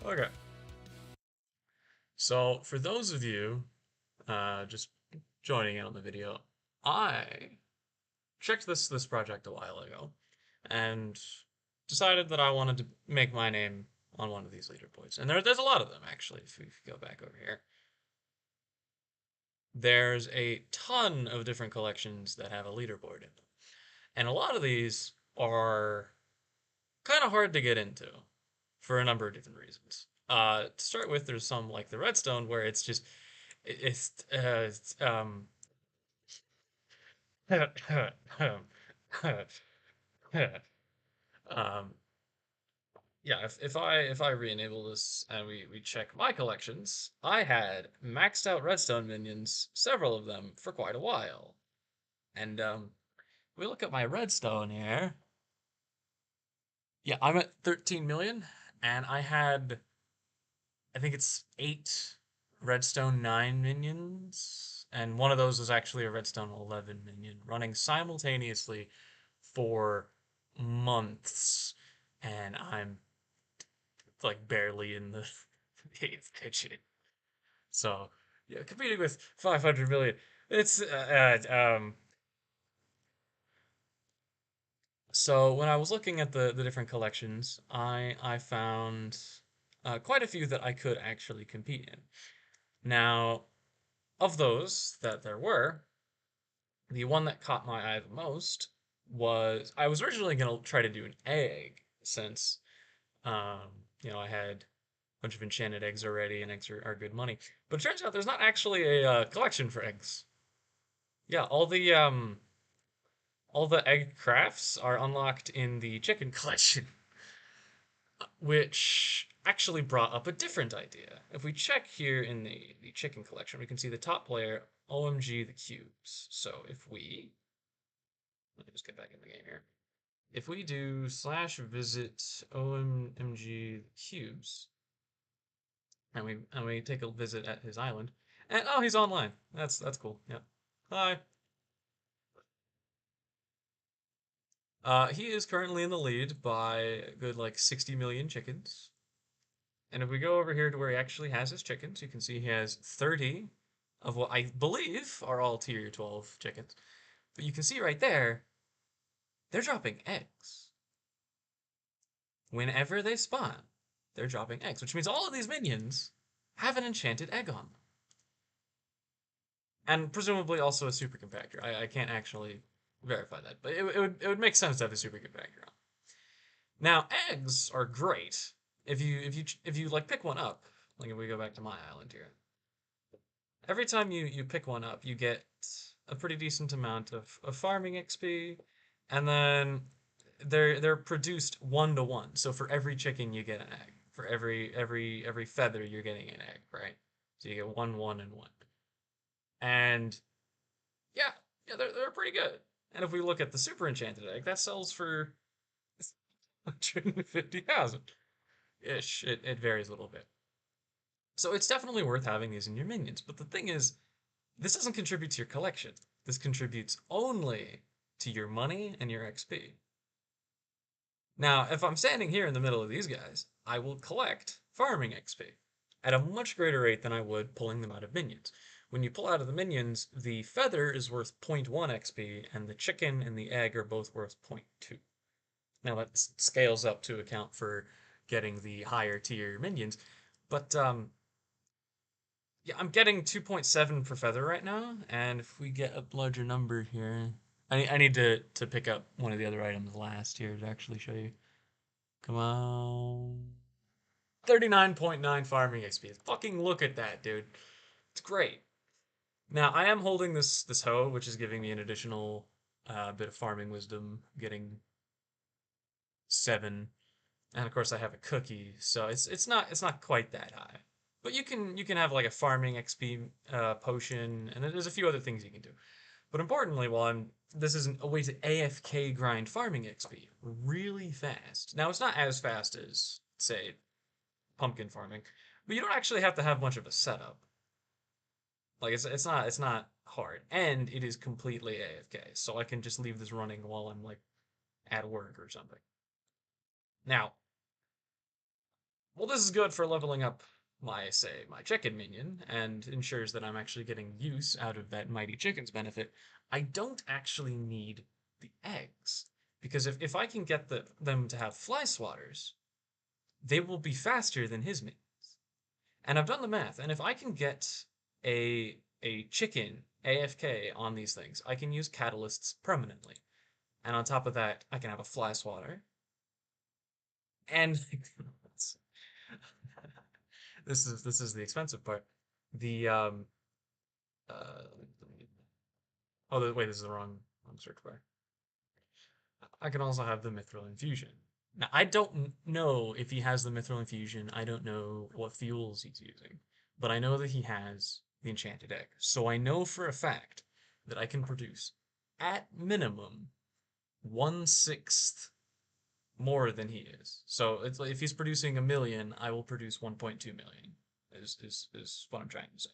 Okay. So for those of you just joining in on the video, I checked this project a while ago and decided that I wanted to make my name on one of these leaderboards. And there's a lot of them actually, if we go back over here. There's a ton of different collections that have a leaderboard in them. And a lot of these are kind of hard to get into for a number of different reasons. To start with, there's some like the Redstone where it's just it's um yeah, if I re-enable this and we check my collections, I had maxed out redstone minions, several of them, for quite a while. And we look at my redstone here. Yeah, I'm at 13 million, and I think it's 8 redstone 9 minions, and one of those was actually a redstone 11 minion running simultaneously for months, and I'm like barely in the eighth digit. So yeah, competing with 500 million, it's so when I was looking at the different collections, I found quite a few that I could actually compete in. Now, of those that there were, the one that caught my eye the most was I was originally going to try to do an egg since um, I had a bunch of enchanted eggs already, and eggs are good money. But it turns out there's not actually a collection for eggs. Yeah, all the egg crafts are unlocked in the chicken collection, which actually brought up a different idea. If we check here in the chicken collection, we can see the top player, OMG the cubes. So if we, let me just get back in the game here. If we do slash visit OMG the cubes, and we take a visit at his island, and oh, he's online. That's cool. Yeah. Hi. He is currently in the lead by a good like 60 million chickens. And if we go over here to where he actually has his chickens, you can see he has 30 of what I believe are all tier 12 chickens. But you can see right there, they're dropping eggs. Whenever they spawn, they're dropping eggs, which means all of these minions have an enchanted egg on them. And presumably also a super compactor. I can't actually verify that, but it would make sense to have a super compactor on. Now, eggs are great if you like pick one up. Like if we go back to my island here, every time you pick one up, you get a pretty decent amount of farming XP, and then they're produced 1 to 1. So for every chicken, you get an egg. For every feather, you're getting an egg, right? So you get one, one, and one. And yeah, yeah, they're pretty good. And if we look at the super enchanted egg, that sells for 150,000 ish. It varies a little bit. So it's definitely worth having these in your minions. But the thing is, this doesn't contribute to your collection. This contributes only to your money and your XP. Now, if I'm standing here in the middle of these guys, I will collect farming XP at a much greater rate than I would pulling them out of minions. When you pull out of the minions, the feather is worth zero point 0.1 XP, and the chicken and the egg are both worth 0.2. Now that scales up to account for getting the higher tier minions, but yeah, I'm getting 2.7 per feather right now, and if we get a larger number here, I need to pick up one of the other items last here to actually show you. Come on. 39.9 farming XP. Fucking look at that, dude. It's great. Now, I am holding this hoe, which is giving me an additional bit of farming wisdom, getting 7. And of course I have a cookie, so it's not quite that high. But you can have like a farming XP potion, and there's a few other things you can do. But importantly, while this is a way to AFK grind farming XP really fast. Now it's not as fast as say pumpkin farming, but you don't actually have to have much of a setup. Like it's not hard, and it is completely AFK, so I can just leave this running while I'm like at work or something. Now, well, this is good for leveling up my, say, my chicken minion, and ensures that I'm actually getting use out of that mighty chicken's benefit. I don't actually need the eggs, because if I can get them to have fly swatters, they will be faster than his minions. And I've done the math, and if I can get a chicken AFK on these things, I can use catalysts permanently. And on top of that, I can have a fly swatter. And this is the expensive part. The uh wait, this is the wrong search bar. I can also have the mithril infusion. Now I don't know if he has the mithril infusion. I don't know what fuels he's using, but I know that he has the enchanted egg. So I know for a fact that I can produce at minimum 1/6 more than he is. So it's like if he's producing 1 million, I will produce 1.2 million. Is what I'm trying to say.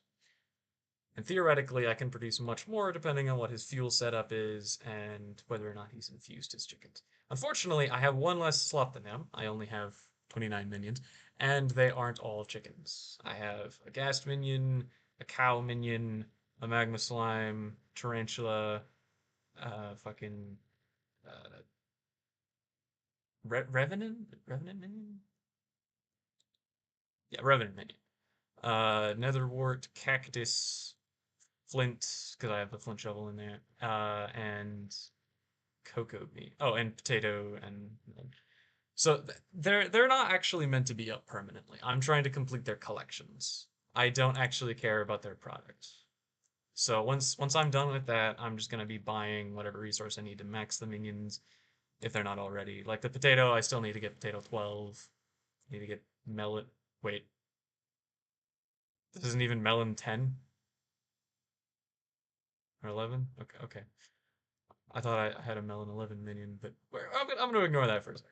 And theoretically, I can produce much more depending on what his fuel setup is and whether or not he's infused his chickens. Unfortunately, I have one less slot than him. I only have 29 minions, and they aren't all chickens. I have a ghast minion, a cow minion, a magma slime, tarantula, fucking uh, Revenant minion? Yeah, Revenant minion. Netherwort, cactus, flint, because I have the flint shovel in there, and cocoa meat. Oh, and potato and so they're not actually meant to be up permanently. I'm trying to complete their collections. I don't actually care about their product. So once I'm done with that, I'm just gonna be buying whatever resource I need to max the minions if they're not already. Like the potato, I still need to get potato 12. Need to get melon. Wait, this isn't even melon 10 or 11? Okay, okay. I thought I had a melon 11 minion, but I'm gonna ignore that for a second.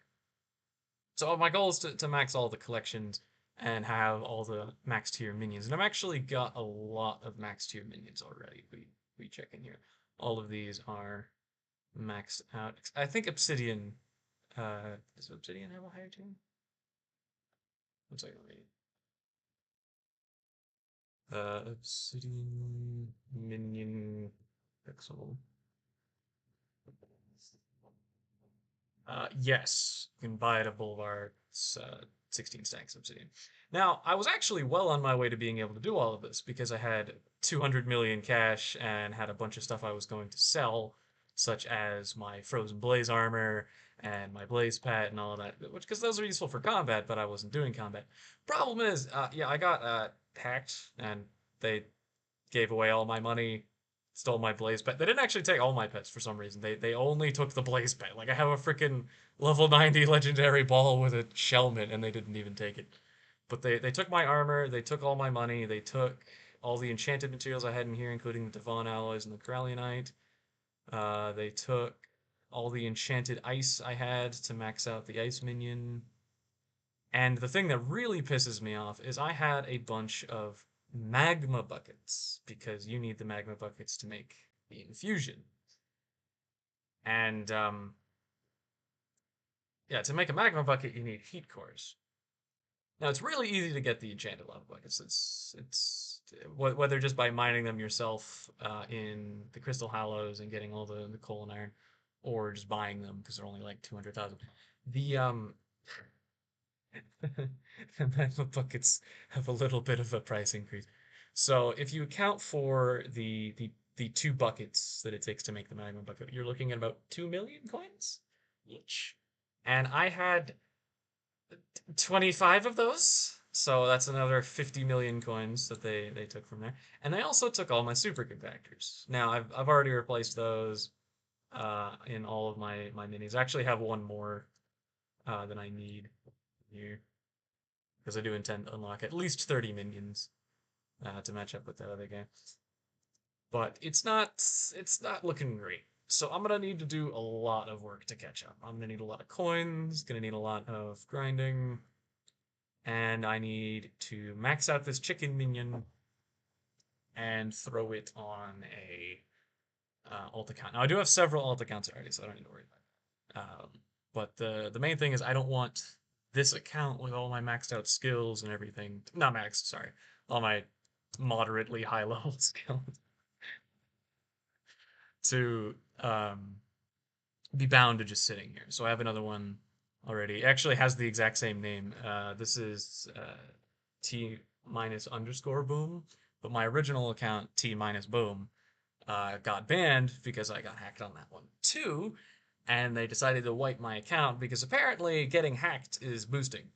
So my goal is to max all the collections and have all the max tier minions. And I've actually got a lot of max tier minions already. We check in here. All of these are maxed out. I think Obsidian, does Obsidian have a higher tier? One second, let me. Obsidian minion pixel. Yes, you can buy it at Boulevard. It's 16 stacks obsidian. Now, I was actually well on my way to being able to do all of this because I had 200 million cash and had a bunch of stuff I was going to sell, such as my frozen blaze armor and my blaze pet and all of that, which because those are useful for combat, but I wasn't doing combat. Problem is, yeah, I got hacked and they gave away all my money, stole my blaze pet. They didn't actually take all my pets for some reason. They only took the blaze pet. Like I have a freaking level 90 legendary ball with a shelmet and they didn't even take it. But they took my armor, they took all my money, they took all the enchanted materials I had in here, including the Devon alloys and the Corallianite. They took all the enchanted ice I had to max out the ice minion. And the thing that really pisses me off is I had a bunch of magma buckets because you need the magma buckets to make the infusion. And yeah, to make a magma bucket, you need heat cores. Now it's really easy to get the enchanted lava buckets. It's whether just by mining them yourself in the crystal hollows and getting all the coal and iron, or just buying them because they're only like 200,000. The the magma buckets have a little bit of a price increase. So if you account for the 2 buckets that it takes to make the magma bucket, you're looking at about 2 million coins each. And I had 25 of those. So that's another 50 million coins that they took from there. And they also took all my super compactors. Now I've already replaced those in all of my minis. I actually have one more than I need here because I do intend to unlock at least 30 minions to match up with that other guy. But it's not looking great. So I'm gonna need to do a lot of work to catch up. I'm gonna need a lot of coins, gonna need a lot of grinding, and I need to max out this chicken minion and throw it on a alt account. Now I do have several alt accounts already, so I don't need to worry about it. But the main thing is I don't want this account with all my maxed out skills and everything. Not maxed, sorry. All my moderately high level skills to be bound to just sitting here. So I have another one already. It actually has the exact same name. This is T minus underscore boom, but my original account, T minus boom, got banned because I got hacked on that one too. And they decided to wipe my account because apparently getting hacked is boosting.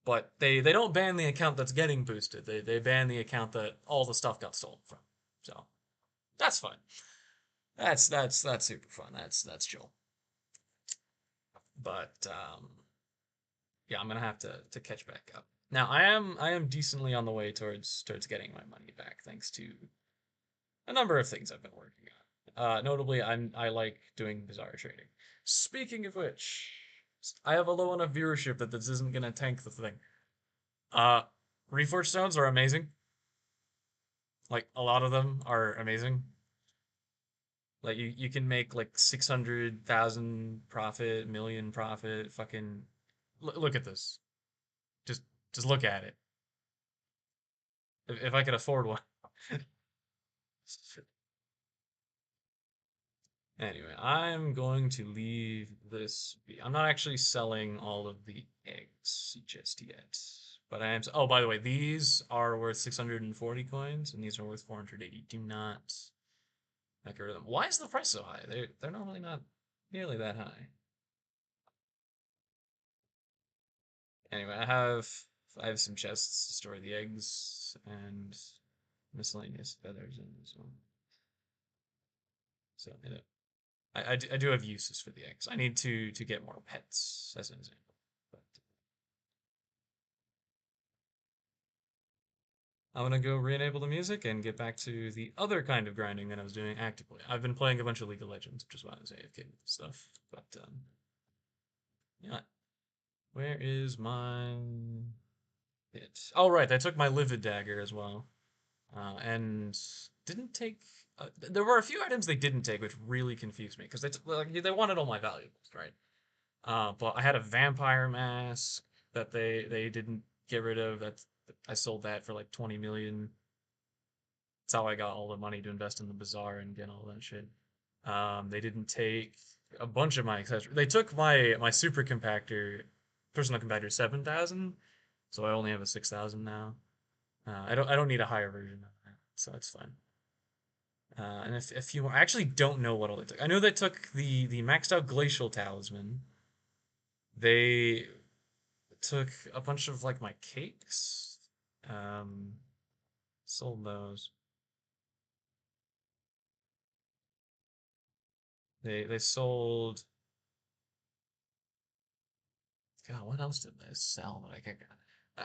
But they don't ban the account that's getting boosted. They ban the account that all the stuff got stolen from. So that's fun. That's super fun. That's chill. But yeah, I'm gonna have to catch back up. Now I am decently on the way towards getting my money back thanks to a number of things I've been working on. Notably, I like doing bizarre trading. Speaking of which, I have a low enough viewership that this isn't gonna tank the thing. Uh, Reforged stones are amazing. Like a lot of them are amazing. Like you can make like 600,000 profit, million profit. Fucking look at this. Just just look at it. If I could afford one. Anyway, I'm going to leave this be. I'm not actually selling all of the eggs just yet. But I am. Oh, by the way, these are worth 640 coins, and these are worth 480. Do not get rid of them. Why is the price so high? They're normally not nearly that high. Anyway, I have some chests to store the eggs and miscellaneous feathers in as well. So I do have uses for the eggs. I need to get more pets as an example. But I'm gonna go re-enable the music and get back to the other kind of grinding that I was doing actively. I've been playing a bunch of League of Legends, which is why I was AFK with stuff. But yeah, where is my it? Oh right, I took my Livid Dagger as well, and didn't take. There were a few items they didn't take, which really confused me because they wanted all my valuables, right? But I had a vampire mask that they didn't get rid of. I sold that for like 20 million. That's how I got all the money to invest in the bazaar and get all that shit. They didn't take a bunch of my accessories. They took my super compactor, personal compactor 7,000, so I only have a 6,000 now. I don't need a higher version of that, so that's fine. And a few more. I actually don't know what all they took. I know they took the maxed out glacial talisman. They took a bunch of like my cakes. Um, Sold those. They sold. God, what else did they sell that I could?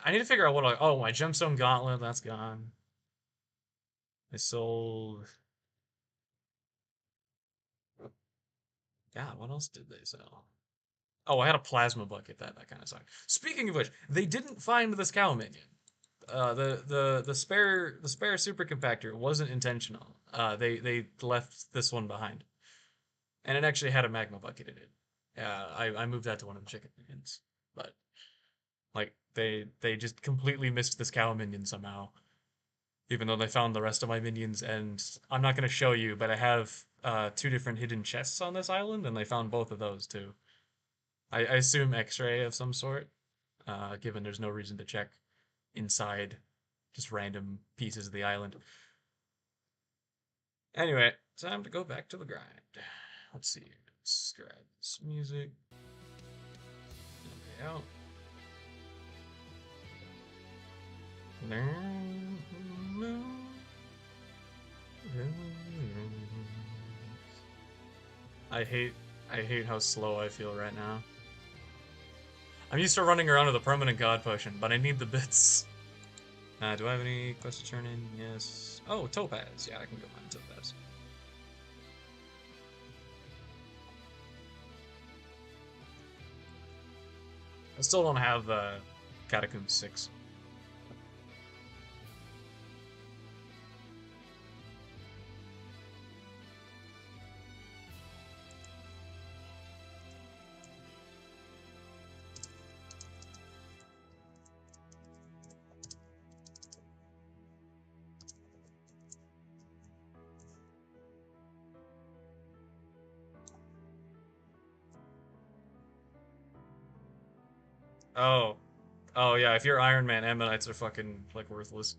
I need to figure out what I. Oh, my gemstone gauntlet. That's gone. They sold. God, what else did they sell? Oh, I had a plasma bucket. That kind of sucked. Speaking of which, they didn't find the cow minion. The spare super compactor wasn't intentional. They left this one behind, and it actually had a magma bucket in it. I moved that to one of the chicken minions, but like they just completely missed this cow minion somehow, even though they found the rest of my minions. And I'm not gonna show you, but I have two different hidden chests on this island, and they found both of those too. I assume X-ray of some sort, given there's no reason to check inside just random pieces of the island. Anyway, time to go back to the grind. Let's see. Let's grab this music. There we go. I hate I hate how slow I feel right now. I'm used to running around with a permanent god potion, but I need the bits. Do I have any quests to turn in? Yes. Oh, Topaz. Yeah, I can go mine Topaz. I still don't have Catacomb 6. Oh, oh yeah. If you're Iron Man, ammonites are fucking like worthless.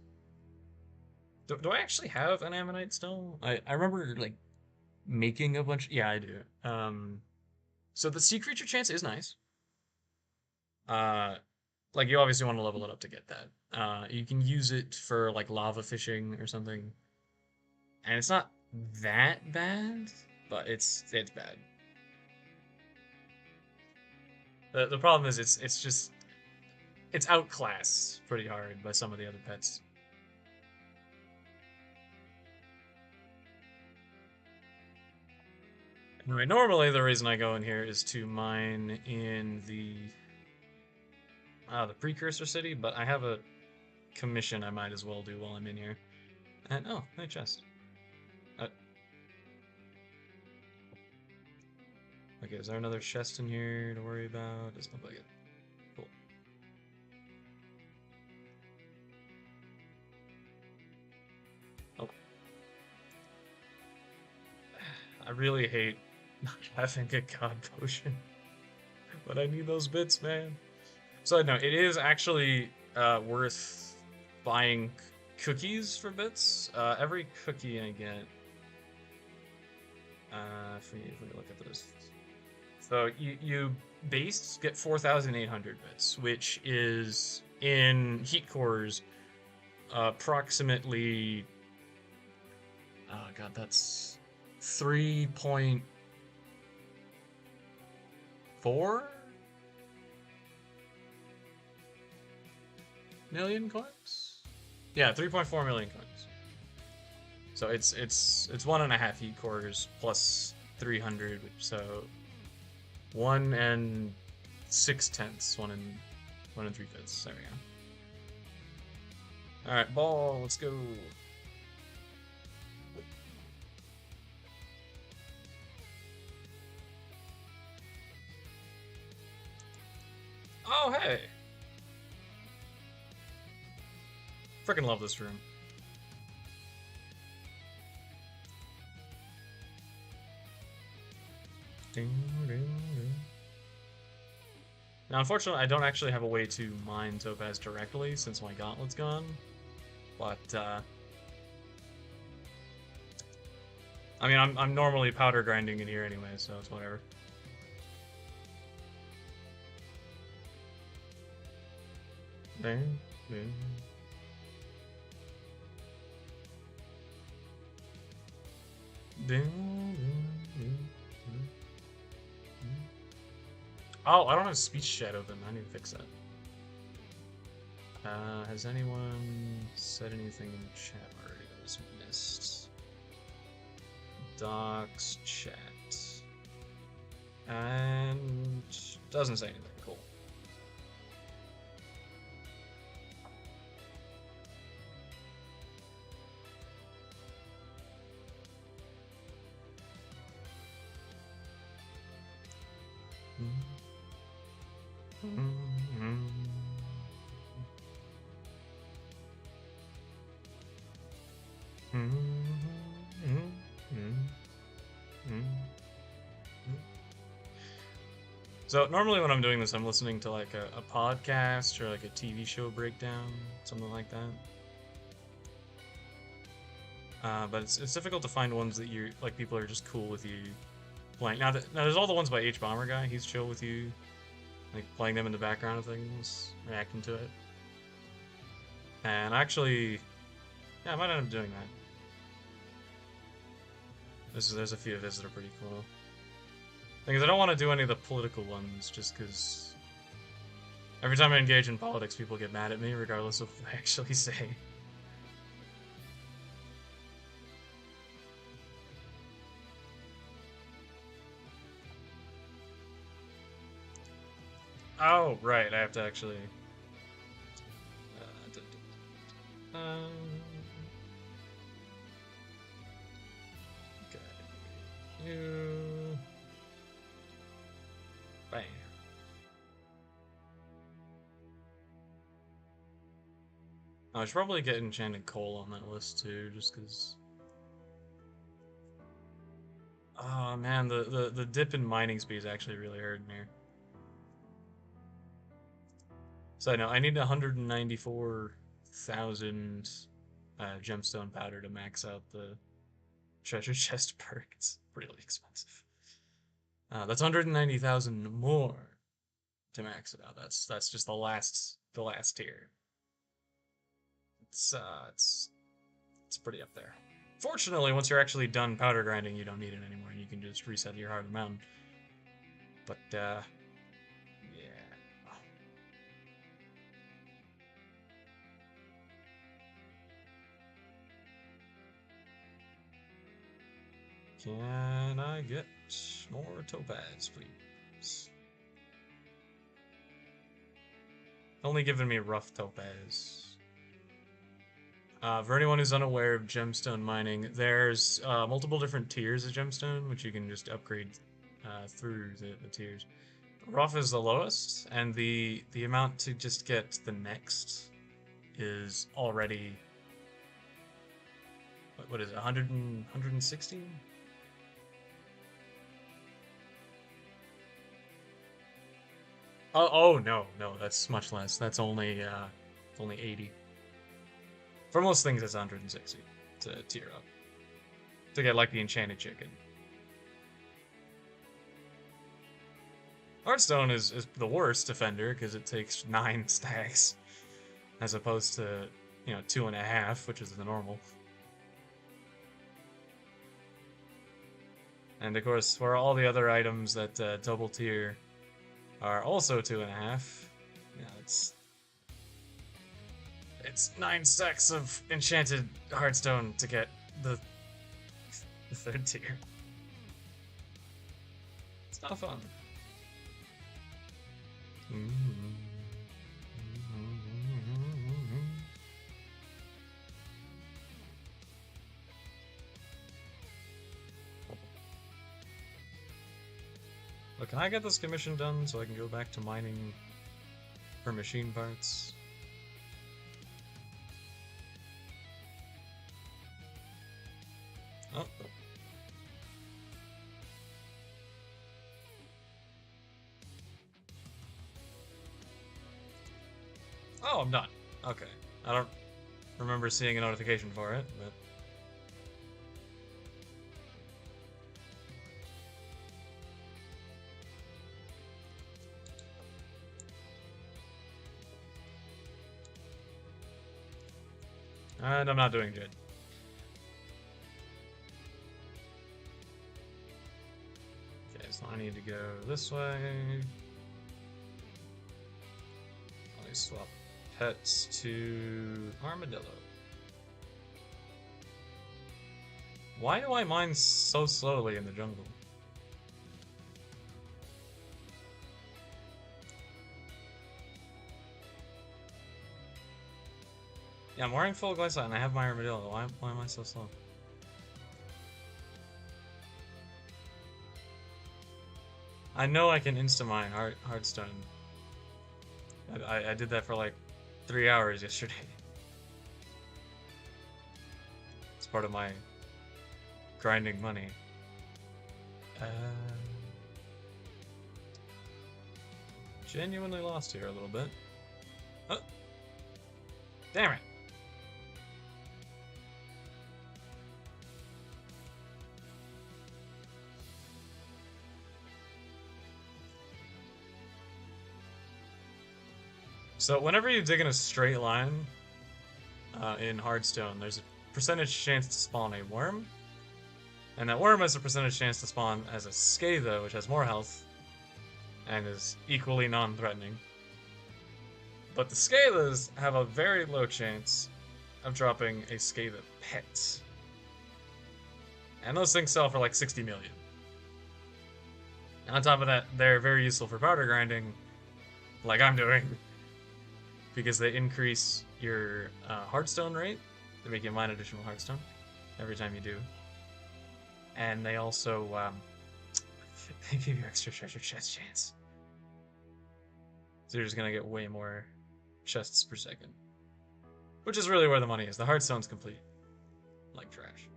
Do I actually have an ammonite still? I remember like making a bunch. Yeah, I do. So the sea creature chance is nice. Uh, like you obviously want to level it up to get that. You can use it for like lava fishing or something, and it's not that bad, but it's bad. The problem is it's just it's outclassed pretty hard by some of the other pets. Anyway, normally the reason I go in here is to mine in the precursor city, but I have a commission I might as well do while I'm in here. And oh, nice chest. Uh, okay, is there another chest in here to worry about? Doesn't look like it. Cool. Oh, I really hate not having a god potion, but I need those bits, man. So no, it is actually worth buying cookies for bits. Every cookie I get, if we look at this, so you base get 4,800 bits, which is in heat cores approximately. Oh god, that's 3.4 million coins. Yeah, 3.4 million coins. So it's 1.5 heat cores plus 300, so 1 and 6/10, 1 and 3/5. There we go. All right, ball. Let's go. Oh hey, freaking love this room. Ding, ding, ding. Now, unfortunately, I don't actually have a way to mine topaz directly since my gauntlet's gone. But I mean, I'm normally powder grinding in here anyway, so it's whatever. Ding, ding. Ding, ding, ding, ding, ding. Oh, I don't have speech chat open. I need to fix that. Has anyone said anything in chat already that was missed? Docs chat. And doesn't say anything. Cool. So normally when I'm doing this, I'm listening to like a podcast or like a TV show breakdown, something like that. But it's difficult to find ones that you like. People are just cool with you playing. Now there's all the ones by H Bomber guy. He's chill with you, like playing them in the background of things, reacting to it. And actually, yeah, I might end up doing that. There's a few of his that are pretty cool. Thing is, I don't want to do any of the political ones, just because every time I engage in politics, people get mad at me, regardless of what I actually say. Oh, right, I have to actually... Um, okay. You... Bam. I should probably get enchanted coal on that list too, just because. Oh man, the dip in mining speed is actually really hurting here. So I know I need 194,000 gemstone powder to max out the treasure chest perk. It's really expensive. That's 190,000 more to max it out. That's just the last tier. It's pretty up there. Fortunately, once you're actually done powder grinding, you don't need it anymore. You can just reset your heart mountain. But yeah. Can I get more topaz, please? Only giving me rough topaz. For anyone who's unaware of gemstone mining, there's multiple different tiers of gemstone, which you can just upgrade through the tiers. Rough is the lowest, and the amount to just get the next is already what is it, 160? Oh no, that's much less. That's only 80. For most things, it's 160 to tier up to get like the enchanted chicken. Heartstone is the worst defender because it takes 9 stacks as opposed to 2.5, which is the normal. And of course, for all the other items that double tier are also 2.5. Yeah, it's 9 stacks of enchanted heartstone to get the 3rd tier. It's not fun. But can I get this commission done so I can go back to mining for machine parts? Oh. Oh, I'm done. Okay. I don't remember seeing a notification for it, but... And I'm not doing good. Okay, so I need to go this way. Let me swap pets to armadillo. Why do I mine so slowly in the jungle? Yeah, I'm wearing full glycine and I have my armadillo. Why am I so slow? I know I can insta-mine Hearthstone. I did that for like 3 hours yesterday. It's part of my grinding money. Genuinely lost here a little bit. Oh. Damn it. So whenever you dig in a straight line in Hearthstone, there's a percentage chance to spawn a worm, and that worm has a percentage chance to spawn as a Scatha, which has more health and is equally non-threatening. But the Scathas have a very low chance of dropping a Scatha pet. And those things sell for like 60 million. And on top of that, they're very useful for powder grinding, like I'm doing, because they increase your Hearthstone rate. They make you mine additional Hearthstone every time you do. And they also they give you extra treasure chest chance. So you're just gonna get way more chests per second. Which is really where the money is. The Hearthstone's complete. Like trash.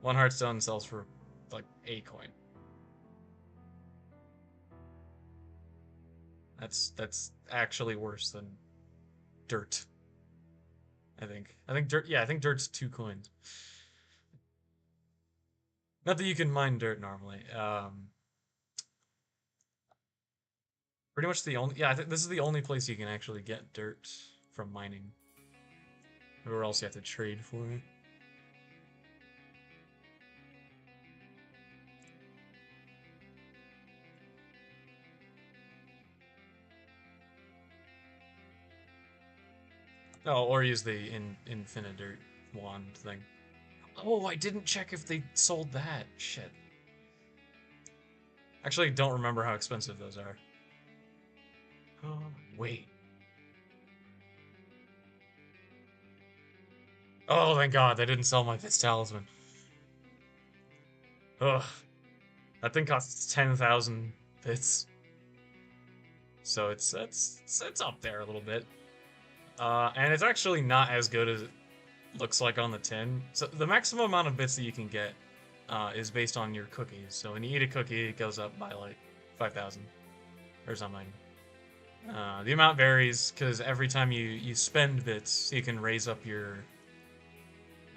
1 Hearthstone sells for like a coin. That's actually worse than dirt. I think. I think dirt. Yeah, I think dirt's 2 coins. Not that you can mine dirt normally. Pretty much the only. Yeah, I think this is the only place you can actually get dirt from mining. Or else you have to trade for it. Oh, or use the infinite dirt wand thing. Oh, I didn't check if they sold that. Shit. Actually, don't remember how expensive those are. Oh, wait. Oh, thank God, they didn't sell my Fitz Talisman. Ugh. That thing costs 10,000 bits. So it's up there a little bit. And it's actually not as good as it looks like on the tin. So the maximum amount of bits that you can get is based on your cookies. So when you eat a cookie, it goes up by like 5,000 or something. The amount varies because every time you spend bits, you can raise up your.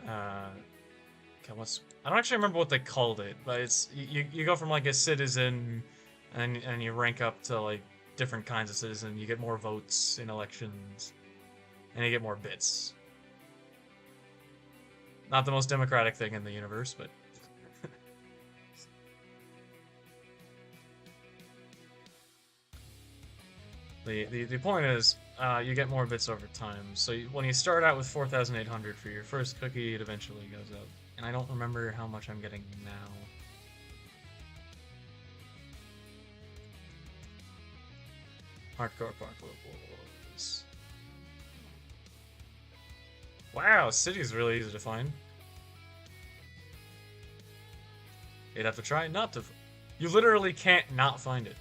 Okay, I don't actually remember what they called it, but it's you go from like a citizen, and you rank up to like different kinds of citizen. You get more votes in elections, and you get more bits. Not the most democratic thing in the universe, but. The point is, you get more bits over time. So when you start out with 4,800 for your first cookie, it eventually goes up. And I don't remember how much I'm getting now. Hardcore park levels. Wow, city's really easy to find. You'd have to try not to. You literally can't not find it.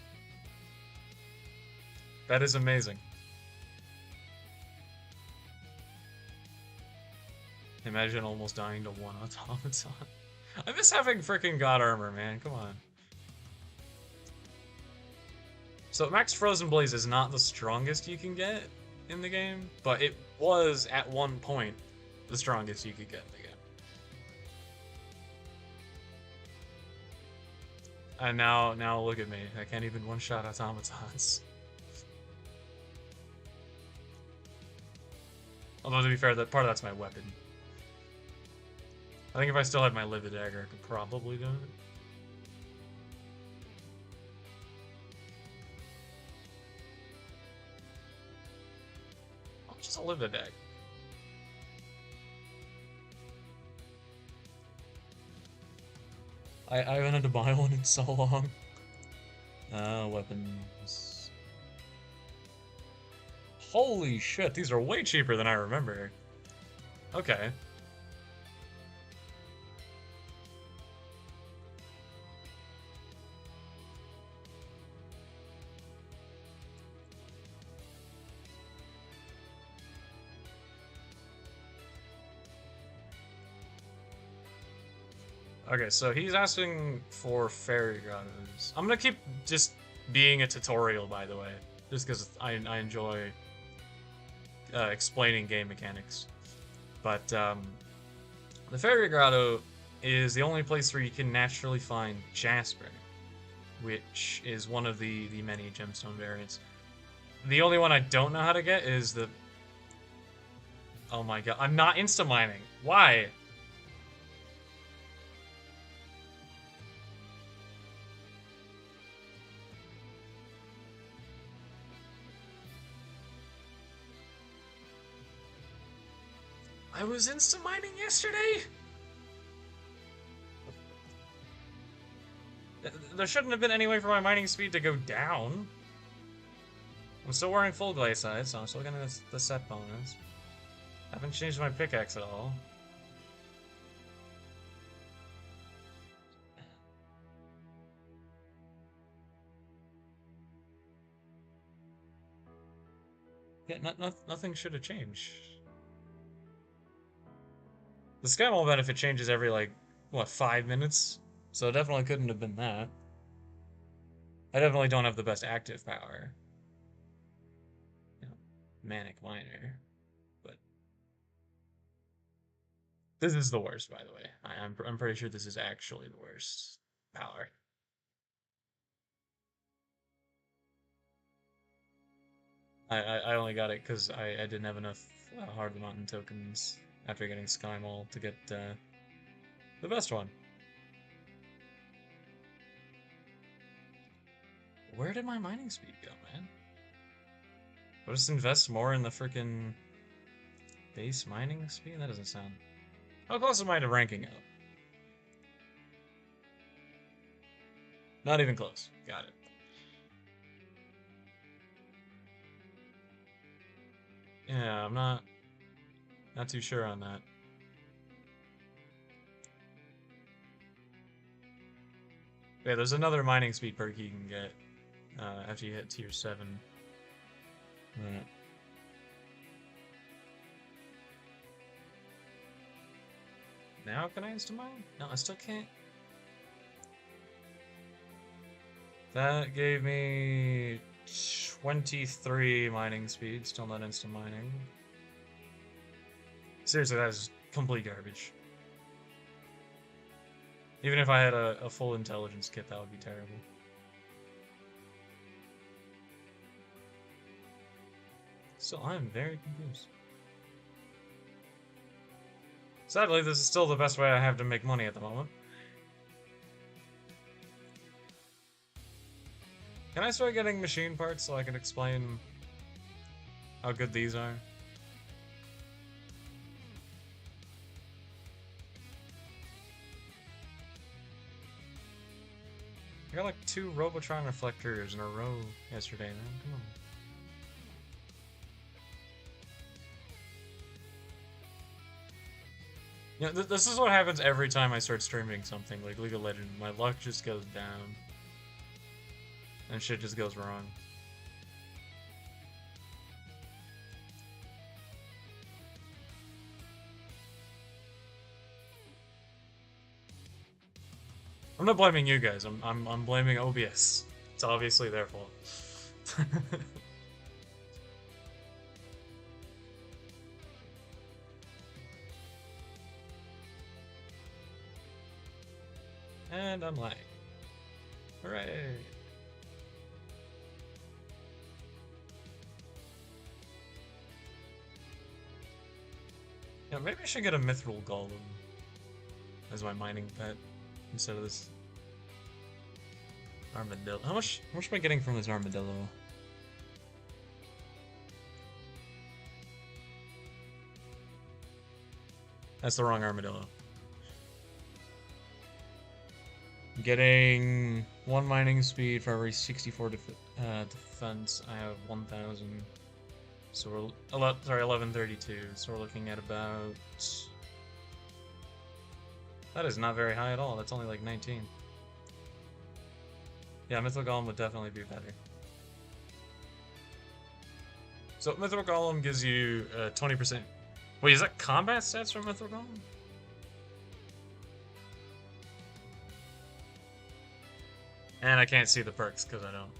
That is amazing. Imagine almost dying to one automaton. I miss having freaking God Armor, man. Come on. So Max Frozen Blaze is not the strongest you can get in the game, but it was at one point the strongest you could get in the game. And now look at me. I can't even one-shot automatons. Although to be fair, that part of that's my weapon. I think if I still had my Livid Dagger, I could probably do it. Oh, just a Livid Dagger. I haven't had to buy one in so long. Weapons. Holy shit, these are way cheaper than I remember. Okay. Okay, so he's asking for fairy grottos. I'm gonna keep just being a tutorial, by the way, just because I enjoy explaining game mechanics. But the fairy grotto is the only place where you can naturally find Jasper, which is one of the many gemstone variants. The only one I don't know how to get is the. Oh my god, I'm not insta mining. Why? I was insta mining yesterday? There shouldn't have been any way for my mining speed to go down. I'm still wearing full glaciite, so I'm still getting the set bonus. Haven't changed my pickaxe at all. Yeah, nothing should have changed. The Skyblock benefit changes every, like, what, 5 minutes? So it definitely couldn't have been that. I definitely don't have the best active power. Manic Miner, but this is the worst, by the way. I'm pretty sure this is actually the worst power. I only got it because I didn't have enough Hard Mountain tokens after getting Sky Mall to get the best one. Where did my mining speed go, man? I'll just invest more in the freaking base mining speed? That doesn't sound... How close am I to ranking up? Not even close. Got it. Yeah, I'm not too sure on that. Yeah, there's another mining speed perk you can get after you hit tier 7. Right. Now can I insta-mine? No, I still can't. That gave me 23 mining speed, still not insta-mining. Seriously, that is complete garbage. Even if I had a full intelligence kit, that would be terrible. So I'm very confused. Sadly, this is still the best way I have to make money at the moment. Can I start getting machine parts so I can explain how good these are? I got like 2 Robotron reflectors in a row yesterday, man. Come on. Yeah, this is what happens every time I start streaming something like League of Legends. My luck just goes down. And shit just goes wrong. I'm not blaming you guys. I'm blaming OBS. It's obviously their fault. And I'm lagging. Hooray! Yeah, maybe I should get a Mithril Golem as my mining pet instead of this armadillo. How much am I getting from this armadillo? That's the wrong armadillo. I'm getting 1 mining speed for every 64 defense. I have 1,000. So we're 1132. So we're looking at about... That is not very high at all. That's only like 19. Yeah, Mythical Golem would definitely be better. So Mythical Golem gives you 20%. Wait, is that combat stats for Mythical Golem? And I can't see the perks because I don't.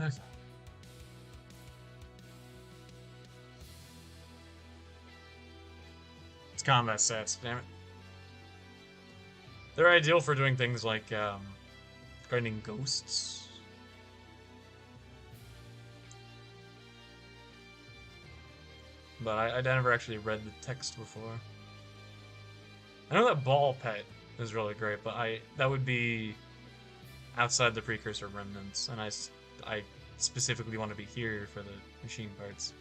Okay. It's combat stats, damn it. They're ideal for doing things like grinding ghosts. But I never actually read the text before. I know that ball pet is really great, but that would be outside the precursor remnants, and I specifically want to be here for the machine parts.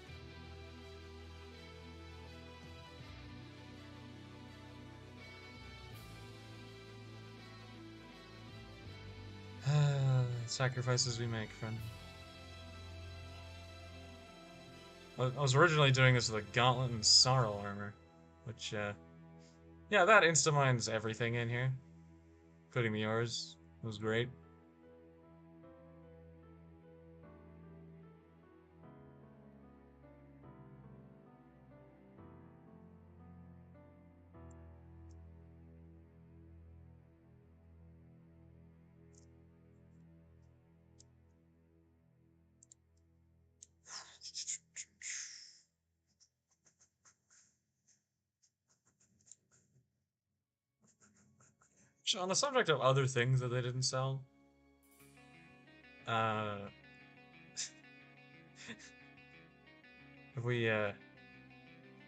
Sacrifices we make, friend. I was originally doing this with a Gauntlet and Sorrow armor, which, yeah, that insta-mines everything in here, including yours. It was great. Which, on the subject of other things that they didn't sell, uh, if we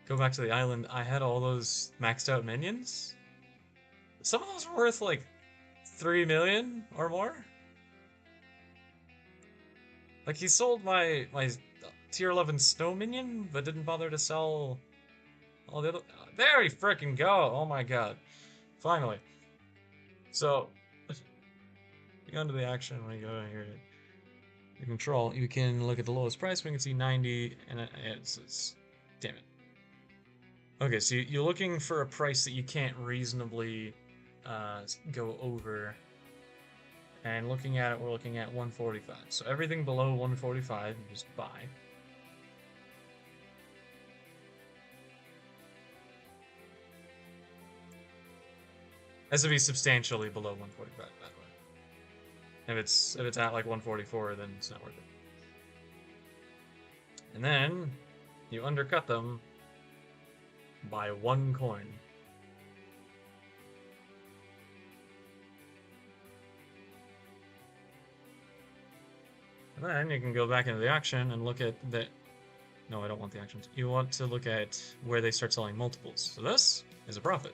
go back to the island, I had all those maxed out minions. Some of those were worth like 3 million or more. Like he sold my tier 11 snow minion, but didn't bother to sell all the other. There we freaking go! Oh my god! Finally. So, you go into the action when you go here. The control, you can look at the lowest price. We can see 90, and it's damn it. Okay, so you're looking for a price that you can't reasonably go over. And looking at it, we're looking at 145. So everything below 145, you just buy. Has to be substantially below 145, by the way. If it's at like 144, then it's not worth it. And then you undercut them by 1 coin. And then you can go back into the auction and look at the... No, I don't want the auctions. You want to look at where they start selling multiples. So this is a profit.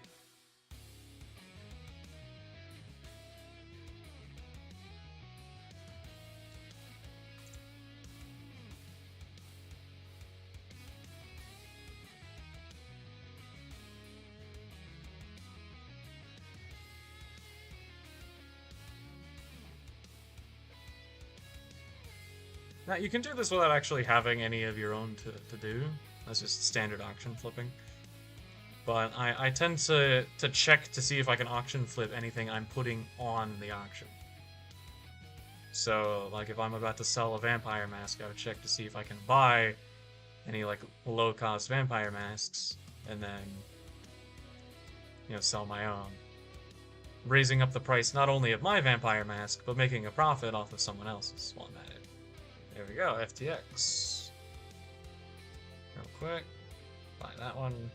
Now, you can do this without actually having any of your own to do. That's just standard auction flipping. But I tend to check to see if I can auction flip anything I'm putting on the auction. So, like, if I'm about to sell a vampire mask, I would check to see if I can buy any, like, low-cost vampire masks, and then, you know, sell my own. Raising up the price not only of my vampire mask, but making a profit off of someone else's one at it. There we go, FTX. Real quick, buy that one.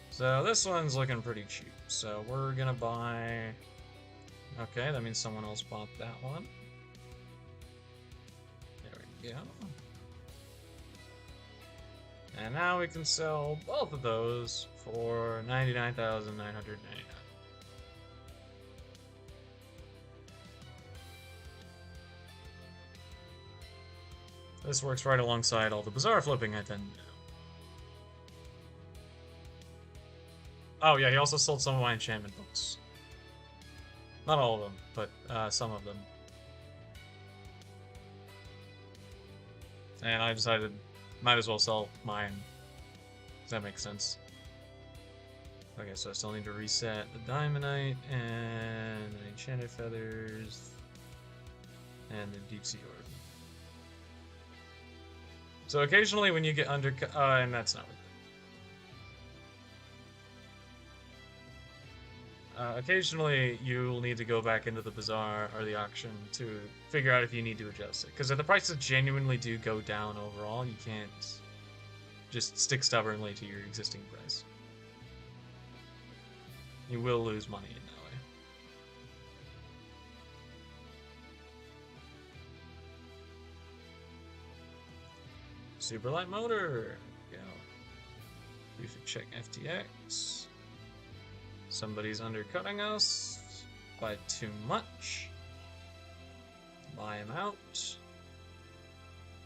So this one's looking pretty cheap. So we're gonna buy... Okay, that means someone else bought that one. Yeah. And now we can sell both of those for 99,999. This works right alongside all the bazaar flipping I tend to do. Oh yeah, he also sold some of my enchantment books. Not all of them, but some of them. And I decided, might as well sell mine. Does that make sense? Okay, so I still need to reset the Diamondite, and the Enchanted Feathers, and the Deep Sea Orb. So occasionally when you get undercut, and that's not occasionally you'll need to go back into the bazaar or the auction to figure out if you need to adjust it. Because if the prices genuinely do go down overall, you can't just stick stubbornly to your existing price. You will lose money in that way. Super light motor. There we go. We should check FTX. Somebody's undercutting us by too much. Buy him out.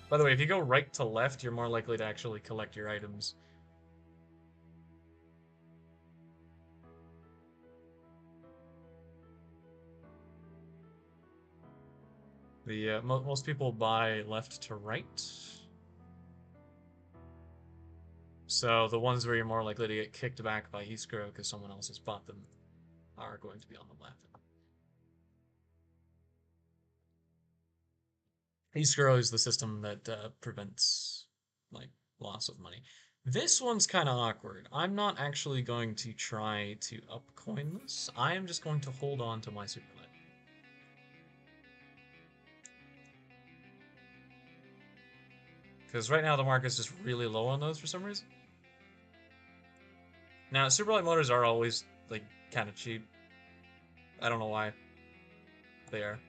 By the way, if you go right to left, you're more likely to actually collect your items. The most people buy left to right. So the ones where you're more likely to get kicked back by Iskro because someone else has bought them are going to be on the left. Iskro is the system that prevents like loss of money. This one's kind of awkward. I'm not actually going to try to upcoin this. I am just going to hold on to my Superlight. Because right now the market's just really low on those for some reason. Now, Superlight motors are always, like, kind of cheap. I don't know why they are.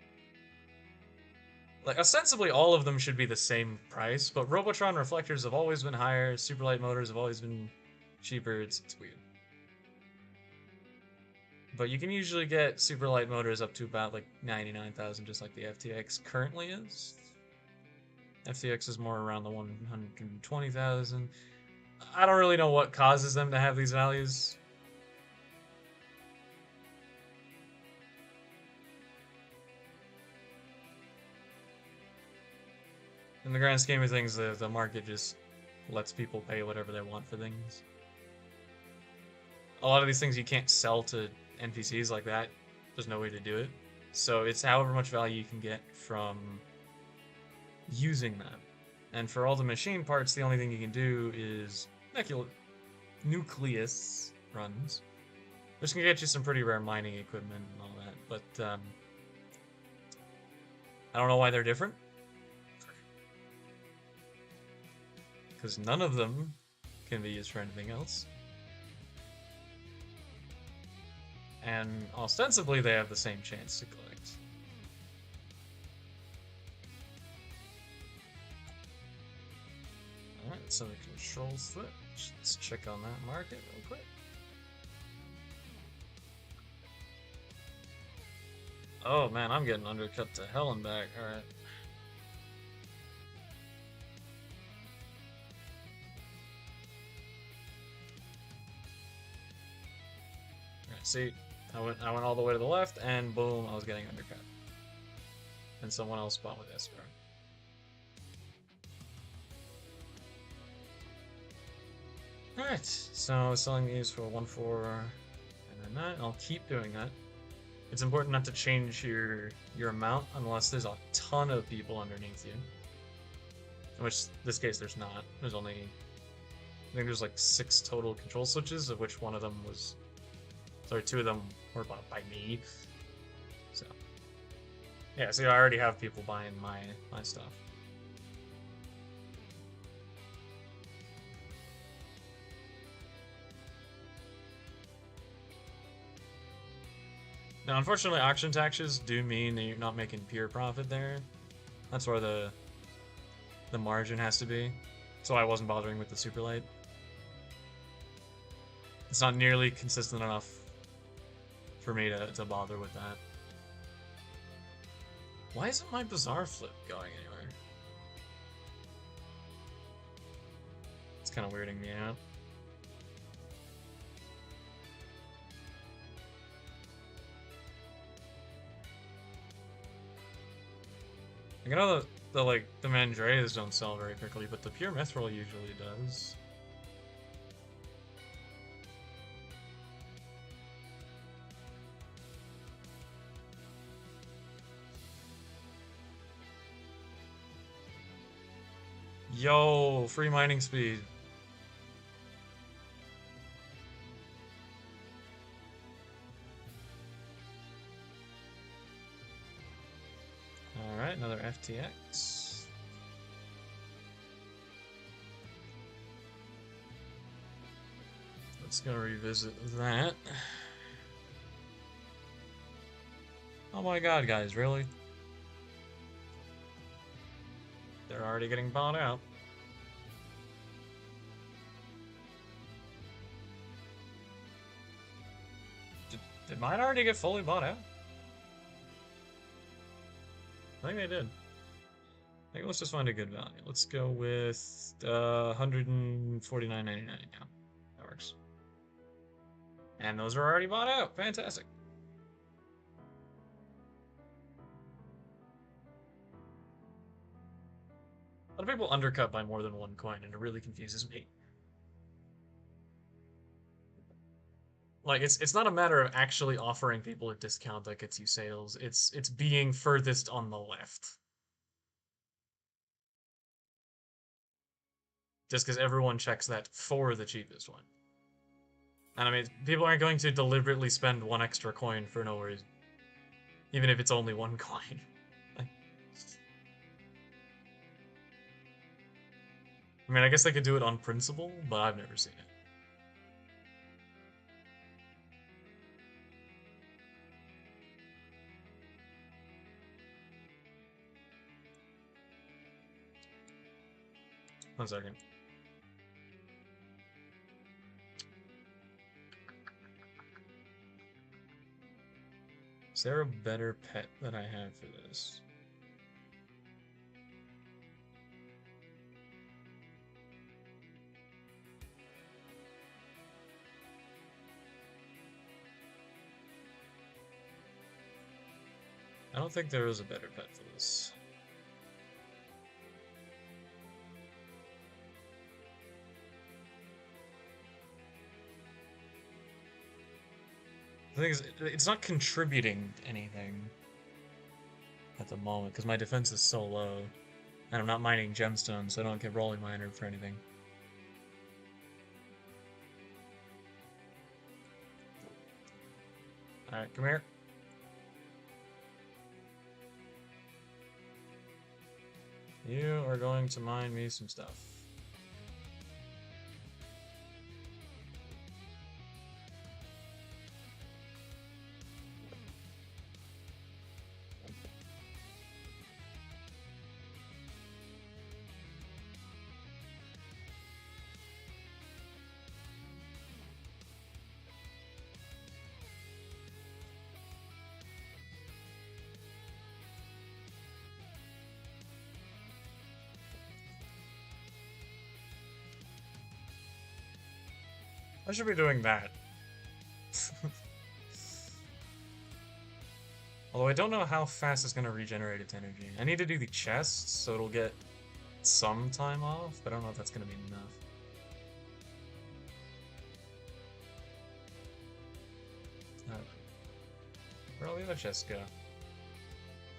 Like, ostensibly all of them should be the same price, but Robotron reflectors have always been higher, Superlight motors have always been cheaper, it's weird. But you can usually get Superlight motors up to about, like, 99,000, just like the FTX currently is. FTX is more around the 120,000. I don't really know what causes them to have these values. In the grand scheme of things, the market just lets people pay whatever they want for things. A lot of these things you can't sell to NPCs like that. There's no way to do it. So it's however much value you can get from using them. And for all the machine parts, the only thing you can do is nucleus runs, which can get you some pretty rare mining equipment and all that. But I don't know why they're different. Because none of them can be used for anything else. And ostensibly they have the same chance to collect. Alright, so the control switch. Let's check on that market real quick. Oh man, I'm getting undercut to hell and back. Alright. See, I went all the way to the left, and boom, I was getting undercut. And someone else bought with escrow. Alright, so selling these for 1.4 and then that. I'll keep doing that. It's important not to change your amount unless there's a ton of people underneath you. In which this case there's not. There's only, I think there's like 6 total control switches, of which one of them was, sorry, 2 of them were bought by me. So yeah, see, I already have people buying my stuff. Now, unfortunately, auction taxes do mean that you're not making pure profit there. That's where the margin has to be. So I wasn't bothering with the Superlight. It's not nearly consistent enough for me to bother with that. Why isn't my Bazaar flip going anywhere? It's kind of weirding me out. I know the Mandreas don't sell very quickly, but the pure mithril usually does. Yo, free mining speed. Alright, another FTX. Let's go revisit that. Oh my god, guys, really? They're already getting bought out. Did mine already get fully bought out? I think they did. I think let's just find a good value. Let's go with 149.99 now. That works. And those are already bought out. Fantastic. A lot of people undercut by more than one coin, and it really confuses me. Like, it's not a matter of actually offering people a discount that gets you sales. It's being furthest on the left. just because everyone checks that for the cheapest one. And I mean, people aren't going to deliberately spend one extra coin for no reason, even if it's only one coin. I mean, I guess they could do it on principle, but I've never seen it. One second. Is there a better pet that I have for this? I don't think there is a better pet for this. The thing is, it's not contributing anything at the moment, because my defense is so low. And I'm not mining gemstones, so I don't get rolling miner for anything. Alright, come here. You are going to mine me some stuff. I should be doing that. Although I don't know how fast it's going to regenerate its energy. I need to do the chests, so it'll get some time off, but I don't know if that's going to be enough. Where all the other chests go?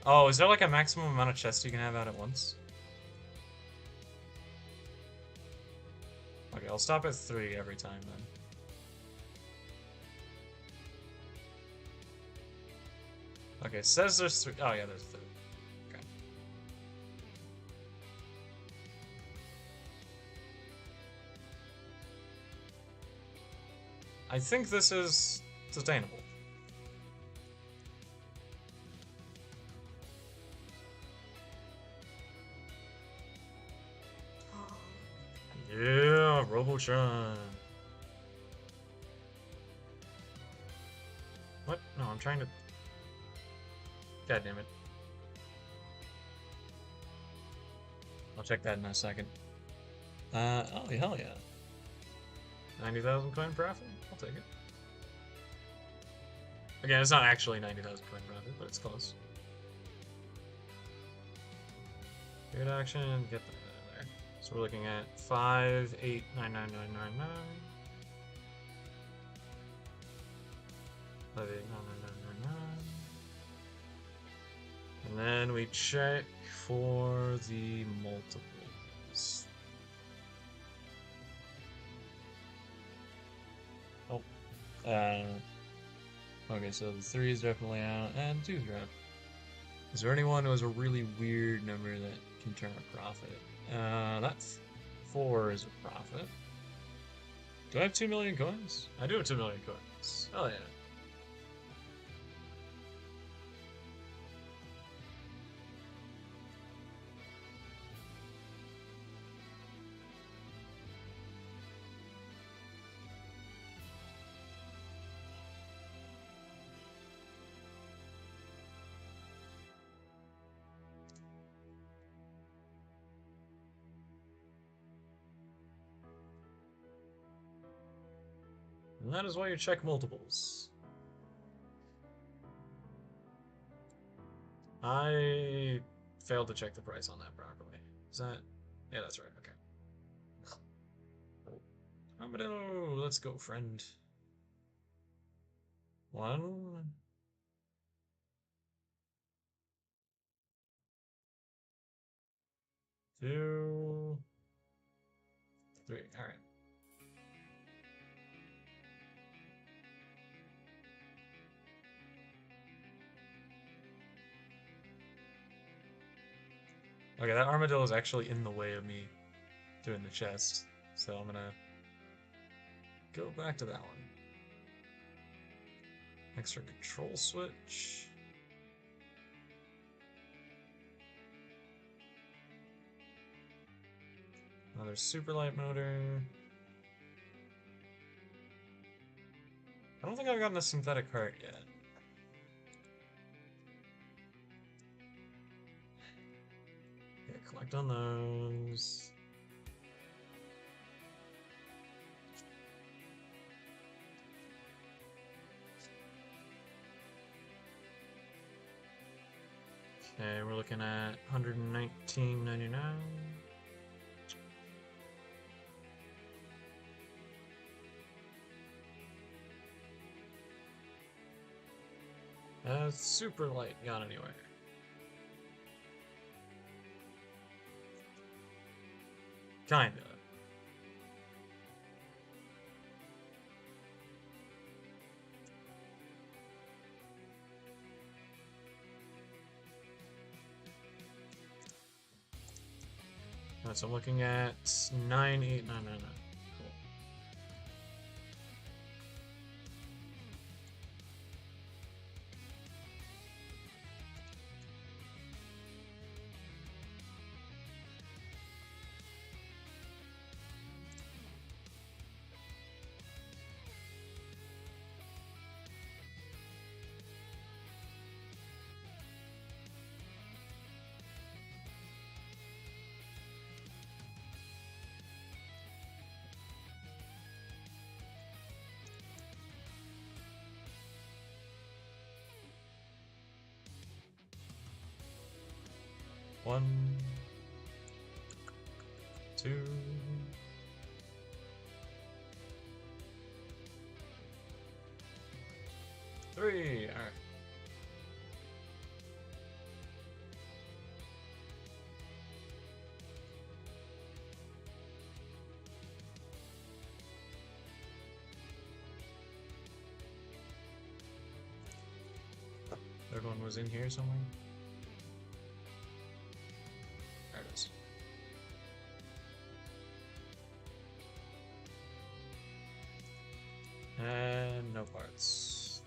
Oh, is there like a maximum amount of chests you can have out at once? Okay, I'll stop at 3 every time then. Okay, it says there's 3. Oh yeah, there's 3. Okay. I think this is sustainable. Yeah, Robotron. What? No, I'm trying to... God damn it. I'll check that in a second. Oh, hell yeah. 90,000 coin profit? I'll take it. Again, it's not actually 90,000 coin profit, but it's close. Good action, get that out of there. So we're looking at 5, 8, 9, 9, 9, 9, 9. 5, 8, 9, 9, 9, 9, 9. And then we check for the multiples. Oh. Okay, so the 3 is definitely out, and 2's out. Is there anyone who has a really weird number that can turn a profit? That's 4 is a profit. Do I have 2 million coins? I do have 2 million coins. Oh yeah. And that is why you check multiples. I failed to check the price on that properly. Is that... Yeah, that's right, okay. Armadillo, let's go, friend. 1... 2... 3. All right. Okay, that armadillo is actually in the way of me doing the chest, so I'm gonna go back to that one. Extra control switch. Another super light motor. I don't think I've gotten a synthetic heart yet. Yeah, collect on those. Okay, we're looking at 119.99. Super light gone anywhere. Kinda. Alright, so I'm looking at 98999. Cool. One, two, three. All right. Third one was in here somewhere. There it is. And no parts.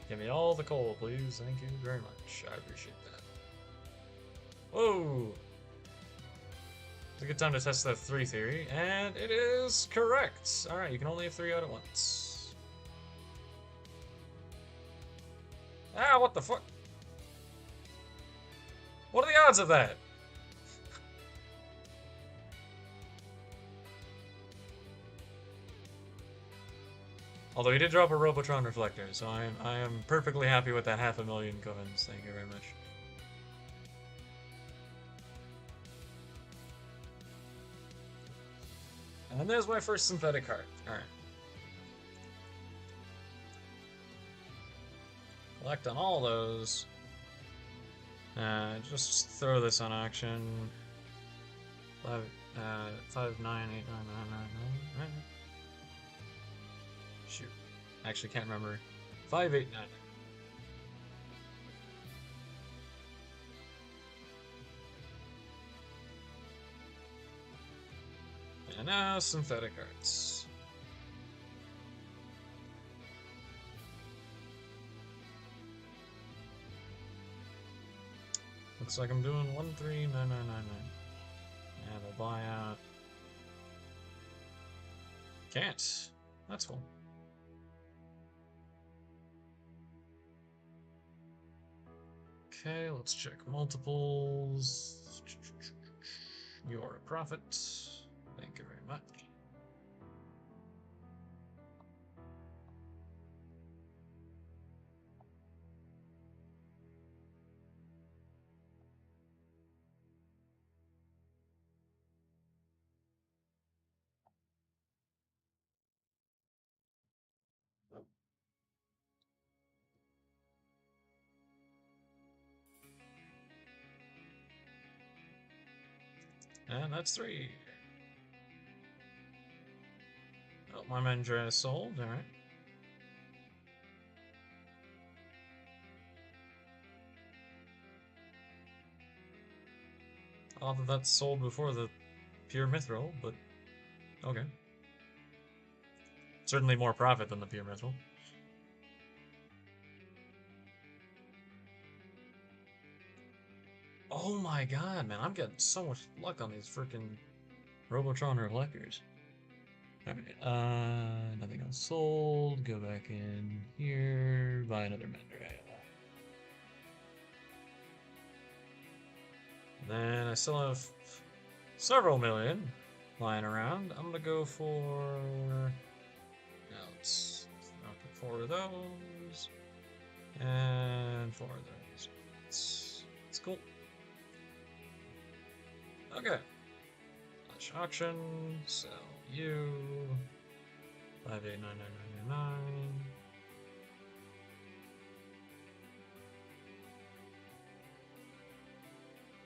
Give me all the coal, please. Thank you very much. I appreciate that. Whoa! It's a good time to test that 3 theory, and it is correct! Alright, you can only have 3 out at once. Ah, what the fuck? What are the odds of that? Although he did drop a Robotron reflector, so I am perfectly happy with that 500,000 coins. Thank you very much. And there's my first synthetic heart. Alright. Collect on all those. Just throw this on auction. 5989999. Shoot. I actually can't remember. 589. And now synthetic arts. Looks like I'm doing 139999. And I'll buy out. Can't. That's cool. Okay, let's check multiples. You're a profit. Thank you very much. And that's 3. Oh, my Mandra is sold, alright. Although that's sold before the pure mithril, but okay. Certainly more profit than the pure mithril. Oh my god, man, I'm getting so much luck on these freaking Robotron reflectors. Alright, nothing else sold. Go back in here, buy another Mender. Then I still have several million lying around. I'm gonna go for. Now let's put 4 of those. And 4 of those. It's cool. Okay. Launch auction. Sell you. 589999.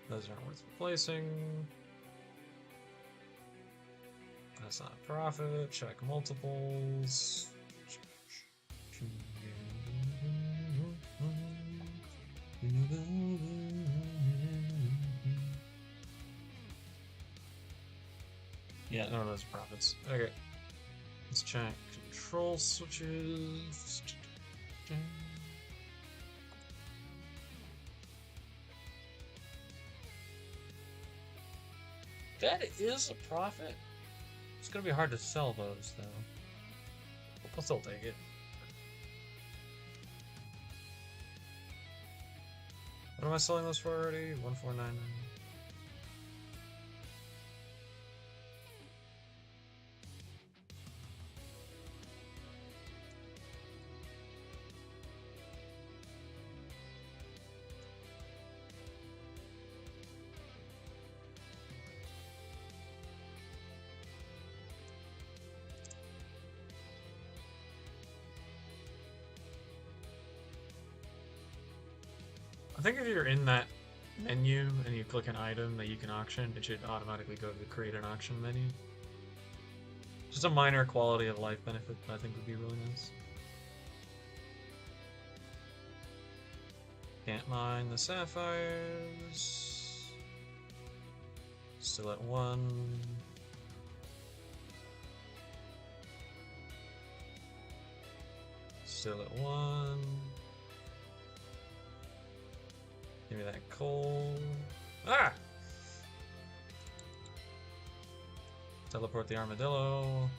Those aren't worth replacing. That's not a profit. Check multiples. Yeah, none of those are profits. Okay. Let's check control switches. That is a profit. It's gonna be hard to sell those, though. I'll still take it. What am I selling those for already? 1499. I think if you're in that menu and you click an item that you can auction, it should automatically go to the create an auction menu. Just a minor quality of life benefit I think would be really nice. Can't mine the sapphires. Still at 1. Still at 1. Give me that coal. Ah! Teleport the armadillo.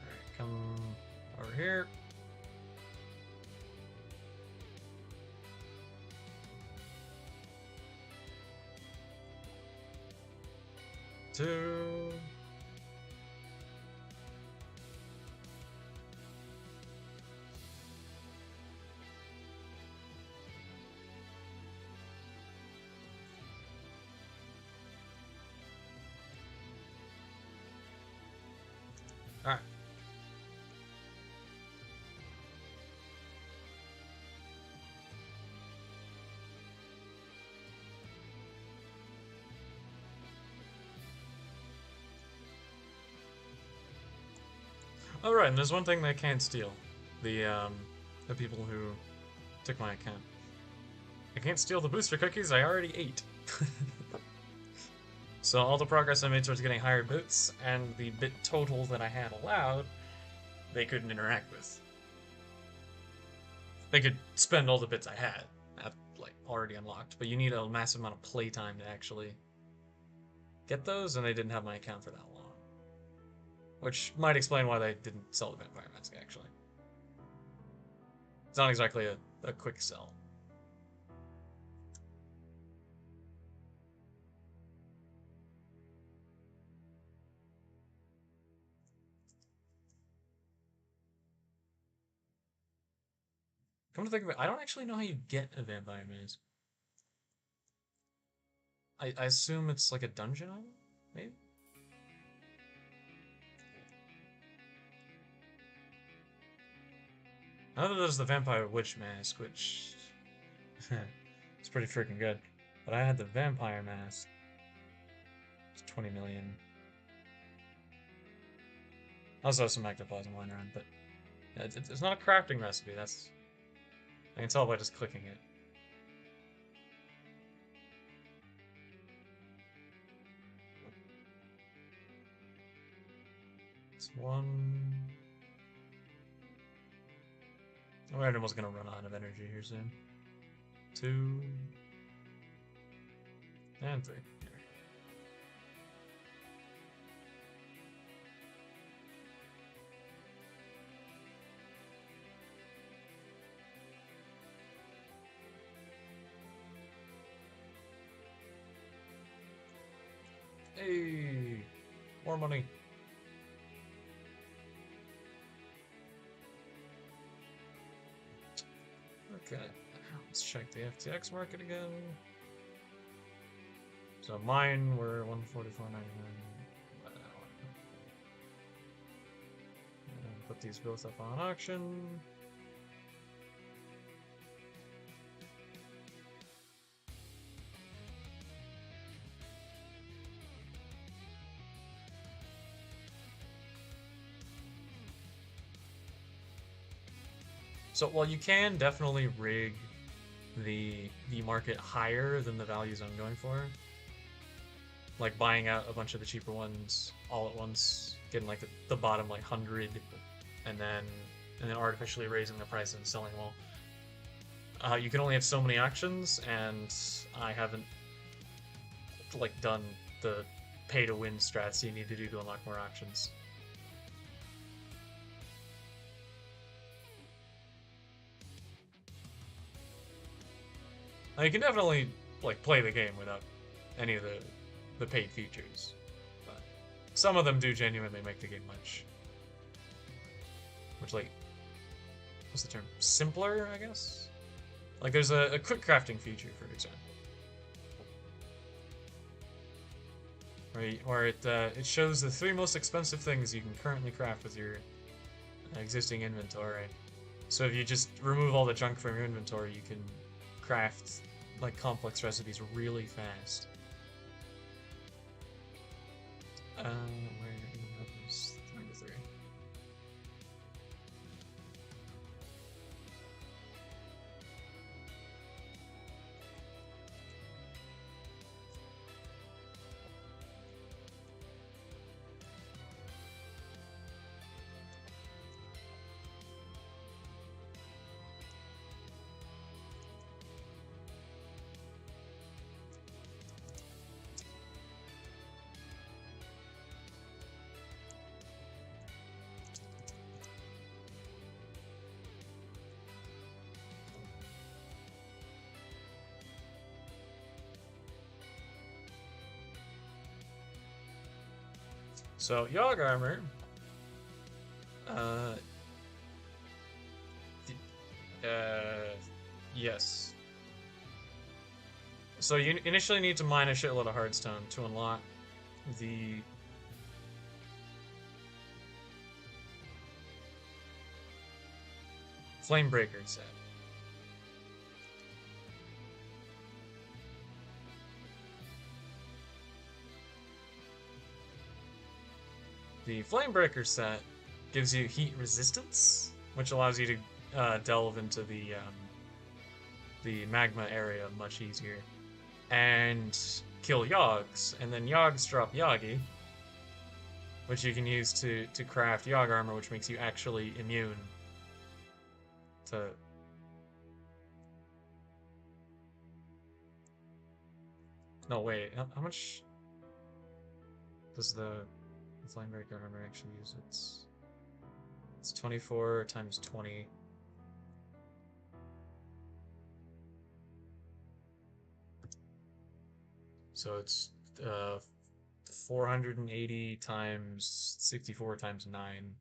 Alright, come over here. Two. Alright. Oh right, and there's one thing they can't steal. The people who took my account. I can't steal the booster cookies I already ate. So all the progress I made towards getting higher bits and the bit total that I had allowed, they couldn't interact with. They could spend all the bits I had, like already unlocked, but you need a massive amount of playtime to actually get those, and they didn't have my account for that long. Which might explain why they didn't sell the Vampire Mask, actually. It's not exactly a quick sell. Come to think of it, I don't actually know how you get a Vampire Mask. I assume it's like a dungeon item, maybe? Other there's the Vampire Witch Mask, which it's pretty freaking good. But I had the Vampire Mask. It's 20 million. I also have some ectoplasm lying around, but yeah, it's not a crafting recipe. That's I can tell by just clicking it. It's one. Oh, animal's gonna run out of energy here soon. 2 and 3. Hey, more money. Okay, let's check the FTX market again. So mine were 144.99. Put these both up on auction. So while you can definitely rig the market higher than the values I'm going for, like buying out a bunch of the cheaper ones all at once, getting like the bottom like 100, and then artificially raising the price and selling them all. You can only have so many auctions, and I haven't like done the pay to win strats you need to do to unlock more auctions. Now, you can definitely like play the game without any of the paid features, but some of them do genuinely make the game much like, what's the term? Simpler, I guess? Like there's a quick crafting feature, for example. Where it shows the 3 most expensive things you can currently craft with your existing inventory. So if you just remove all the junk from your inventory, you can craft like complex recipes really fast. Where is 3 to 3? So, Yogg Armor. Yes. So you initially need to mine a shitload of hardstone to unlock the Flamebreaker set. The Flamebreaker set gives you heat resistance, which allows you to delve into the magma area much easier, and kill Yoggs, and then Yoggs drop Yoggi, which you can use to craft Yogg Armor, which makes you actually immune to... No, wait, how much does the Flamebreaker Armor actually use? It's 24 times 20. So it's 480 times 64 times 9.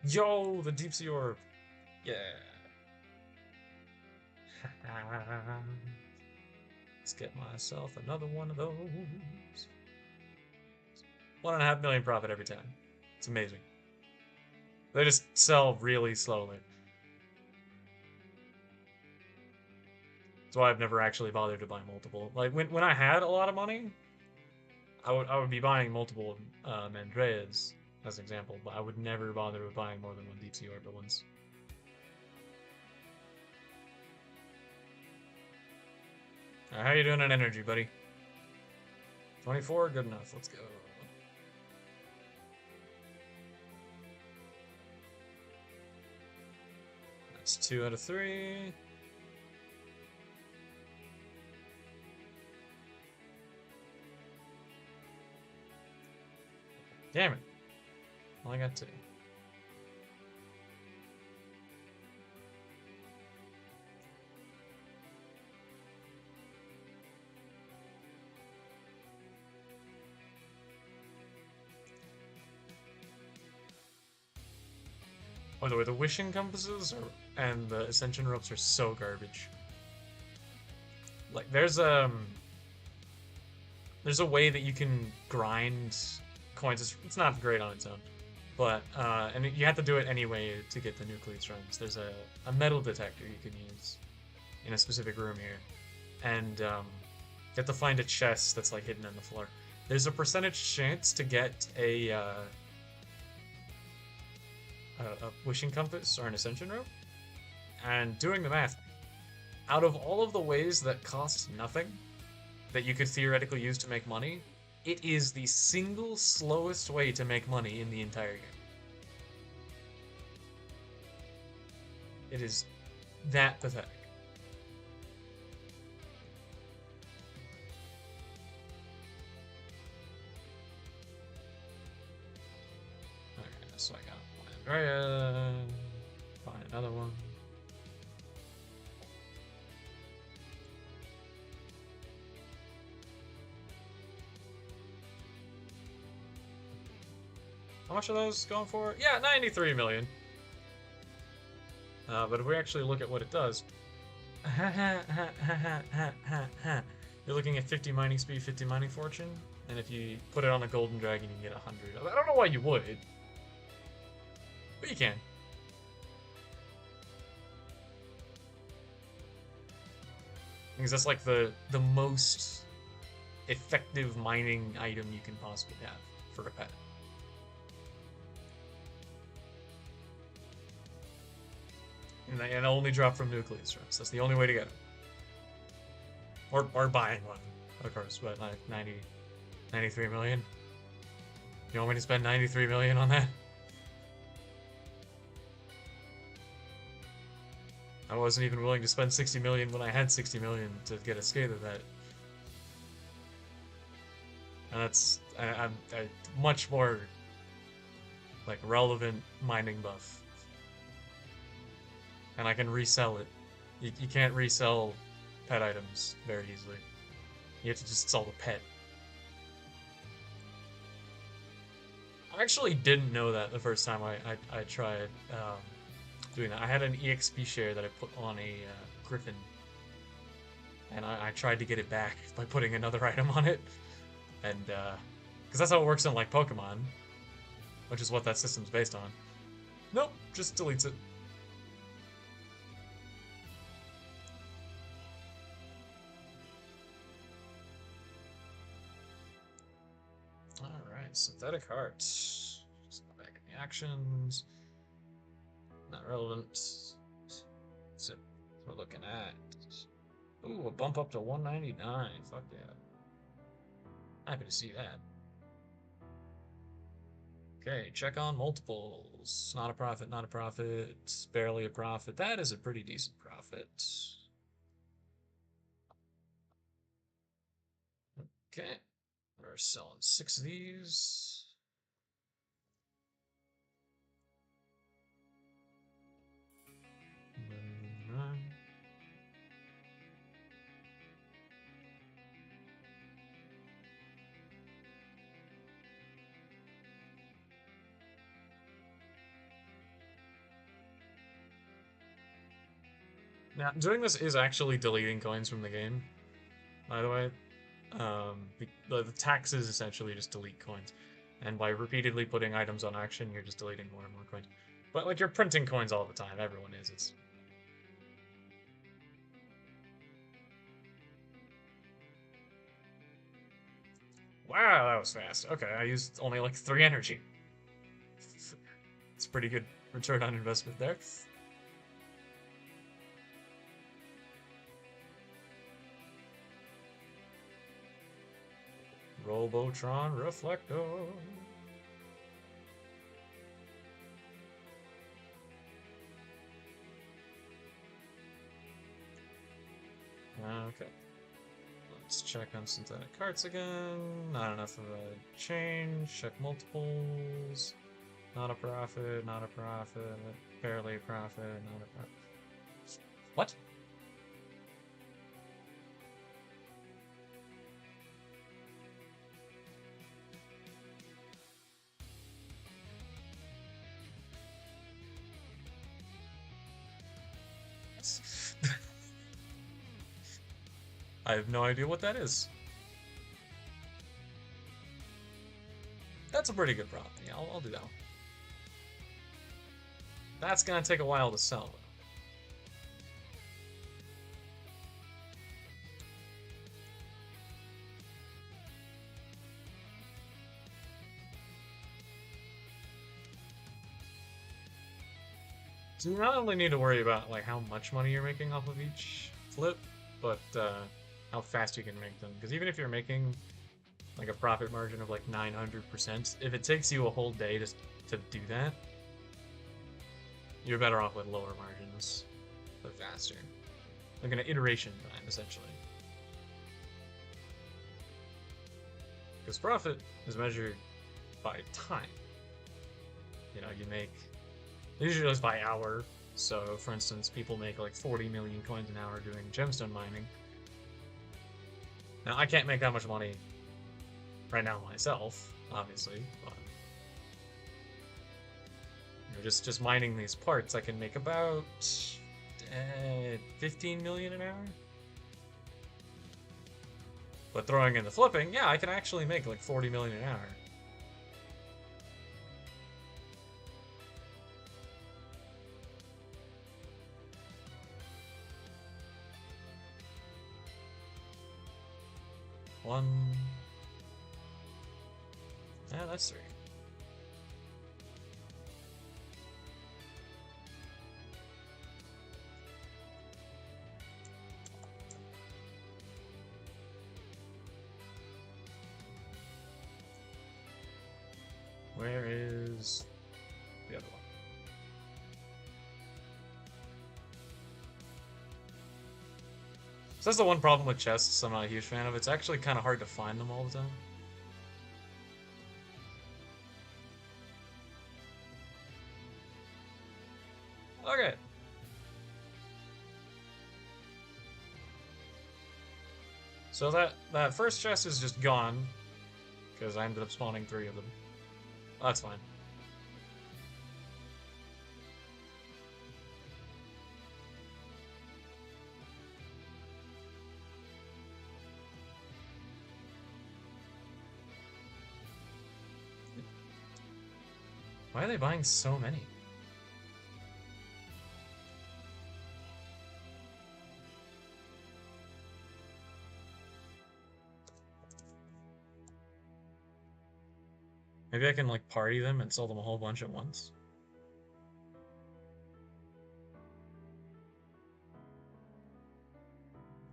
Yo, the deep sea orb. Yeah. Let's get myself another one of those. 1.5 million profit every time. It's amazing. They just sell really slowly. That's why I've never actually bothered to buy multiple. Like when I had a lot of money, I would be buying multiple Mandreas as an example, but I would never bother with buying more than one deep sea orb at once. How you doing on energy, buddy? 24, good enough. Let's go. That's 2 out of 3. Damn it. Well, I got 2. By the way, the wishing compasses and the ascension ropes are so garbage. Like there's a way that you can grind coins. It's not great on its own, but and you have to do it anyway to get the nucleus runs. There's a metal detector you can use in a specific room here, and you have to find a chest that's like hidden in the floor. There's a percentage chance to get a wishing compass or an ascension rope, and doing the math, out of all of the ways that cost nothing that you could theoretically use to make money, it is the single slowest way to make money in the entire game. It is that pathetic. Okay, so I got Andrea. Find another one. How much are those going for? Yeah, 93 million. But if we actually look at what it does, you're looking at 50 mining speed, 50 mining fortune, and if you put it on a golden dragon, you can get 100. I don't know why you would, but you can. Because that's like the most effective mining item you can possibly have for a pet. And only drop from nucleus runs. That's the only way to get them. Or buying one, of course, but like 93 million. You want me to spend 93 million on that? I wasn't even willing to spend 60 million when I had 60 million to get a skate of that. And that's I'm much more like relevant mining buff. And I can resell it. You can't resell pet items very easily. You have to just sell the pet. I actually didn't know that the first time I tried doing that. I had an EXP share that I put on a griffin. And I tried to get it back by putting another item on it. And, because that's how it works in, like, Pokemon. Which is what that system's based on. Nope, just deletes it. Alright, synthetic hearts. Just go back in the actions. Not relevant. That's it. We're looking at. Ooh, a bump up to 199. Fuck yeah. Happy to see that. Okay, check on multiples. Not a profit, not a profit. Barely a profit. That is a pretty decent profit. Okay. We're selling 6 of these. Now, doing this is actually deleting coins from the game, by the way. The taxes essentially just delete coins. And by repeatedly putting items on auction, you're just deleting more and more coins. But, like, you're printing coins all the time. Everyone is. It's... Wow, that was fast. Okay, I used only, like, 3 energy. It's pretty good return on investment there. Robotron Reflector. Okay. Let's check on synthetic carts again. Not enough of a change. Check multiples. Not a profit, not a profit. Barely a profit, not a profit. What? I have no idea what that is. That's a pretty good prop. Yeah, I'll do that one. That's gonna take a while to sell, though. So you not only need to worry about like how much money you're making off of each flip, but how fast you can make them. Because even if you're making like a profit margin of like 900%, if it takes you a whole day to do that, you're better off with lower margins, but faster. Like an iteration time, essentially. Because profit is measured by time. You know, you make usually just by hour. So, for instance, people make like 40 million coins an hour doing gemstone mining. Now, I can't make that much money right now myself, obviously, but you know, just mining these parts, I can make about 15 million an hour. But throwing in the flipping, yeah, I can actually make like 40 million an hour. One. Yeah, that's 3. Where is the other one? So that's the one problem with chests I'm not a huge fan of. It's actually kind of hard to find them all the time. Okay. So that first chest is just gone, because I ended up spawning 3 of them. That's fine. Why are they buying so many? Maybe I can like party them and sell them a whole bunch at once.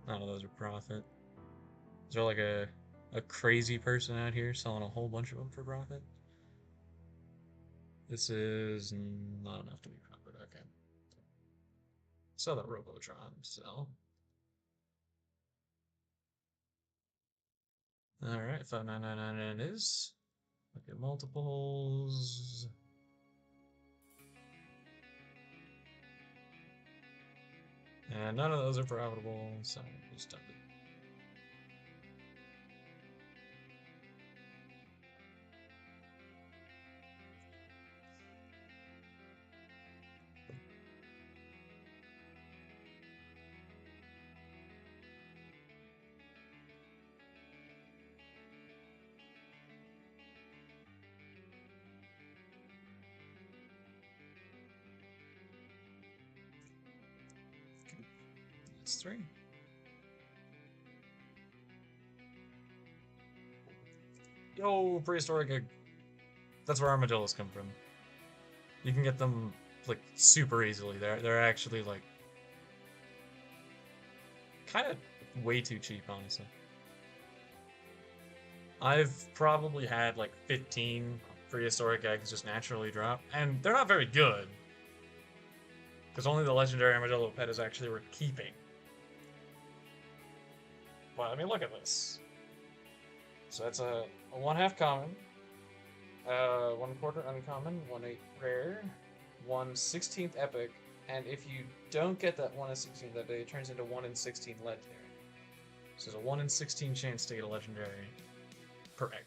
None of those are profit. Is there like a crazy person out here selling a whole bunch of them for profit? This is not enough to be profit. Okay. Sell that Robotron. Sell. Alright, 5999 it is. Look at multiples. And none of those are profitable, so just dump it. 3. Yo, prehistoric egg. That's where armadillos come from. You can get them like super easily. They're actually like kind of way too cheap, honestly. I've probably had like 15 prehistoric eggs just naturally drop, and they're not very good. Because only the legendary armadillo pet is actually worth keeping. But I mean, look at this. So that's a 1/2 common, 1/4 uncommon, 1/8 rare, 1/16th epic, and if you don't get that 1/16th epic, it turns into 1/16 legendary. So there's a 1/16 chance to get a legendary per egg.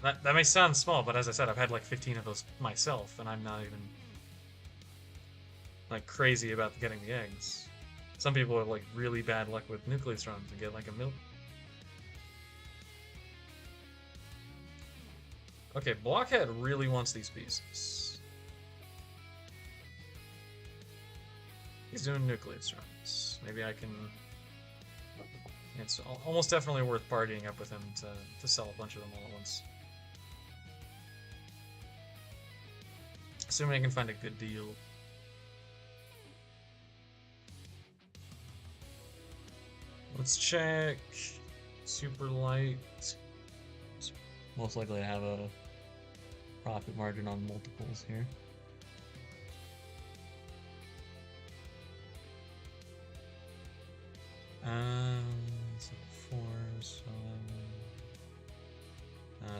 That may sound small, but as I said, I've had like 15 of those myself, and I'm not even like crazy about getting the eggs. Some people have like really bad luck with nucleus runs and get like a mil. Okay, Blockhead really wants these pieces. He's doing nucleus runs. Maybe I can. It's almost definitely worth partying up with him to sell a bunch of them all at once. Assuming I can find a good deal. Let's check. Super light. Most likely to have a profit margin on multiples here. So 4, so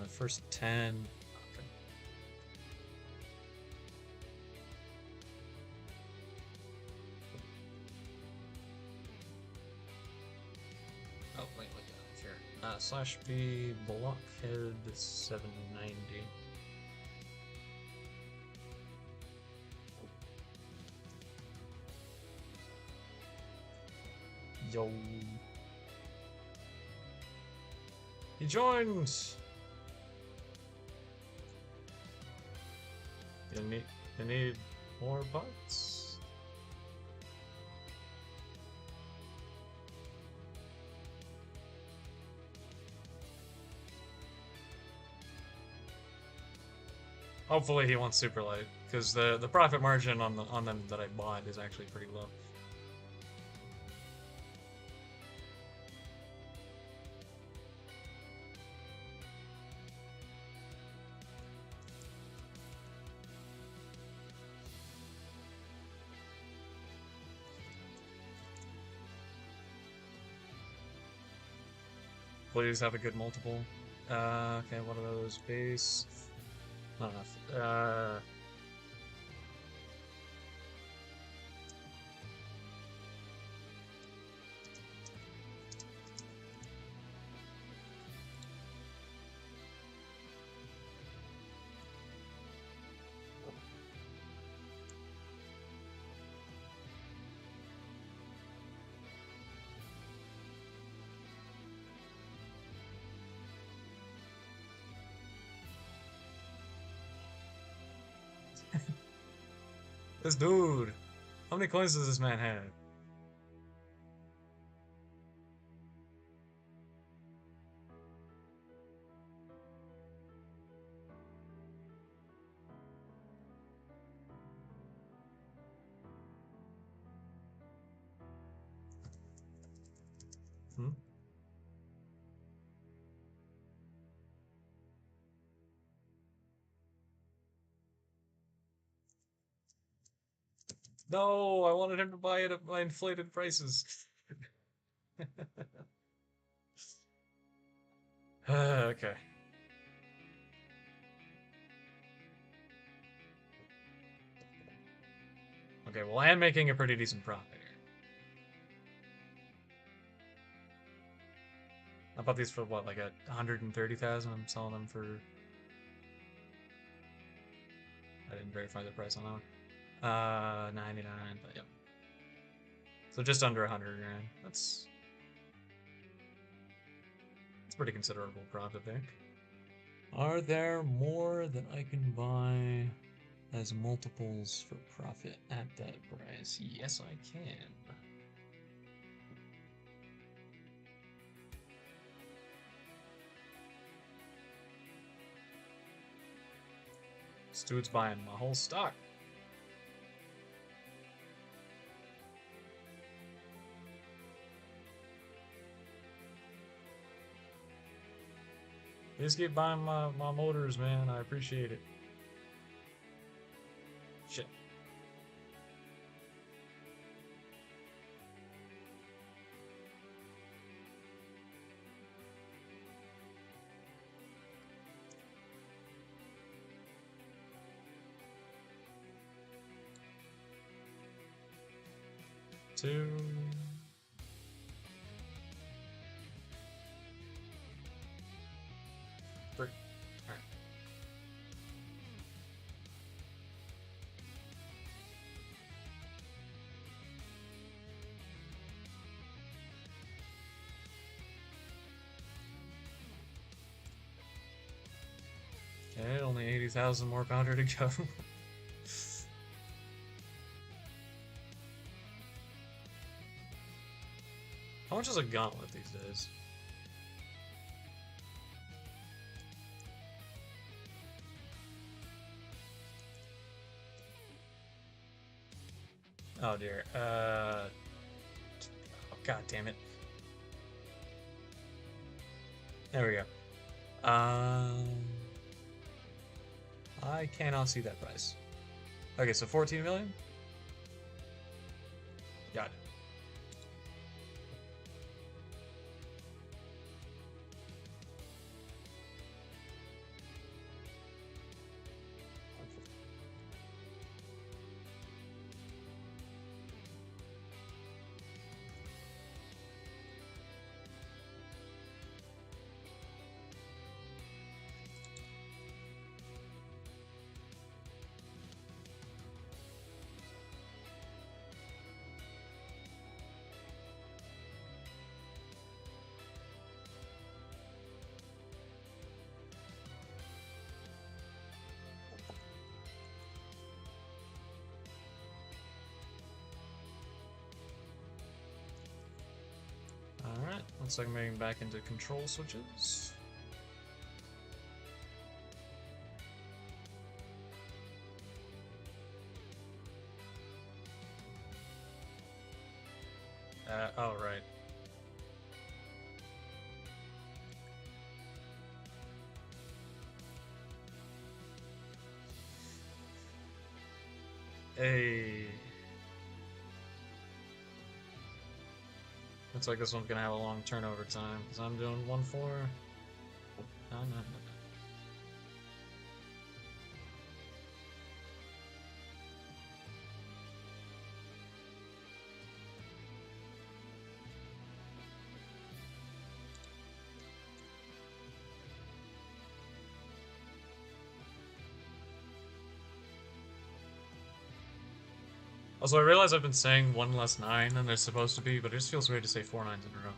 the first 10. Okay. Oh wait, here. /B Blockhead 790. Yo. He joined! You need more bots? Hopefully he wants super light, because the profit margin on them that I bought is actually pretty low. Please have a good multiple. Okay, what are those? Base. Not enough. This dude! How many coins does this man have? Hmm? No, I wanted him to buy it at my inflated prices. Okay. Okay, well I am making a pretty decent profit here. I bought these for what, like 130,000? I'm selling them for... I didn't verify the price on that one. 99, but yep. So just under 100 grand. That's pretty considerable profit there. Are there more that I can buy? as multiples for profit at that price? Yes, I can. This dude's buying my whole stock. Just keep buying my motors, man. I appreciate it. Shit. Two. Three. Alright. Okay, only 80,000 more powder to go. How much is a gauntlet these days? Oh dear. Oh, god damn it. There we go. I cannot see that price. Okay, so 14 million? Got it. Alright, looks like I'm moving back into control switches. Oh, right. Hey. Looks like this one's gonna have a long turnover time, because I'm doing 1-4. No, no, no, no. Also, I realize I've been saying 1 less 9 than there's supposed to be, but it just feels weird to say 4 9s in a row.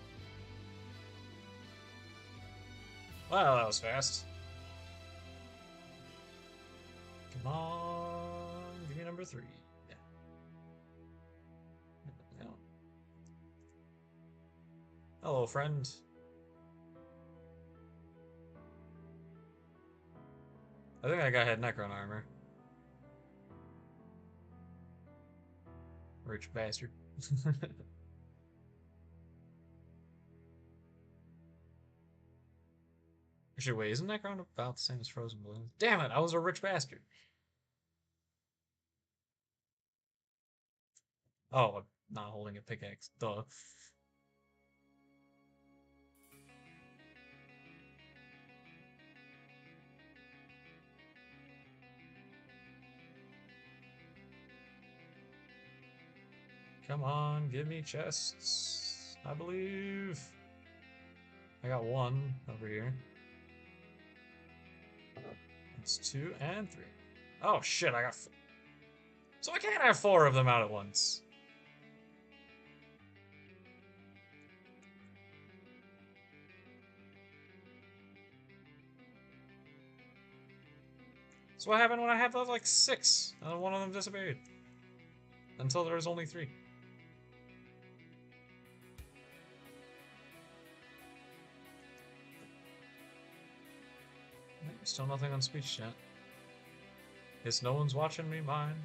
Well, that was fast. Come on, give me number 3. Yeah. No. Hello, friend. I think that guy had Necron armor. Rich bastard. Actually, wait, isn't Necron about the same as Frozen Bloom? Damn it, I was a rich bastard. Oh, I'm not holding a pickaxe. Duh. Come on, give me chests. I believe. I got 1 over here. It's 2 and 3. Oh shit, I got. So I can't have 4 of them out at once. So what happened when I had like 6, and one of them disappeared. Until there was only 3. Still nothing on speech chat. Guess no one's watching me mine.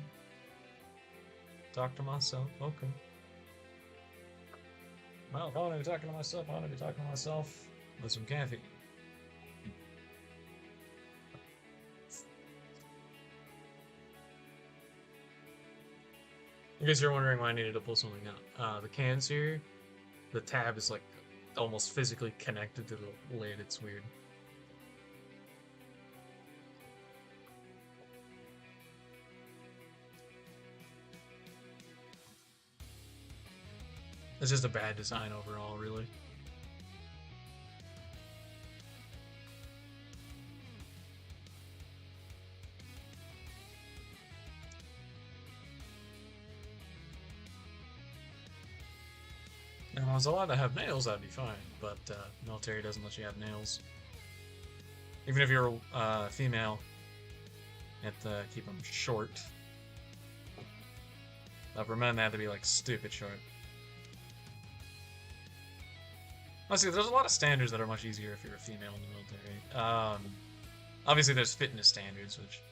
Talk to myself, okay. Well, if I want to be talking to myself, I want to be talking to myself with some caffeine. I guess you're wondering why I needed to pull something out. The cans here, the tab is like almost physically connected to the lid. It's weird. It's just a bad design overall, really. If I was allowed to have nails, that'd be fine, but military doesn't let you have nails. Even if you're female, you have to keep them short. For men, they have to be like stupid short. Honestly, there's a lot of standards that are much easier if you're a female in the military. Obviously, there's fitness standards, which,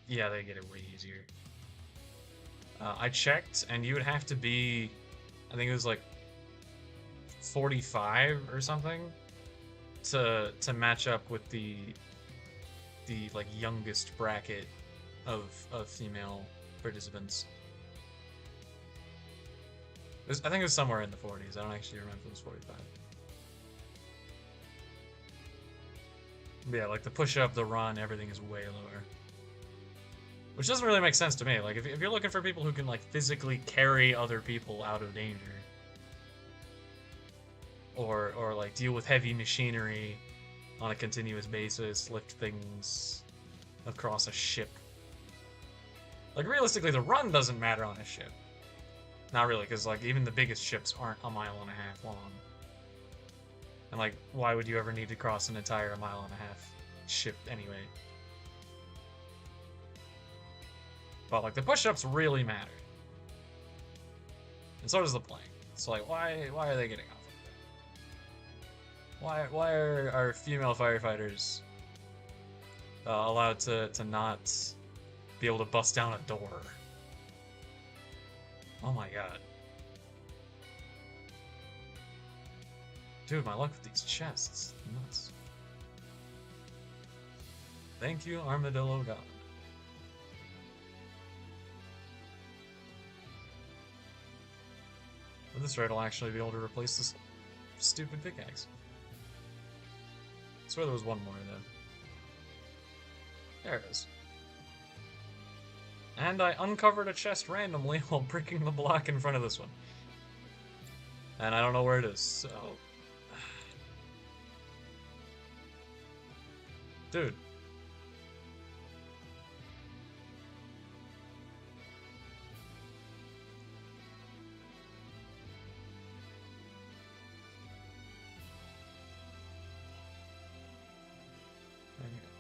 yeah, they get it way easier. I checked, and you would have to be, I think it was like 45 or something to match up with the like youngest bracket of female participants. I think it was somewhere in the 40s. I don't actually remember if it was 45. But yeah, like the push-up, the run, everything is way lower. Which doesn't really make sense to me. Like, if you're looking for people who can, like, physically carry other people out of danger, or like, deal with heavy machinery on a continuous basis, lift things across a ship. Like, realistically, the run doesn't matter on a ship. Not really, because, like, even the biggest ships aren't 1.5 miles long. And, like, why would you ever need to cross an entire 1.5 miles ship anyway? But, like, the push-ups really matter. And so does the plank. So, like, why are they getting off like that? Why are female firefighters allowed to not be able to bust down a door? Oh my god. Dude, my luck with these chests. Nuts. Thank you, Armadillo God. With this raid, I'll actually be able to replace this stupid pickaxe. I swear there was one more, though. There it is. And I uncovered a chest randomly while breaking the block in front of this one. And I don't know where it is, so... Dude.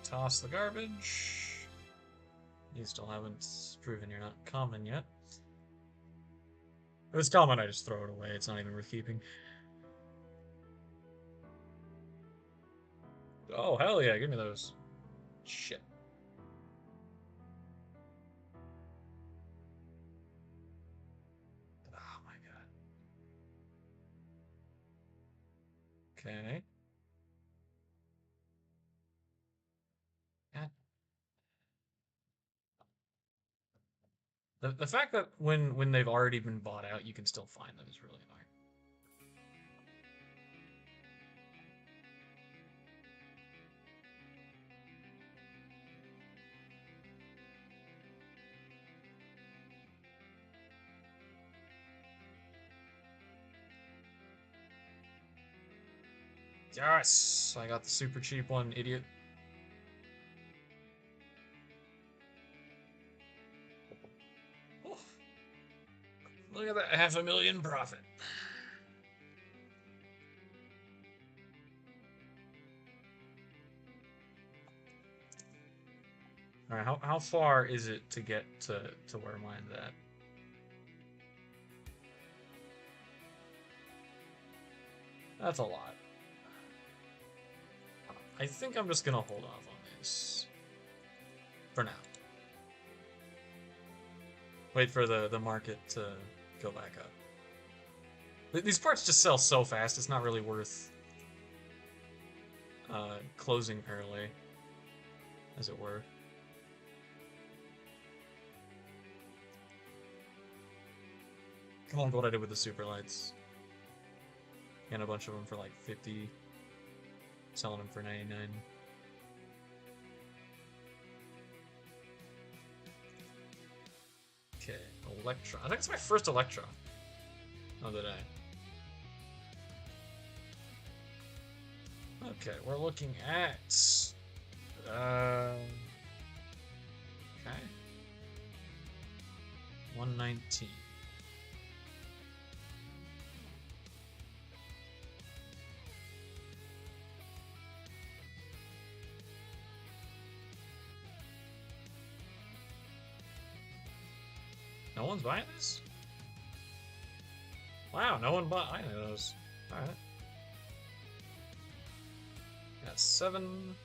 Toss the garbage. You still haven't proven you're not common yet. If it's common, I just throw it away. It's not even worth keeping. Oh, hell yeah, give me those. Shit. Oh my god. Okay. The fact that when they've already been bought out, you can still find them is really annoying. Yes! I got the super cheap one, idiot. Oh, look at that, 500,000 profit. All right, how far is it to get to where mine's at? That's a lot. I think I'm just gonna hold off on this for now. Wait for the market to go back up. These parts just sell so fast, it's not really worth closing early, as it were. Kind of like what I did with the super lights. And a bunch of them for like 50, selling them for 99. Okay, Electron. I think it's my first Electron of the day. Okay, we're looking at okay, 119. No one's buying this? Wow, no one bought either of those. Alright. Got 7.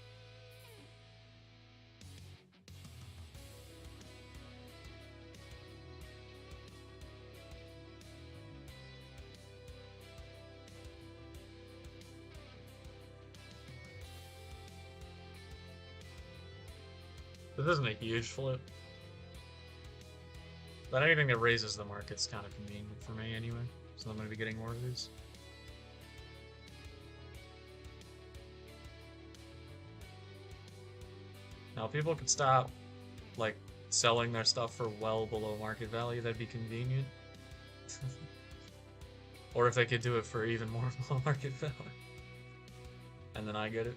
This isn't a huge flip. But anything that raises the market's kind of convenient for me anyway, so I'm going to be getting more of these. Now, if people could stop, like, selling their stuff for well below market value, that'd be convenient. Or if they could do it for even more below market value. And then I get it.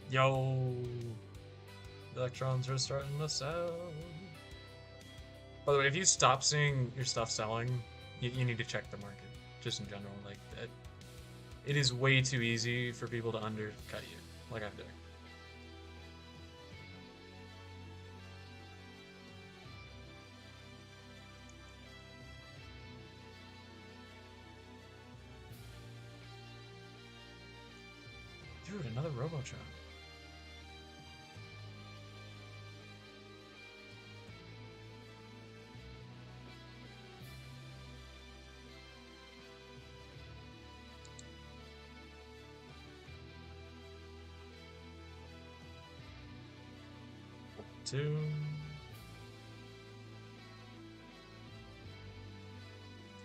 Yo, the electrons are starting to sell. By the way, if you stop seeing your stuff selling, you need to check the market, just in general. Like, it is way too easy for people to undercut you, like I'm doing. Dude, another Robotron. Two.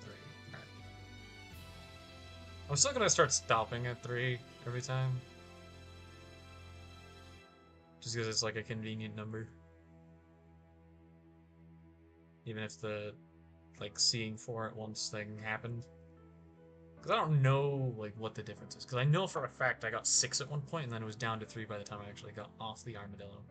3. Right. I'm still gonna start stopping at 3 every time. Just because it's like a convenient number. Even if the, like, seeing 4 at once thing happened. Because I don't know, like, what the difference is. Because I know for a fact I got 6 at one point, and then it was down to 3 by the time I actually got off the armadillo.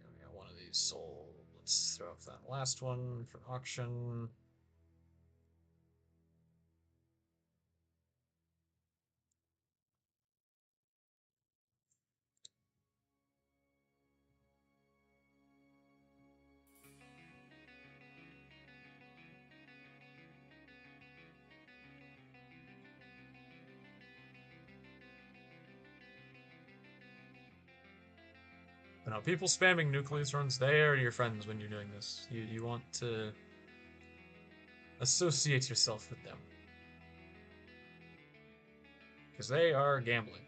We got one of these sold. Let's throw up that last one for auction. But no, people spamming nucleus runs, they are your friends when you're doing this. You want to associate yourself with them. Because they are gambling.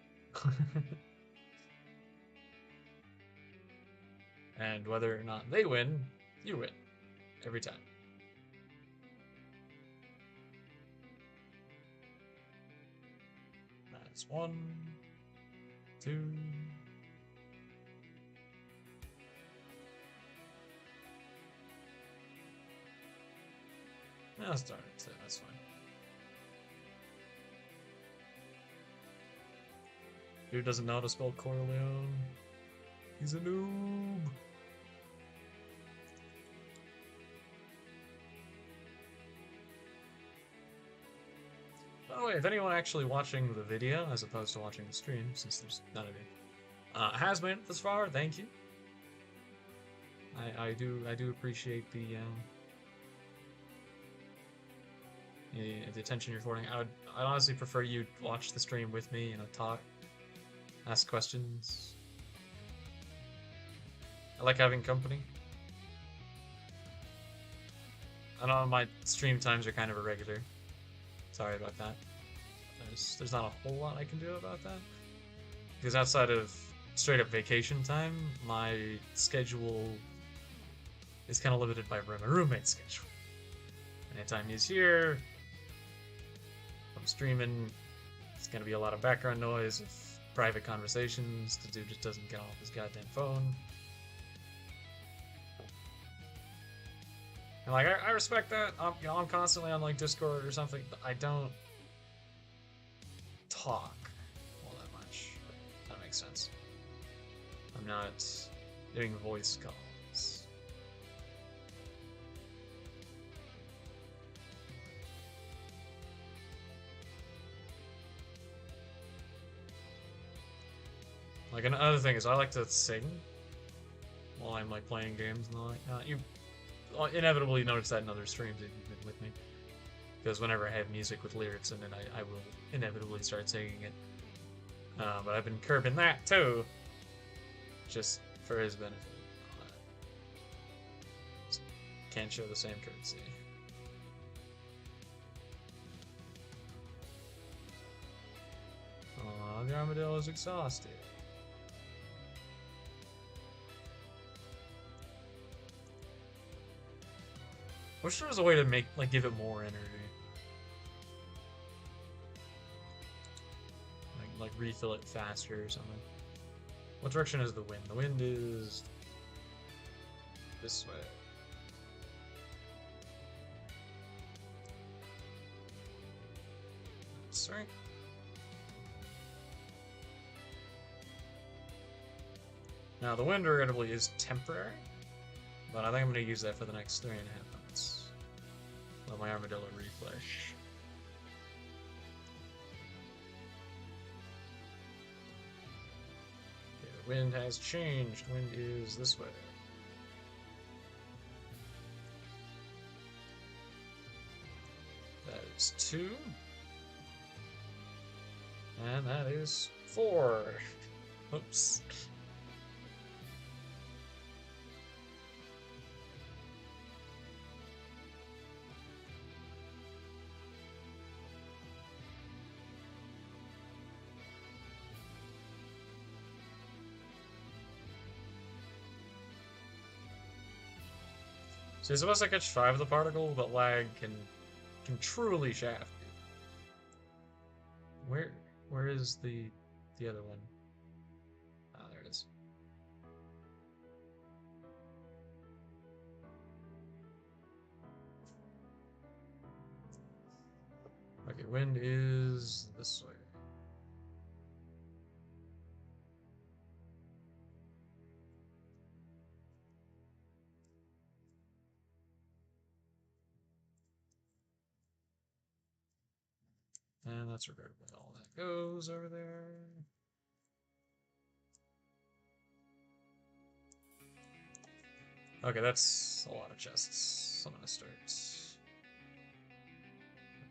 And whether or not they win, you win. Every time. That's 1. 2. I'll start it too, that's fine. Dude doesn't know how to spell Corleone. He's a noob. By the way, if anyone actually watching the video as opposed to watching the stream, since there's none of you, has made it this far, thank you. I do appreciate the attention you're affording. I'd honestly prefer you watch the stream with me, you know, talk, ask questions. I like having company. I know my stream times are kind of irregular. Sorry about that. There's not a whole lot I can do about that. Because outside of straight up vacation time, my schedule is kind of limited by my roommate's schedule. Anytime he's here, I'm streaming, there's gonna be a lot of background noise of private conversations. The dude just doesn't get off his goddamn phone. And like, I respect that. You know, I'm constantly on like Discord or something, but I don't talk all that much. If that makes sense. I'm not doing voice calls. Like, another thing is I like to sing while I'm like playing games and all that. You inevitably notice that in other streams if you've been with me. Because whenever I have music with lyrics in it, I will inevitably start singing it. But I've been curbing that too, just for his benefit. Just can't show the same courtesy. Aw, the armadillo is exhausted. I wish there was a way to make, like, give it more energy. Like refill it faster or something. What direction is the wind? The wind is this way. Sorry. Now the wind regrettably is temporary, but I think I'm going to use that for the next 3.5 minutes. Let my armadillo refresh. Wind has changed. Wind is this way. That is 2. And that is 4. Oops. So you're supposed to catch 5 of the particle, but lag can truly shaft you. Where is the other one? Ah, there it is. Okay, wind is this way. And that's regrettably all that goes over there. Okay, that's a lot of chests. So I'm gonna start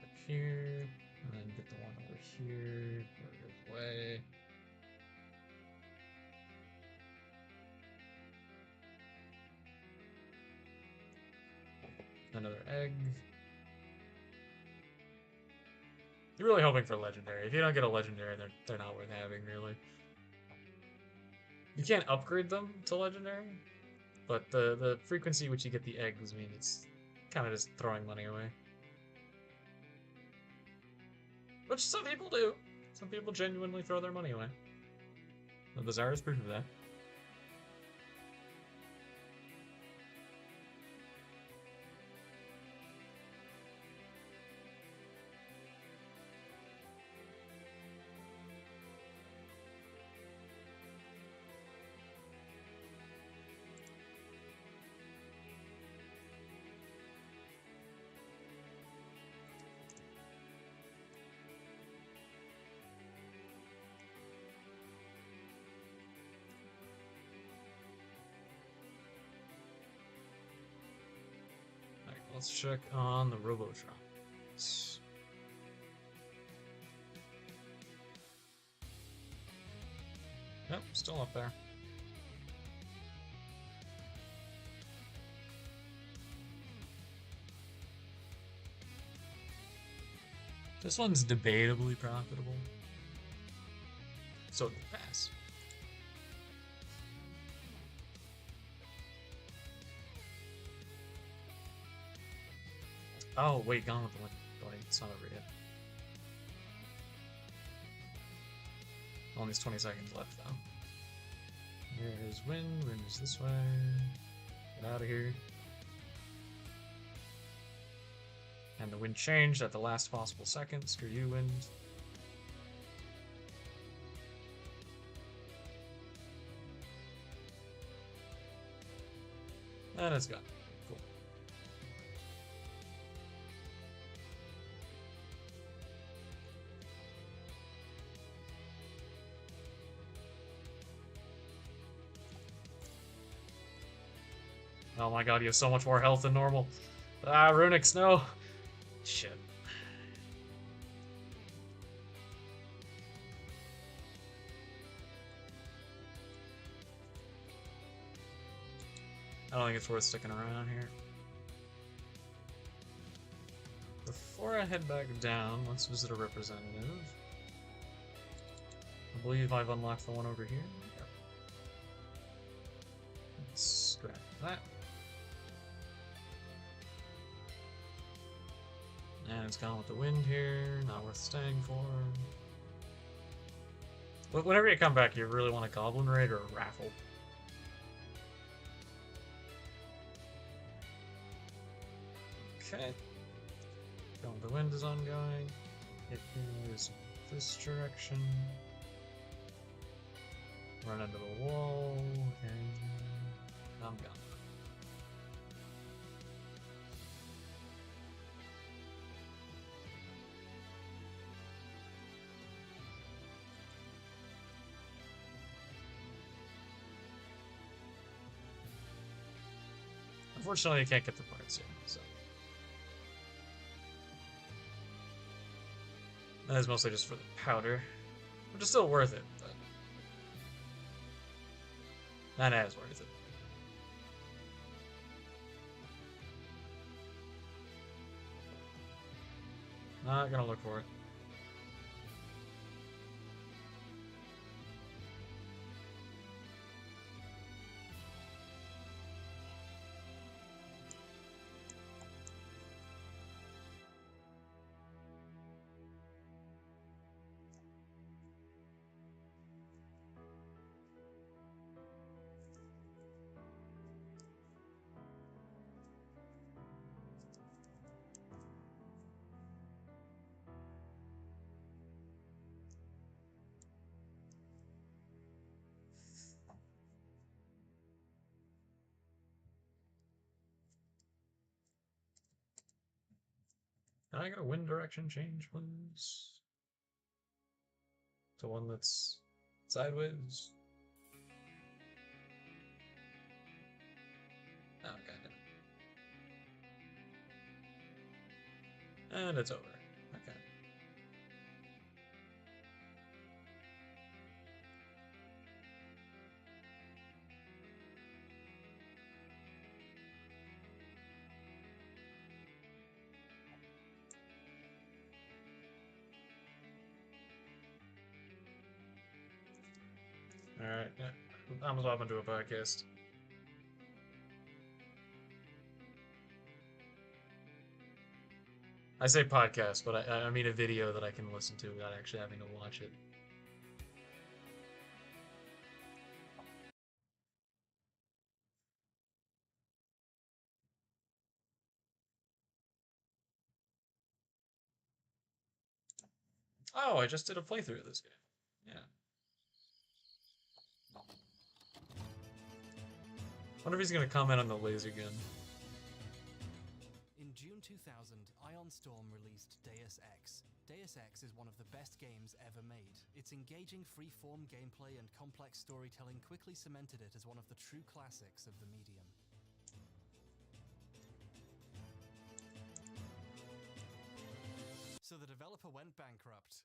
up here, and then get the one over here, where it goes away. Another egg. You're really hoping for legendary. If you don't get a legendary, they're not worth having, really. You can't upgrade them to legendary, but the frequency which you get the eggs mean it's kind of just throwing money away. Which some people do. Some people genuinely throw their money away. The bizarre is proof of that. Let's check on the Robotrons. Nope, still up there. This one's debatably profitable, so it will pass. Oh, wait, Gone with the Wind. Wait, it's not over yet. Only 20 seconds left, though. There's Wind. Wind is this way. Get out of here. And the wind changed at the last possible second. Screw you, Wind. And it's gone. Cool. Oh my god, you have so much more health than normal. Ah, Runix, no! Shit. I don't think it's worth sticking around here. Before I head back down, let's visit a representative. I believe I've unlocked the one over here. Yep. Let's scrap that. And it's Gone with the Wind here, not worth staying for. Whenever you come back, you really want a Goblin Raid or a Raffle. Okay. Gone with the Wind is ongoing. It is this direction. Run into the wall, and I'm gone. Unfortunately, I can't get the parts here, so. That is mostly just for the powder, which is still worth it, but not as worth it. Not gonna look for it. Can I get a wind direction change, please? To one that's sideways? Oh, okay. And it's over. Okay. Alright, yeah. I'm swapping to a podcast. I say podcast, but I mean a video that I can listen to without actually having to watch it. Oh, I just did a playthrough of this game. Yeah. Wonder if he's gonna comment on the laser gun. In June 2000, Ion Storm released Deus Ex. Deus Ex is one of the best games ever made. Its engaging free-form gameplay and complex storytelling quickly cemented it as one of the true classics of the medium. So the developer went bankrupt.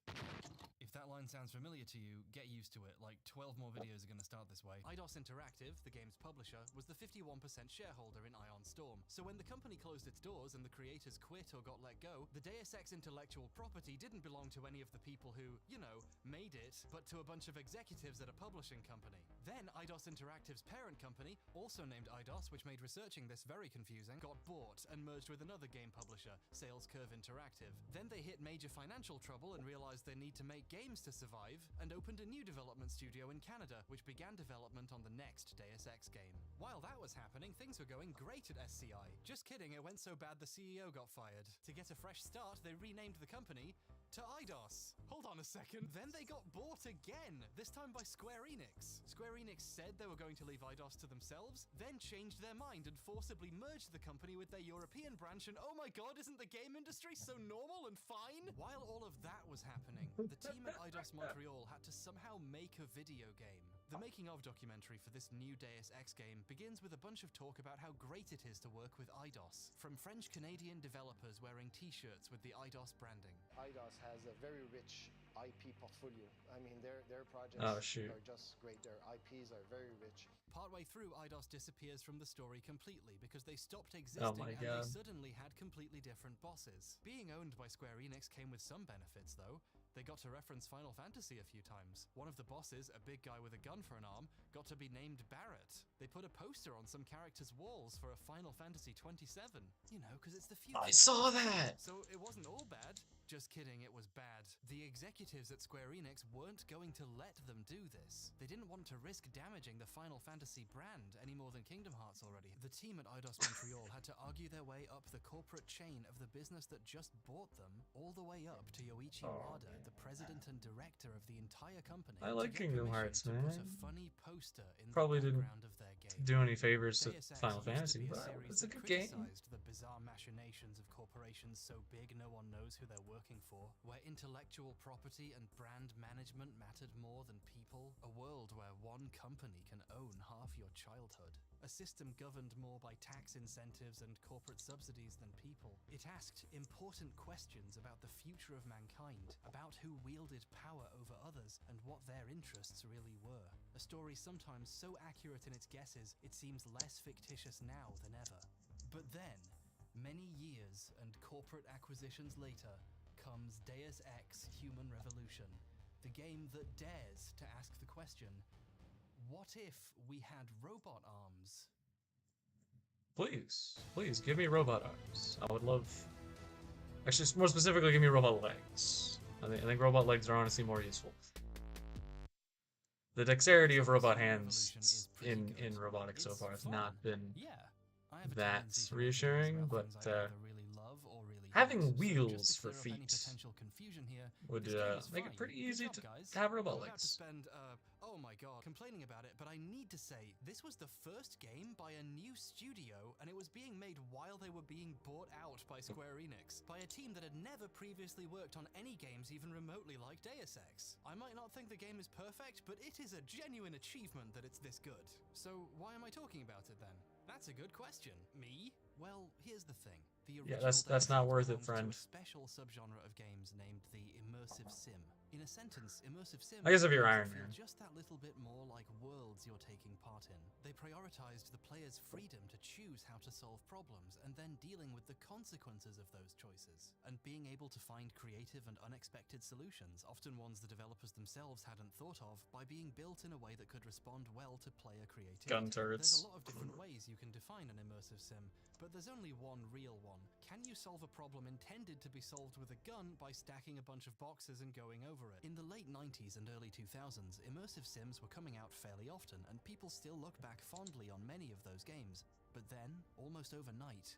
If that line sounds familiar to you, get used to it, like 12 more videos are gonna start this way. Eidos Interactive, the game's publisher, was the 51% shareholder in Ion Storm. So when the company closed its doors and the creators quit or got let go, the Deus Ex intellectual property didn't belong to any of the people who, you know, made it, but to a bunch of executives at a publishing company. Then Eidos Interactive's parent company, also named Eidos, which made researching this very confusing, got bought and merged with another game publisher, Sales Curve Interactive. Then they hit major financial trouble and realized they need to make games to survive, and opened a new development studio in Canada, which began development on the next Deus Ex game. While that was happening, things were going great at SCI. Just kidding, it went so bad the CEO got fired. To get a fresh start, they renamed the company to Eidos. Hold on a second. Then they got bought again, this time by Square Enix. Square Enix said they were going to leave Eidos to themselves, then changed their mind and forcibly merged the company with their European branch, and oh my god, isn't the game industry so normal and fine? While all of that was happening, the team at Eidos Montreal had to somehow make a video game. The making of documentary for this new Deus Ex game begins with a bunch of talk about how great it is to work with Eidos, from French-Canadian developers wearing t-shirts with the Eidos branding. Eidos has a very rich IP portfolio. I mean, their projects are just great. Their IPs are very rich. Partway through, Eidos disappears from the story completely because they stopped existing and they suddenly had completely different bosses. Being owned by Square Enix came with some benefits though. They got to reference Final Fantasy a few times. One of the bosses, a big guy with a gun for an arm, got to be named Barrett. They put a poster on some characters' walls for a Final Fantasy 27. You know, because it's the future. I saw that! So it wasn't all bad. Just kidding, it was bad. The executives at Square Enix weren't going to let them do this. They didn't want to risk damaging the Final Fantasy brand any more than Kingdom Hearts already. The team at Eidos Montreal had to argue their way up the corporate chain of the business that just bought them, all the way up to Yoichi Wada, the president and director of the entire company. I like Kingdom Hearts, man. Put a funny poster in Probably the didn't background of their game. do any favors to Deus Ex Final used to Fantasy, be a but series it's a that good game. criticized the bizarre machinations of corporations so big no one knows who they're working for, where intellectual property and brand management mattered more than people, a world where one company can own half your childhood, a system governed more by tax incentives and corporate subsidies than people. It asked important questions about the future of mankind, about who wielded power over others and what their interests really were. A story sometimes so accurate in its guesses, it seems less fictitious now than ever. But then, many years and corporate acquisitions later, comes Deus Ex Human Revolution, the game that dares to ask the question, what if we had robot arms? Please, give me robot arms. I would love... Actually, more specifically, give me robot legs. I think robot legs are honestly more useful. The dexterity of robot hands in robotics so far has not been that reassuring, but having wheels for feet would make it pretty easy to have robot legs. Oh my god, complaining about it, but I need to say, this was the first game by a new studio, and it was being made while they were being bought out by Square Enix, by a team that had never previously worked on any games even remotely like Deus Ex. I might not think the game is perfect, but it is a genuine achievement that it's this good. So why am I talking about it then? That's a good question. Me? Well, here's the thing. The original that's not worth it, friend. A special subgenre of games named the immersive sim. In a sentence, immersive sim I guess if you're Iron feel Man. just that little bit more like worlds you're taking part in. They prioritized the player's freedom to choose how to solve problems and then dealing with the consequences of those choices, and being able to find creative and unexpected solutions, often ones the developers themselves hadn't thought of, by being built in a way that could respond well to player creativity. Gun turrets. There's a lot of different ways you can define an immersive sim, but there's only one real one. Can you solve a problem intended to be solved with a gun by stacking a bunch of boxes and going over it? In the late 90s and early 2000s, immersive sims were coming out fairly often, and people still look back fondly on many of those games. But then, almost overnight,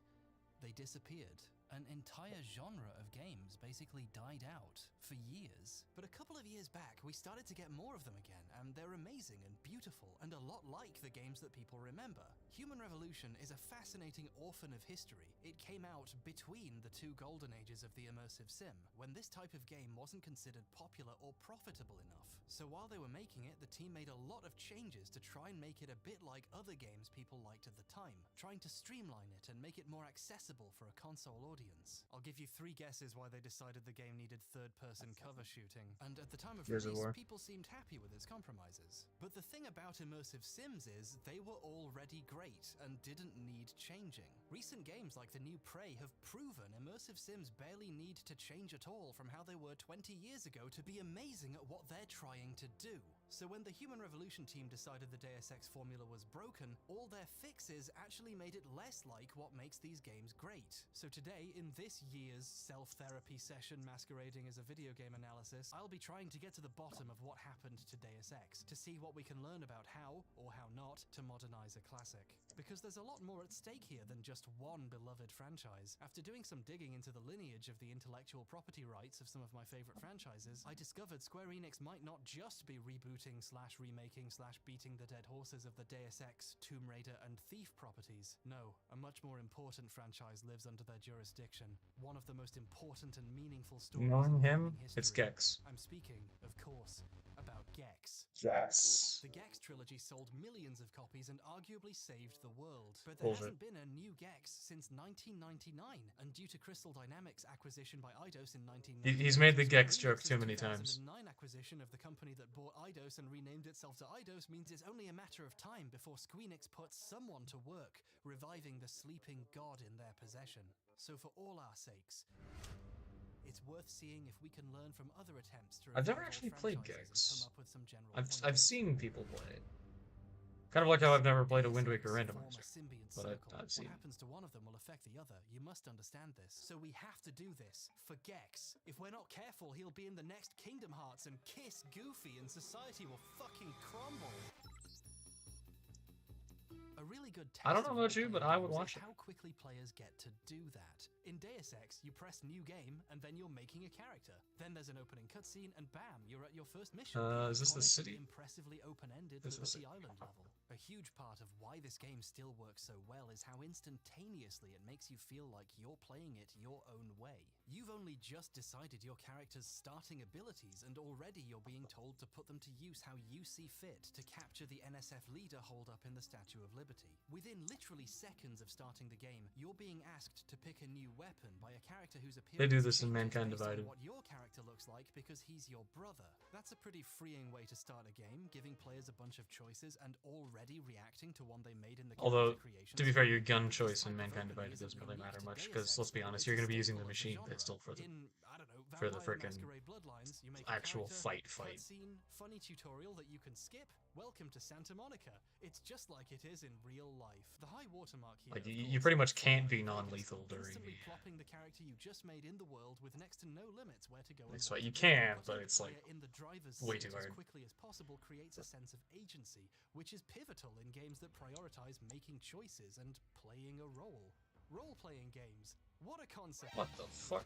they disappeared. An entire genre of games basically died out for years. But a couple of years back, we started to get more of them again, and they're amazing and beautiful, and a lot like the games that people remember. Human Revolution is a fascinating orphan of history. It came out between the two golden ages of the immersive sim, when this type of game wasn't considered popular or profitable enough. So while they were making it, the team made a lot of changes to try and make it a bit like other games people liked at the time, trying to streamline it and make it more accessible for a console audience. I'll give you 3 guesses why they decided the game needed third-person cover shooting, and at the time of release, people seemed happy with its compromises. But the thing about immersive sims is they were already great and didn't need changing. Recent games like the new Prey have proven immersive sims barely need to change at all from how they were 20 years ago to be amazing at what they're trying to do. So when the Human Revolution team decided the Deus Ex formula was broken, all their fixes actually made it less like what makes these games great. So today, in this year's self-therapy session masquerading as a video game analysis, I'll be trying to get to the bottom of what happened to Deus Ex, to see what we can learn about how, or how not, to modernize a classic. Because there's a lot more at stake here than just one beloved franchise. After doing some digging into the lineage of the intellectual property rights of some of my favorite franchises, I discovered Square Enix might not just be rebooting/remaking/beating the dead horses of the Deus Ex, Tomb Raider, and Thief properties. No, a much more important franchise lives under their jurisdiction. One of the most important and meaningful stories Knowing him, in it's history. Gex. I'm speaking, of course, about Gex. Yes. The Gex trilogy sold millions of copies and arguably saved the world. But there hasn't been a new Gex since 1999, and due to Crystal Dynamics' acquisition by Eidos in 1999, He's made the Gex joke too many times. 2009 acquisition of the company that bought Eidos and renamed itself to Eidos means it's only a matter of time before Squeenix puts someone to work, reviving the sleeping god in their possession. So for all our sakes, it's worth seeing if we can learn from other attempts to I've never revive actually old played franchises and Gex. come up with some general I've seen people play it. Kind of like how I've never played a Wind Waker randomizer. But I've seen. What happens to one of them will affect the other. You must understand this. So we have to do this for Gex. If we're not careful, he'll be in the next Kingdom Hearts and kiss Goofy, and society will fucking crumble. A really good test I don't know about you, but I would watch it. How quickly players get to do that. In Deus Ex, you press new game, and then you're making a character. Then there's an opening cutscene, and bam, you're at your first mission. Is this the city? Impressively open-ended This is Liberty it. Island level. A huge part of why this game still works so well is how instantaneously it makes you feel like you're playing it your own way. You've only just decided your character's starting abilities, and already you're being told to put them to use how you see fit to capture the NSF leader holed up in the Statue of Liberty. Within literally seconds of starting the game, you're being asked to pick a new weapon by a character whose appearance They do this in changes Mankind based on Divided. what your character looks like because he's your brother. That's a pretty freeing way to start a game, giving players a bunch of choices and already reacting to one they made in the Although, creation. to be fair, your gun choice in Mankind Divided doesn't really matter much, because let's be honest, you're going to be using the machine pistol for the frickin' actual fight. Cutscene, funny tutorial that you can skip. Welcome to Santa Monica. It's just like it is in real life. The high watermark here. Like, you pretty much can't be non-lethal during. Instantly plopping the character you just made in the world with next to no limits where to go. That's right, you can, but it's like in the driver's way seat too hard. as quickly as possible creates a sense of agency, which is pivotal in games that prioritize making choices and playing a role. Role-playing games. What a concept. What the fuck?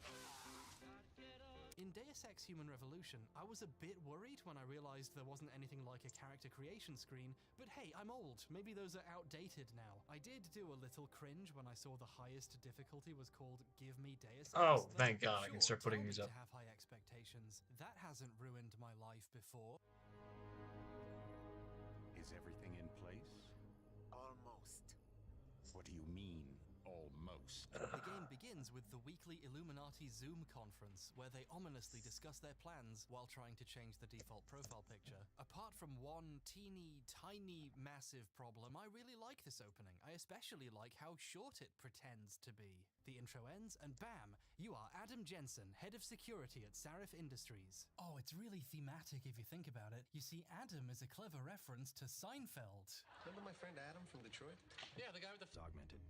In Deus Ex Human Revolution, I was a bit worried when I realized there wasn't anything like a character creation screen, but hey, I'm old. Maybe those are outdated now. I did do a little cringe when I saw the highest difficulty was called Give Me Deus Ex. Oh, thank God, I can start putting these up. To have high expectations. That hasn't ruined my life before. Is everything in place? Almost. What do you mean, almost? The game begins with the weekly Illuminati Zoom conference, where they ominously discuss their plans while trying to change the default profile picture. Apart from one teeny, tiny, massive problem, I really like this opening. I especially like how short it pretends to be. The intro ends, and bam, you are Adam Jensen, head of security at Sarif Industries. Oh, it's really thematic if you think about it. You see, Adam is a clever reference to Seinfeld. Remember my friend Adam from Detroit? Yeah, the guy with the Augmented.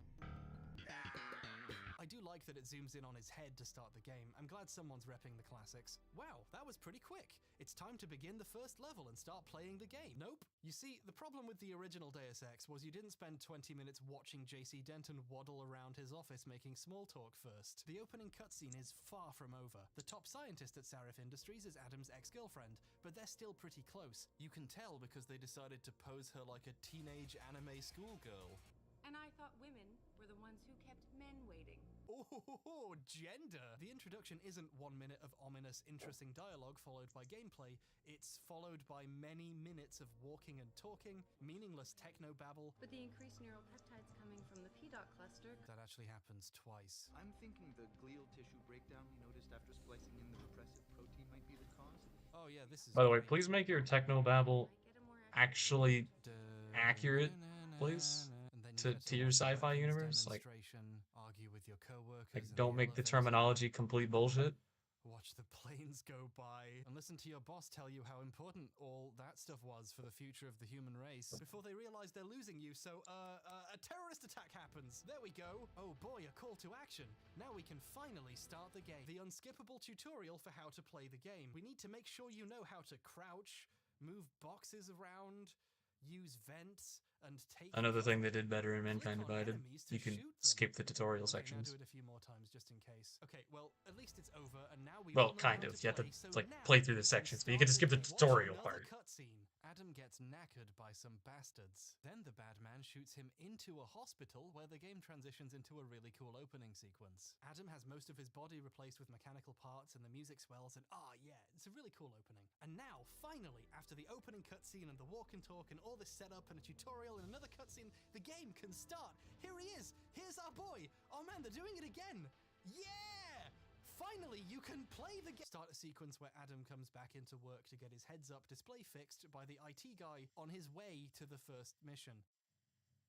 I do like that it zooms in on his head to start the game. I'm glad someone's repping the classics. Wow, that was pretty quick. It's time to begin the first level and start playing the game. Nope. You see, the problem with the original Deus Ex was you didn't spend 20 minutes watching JC Denton waddle around his office making small talk first. The opening cutscene is far from over. The top scientist at Sarif Industries is Adam's ex-girlfriend, but they're still pretty close. You can tell because they decided to pose her like a teenage anime schoolgirl. And I thought women were the ones who kept men waiting. Oh, gender! The introduction isn't 1 minute of ominous, interesting dialogue followed by gameplay. It's followed by many minutes of walking and talking, meaningless techno-babble. But the increased neural peptides coming from the PDOT cluster... That actually happens twice. I'm thinking the glial tissue breakdown we noticed after splicing in the repressive protein might be the cause. Oh yeah, this is... By the way, please make your techno-babble actually accurate, please. To your sci-fi universe, like don't make the terminology complete bullshit. Watch the planes go by and listen to your boss tell you how important all that stuff was for the future of the human race before they realize they're losing you. So, a terrorist attack happens. There we go. Oh boy, a call to action. Now we can finally start the game. The unskippable tutorial for how to play the game. We need to make sure you know how to crouch, move boxes around, use vents, and take... Another thing they did better in Mankind Divided, you can skip the tutorial sections. I'll do it a few more times just in case. Okay, well, at least it's over, and now we... Well, kind of. You have to, like, play through the sections, but you get to skip the tutorial part. Adam gets knackered by some bastards. Then the bad man shoots him into a hospital where the game transitions into a really cool opening sequence. Adam has most of his body replaced with mechanical parts and the music swells and yeah, it's a really cool opening. And now, finally, after the opening cutscene and the walk and talk and all this setup and a tutorial and another cutscene, the game can start. Here he is. Here's our boy. Oh man, they're doing it again. Yeah! Finally, you can play the game! Start a sequence where Adam comes back into work to get his heads-up display fixed by the IT guy on his way to the first mission.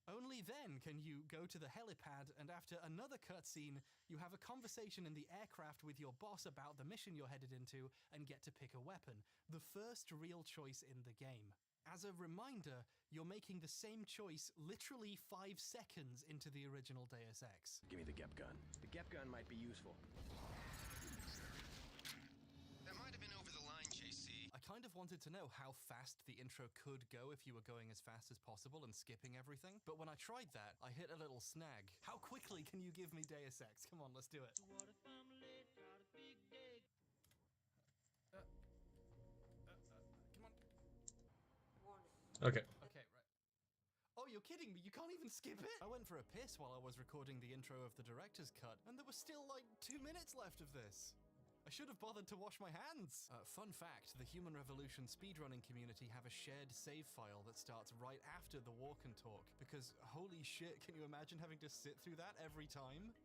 Only then can you go to the helipad, and after another cutscene, you have a conversation in the aircraft with your boss about the mission you're headed into and get to pick a weapon. The first real choice in the game. As a reminder, you're making the same choice literally 5 seconds into the original Deus Ex. Give me the Gep gun. The Gep gun might be useful. That might have been over the line, JC. I kind of wanted to know how fast the intro could go if you were going as fast as possible and skipping everything, but when I tried that, I hit a little snag. How quickly can you give me Deus Ex? Come on, let's do it. Okay. Okay, right. Oh, you're kidding me? You can't even skip it? I went for a piss while I was recording the intro of the director's cut, and there was still like 2 minutes left of this. I should have bothered to wash my hands. Fun fact, the Human Revolution speedrunning community have a shared save file that starts right after the walk and talk, because holy shit, can you imagine having to sit through that every time?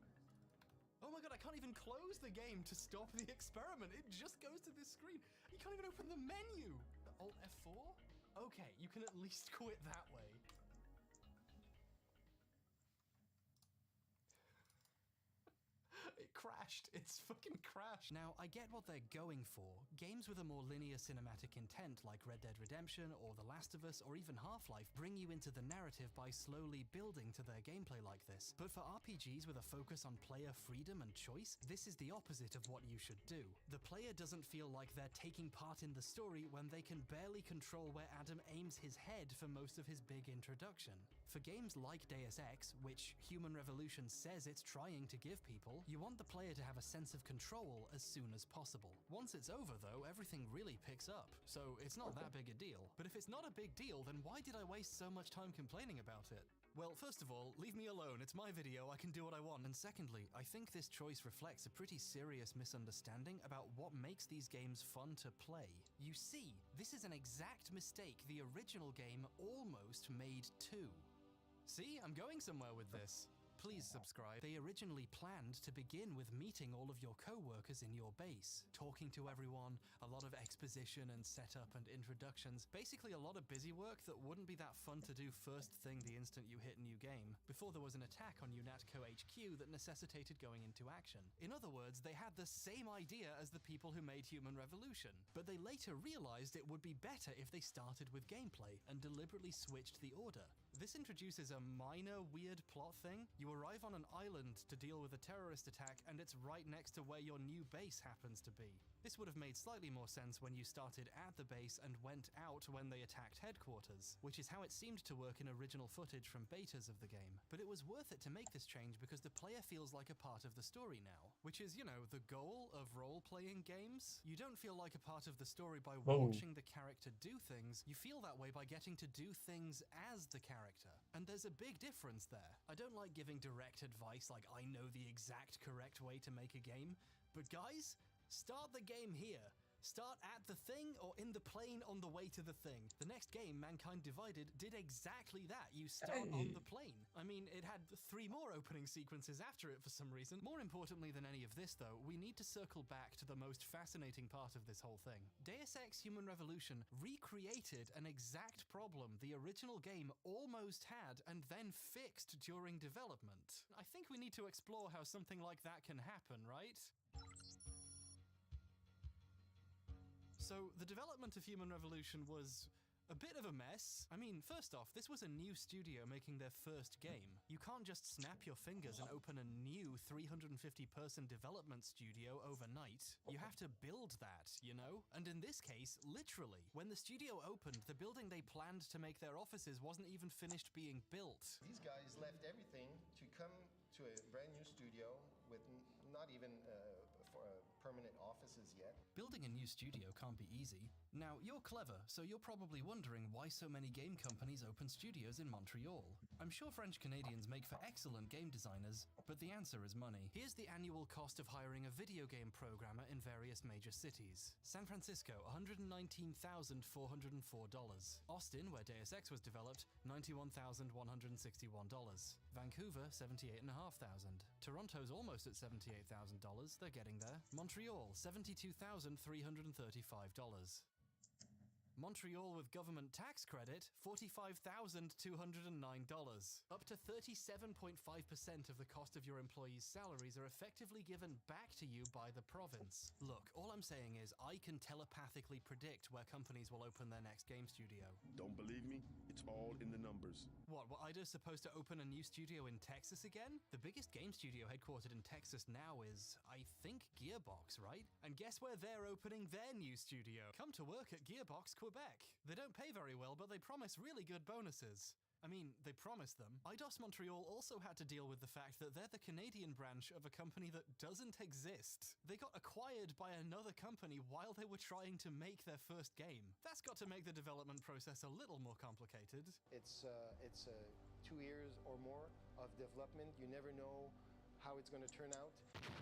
Oh my god, I can't even close the game to stop the experiment. It just goes to this screen. You can't even open the menu. Alt F4? Okay, you can at least quit that way. It crashed. It's fucking crashed. Now, I get what they're going for. Games with a more linear cinematic intent like Red Dead Redemption or The Last of Us or even Half-Life bring you into the narrative by slowly building to their gameplay like this. But for RPGs with a focus on player freedom and choice, this is the opposite of what you should do. The player doesn't feel like they're taking part in the story when they can barely control where Adam aims his head for most of his big introduction. For games like Deus Ex, which Human Revolution says it's trying to give people, you want the player to have a sense of control as soon as possible. Once it's over though, everything really picks up, so it's not that big a deal. But if it's not a big deal, then why did I waste so much time complaining about it? Well, first of all, leave me alone, it's my video, I can do what I want. And secondly, I think this choice reflects a pretty serious misunderstanding about what makes these games fun to play. You see, this is an exact mistake the original game almost made too. See, I'm going somewhere with this. Please subscribe. They originally planned to begin with meeting all of your co-workers in your base, talking to everyone, a lot of exposition and setup and introductions, basically a lot of busy work that wouldn't be that fun to do first thing the instant you hit new game, before there was an attack on UNATCO HQ that necessitated going into action. In other words, they had the same idea as the people who made Human Revolution, but they later realized it would be better if they started with gameplay and deliberately switched the order. This introduces a minor weird plot thing. You arrive on an island to deal with a terrorist attack, and it's right next to where your new base happens to be. This would have made slightly more sense when you started at the base and went out when they attacked headquarters, which is how it seemed to work in original footage from betas of the game. But it was worth it to make this change because the player feels like a part of the story now, which is, you know, the goal of role-playing games. You don't feel like a part of the story by watching the character do things, you feel that way by getting to do things as the character. And there's a big difference there. I don't like giving direct advice like I know the exact correct way to make a game, but guys, start the game here. Start at the thing or in the plane on the way to the thing. The next game, Mankind Divided, did exactly that. You start on the plane. I mean, it had 3 more opening sequences after it for some reason. More importantly than any of this, though, we need to circle back to the most fascinating part of this whole thing. Deus Ex Human Revolution recreated an exact problem the original game almost had and then fixed during development. I think we need to explore how something like that can happen, right? So, the development of Human Revolution was a bit of a mess. I mean, first off, this was a new studio making their first game. You can't just snap your fingers and open a new 350-person development studio overnight. You have to build that, you know? And in this case, literally. When the studio opened, the building they planned to make their offices wasn't even finished being built. These guys left everything to come to a brand new studio with not even permanent offices yet. Building a new studio can't be easy. Now, you're clever, so you're probably wondering why so many game companies open studios in Montreal. I'm sure French Canadians make for excellent game designers, but the answer is money. Here's the annual cost of hiring a video game programmer in various major cities. San Francisco, $119,404. Austin, where Deus Ex was developed, $91,161. Vancouver, $78,500. Toronto's almost at $78,000, they're getting there. Montreal, $72,335. Montreal with government tax credit, $45,209. Up to 37.5% of the cost of your employees' salaries are effectively given back to you by the province. Look, all I'm saying is I can telepathically predict where companies will open their next game studio. Don't believe me? It's all in the numbers. What, Ida's supposed to open a new studio in Texas again? The biggest game studio headquartered in Texas now is, I think, Gearbox, right? And guess where they're opening their new studio? Come to work at Gearbox, Quebec. They don't pay very well, but they promise really good bonuses. I mean, they promised them. Eidos Montreal also had to deal with the fact that they're the Canadian branch of a company that doesn't exist. They got acquired by another company while they were trying to make their first game. That's got to make the development process a little more complicated. It's 2 years or more of development. You never know how it's going to turn out.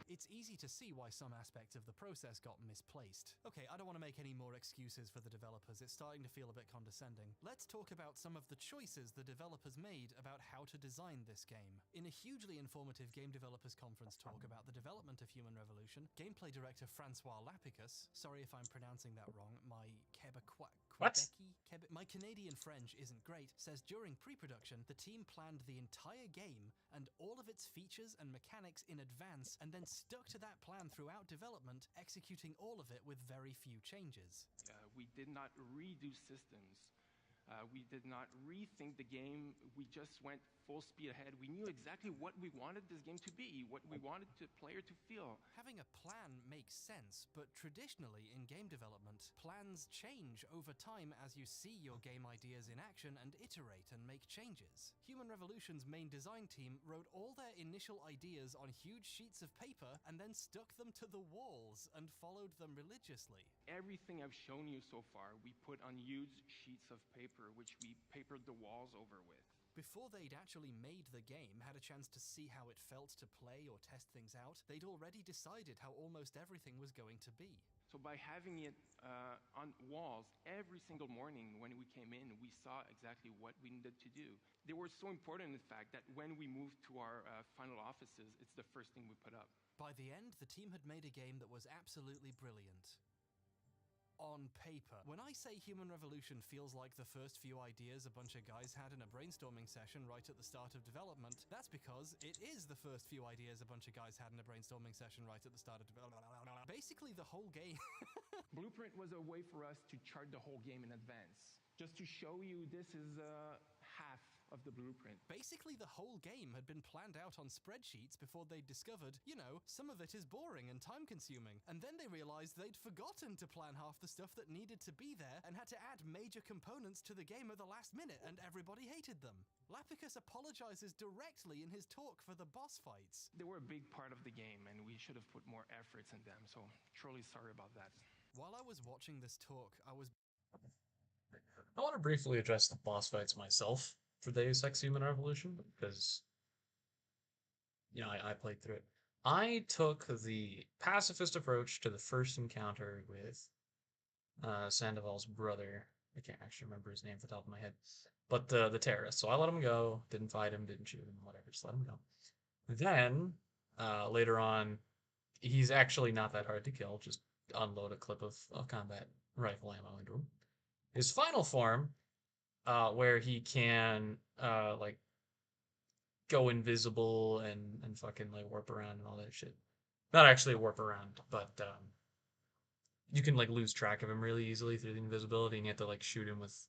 It's easy to see why some aspects of the process got misplaced. Okay, I don't want to make any more excuses for the developers, it's starting to feel a bit condescending. Let's talk about some of the choices the developers made about how to design this game. In a hugely informative Game Developers Conference talk about the development of Human Revolution, gameplay director Francois Lapicus, sorry if I'm pronouncing that wrong, my my Canadian French isn't great, says during pre-production, the team planned the entire game and all of its features and mechanics in advance and then stuck to that plan throughout development, executing all of it with very few changes. We did not redo systems. We did not rethink the game. We just went full speed ahead. We knew exactly what we wanted this game to be, what we wanted the player to feel. Having a plan makes sense, but traditionally in game development, plans change over time as you see your game ideas in action and iterate and make changes. Human Revolution's main design team wrote all their initial ideas on huge sheets of paper and then stuck them to the walls and followed them religiously. Everything I've shown you so far, we put on huge sheets of paper, which we papered the walls over with. Before they'd actually made the game, had a chance to see how it felt to play or test things out, they'd already decided how almost everything was going to be. So by having it on walls every single morning when we came in, we saw exactly what we needed to do. They were so important, in fact, that when we moved to our final offices, it's the first thing we put up. By the end, the team had made a game that was absolutely brilliant. On paper. When I say Human Revolution feels like the first few ideas a bunch of guys had in a brainstorming session right at the start of development, that's because it is the first few ideas a bunch of guys had in a brainstorming session right at the start of development. Basically the whole game. Blueprint was a way for us to chart the whole game in advance. Just to show you this is half of the blueprint. Basically, the whole game had been planned out on spreadsheets before they discovered, you know, some of it is boring and time-consuming. And then they realized they'd forgotten to plan half the stuff that needed to be there and had to add major components to the game at the last minute, and everybody hated them. Lapicus apologizes directly in his talk for the boss fights. They were a big part of the game, and we should have put more efforts in them, so truly sorry about that. While I was watching this talk, I want to briefly address the boss fights myself for Deus Ex Human Revolution, because, you know, I played through it. I took the pacifist approach to the first encounter with Sandoval's brother. I can't actually remember his name off the top of my head. But the terrorist. So I let him go, didn't fight him, didn't shoot him, whatever, just let him go. Then, later on, he's actually not that hard to kill, just unload a clip of combat rifle ammo into him. His final form, where he can, like, go invisible and fucking, like, warp around and all that shit. Not actually warp around, but, you can, like, lose track of him really easily through the invisibility, and you have to, like, shoot him with,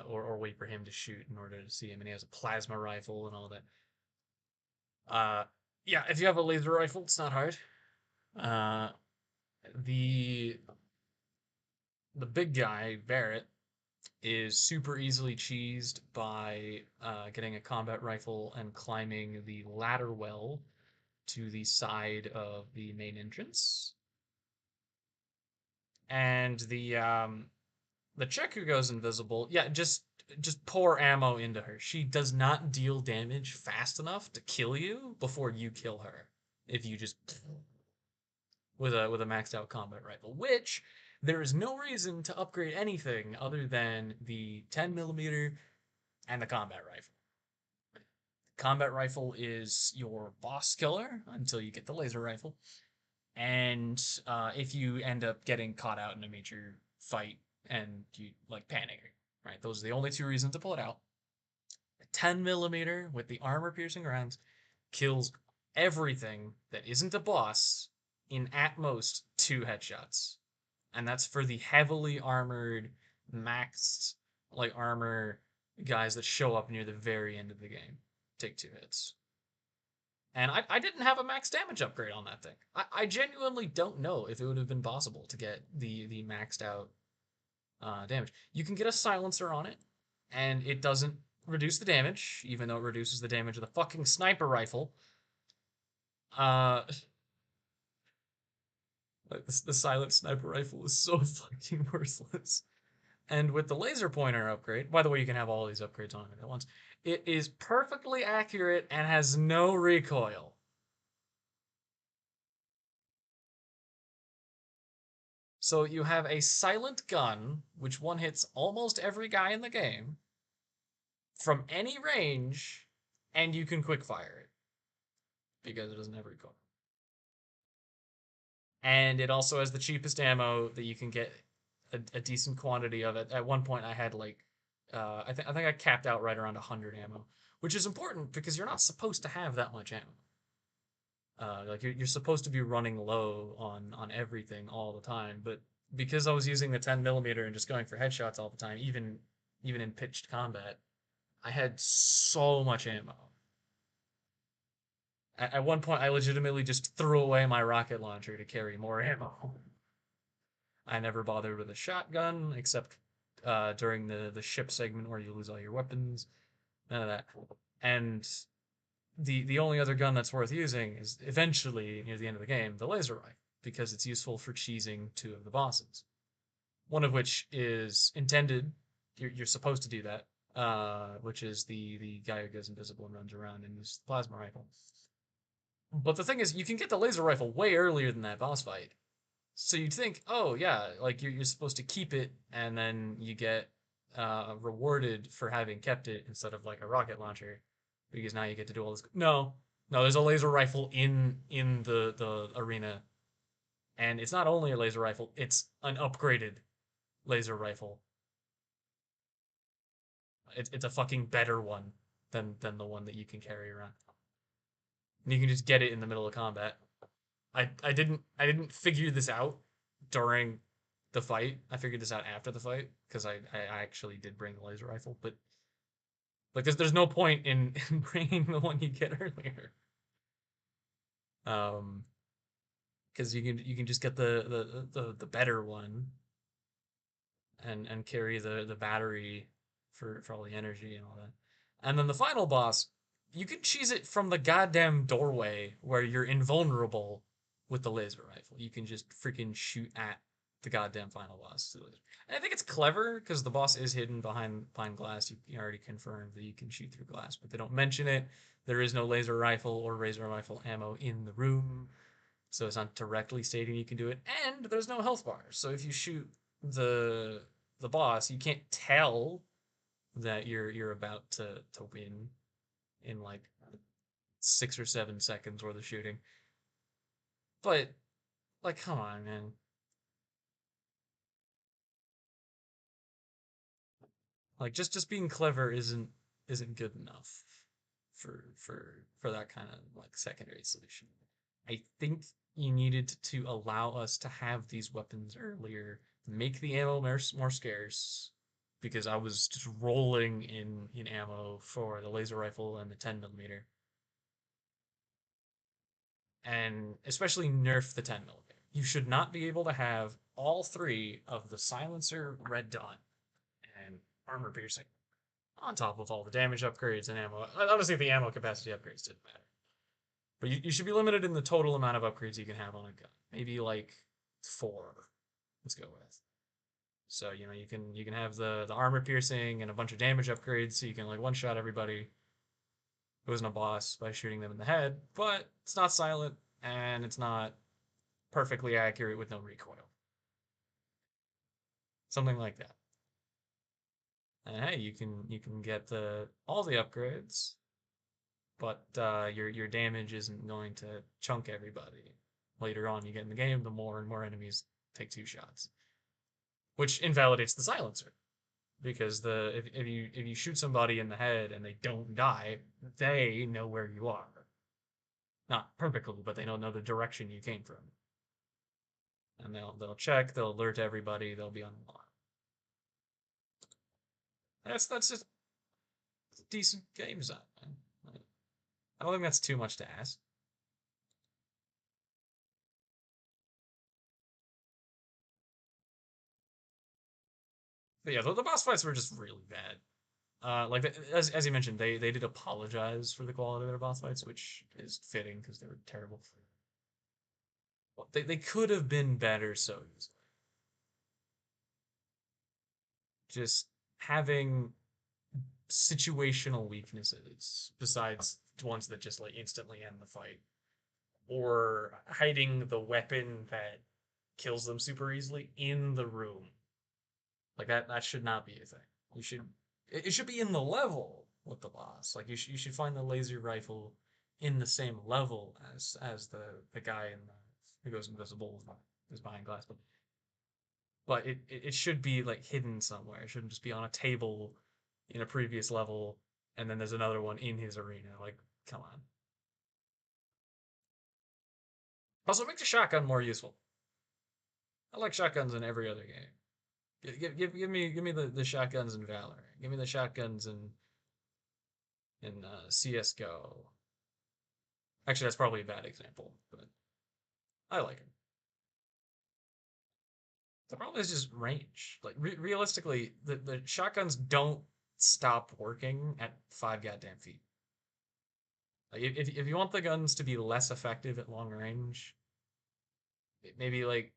or wait for him to shoot in order to see him, and he has a plasma rifle and all that. Yeah, if you have a laser rifle, it's not hard. The big guy, Barrett, is super easily cheesed by getting a combat rifle and climbing the ladder well to the side of the main entrance. And the chick who goes invisible, yeah, just pour ammo into her. She does not deal damage fast enough to kill you before you kill her. If you just with a maxed out combat rifle, which there is no reason to upgrade anything other than the 10mm and the combat rifle. Combat rifle is your boss killer until you get the laser rifle. And if you end up getting caught out in a major fight and you like panic, right? Those are the only two reasons to pull it out. 10mm with the armor piercing rounds kills everything that isn't a boss in at most 2 headshots. And that's for the heavily armored, maxed like armor guys that show up near the very end of the game. Take 2 hits. And I didn't have a max damage upgrade on that thing. I genuinely don't know if it would have been possible to get the maxed out damage. You can get a silencer on it, and it doesn't reduce the damage, even though it reduces the damage of the fucking sniper rifle. Like the silent sniper rifle is so fucking worthless. And with the laser pointer upgrade, by the way, you can have all these upgrades on it at once. It is perfectly accurate and has no recoil. So you have a silent gun, which one hits almost every guy in the game, from any range, and you can quickfire it. Because it doesn't have recoil. And it also has the cheapest ammo that you can get a decent quantity of it. At one point I had like, I think I capped out right around 100 ammo, which is important because you're not supposed to have that much ammo. Like you're supposed to be running low on everything all the time, but because I was using the 10mm and just going for headshots all the time, even in pitched combat, I had so much ammo. At one point, I legitimately just threw away my rocket launcher to carry more ammo. I never bothered with a shotgun, except during the ship segment where you lose all your weapons. None of that. And the only other gun that's worth using is eventually, near the end of the game, the laser rifle, because it's useful for cheesing 2 of the bosses. One of which is intended, you're supposed to do that, which is the guy who goes invisible and runs around and uses the plasma rifle. But the thing is, you can get the laser rifle way earlier than that boss fight. So you'd think, oh yeah, like you're supposed to keep it, and then you get rewarded for having kept it instead of like a rocket launcher, because now you get to do all this. No, there's a laser rifle in the arena, and it's not only a laser rifle; it's an upgraded laser rifle. It's a fucking better one than the one that you can carry around. And you can just get it in the middle of combat. I didn't figure this out during the fight. I figured this out after the fight because I actually did bring the laser rifle, but Like, there's no point in bringing the one you get earlier. Because you can just get the better one and carry the battery for all the energy and all that. And then the final boss, you can cheese it from the goddamn doorway where you're invulnerable with the laser rifle. You can just freaking shoot at the goddamn final boss. And I think it's clever because the boss is hidden behind glass. You already confirmed that you can shoot through glass, but they don't mention it. There is no laser rifle or laser rifle ammo in the room, so it's not directly stating you can do it. And there's no health bars, so if you shoot the boss, you can't tell that you're about to win in like 6 or 7 seconds worth of shooting. But like, come on, man. Like, just being clever isn't good enough for that kind of like secondary solution. I think you needed to allow us to have these weapons earlier, make the ammo more scarce, because I was just rolling in ammo for the laser rifle and the 10mm, and especially nerf the 10mm. You should not be able to have all three of the silencer, red dot, and armor piercing on top of all the damage upgrades and ammo. Honestly, the ammo capacity upgrades didn't matter. But you should be limited in the total amount of upgrades you can have on a gun. Maybe like 4. Let's go with. So, you know, you can have the armor piercing and a bunch of damage upgrades, so you can like one-shot everybody who isn't a boss by shooting them in the head, but it's not silent and it's not perfectly accurate with no recoil. Something like that. And hey, you can get all the upgrades, but your damage isn't going to chunk everybody. Later on you get in the game, the more and more enemies take 2 shots, which invalidates the silencer, because if you shoot somebody in the head and they don't die, they know where you are. Not perfectly, but they don't know the direction you came from, and they'll check, they'll alert everybody, they'll be on alarm. That's just decent game design, man. I don't think that's too much to ask. But yeah, the boss fights were just really bad. Like as you mentioned, they did apologize for the quality of their boss fights, which is fitting because they were terrible. Well, they could have been better so easily. Just having situational weaknesses besides ones that just like instantly end the fight, or hiding the weapon that kills them super easily in the room. Like that should not be a thing. It should be in the level with the boss. Like you should find the laser rifle in the same level as the guy who goes invisible, who's behind glass. But it should be like hidden somewhere. It shouldn't just be on a table in a previous level, and then there's another one in his arena. Like, come on. Also, make the shotgun more useful. I like shotguns in every other game. Give me the shotguns in Valorant. Give me the shotguns in CS:GO. Actually, that's probably a bad example, but I like it. The problem is just range. Like realistically, the shotguns don't stop working at 5 goddamn feet. Like if you want the guns to be less effective at long range, maybe like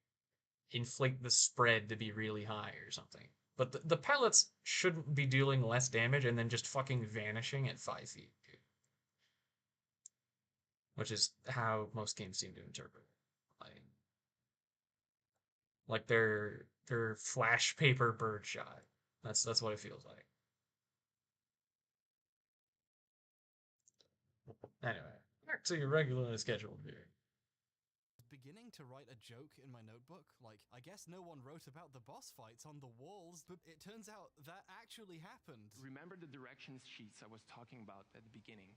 inflate the spread to be really high or something. But the pellets shouldn't be dealing less damage and then just fucking vanishing at 5 feet, dude. Which is how most games seem to interpret it. Like they're flash paper birdshot. That's what it feels like. Anyway, back to your regularly scheduled viewing. Beginning to write a joke in my notebook, like, I guess no one wrote about the boss fights on the walls, but it turns out that actually happened. Remember the directions sheets I was talking about at the beginning?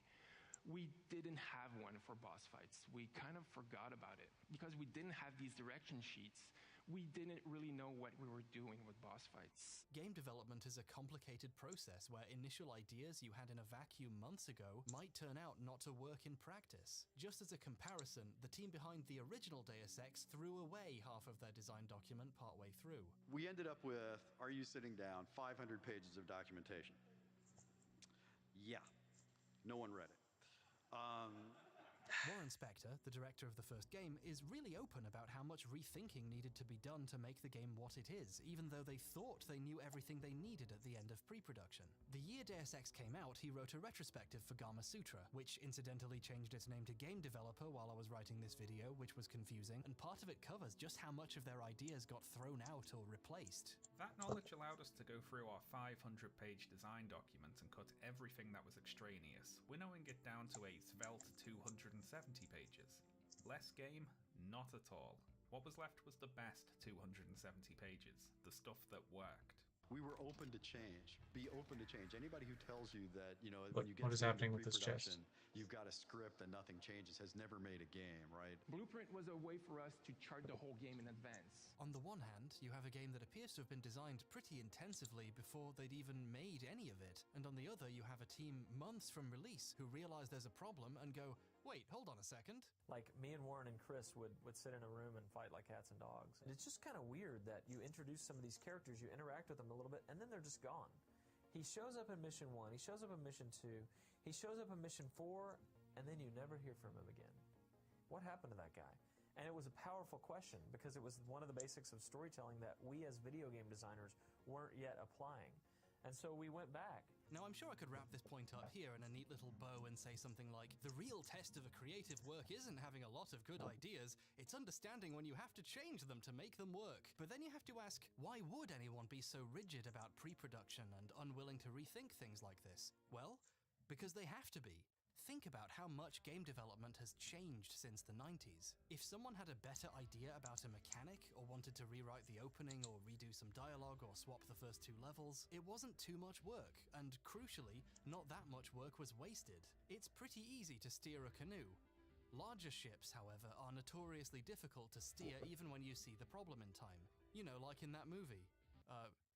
We didn't have one for boss fights. We kind of forgot about it. Because we didn't have these direction sheets, we didn't really know what we were doing with boss fights. Game development is a complicated process where initial ideas you had in a vacuum months ago might turn out not to work in practice. Just as a comparison, the team behind the original Deus Ex threw away half of their design document partway through. We ended up with, are you sitting down, 500 pages of documentation. Yeah, no one read it. Warren Spector, the director of the first game, is really open about how much rethinking needed to be done to make the game what it is, even though they thought they knew everything they needed at the end of pre-production. The year Deus Ex came out, he wrote a retrospective for Gama Sutra, which incidentally changed its name to Game Developer while I was writing this video, which was confusing, and part of it covers just how much of their ideas got thrown out or replaced. That knowledge allowed us to go through our 500-page design document and cut everything that was extraneous, winnowing it down to a svelte 270 pages. Less game? Not at all. What was left was the best 270 pages, the stuff that worked. We were open to change. Be open to change. Anybody who tells you that, you know, What, when you get what is to happening with this chest? you've got a script and nothing changes has never made a game, right? Blueprint was a way for us to chart the whole game in advance. On the one hand, you have a game that appears to have been designed pretty intensively before they'd even made any of it, and on the other you have a team months from release who realize there's a problem and go, wait, hold on a second. Like, me and Warren and Chris would sit in a room and fight like cats and dogs. And it's just kind of weird that you introduce some of these characters, you interact with them a little bit, and then they're just gone. He shows up in Mission 1, he shows up in Mission 2, he shows up in Mission 4, and then you never hear from him again. What happened to that guy? And it was a powerful question because it was one of the basics of storytelling that we as video game designers weren't yet applying. And so we went back. Now, I'm sure I could wrap this point up here in a neat little bow and say something like, the real test of a creative work isn't having a lot of good ideas, it's understanding when you have to change them to make them work. But then you have to ask, why would anyone be so rigid about pre-production and unwilling to rethink things like this? Well, because they have to be. Think about how much game development has changed since the 90s. If someone had a better idea about a mechanic, or wanted to rewrite the opening or redo some dialogue or swap the first 2 levels, it wasn't too much work, and crucially, not that much work was wasted. It's pretty easy to steer a canoe. Larger ships, however, are notoriously difficult to steer even when you see the problem in time. You know, like in that movie.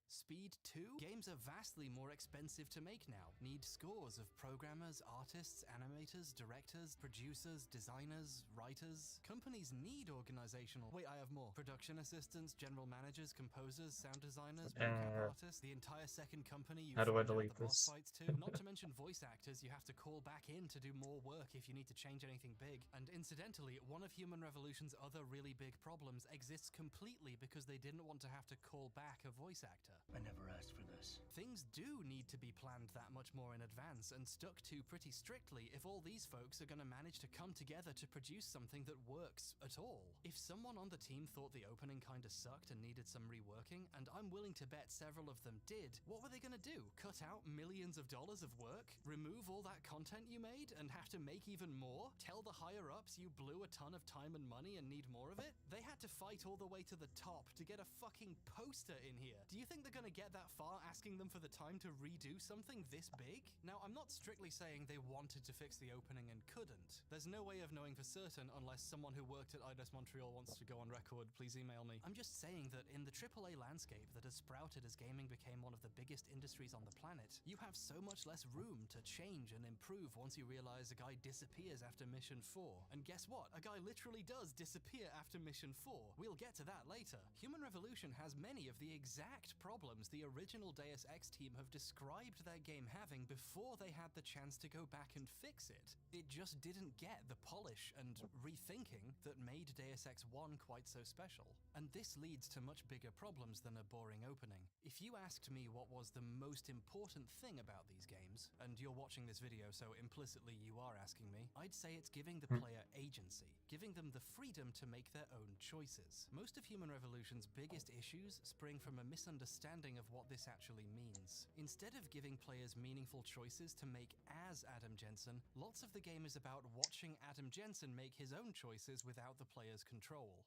Speed 2? Games are vastly more expensive to make now. Need scores of programmers, artists, animators, directors, producers, designers, writers. Companies need organizational... Wait, I have more. Production assistants, general managers, composers, sound designers, mocap artists, the entire second company you How do I fund out delete the boss this? fights to. Not to mention voice actors you have to call back in to do more work if you need to change anything big. And incidentally, one of Human Revolution's other really big problems exists completely because they didn't want to have to call back a voice actor. I never asked for this. Things do need to be planned that much more in advance and stuck to pretty strictly if all these folks are going to manage to come together to produce something that works at all. If someone on the team thought the opening kinda sucked and needed some reworking, and I'm willing to bet several of them did, what were they going to do? Cut out millions of dollars of work? Remove all that content you made and have to make even more? Tell the higher-ups you blew a ton of time and money and need more of it? They had to fight all the way to the top to get a fucking poster in here. Do you think they're going to get that far asking them for the time to redo something this big? Now, I'm not strictly saying they wanted to fix the opening and couldn't. There's no way of knowing for certain unless someone who worked at IDES Montreal wants to go on record. Please email me. I'm just saying that in the AAA landscape that has sprouted as gaming became one of the biggest industries on the planet, you have so much less room to change and improve once you realize a guy disappears after Mission 4. And guess what? A guy literally does disappear after Mission 4. We'll get to that later. Human Revolution has many of the exact problems the original Deus Ex team have described their game having before they had the chance to go back and fix it. It just didn't get the polish and rethinking that made Deus Ex 1 quite so special. And this leads to much bigger problems than a boring opening. If you asked me what was the most important thing about these games, and you're watching this video so implicitly you are asking me, I'd say it's giving the player agency, giving them the freedom to make their own choices. Most of Human Revolution's biggest issues spring from a misunderstanding of what this actually means. Instead of giving players meaningful choices to make as Adam Jensen, lots of the game is about watching Adam Jensen make his own choices without the player's control.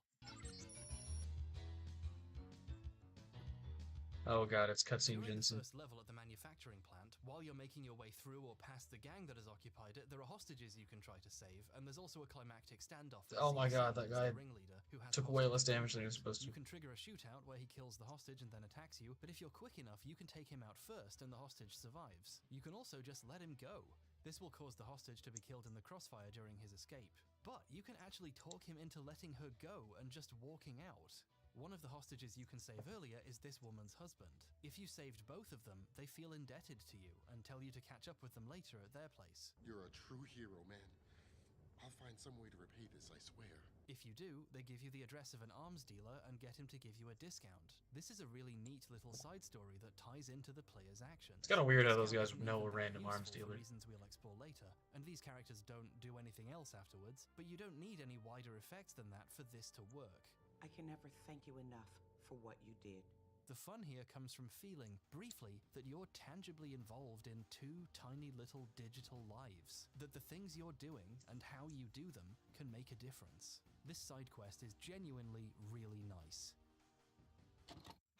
Oh god, it's cutscene During the Jensen. first level at the manufacturing plant, while you're making your way through or past the gang that has occupied it, there are hostages you can try to save, and there's also a climactic standoff. Oh my god, that guy the ringleader, who has took way less damage than he was supposed to. You can trigger a shootout where he kills the hostage and then attacks you, but if you're quick enough, you can take him out first and the hostage survives. You can also just let him go. This will cause the hostage to be killed in the crossfire during his escape. But you can actually talk him into letting her go and just walking out. One of the hostages you can save earlier is this woman's husband. If you saved both of them, they feel indebted to you and tell you to catch up with them later at their place. You're a true hero, man. I'll find some way to repay this, I swear. If you do, they give you the address of an arms dealer and get him to give you a discount. This is a really neat little side story that ties into the player's actions. It's kind of weird how those guys would know a random arms dealer. Reasons we'll explore later, and these characters don't do anything else afterwards, but you don't need any wider effects than that for this to work. I can never thank you enough for what you did. The fun here comes from feeling, briefly, that you're tangibly involved in two tiny little digital lives. That the things you're doing, and how you do them, can make a difference. This side quest is genuinely really nice.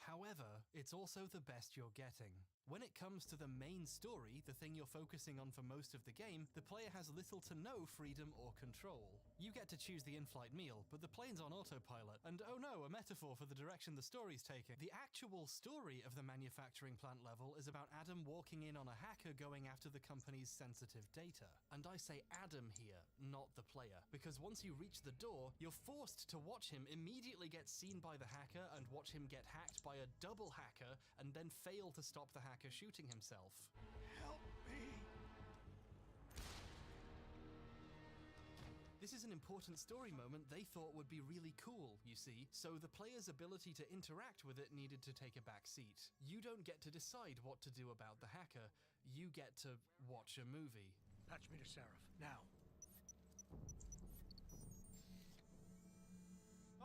However, it's also the best you're getting. When it comes to the main story, the thing you're focusing on for most of the game, the player has little to no freedom or control. You get to choose the in-flight meal, but the plane's on autopilot, and oh no, a metaphor for the direction the story's taking. The actual story of the manufacturing plant level is about Adam walking in on a hacker going after the company's sensitive data. And I say Adam here, not the player, because once you reach the door, you're forced to watch him immediately get seen by the hacker and watch him get hacked by a double hacker and then fail to stop the hacker shooting himself. Help me! This is an important story moment they thought would be really cool, you see, so the player's ability to interact with it needed to take a back seat. You don't get to decide what to do about the hacker, you get to watch a movie. Patch me to Seraph, now.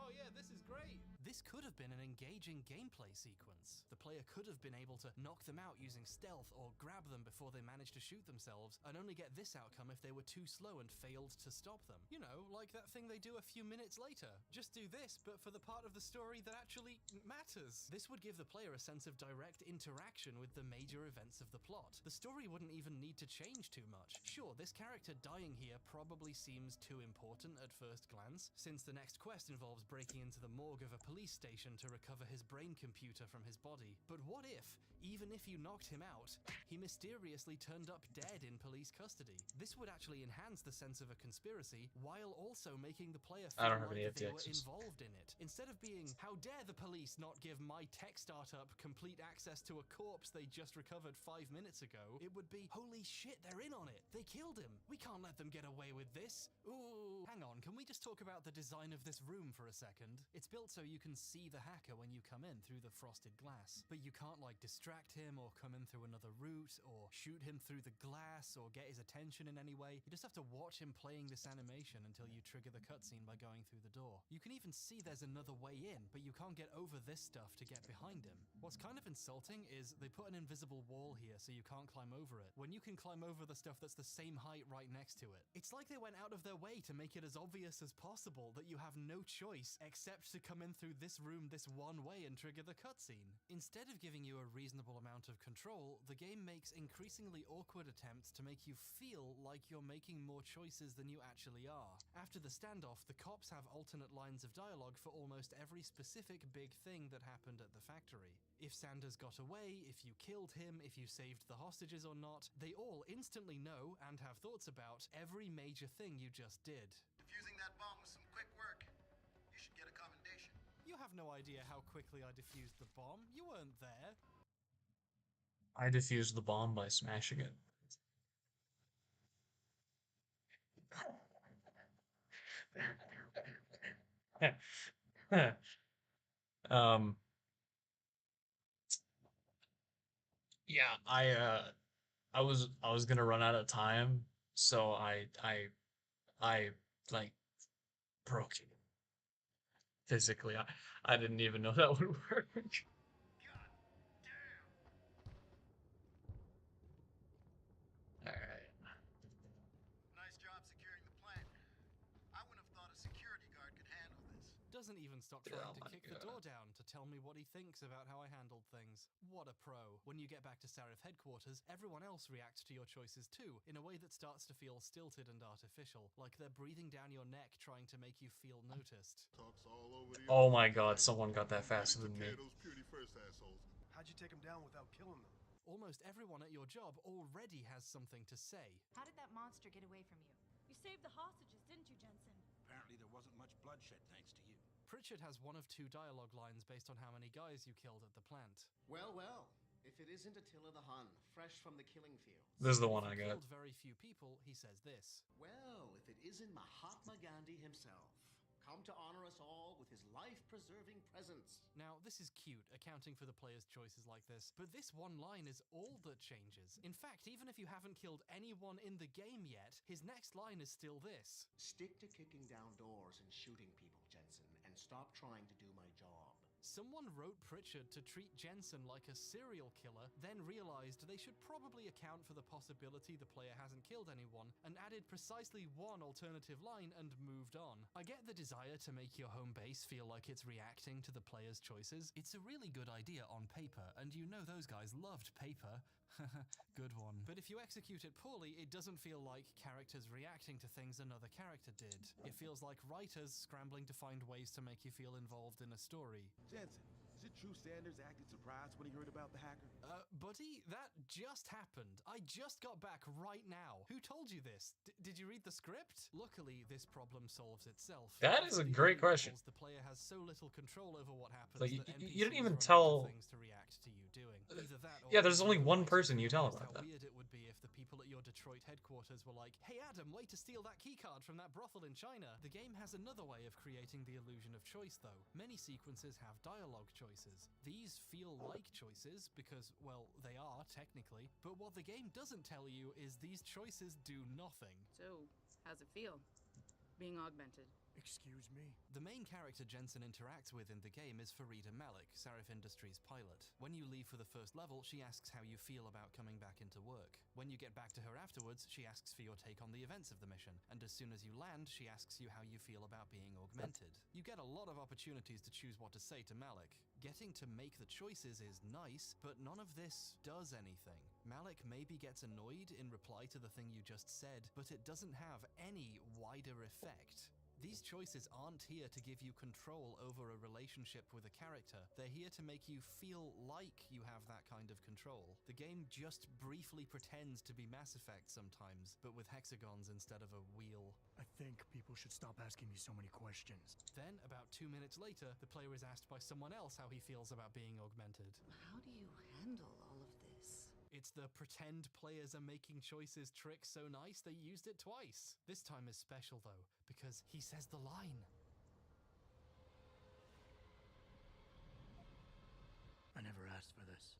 Oh yeah, this is great! This could have been an engaging gameplay sequence. The player could have been able to knock them out using stealth or grab them before they managed to shoot themselves and only get this outcome if they were too slow and failed to stop them. You know, like that thing they do a few minutes later. Just do this, but for the part of the story that actually matters. This would give the player a sense of direct interaction with the major events of the plot. The story wouldn't even need to change too much. Sure, this character dying here probably seems too important at first glance, since the next quest involves breaking into the morgue of a police station to recover his brain computer from his body. But what if, even if you knocked him out, he mysteriously turned up dead in police custody? This would actually enhance the sense of a conspiracy, while also making the player feel like they were involved in it. Instead of being, how dare the police not give my tech startup complete access to a corpse they just recovered 5 minutes ago, it would be, holy shit, they're in on it. They killed him. We can't let them get away with this. Ooh. Hang on, can we just talk about the design of this room for a second? It's built so you can see the hacker when you come in through the frosted glass, but you can't like distract him or come in through another route or shoot him through the glass or get his attention in any way. You just have to watch him playing this animation until you trigger the cutscene by going through the door. You can even see there's another way in, but you can't get over this stuff to get behind him. What's kind of insulting is they put an invisible wall here so you can't climb over it, when you can climb over the stuff that's the same height right next to it. It's like they went out of their way to make it as obvious as possible that you have no choice except to come in through this room this one way and trigger the cutscene. Instead of giving you a reasonable amount of control, the game makes increasingly awkward attempts to make you feel like you're making more choices than you actually are. After the standoff, the cops have alternate lines of dialogue for almost every specific big thing that happened at the factory. If Sanders got away, if you killed him, if you saved the hostages or not, they all instantly know and have thoughts about every major thing you just did. Defusing that bomb was some quick work. You should get a commendation. You have no idea how quickly I defused the bomb. You weren't there. I defused the bomb by smashing it. Yeah, I was gonna run out of time, so I like broke it physically. I didn't even know that would work. Alright. Nice job securing the plant. I wouldn't have thought a security guard could handle this. Does doesn't even stop trying to kick the door down to tell me what he thinks about how I handled things. What a pro. When you get back to Seraph headquarters, everyone else reacts to your choices too, in a way that starts to feel stilted and artificial, like they're breathing down your neck trying to make you feel noticed. Oh my god, someone got that faster than me. How'd you take him down without killing them? Almost everyone at your job already has something to say. How did that monster get away from you? You saved the hostages, didn't you, Jensen? Apparently there wasn't much bloodshed thanks to you. Pritchard has one of two dialogue lines based on how many guys you killed at the plant. Well, well. If it isn't Attila the Hun, fresh from the killing field. This is the one I got. Killed very few people, he says this. Well, if it isn't Mahatma Gandhi himself. Come to honor us all with his life-preserving presence. Now, this is cute, accounting for the player's choices like this, but this one line is all that changes. In fact, even if you haven't killed anyone in the game yet, his next line is still this. Stick to kicking down doors and shooting people, Jensen, and stop trying to do my job. Someone wrote Pritchard to treat Jensen like a serial killer, then realized they should probably account for the possibility the player hasn't killed anyone, and added precisely one alternative line and moved on. I get the desire to make your home base feel like it's reacting to the player's choices. It's a really good idea on paper, and you know those guys loved paper. Good one. But if you execute it poorly, it doesn't feel like characters reacting to things another character did. It feels like writers scrambling to find ways to make you feel involved in a story. Jensen, is it true Sanders acted surprised when he heard about the hacker? Buddy, that just happened. I just got back right now. Who told you this? Did you read the script? Luckily, this problem solves itself. That is a great question. The player has so little control over what happens Like, that you didn't even NPCs tell. things to react to you doing. Either that or Yeah, there's only one person you tell about how that. weird it would be if the people at your Detroit headquarters were like, "Hey Adam, way to steal that keycard from that brothel in China." The game has another way of creating the illusion of choice, though. Many sequences have dialogue choices. These feel like choices because, well, they are technically, but what the game doesn't tell you is these choices do nothing. So, how's it feel? Being augmented. Excuse me? The main character Jensen interacts with in the game is Farida Malik, Seraph Industries' pilot. When you leave for the first level, she asks how you feel about coming back into work. When you get back to her afterwards, she asks for your take on the events of the mission. And as soon as you land, she asks you how you feel about being augmented. You get a lot of opportunities to choose what to say to Malik. Getting to make the choices is nice, but none of this does anything. Malik maybe gets annoyed in reply to the thing you just said, but it doesn't have any wider effect. These choices aren't here to give you control over a relationship with a character. They're here to make you feel like you have that kind of control. The game just briefly pretends to be Mass Effect sometimes, but with hexagons instead of a wheel. I think people should stop asking me so many questions. Then, about 2 minutes later, the player is asked by someone else how he feels about being augmented. How do you handle all of this? It's the pretend players are making choices trick so nice they used it twice. This time is special though, because he says the line. I never asked for this.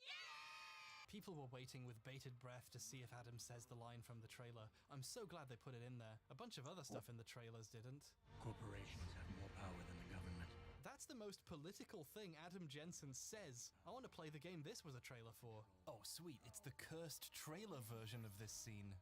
People were waiting with bated breath to see if Adam says the line from the trailer. I'm so glad they put it in there. A bunch of other stuff in the trailers didn't. Corporations have more power than the government. That's the most political thing Adam Jensen says. I want to play the game this was a trailer for. Oh sweet, it's the cursed trailer version of this scene.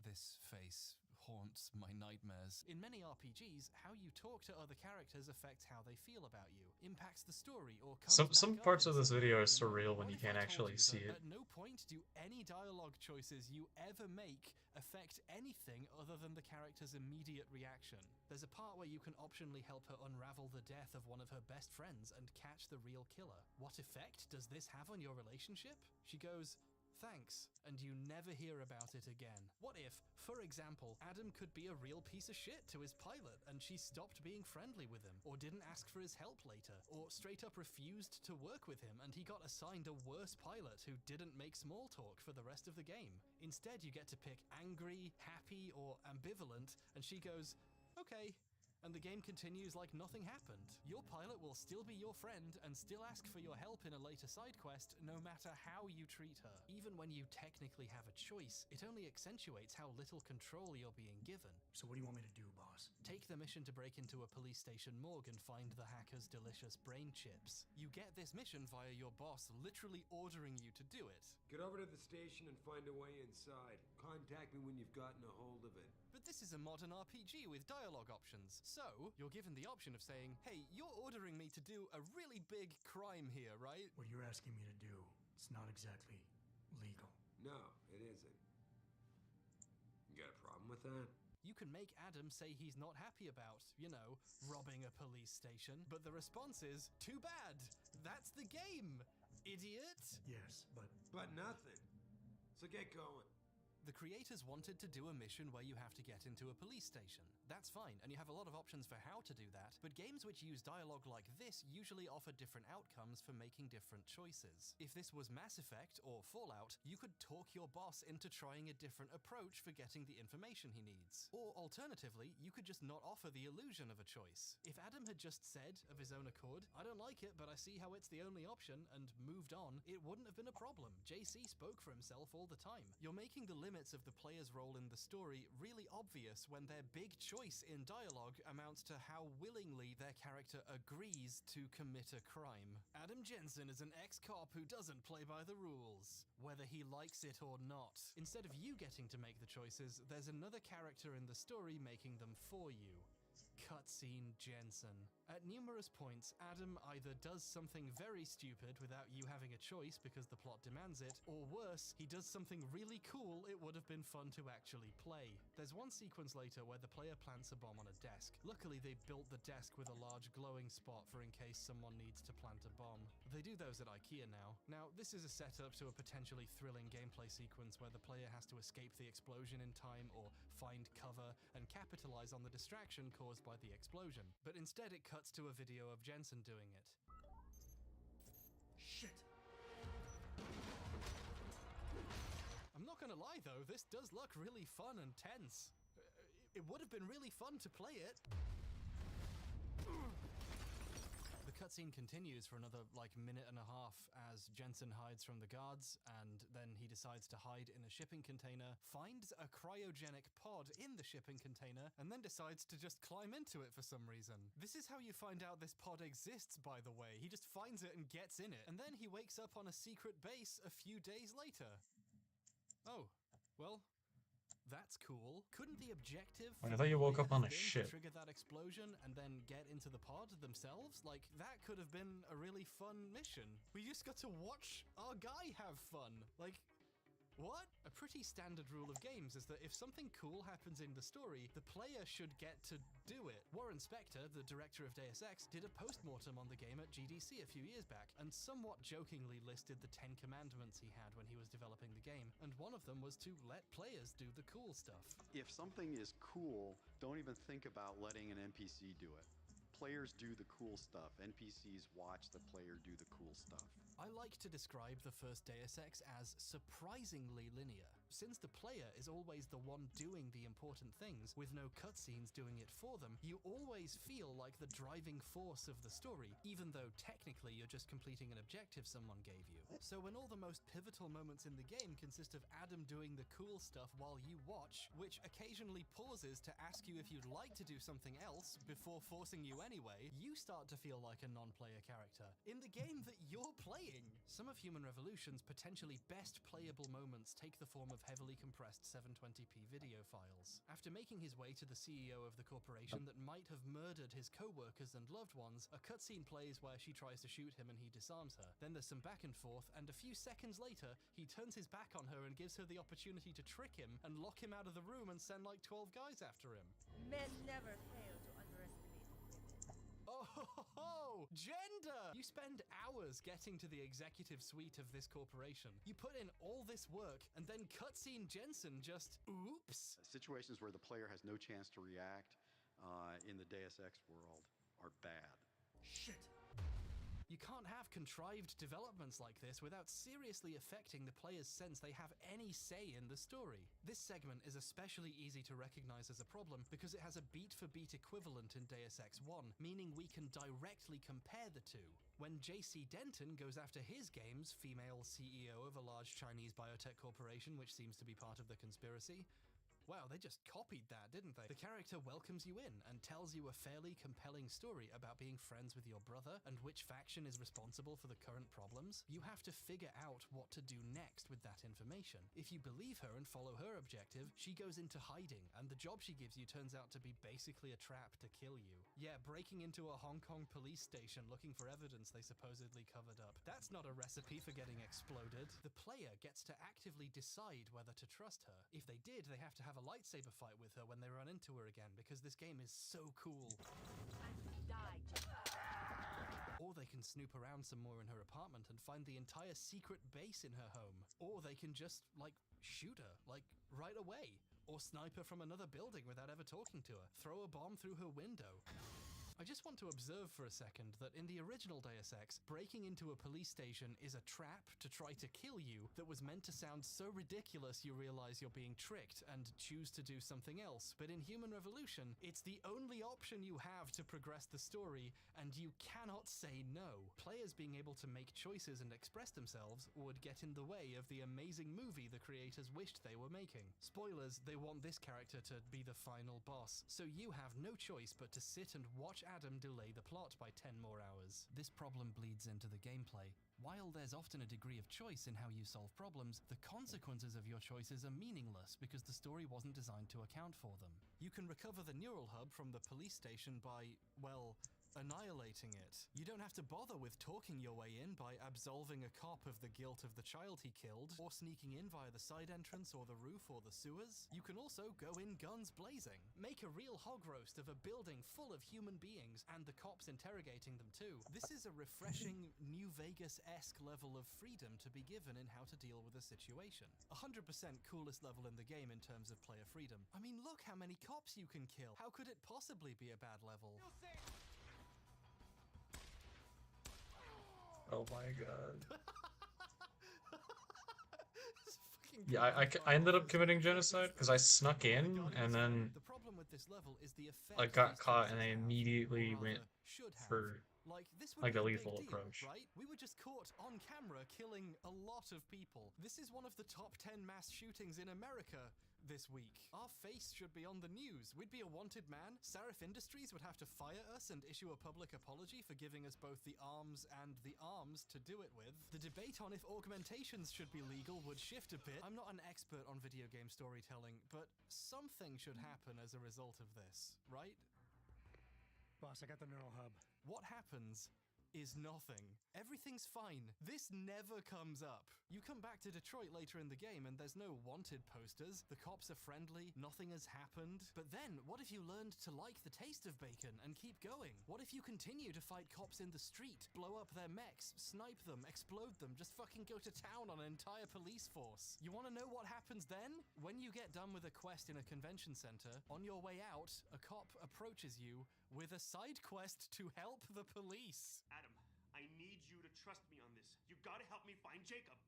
This face haunts my nightmares. In many RPGs, how you talk to other characters affects how they feel about you, impacts the story, or comes Some parts of this video are surreal when you can't actually see it. At no point do any dialogue choices you ever make affect anything other than the character's immediate reaction. There's a part where you can optionally help her unravel the death of one of her best friends and catch the real killer. What effect does this have on your relationship? She goes, "Thanks," and you never hear about it again. What if, for example, Adam could be a real piece of shit to his pilot and she stopped being friendly with him, or didn't ask for his help later, or straight up refused to work with him and he got assigned a worse pilot who didn't make small talk for the rest of the game? Instead, you get to pick angry, happy, or ambivalent, and she goes, "Okay." And the game continues like nothing happened. Your pilot will still be your friend and still ask for your help in a later side quest, no matter how you treat her. Even when you technically have a choice, it only accentuates how little control you're being given. So what do you want me to do, boss? Take the mission to break into a police station morgue and find the hacker's delicious brain chips. You get this mission via your boss literally ordering you to do it. Get over to the station and find a way inside. Contact me when you've gotten a hold of it. But but this is a modern RPG with dialogue options. So, you're given the option of saying, hey, you're ordering me to do a really big crime here, right? What you're asking me to do, it's not exactly legal. No, it isn't. You got a problem with that? You can make Adam say he's not happy about, you know, robbing a police station, but the response is, too bad! That's the game! Idiot! Yes, but... But nothing. So get going. The creators wanted to do a mission where you have to get into a police station. That's fine, and you have a lot of options for how to do that, but games which use dialogue like this usually offer different outcomes for making different choices. If this was Mass Effect or Fallout, you could talk your boss into trying a different approach for getting the information he needs. Or alternatively, you could just not offer the illusion of a choice. If Adam had just said, of his own accord, I don't like it, but I see how it's the only option, and moved on, it wouldn't have been a problem. JC spoke for himself all the time. You're making the limits of the player's role in the story really obvious when their big choice in dialogue amounts to how willingly their character agrees to commit a crime. Adam Jensen is an ex-cop who doesn't play by the rules, whether he likes it or not. Instead of you getting to make the choices, there's another character in the story making them for you. Cutscene Jensen. At numerous points, Adam either does something very stupid without you having a choice because the plot demands it, or worse, he does something really cool it would have been fun to actually play. There's one sequence later where the player plants a bomb on a desk. Luckily, they built the desk with a large glowing spot for in case someone needs to plant a bomb. They do those at IKEA now. Now, this is a setup to a potentially thrilling gameplay sequence where the player has to escape the explosion in time or find cover and capitalize on the distraction caused by the explosion. But instead it cuts to a video of Jensen doing it. Shit! I'm not gonna lie though, this does look really fun and tense. It would have been really fun to play it. The cutscene continues for another, minute and a half as Jensen hides from the guards, and then he decides to hide in a shipping container, finds a cryogenic pod in the shipping container, and then decides to just climb into it for some reason. This is how you find out this pod exists, by the way. He just finds it and gets in it, and then he wakes up on a secret base a few days later. Oh, well... that's cool. Couldn't the objective Wait, I thought you woke up on a to ship. trigger that explosion and then get into the pod themselves? Like, that could have been a really fun mission. We just got to watch our guy have fun. Like, what? A pretty standard rule of games is that if something cool happens in the story, the player should get to do it. Warren Spector, the director of Deus Ex, did a post-mortem on the game at GDC a few years back, and somewhat jokingly listed the 10 commandments he had when he was developing the game, and one of them was to let players do the cool stuff. If something is cool, don't even think about letting an NPC do it. Players do the cool stuff. NPCs watch the player do the cool stuff. I like to describe the first Deus Ex as surprisingly linear. Since the player is always the one doing the important things, with no cutscenes doing it for them, you always feel like the driving force of the story, even though technically you're just completing an objective someone gave you. So when all the most pivotal moments in the game consist of Adam doing the cool stuff while you watch, which occasionally pauses to ask you if you'd like to do something else before forcing you anyway, you start to feel like a non-player character in the game that you're playing. Some of Human Revolution's potentially best playable moments take the form of heavily compressed 720p video files. After making his way to the CEO of the corporation that might have murdered his co-workers and loved ones, a cutscene plays where she tries to shoot him and he disarms her. Then there's some back and forth, and a few seconds later, he turns his back on her and gives her the opportunity to trick him and lock him out of the room and send like 12 guys after him. Men never fail to underestimate women. Oh, gender! You spend hours getting to the executive suite of this corporation. You put in all this work, and then cutscene Jensen just, oops! Situations where the player has no chance to react in the Deus Ex world are bad. Shit! You can't have contrived developments like this without seriously affecting the player's sense they have any say in the story. This segment is especially easy to recognize as a problem because it has a beat-for-beat equivalent in Deus Ex 1, meaning we can directly compare the two. When JC Denton goes after his game's female CEO of a large Chinese biotech corporation which seems to be part of the conspiracy, Wow, they just copied that, didn't they? The character welcomes you in and tells you a fairly compelling story about being friends with your brother and which faction is responsible for the current problems. You have to figure out what to do next with that information. If you believe her and follow her objective, she goes into hiding, and the job she gives you turns out to be basically a trap to kill you. Yeah, breaking into a Hong Kong police station looking for evidence they supposedly covered up. That's not a recipe for getting exploded. The player gets to actively decide whether to trust her. If they did, they have to have a lightsaber fight with her when they run into her again, because this game is so cool. Or they can snoop around some more in her apartment and find the entire secret base in her home. Or they can just, like, shoot her, like, right away. Or snipe her from another building without ever talking to her. Throw a bomb through her window. I just want to observe for a second that in the original Deus Ex, breaking into a police station is a trap to try to kill you that was meant to sound so ridiculous you realize you're being tricked and choose to do something else. But in Human Revolution, it's the only option you have to progress the story, and you cannot say no. Players being able to make choices and express themselves would get in the way of the amazing movie the creators wished they were making. Spoilers, they want this character to be the final boss, so you have no choice but to sit and watch Adam delay the plot by 10 more hours. This problem bleeds into the gameplay. While there's often a degree of choice in how you solve problems, the consequences of your choices are meaningless because the story wasn't designed to account for them. You can recover the neural hub from the police station by, well, annihilating it. You don't have to bother with talking your way in by absolving a cop of the guilt of the child he killed, or sneaking in via the side entrance or the roof or the sewers. You can also go in guns blazing. Make a real hog roast of a building full of human beings, and the cops interrogating them too. This is a refreshing New Vegas-esque level of freedom to be given in how to deal with a situation. 100% coolest level in the game in terms of player freedom. I mean, look how many cops you can kill. How could it possibly be a bad level? Oh my god. Yeah, I ended up committing genocide because I snuck in and then I got caught and I immediately went for like a lethal approach. Right? We were just caught on camera killing a lot of people. This is one of the top 10 mass shootings in America this week. Our face should be on the news. We'd be a wanted man. Sarif Industries would have to fire us and issue a public apology for giving us both the arms and the arms to do it with. The debate on if augmentations should be legal would shift a bit. I'm not an expert on video game storytelling, but something should happen as a result of this, right? Boss, I got the neural hub. What happens is nothing. Everything's fine. This never comes up. You come back to Detroit later in the game and there's no wanted posters. The cops are friendly. Nothing has happened. But then, what if you learned to like the taste of bacon and keep going? What if you continue to fight cops in the street, blow up their mechs, snipe them, explode them, just fucking go to town on an entire police force? You want to know what happens then? When you get done with a quest in a convention center, on your way out, a cop approaches you with a side quest to help the police. Adam, I need you to trust me on this. You gotta help me find Jacob.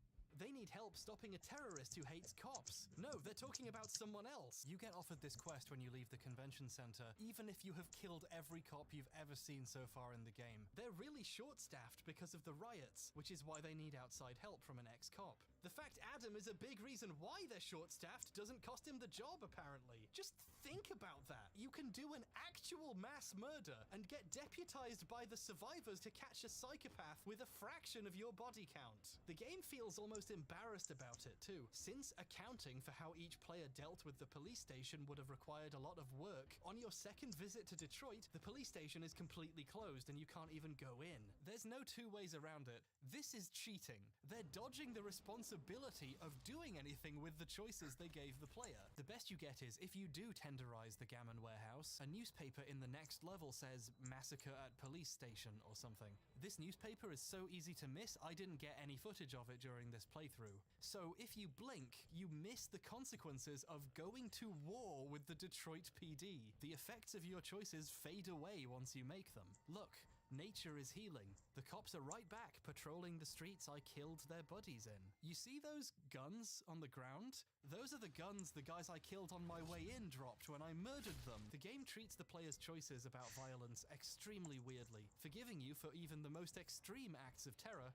They need help stopping a terrorist who hates cops. No, they're talking about someone else. You get offered this quest when you leave the convention center, even if you have killed every cop you've ever seen so far in the game. They're really short-staffed because of the riots, which is why they need outside help from an ex-cop. The fact Adam is a big reason why they're short-staffed doesn't cost him the job, apparently. Just think about that. You can do an actual mass murder and get deputized by the survivors to catch a psychopath with a fraction of your body count. The game feels almost embarrassed about it too, since accounting for how each player dealt with the police station would have required a lot of work. On your second visit to Detroit, the police station is completely closed and you can't even go in. There's no two ways around it. This is cheating. They're dodging the responsibility of doing anything with the choices they gave the player. The best you get is, if you do tenderize the Gammon warehouse, a newspaper in the next level says "Massacre at Police Station" or something. This newspaper is so easy to miss, I didn't get any footage of it during this playthrough. So if you blink, you miss the consequences of going to war with the Detroit PD. The effects of your choices fade away once you make them. Look, nature is healing. The cops are right back patrolling the streets I killed their buddies in. You see those guns on the ground? Those are the guns the guys I killed on my way in dropped when I murdered them. The game treats the player's choices about violence extremely weirdly, forgiving you for even the most extreme acts of terror,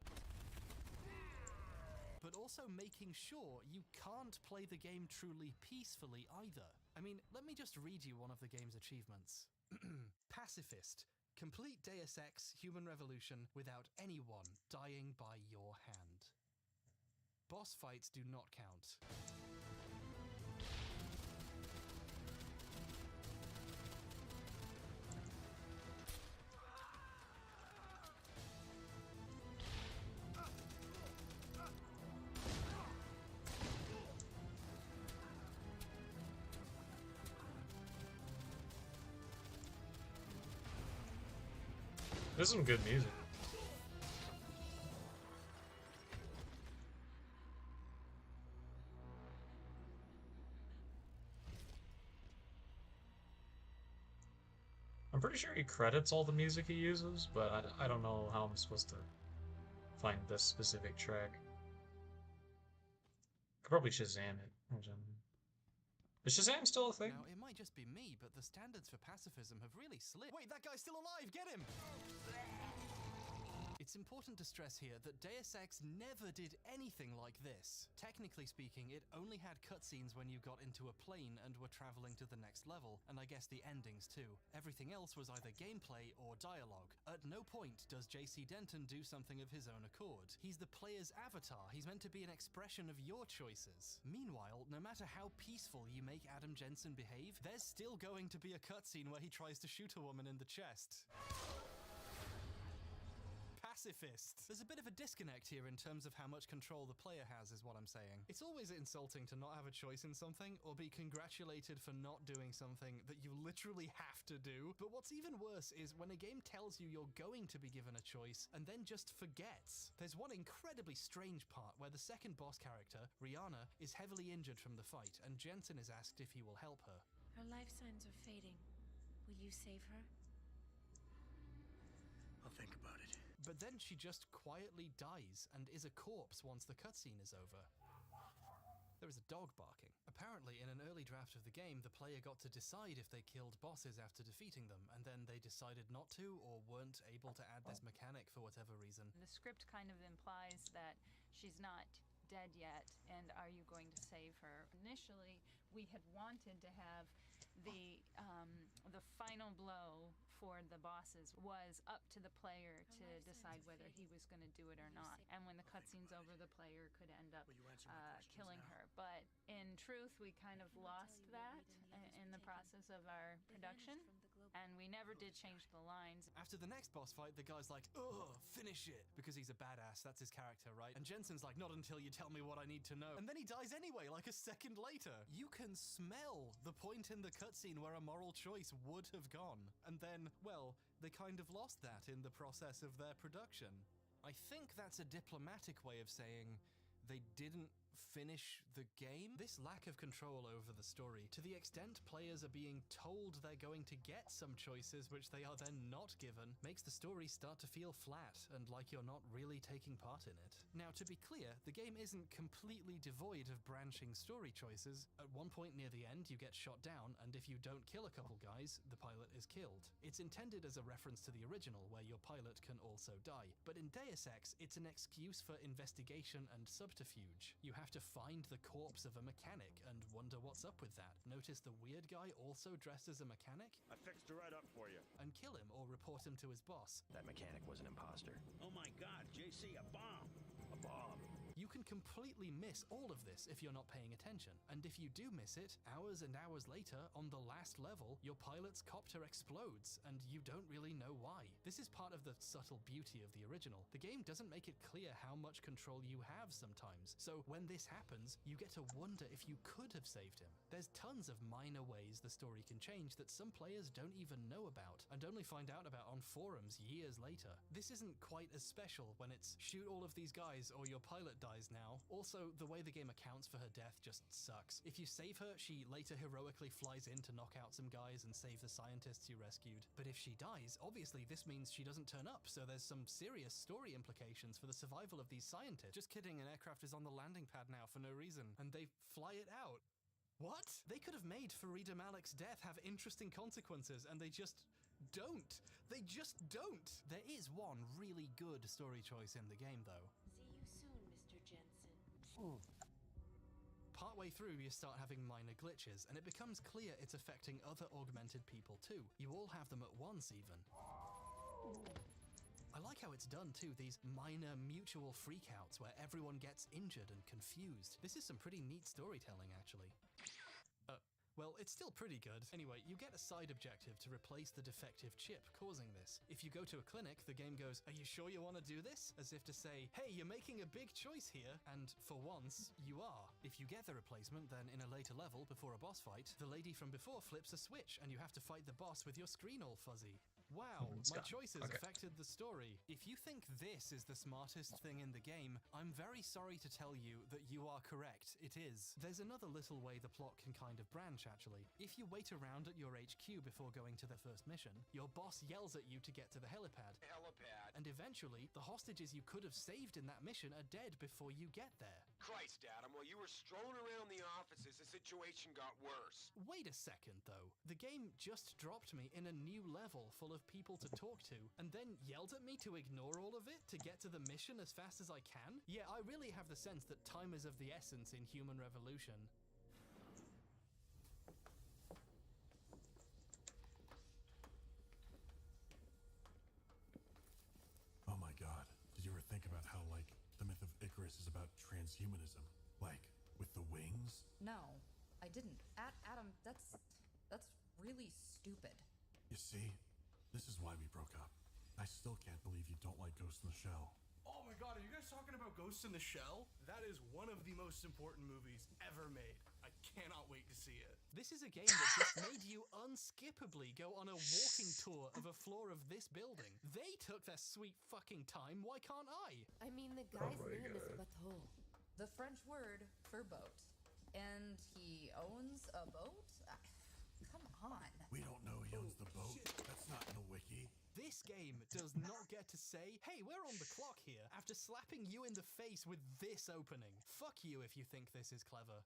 but also making sure you can't play the game truly peacefully either. I mean, let me just read you one of the game's achievements. Pacifist. Complete Deus Ex Human Revolution without anyone dying by your hand. Boss fights do not count. There's some good music. I'm pretty sure he credits all the music he uses, but I don't know how I'm supposed to find this specific track. Could probably Shazam it. Is Shazam still a thing? Now, it might just be me, but the standards for pacifism have really slipped. Wait, that guy's still alive! Get him! It's important to stress here that Deus Ex never did anything like this. Technically speaking, it only had cutscenes when you got into a plane and were traveling to the next level, and I guess the endings too. Everything else was either gameplay or dialogue. At no point does JC Denton do something of his own accord. He's the player's avatar. He's meant to be an expression of your choices. Meanwhile, no matter how peaceful you make Adam Jensen behave, there's still going to be a cutscene where he tries to shoot a woman in the chest. Pacifist. There's a bit of a disconnect here in terms of how much control the player has, is what I'm saying. It's always insulting to not have a choice in something, or be congratulated for not doing something that you literally have to do. But what's even worse is when a game tells you you're going to be given a choice, and then just forgets. There's one incredibly strange part where the second boss character, Rihanna, is heavily injured from the fight, and Jensen is asked if he will help her. Her life signs are fading. Will you save her? I'll think about it. But then she just quietly dies and is a corpse once the cutscene is over. There is a dog barking. Apparently, in an early draft of the game, the player got to decide if they killed bosses after defeating them, and then they decided not to or weren't able to add this mechanic for whatever reason. The script kind of implies that she's not dead yet, and are you going to save her? Initially, we had wanted to have the final blow for the bosses was up to the player to decide whether he was going to do it or not. And when the cutscene's over, the player could end up killing her. But in truth, we kind of lost that in the process of our production, and we never did change the lines. After the next boss fight, the guy's like, "Ugh, finish it," because he's a badass. That's his character, right? And Jensen's like, "Not until you tell me what I need to know." And then he dies anyway, like a second later. You can smell the point in the cutscene where a moral choice would have gone. And then, well, they kind of lost that in the process of their production. I think that's a diplomatic way of saying they didn't finish the game. This lack of control over the story, to the extent players are being told they're going to get some choices which they are then not given, makes the story start to feel flat and like you're not really taking part in it. Now, to be clear, the game isn't completely devoid of branching story choices. At one point near the end, you get shot down, and if you don't kill a couple guys, the pilot is killed. It's intended as a reference to the original, where your pilot can also die. But in Deus Ex, it's an excuse for investigation and subterfuge. You have to find the corpse of a mechanic and wonder what's up with that. Notice the weird guy also dressed as a mechanic? I fixed her right up for you. And kill him or report him to his boss. That mechanic was an imposter. Oh my god, JC, a bomb! A bomb. You can completely miss all of this if you're not paying attention. And if you do miss it, hours and hours later, on the last level, your pilot's copter explodes, and you don't really know why. This is part of the subtle beauty of the original. The game doesn't make it clear how much control you have sometimes. So when this happens, you get to wonder if you could have saved him. There's tons of minor ways the story can change that some players don't even know about, and only find out about on forums years later. This isn't quite as special when it's shoot all of these guys or your pilot dies now. Also, the way the game accounts for her death just sucks. If you save her, she later heroically flies in to knock out some guys and save the scientists you rescued. But if she dies, obviously this means she doesn't turn up, so there's some serious story implications for the survival of these scientists. Just kidding, an aircraft is on the landing pad now for no reason, and they fly it out. What? They could have made Farida Malik's death have interesting consequences, and they just don't. They just don't. There is one really good story choice in the game, though. See you soon, Mr. Jensen. Partway through, you start having minor glitches, and it becomes clear it's affecting other augmented people too. You all have them at once, even. I like how it's done too, these minor mutual freakouts where everyone gets injured and confused. This is some pretty neat storytelling, actually. Well, it's still pretty good. Anyway, you get a side objective to replace the defective chip causing this. If you go to a clinic, the game goes, "Are you sure you want to do this?" As if to say, "Hey, you're making a big choice here," and for once, you are. If you get the replacement, then in a later level, before a boss fight, the lady from before flips a switch and you have to fight the boss with your screen all fuzzy. Wow, my choices affected the story. If you think this is the smartest thing in the game, I'm very sorry to tell you that you are correct. It is. There's another little way the plot can kind of branch, actually. If you wait around at your HQ before going to the first mission, your boss yells at you to get to the helipad. And eventually, the hostages you could have saved in that mission are dead before you get there. Christ, Adam, while you were strolling around the offices, the situation got worse. Wait a second, though. The game just dropped me in a new level full of people to talk to, and then yelled at me to ignore all of it to get to the mission as fast as I can? Yeah, I really have the sense that time is of the essence in Human Revolution. Oh my god. Did you ever think about how, like, the myth of Icarus is about transhumanism? Like, with the wings? No, I didn't. Adam, that's really stupid. You see? This is why we broke up. I still can't believe you don't like Ghost in the Shell. Oh my god, are you guys talking about Ghost in the Shell? That is one of the most important movies ever made. I cannot wait to see it. This is a game that just made you unskippably go on a walking tour of a floor of this building. They took their sweet fucking time, why can't I? I mean, the guy's name is bateau, the French word for boat. And he owns a boat? Come on. We don't know he owns the boat. That's not in the wiki. This game does not get to say, "Hey, we're on the clock here," after slapping you in the face with this opening. Fuck you if you think this is clever.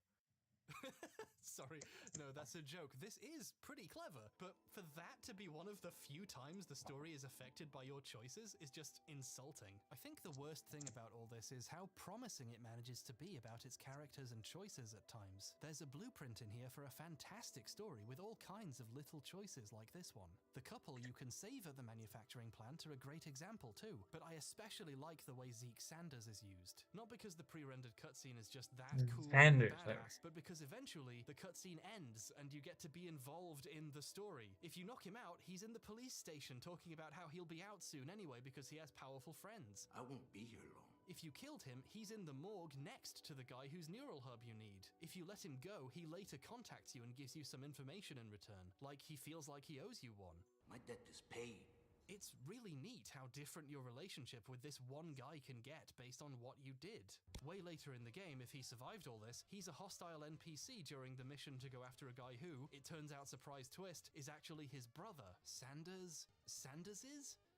Sorry, no, that's a joke. This is pretty clever, but for that to be one of the few times the story is affected by your choices is just insulting. I think the worst thing about all this is how promising it manages to be about its characters and choices at times. There's a blueprint in here for a fantastic story with all kinds of little choices like this one. The couple you can save at the manufacturing plant are a great example too, but I especially like the way Zeke Sanders is used. Not because the pre-rendered cutscene is just that cool and badass, but because eventually the cutscene ends and you get to be involved in the story. If you knock him out, he's in the police station talking about how he'll be out soon anyway because he has powerful friends. I won't be here long. If you killed him, he's in the morgue next to the guy whose neural hub you need. If you let him go, he later contacts you and gives you some information in return, like he feels like he owes you one. My debt is paid. It's really neat how different your relationship with this one guy can get based on what you did. Way later in the game, if he survived all this, he's a hostile NPC during the mission to go after a guy who, it turns out surprise twist, is actually his brother. Sanders's?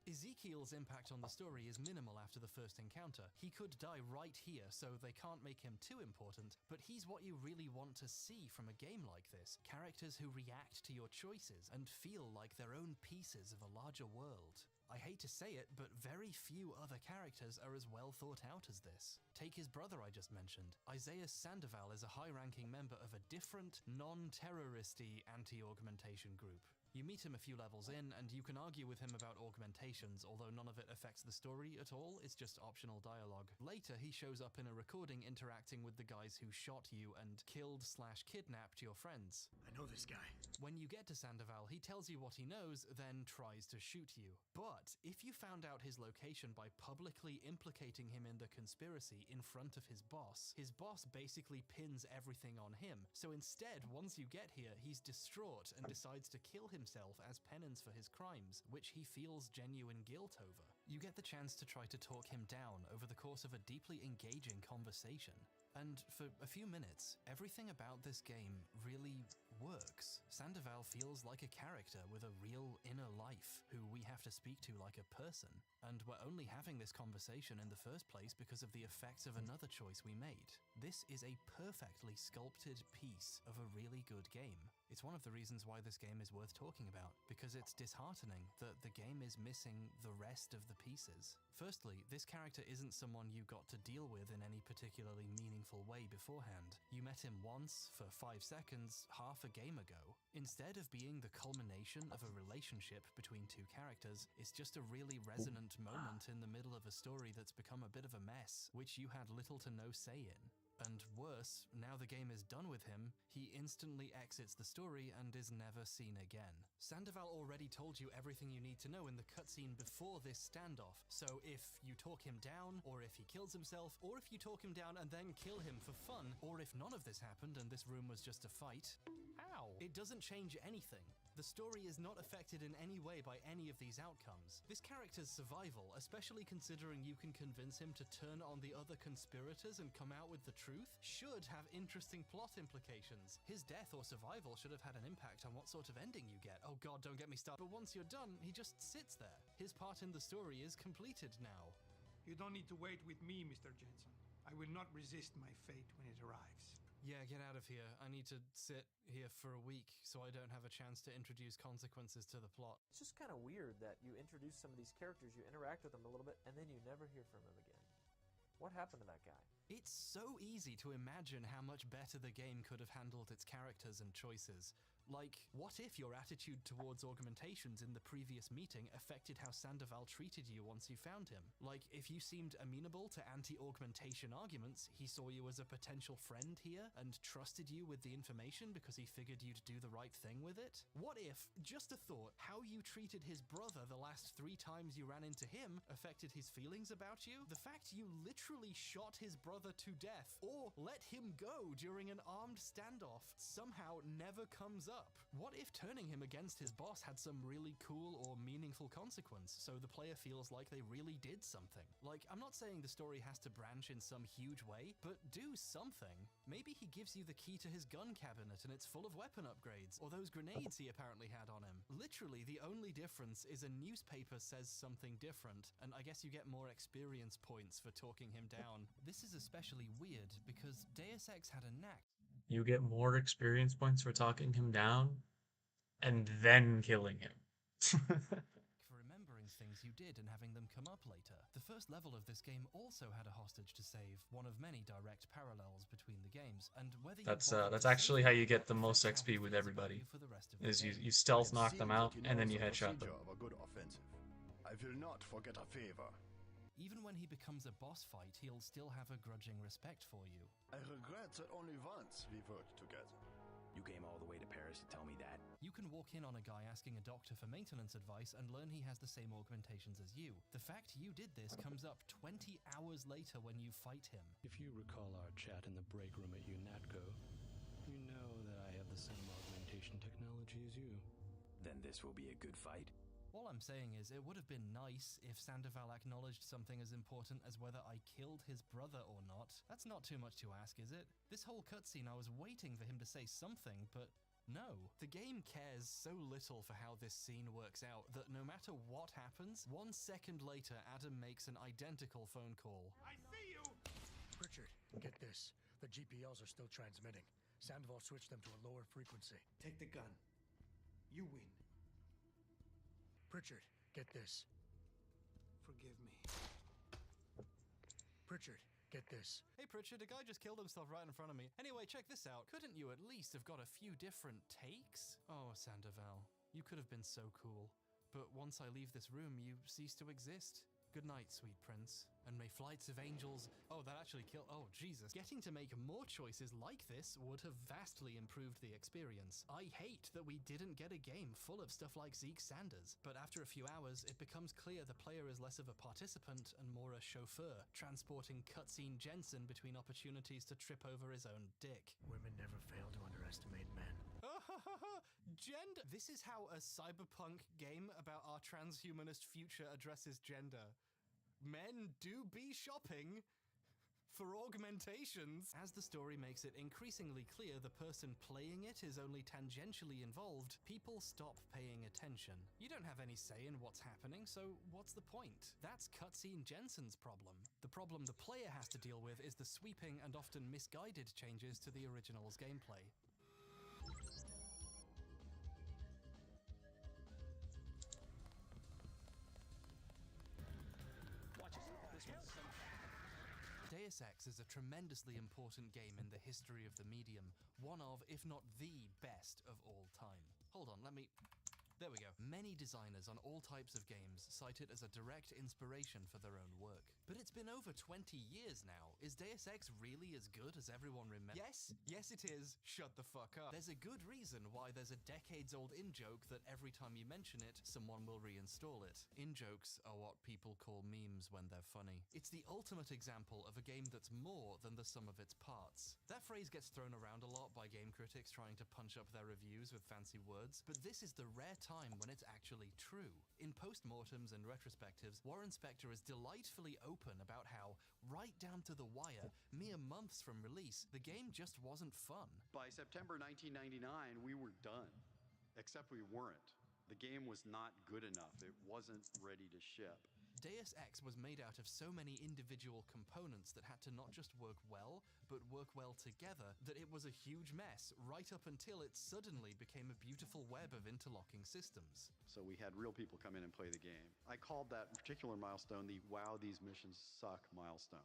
Ezekiel's impact on the story is minimal after the first encounter. He could die right here, so they can't make him too important, but he's what you really want to see from a game like this. Characters who react to your choices and feel like their own pieces of a larger world. I hate to say it, but very few other characters are as well thought out as this. Take his brother I just mentioned. Isaiah Sandoval is a high-ranking member of a different, non-terroristy anti-augmentation group. You meet him a few levels in, and you can argue with him about augmentations, although none of it affects the story at all, it's just optional dialogue. Later, he shows up in a recording interacting with the guys who shot you and killed/kidnapped your friends. I know this guy. When you get to Sandoval, he tells you what he knows, then tries to shoot you. But if you found out his location by publicly implicating him in the conspiracy in front of his boss basically pins everything on him. So instead, once you get here, he's distraught and decides to kill himself as penance for his crimes, which he feels genuine guilt over. You get the chance to try to talk him down over the course of a deeply engaging conversation. And for a few minutes, everything about this game really works. Sandoval feels like a character with a real inner life who we have to speak to like a person. And we're only having this conversation in the first place because of the effects of another choice we made. This is a perfectly sculpted piece of a really good game. It's one of the reasons why this game is worth talking about, because it's disheartening that the game is missing the rest of the pieces. Firstly, this character isn't someone you got to deal with in any particularly meaningful way beforehand. You met him once, for 5 seconds, half a game ago. Instead of being the culmination of a relationship between two characters, it's just a really resonant moment in the middle of a story that's become a bit of a mess, which you had little to no say in. And worse, now the game is done with him, he instantly exits the story and is never seen again. Sandoval already told you everything you need to know in the cutscene before this standoff, so if you talk him down, or if he kills himself, or if you talk him down and then kill him for fun, or if none of this happened and this room was just a fight, ow! It doesn't change anything. The story is not affected in any way by any of these outcomes. This character's survival, especially considering you can convince him to turn on the other conspirators and come out with the truth, should have interesting plot implications. His death or survival should have had an impact on what sort of ending you get. Oh god, don't get me started. But once you're done, he just sits there. His part in the story is completed now. You don't need to wait with me, Mr. Jensen. I will not resist my fate when it arrives. Yeah, get out of here. I need to sit here for a week so I don't have a chance to introduce consequences to the plot. It's just kind of weird that you introduce some of these characters, you interact with them a little bit, and then you never hear from them again. What happened to that guy? It's so easy to imagine how much better the game could have handled its characters and choices. Like, what if your attitude towards augmentations in the previous meeting affected how Sandoval treated you once you found him? Like, if you seemed amenable to anti-augmentation arguments, he saw you as a potential friend here and trusted you with the information because he figured you'd do the right thing with it? What if, just a thought, how you treated his brother the last 3 times you ran into him affected his feelings about you? The fact you literally shot his brother to death or let him go during an armed standoff somehow never comes up. What if turning him against his boss had some really cool or meaningful consequence, so the player feels like they really did something? Like, I'm not saying the story has to branch in some huge way, but do something. Maybe he gives you the key to his gun cabinet and it's full of weapon upgrades, or those grenades he apparently had on him. Literally, the only difference is a newspaper says something different, and I guess you get more experience points for talking him down. This is especially weird, because Deus Ex had a knack. You get more experience points for talking him down and then killing him. For remembering things you did and having them come up later. The first level of this game also had a hostage to save, one of many direct parallels between the games, and whether that's actually how you get the most XP with everybody. Is you stealth knock them out and then you headshot them. A good offensive. I will not forget a favor. Even when he becomes a boss fight, he'll still have a grudging respect for you. I regret that only once we worked together. You came all the way to Paris to tell me that? You can walk in on a guy asking a doctor for maintenance advice and learn he has the same augmentations as you. The fact you did this comes up 20 hours later when you fight him. If you recall our chat in the break room at UNATCO, you know that I have the same augmentation technology as you. Then this will be a good fight? All I'm saying is, it would have been nice if Sandoval acknowledged something as important as whether I killed his brother or not. That's not too much to ask, is it? This whole cutscene, I was waiting for him to say something, but no. The game cares so little for how this scene works out that no matter what happens, 1 second later, Adam makes an identical phone call. I see you! Pritchard, get this. The GPLs are still transmitting. Sandoval switched them to a lower frequency. Take the gun. You win. Pritchard, get this. Forgive me. Pritchard, get this. Hey Pritchard, a guy just killed himself right in front of me. Anyway, check this out. Couldn't you at least have got a few different takes? Oh, Sandoval, you could have been so cool. But once I leave this room, you cease to exist. Good night, sweet prince. And may flights of angels... Oh, that actually killed... Oh, Jesus. Getting to make more choices like this would have vastly improved the experience. I hate that we didn't get a game full of stuff like Zeke Sanders. But after a few hours, it becomes clear the player is less of a participant and more a chauffeur, transporting cutscene Jensen between opportunities to trip over his own dick. Women never fail to underestimate men. Gender! This is how a cyberpunk game about our transhumanist future addresses gender. Men do be shopping for augmentations. As the story makes it increasingly clear the person playing it is only tangentially involved, people stop paying attention. You don't have any say in what's happening, so what's the point? That's cutscene Jensen's problem. The problem the player has to deal with is the sweeping and often misguided changes to the original's gameplay. Deus Ex is a tremendously important game in the history of the medium, one of, if not the best of all time. Hold on, there we go. Many designers on all types of games cite it as a direct inspiration for their own work. But it's been over 20 years now. Is Deus Ex really as good as everyone remembers? Yes, it is. Shut the fuck up. There's a good reason why there's a decades-old in-joke that every time you mention it, someone will reinstall it. In-jokes are what people call memes when they're funny. It's the ultimate example of a game that's more than the sum of its parts. That phrase gets thrown around a lot by game critics trying to punch up their reviews with fancy words, but this is the rare time when it's actually true. In postmortems and retrospectives, Warren Spector is delightfully open about how, right down to the wire, mere months from release, the game just wasn't fun. By September 1999, we were done. Except we weren't. The game was not good enough. It wasn't ready to ship. Deus Ex was made out of so many individual components that had to not just work well, but work well together, that it was a huge mess, right up until it suddenly became a beautiful web of interlocking systems. So we had real people come in and play the game. I called that particular milestone the "Wow, these missions suck" milestone.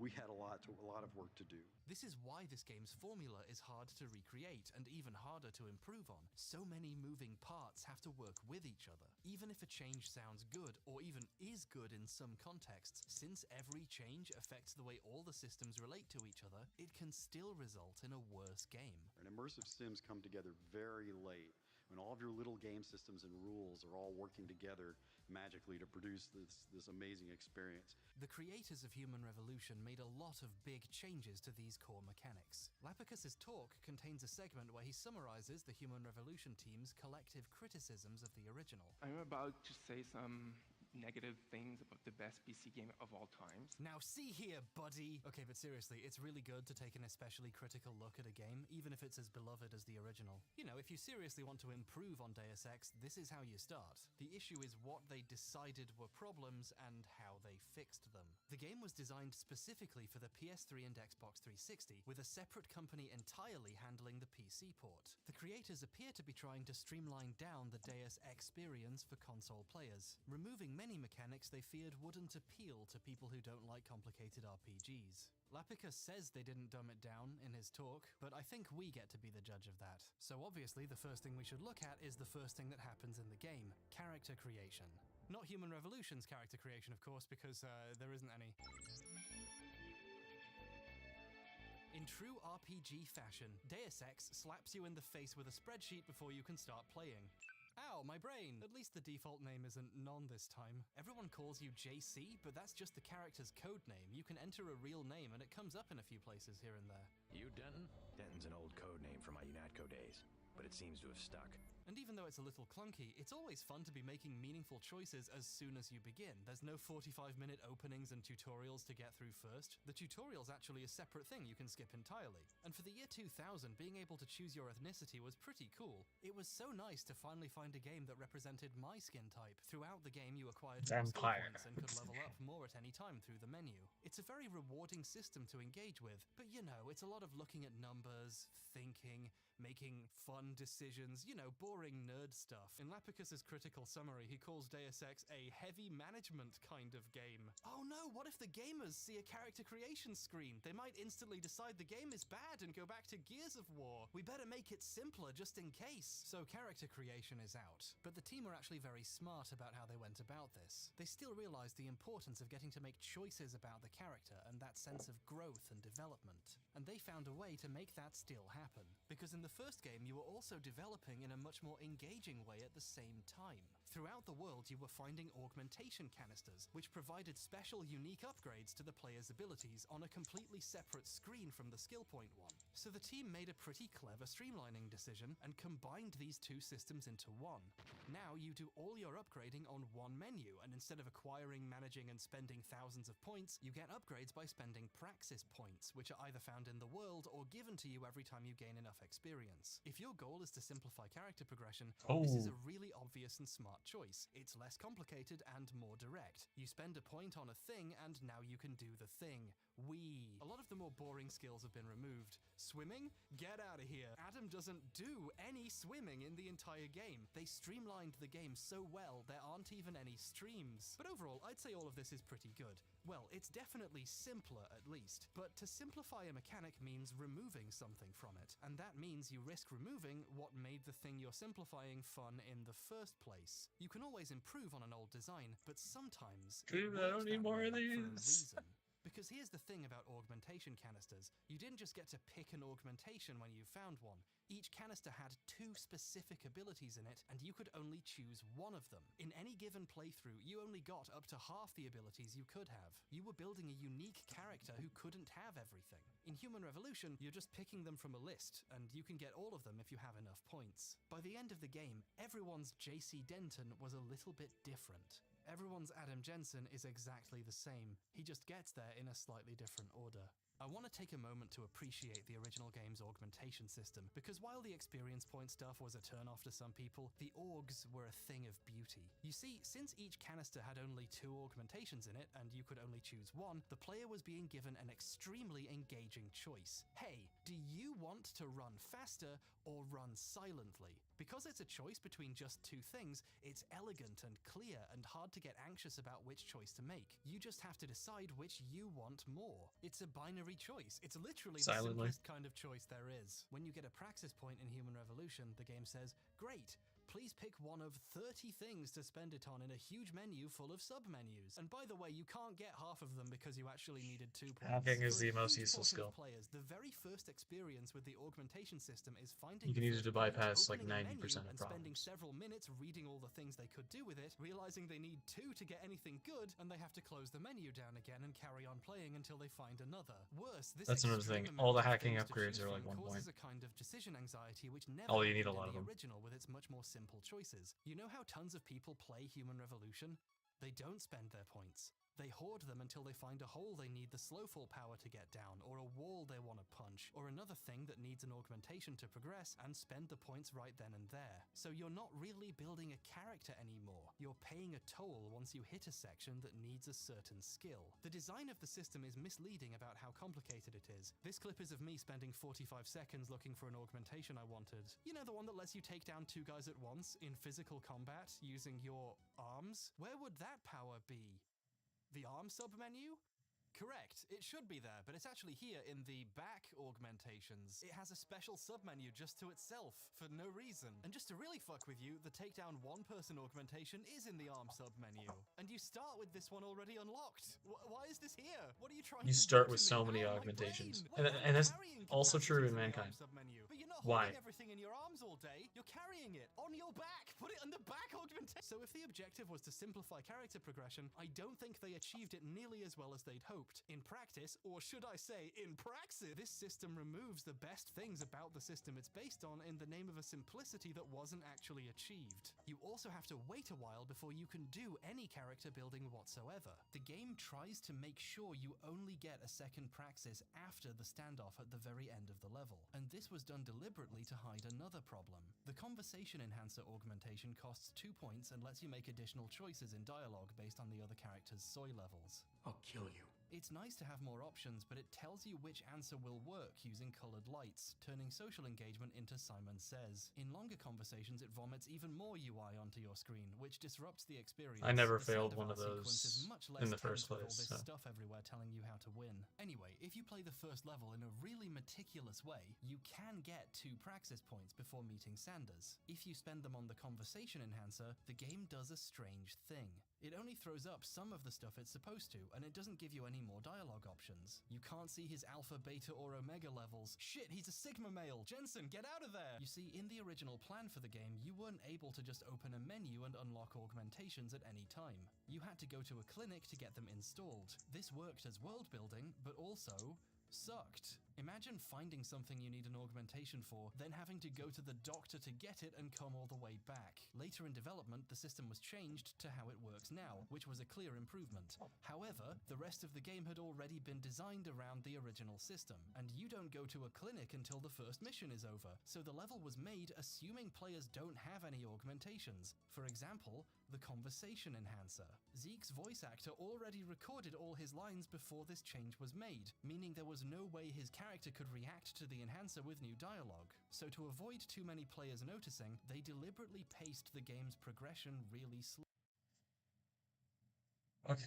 We had a lot of work to do. This is why this game's formula is hard to recreate and even harder to improve on. So many moving parts have to work with each other. Even if a change sounds good, or even is good in some contexts, since every change affects the way all the systems relate to each other, it can still result in a worse game. And immersive sims come together very late, when all of your little game systems and rules are all working together magically to produce this amazing experience. The creators of Human Revolution made a lot of big changes to these core mechanics. Lapicus's talk contains a segment where he summarizes the Human Revolution team's collective criticisms of the original. I'm about to say some negative things about the best PC game of all time. Now see here, buddy! Okay, but seriously, it's really good to take an especially critical look at a game, even if it's as beloved as the original. You know, if you seriously want to improve on Deus Ex, this is how you start. The issue is what they decided were problems and how they fixed them. The game was designed specifically for the PS3 and Xbox 360, with a separate company entirely handling the PC port. The creators appear to be trying to streamline down the Deus experience for console players, removing many mechanics they feared wouldn't appeal to people who don't like complicated RPGs. Lapicus says they didn't dumb it down in his talk, but I think we get to be the judge of that. So obviously the first thing we should look at is the first thing that happens in the game: character creation. Not Human Revolution's character creation, of course, because there isn't any. In true RPG fashion, Deus Ex slaps you in the face with a spreadsheet before you can start playing. Ow, my brain! At least the default name isn't Non this time. Everyone calls you JC, but that's just the character's code name. You can enter a real name and it comes up in a few places here and there. You Denton? Denton's an old code name from my UNATCO days, but it seems to have stuck. And even though it's a little clunky, it's always fun to be making meaningful choices as soon as you begin. There's no 45-minute openings and tutorials to get through first. The tutorial's actually a separate thing you can skip entirely. And for the year 2000, being able to choose your ethnicity was pretty cool. It was so nice to finally find a game that represented my skin type. Throughout the game, you acquired more skill points and could level up more at any time through the menu. It's a very rewarding system to engage with, but you know, it's a lot of looking at numbers, thinking, making fun decisions, you know, boring nerd stuff. In Lapicus's critical summary, he calls Deus Ex a heavy management kind of game. Oh no, what if the gamers see a character creation screen? They might instantly decide the game is bad and go back to Gears of War. We better make it simpler just in case. So character creation is out. But the team are actually very smart about how they went about this. They still realized the importance of getting to make choices about the character and that sense of growth and development. And they found a way to make that still happen. Because in the first game, you were also developing in a much more engaging way at the same time. Throughout the world, you were finding augmentation canisters, which provided special unique upgrades to the player's abilities on a completely separate screen from the skill point one. So the team made a pretty clever streamlining decision and combined these two systems into one. Now you do all your upgrading on one menu, and instead of acquiring, managing, and spending thousands of points, you get upgrades by spending praxis points, which are either found in the world or given to you every time you gain enough experience. If your goal is to simplify character progression, this is a really obvious obvious and smart choice. It's less complicated and more direct. You spend a point on a thing and now you can do the thing. A lot of the more boring skills have been removed. Swimming? Get out of here. Adam doesn't do any swimming in the entire game. They streamlined the game so well, there aren't even any streams. But overall, I'd say all of this is pretty good. Well, it's definitely simpler at least. But to simplify a mechanic means removing something from it. And that means you risk removing what made the thing you're simplifying fun in the first place. You can always improve on an old design, but sometimes I don't need more of for a these. reason. Because here's the thing about augmentation canisters. You didn't just get to pick an augmentation when you found one. Each canister had 2 specific abilities in it, and you could only choose one of them. In any given playthrough, you only got up to half the abilities you could have. You were building a unique character who couldn't have everything. In Human Revolution, you're just picking them from a list, and you can get all of them if you have enough points. By the end of the game, everyone's JC Denton was a little bit different. Everyone's Adam Jensen is exactly the same. He just gets there in a slightly different order. I want to take a moment to appreciate the original game's augmentation system, because while the experience point stuff was a turn-off to some people, the augs were a thing of beauty. You see, since each canister had only 2 augmentations in it, and you could only choose one, the player was being given an extremely engaging choice. Hey, do you want to run faster or run silently? Because it's a choice between just 2 things, it's elegant and clear and hard to get anxious about which choice to make. You just have to decide which you want more. It's a binary choice. It's literally the simplest kind of choice there is. When you get a praxis point in Human Revolution, the game says, "Great, please pick one of 30 things to spend it on in a huge menu full of sub-menus. And by the way, you can't get half of them because you actually needed 2 points." Hacking is For a the most huge useful portion of skill. Players, the very first experience with the augmentation system is finding You can the use it first to page, bypass like opening a 90% menu, of and spending problems. several minutes reading all the things they could do with it, realizing they need 2 to get anything good, and they have to close the menu down again and carry on playing until they find another. Worse, this That's another extreme thing. amount All the of hacking things to upgrades choose are like from 1 causes point. a kind of decision anxiety which never Although you need a happened lot in of the them. original with its much more simple choices. You know how tons of people play Human Revolution? They don't spend their points. They hoard them until they find a hole they need the slowfall power to get down, or a wall they want to punch, or another thing that needs an augmentation to progress, and spend the points right then and there. So you're not really building a character anymore. You're paying a toll once you hit a section that needs a certain skill. The design of the system is misleading about how complicated it is. This clip is of me spending 45 seconds looking for an augmentation I wanted. You know, the one that lets you take down 2 guys at once in physical combat using your arms? Where would that power be? The arm sub-menu? Correct, it should be there, but it's actually here in the back augmentations. It has a special sub-menu just to itself, for no reason. And just to really fuck with you, the takedown 1-person augmentation is in the arm sub-menu. And you start with this one already unlocked. Why is this here? What are you trying You to start do with to so me? many Ow, my augmentations. brain! And that's Carrying also true in capacities the Mankind. arm sub-menu. But you're not Why? holding everything in your arms all day. You're carrying it on your back. Put it on the back augmentation. So if the objective was to simplify character progression, I don't think they achieved it nearly as well as they'd hoped. In practice, or should I say in praxis, this system removes the best things about the system it's based on in the name of a simplicity that wasn't actually achieved. You also have to wait a while before you can do any character building whatsoever. The game tries to make sure you only get a second praxis after the standoff at the very end of the level, and this was done deliberately to hide another problem. The conversation enhancer augmentation costs 2 points and lets you make additional choices in dialogue based on the other character's soy levels. I'll kill you. It's nice to have more options, but it tells you which answer will work using colored lights, turning social engagement into Simon Says. In longer conversations, it vomits even more UI onto your screen, which disrupts the experience. I never The failed Sandoval one of sequence those is much less in the tense first with all place, this so. stuff everywhere telling you how to win. Anyway, if you play the first level in a really meticulous way, you can get 2 praxis points before meeting Sanders. If you spend them on the conversation enhancer, the game does a strange thing. It only throws up some of the stuff it's supposed to, and it doesn't give you any more dialogue options. You can't see his alpha, beta, or omega levels. Shit, he's a sigma male! Jensen, get out of there! You see, in the original plan for the game, you weren't able to just open a menu and unlock augmentations at any time. You had to go to a clinic to get them installed. This worked as world building, but also sucked. Imagine finding something you need an augmentation for, then having to go to the doctor to get it and come all the way back. Later in development, the system was changed to how it works now, which was a clear improvement. However, the rest of the game had already been designed around the original system, and you don't go to a clinic until the first mission is over, so the level was made assuming players don't have any augmentations. For example, the conversation enhancer. Zeke's voice actor already recorded all his lines before this change was made, meaning there was no way his character could react to the enhancer with new dialogue. So to avoid too many players noticing, they deliberately paced the game's progression really slow. Okay.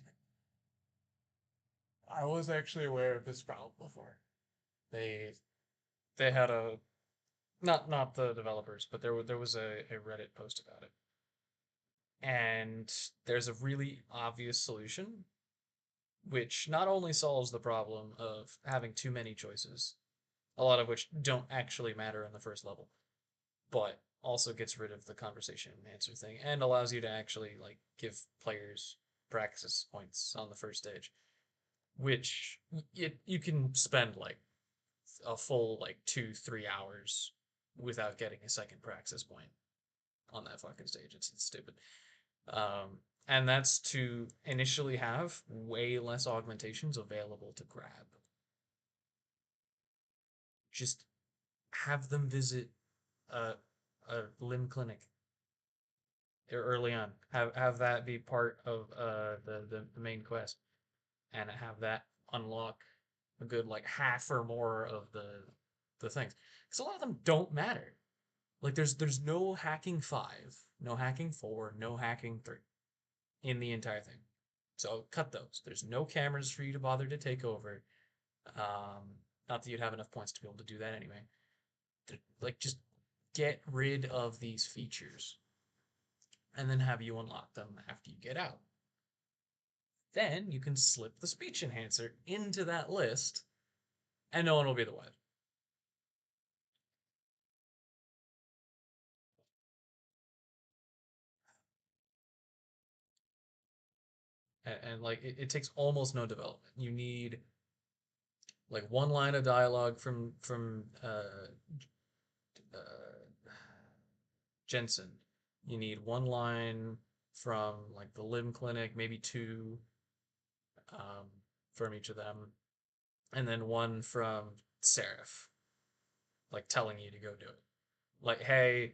I was actually aware of this problem before. They had a not the developers, but there was a Reddit post about it. And there's a really obvious solution, which not only solves the problem of having too many choices, a lot of which don't actually matter in the first level, but also gets rid of the conversation and answer thing and allows you to actually like give players practice points on the first stage, which you can spend like a full like 2-3 hours without getting a second praxis point on that fucking stage. It's stupid. And that's to initially have way less augmentations available to grab. Just have them visit a limb clinic early on. Have that be part of the main quest, and have that unlock a good like half or more of the things. Because a lot of them don't matter. Like there's no hacking 5, no hacking 4, no hacking 3 in the entire thing. So cut those. There's no cameras for you to bother to take over. Not that you'd have enough points to be able to do that anyway. Like just get rid of these features and then have you unlock them after you get out. Then you can slip the speech enhancer into that list and no one will be the wife. And like it takes almost no development. You need like one line of dialogue from Jensen. You need one line from like the limb clinic, maybe 2 um, from each of them, and then one from Seraph, like telling you to go do it. Like, hey,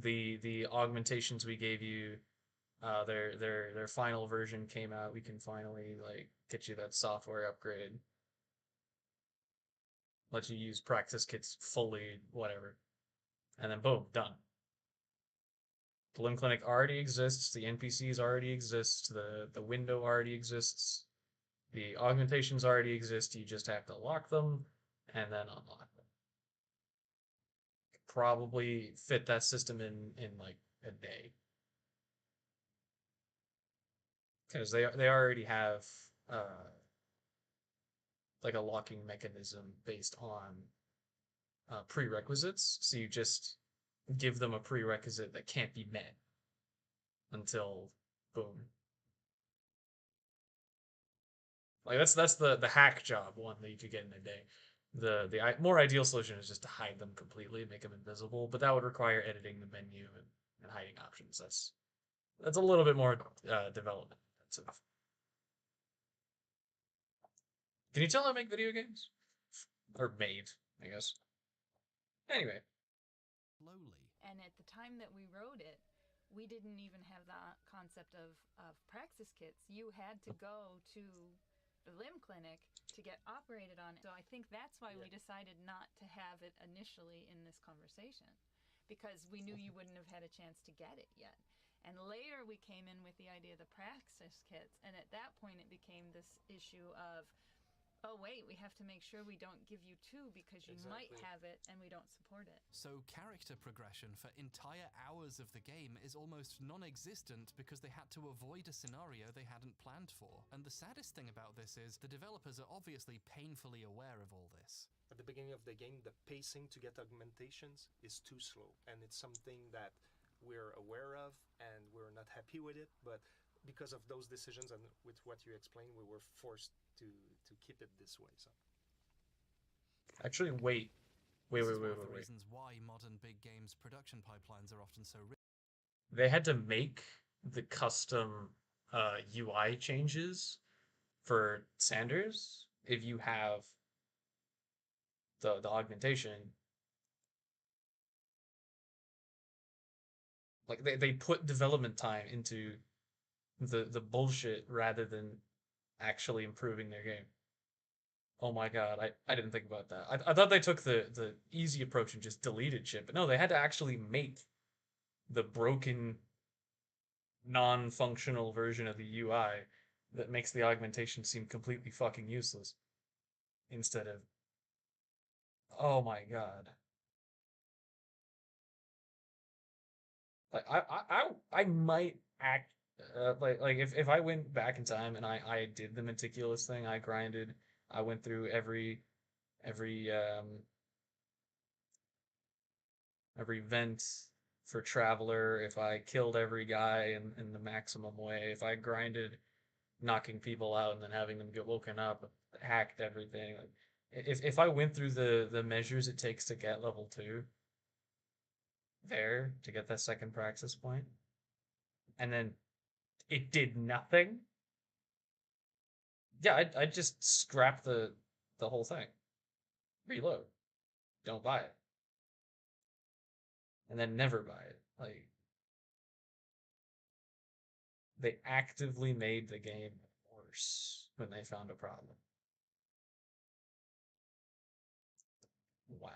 the augmentations we gave you, their final version came out. We can finally like get you that software upgrade. Let you use practice kits fully, whatever, and then boom, done. The limb clinic already exists. The NPCs already exist. The window already exists. The augmentations already exist. You just have to lock them and then unlock them. Probably fit that system in like a day. Because they already have like a locking mechanism based on prerequisites. So you just give them a prerequisite that can't be met until boom. Like that's the hack job one that you could get in a day. The more ideal solution is just to hide them completely, make them invisible, but that would require editing the menu and hiding options. That's a little bit more development intensive. Can you tell I make video games? Or made, I guess. Anyway. Slowly. And at the time that we wrote it, we didn't even have the concept of praxis kits. You had to go to the limb clinic to get operated on. So I think that's why we decided not to have it initially in this conversation, because we knew you wouldn't have had a chance to get it yet. And later we came in with the idea of the praxis kits, and at that point it became this issue of, oh wait, we have to make sure we don't give you 2 because you might have it and we don't support it. So character progression for entire hours of the game is almost non-existent because they had to avoid a scenario they hadn't planned for. And the saddest thing about this is the developers are obviously painfully aware of all this. At the beginning of the game, the pacing to get augmentations is too slow, and it's something that we're aware of and we're not happy with it, but because of those decisions and with what you explained, we were forced to keep it this way. So Actually, wait. This is one of the reasons why modern big games production pipelines are often so rich. They had to make the custom UI changes for Sanders if you have the augmentation. Like they put development time into the bullshit rather than actually improving their game. Oh my god, I didn't think about that. I thought they took the easy approach and just deleted shit, but no, they had to actually make the broken, non-functional version of the UI that makes the augmentation seem completely fucking useless. Instead of, oh my god. Like I might act like if I went back in time and I did the meticulous thing, I grinded, I went through every every vent for Traveler, if I killed every guy in the maximum way, if I grinded knocking people out and then having them get woken up, hacked everything. Like, if I went through the measures it takes to get level 2 there to get that second praxis point, and then it did nothing. Yeah, I'd just scrap the whole thing. Reload. Don't buy it. And then never buy it. Like they actively made the game worse when they found a problem. Wow.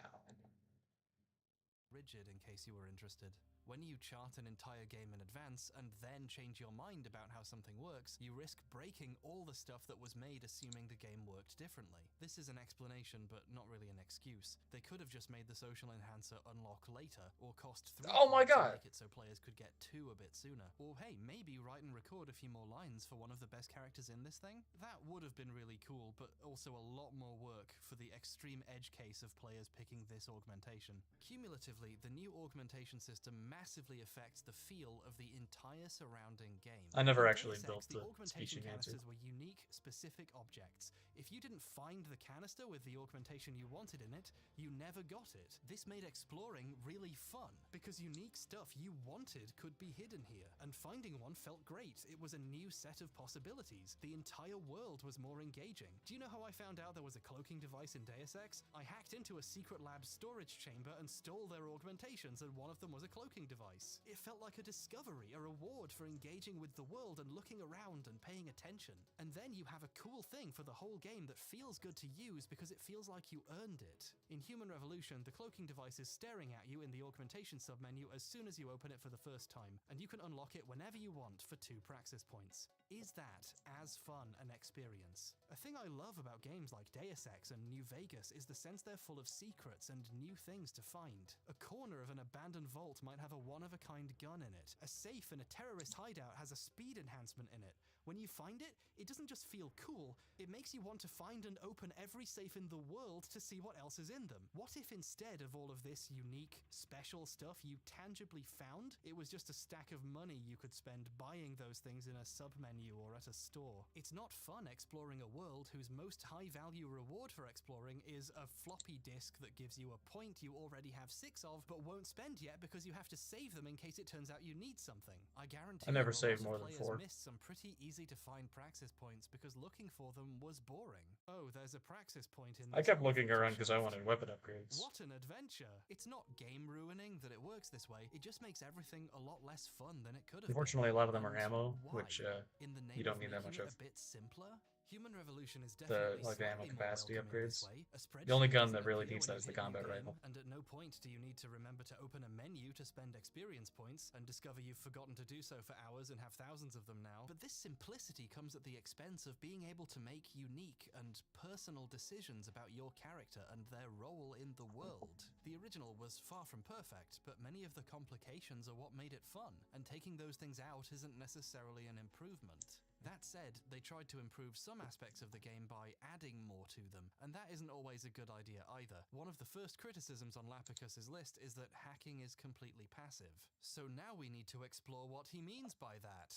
Rigid, in case you were interested. When you chart an entire game in advance and then change your mind about how something works, you risk breaking all the stuff that was made assuming the game worked differently. This is an explanation, but not really an excuse. They could have just made the social enhancer unlock later, or cost 3 Oh my points and god! make it so players could get 2 a bit sooner. Or hey, maybe write and record a few more lines for one of the best characters in this thing? That would have been really cool, but also a lot more work for the extreme edge case of players picking this augmentation. Cumulatively, the new augmentation system massively affects the feel of the entire surrounding game. I never In actually Deus built Ex, the the augmentation speech enhancer. canisters were unique, specific objects. If you didn't find the canister with the augmentation you wanted in it, you never got it. This made exploring really fun, because unique stuff you wanted could be hidden here, and finding one felt great. It was a new set of possibilities. The entire world was more engaging. Do you know how I found out there was a cloaking device in Deus Ex? I hacked into a secret lab storage chamber and stole their augmentations, and one of them was a cloaking device. It felt like a discovery, a reward for engaging with the world and looking around and paying attention. And then you have a cool thing for the whole game that feels good to use because it feels like you earned it. In Human Revolution, the cloaking device is staring at you in the augmentation submenu as soon as you open it for the first time, and you can unlock it whenever you want for 2 praxis points. Is that as fun an experience? A thing I love about games like Deus Ex and New Vegas is the sense they're full of secrets and new things to find. A corner of an abandoned vault might have a one-of-a-kind gun in it. A safe in a terrorist hideout has a speed enhancement in it. When you find it, it doesn't just feel cool, it makes you want to find and open every safe in the world to see what else is in them. What if instead of all of this unique, special stuff you tangibly found, it was just a stack of money you could spend buying those things in a submenu or at a store? It's not fun exploring a world whose most high-value reward for exploring is a floppy disk that gives you a point you already have 6 of but won't spend yet because you have to save them in case it turns out you need something. I guarantee I never a saved lot more of than players 4. missed some pretty easy to find praxis points because looking for them was boring. Oh, there's a praxis point in I this kept awful looking around because I shaft. wanted weapon upgrades. What an adventure! It's not game ruining that it works this way, it just makes everything a lot less fun than it could have Unfortunately, a been. lot of them are And ammo, why? which In the you name don't of need that much making of. it a bit simpler? Human Revolution is The definitely like the ammo slightly more capacity welcoming this upgrades. way. A The only spreadsheet gun doesn't that really appear needs when that is you the hit new combat game, rifle. and at no point do you need to remember to open a menu to spend experience points and discover you've forgotten to do so for hours and have thousands of them now. But this simplicity comes at the expense of being able to make unique and personal decisions about your character and their role in the world. The original was far from perfect, but many of the complications are what made it fun, and taking those things out isn't necessarily an improvement. That said, they tried to improve some aspects of the game by adding more to them, and that isn't always a good idea either. One of the first criticisms on Lapicus's list is that hacking is completely passive. So now we need to explore what he means by that.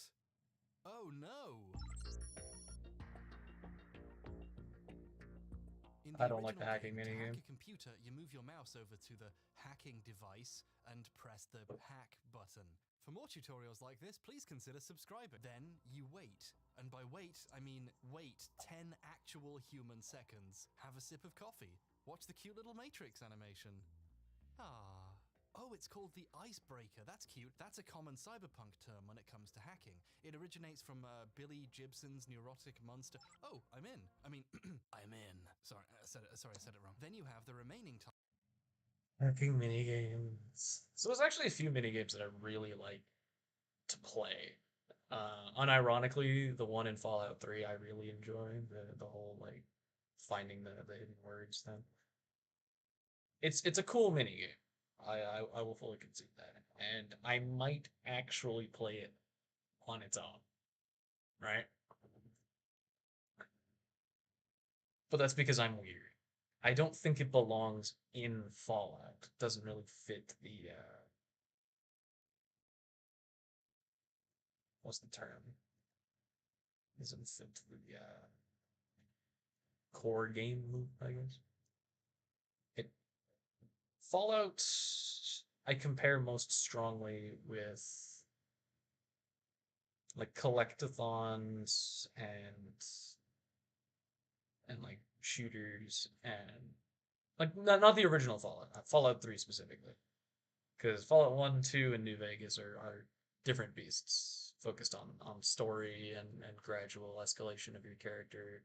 Oh no! In I the don't like the original hacking game, to hack minigame. a computer, you move your mouse over to the hacking device and press the hack button. For more tutorials like this, please consider subscribing. Then you wait. And by wait, I mean wait 10 actual human seconds. Have a sip of coffee. Watch the cute little Matrix animation. Ah. Oh, it's called the icebreaker. That's cute. That's a common cyberpunk term when it comes to hacking. It originates from Billy Gibson's neurotic monster. Oh, I'm in. I mean, I'm in. Sorry, I said it wrong. Then you have the remaining time. Hacking minigames. So there's actually a few minigames that I really like to play. Unironically, the one in Fallout 3 I really enjoy. The whole like finding the hidden words thing. It's a cool minigame. I will fully concede that. And I might actually play it on its own. Right? But that's because I'm weird. I don't think it belongs in Fallout. It doesn't really fit the what's the term? Doesn't fit the core game loop, I guess. It Fallout I compare most strongly with like collectathons and like shooters and like not the original Fallout, Fallout 3 specifically. Because Fallout 1, 2, and New Vegas are different beasts focused on story and gradual escalation of your character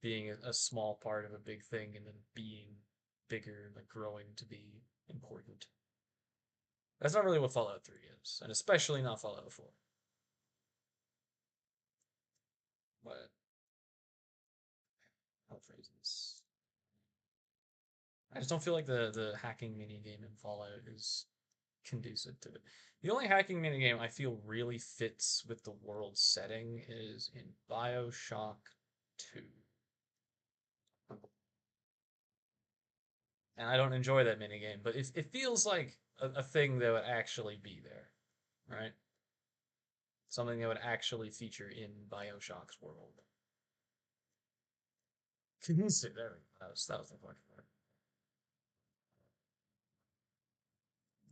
being a small part of a big thing and then being bigger and like growing to be important. That's not really what Fallout 3 is, and especially not Fallout 4. But how to phrase this? I just don't feel like the hacking minigame in Fallout is conducive to it. The only hacking minigame I feel really fits with the world setting is in BioShock 2. And I don't enjoy that minigame, but it feels like a thing that would actually be there, right? Something that would actually feature in BioShock's world. Can you see? There we go. That was the point.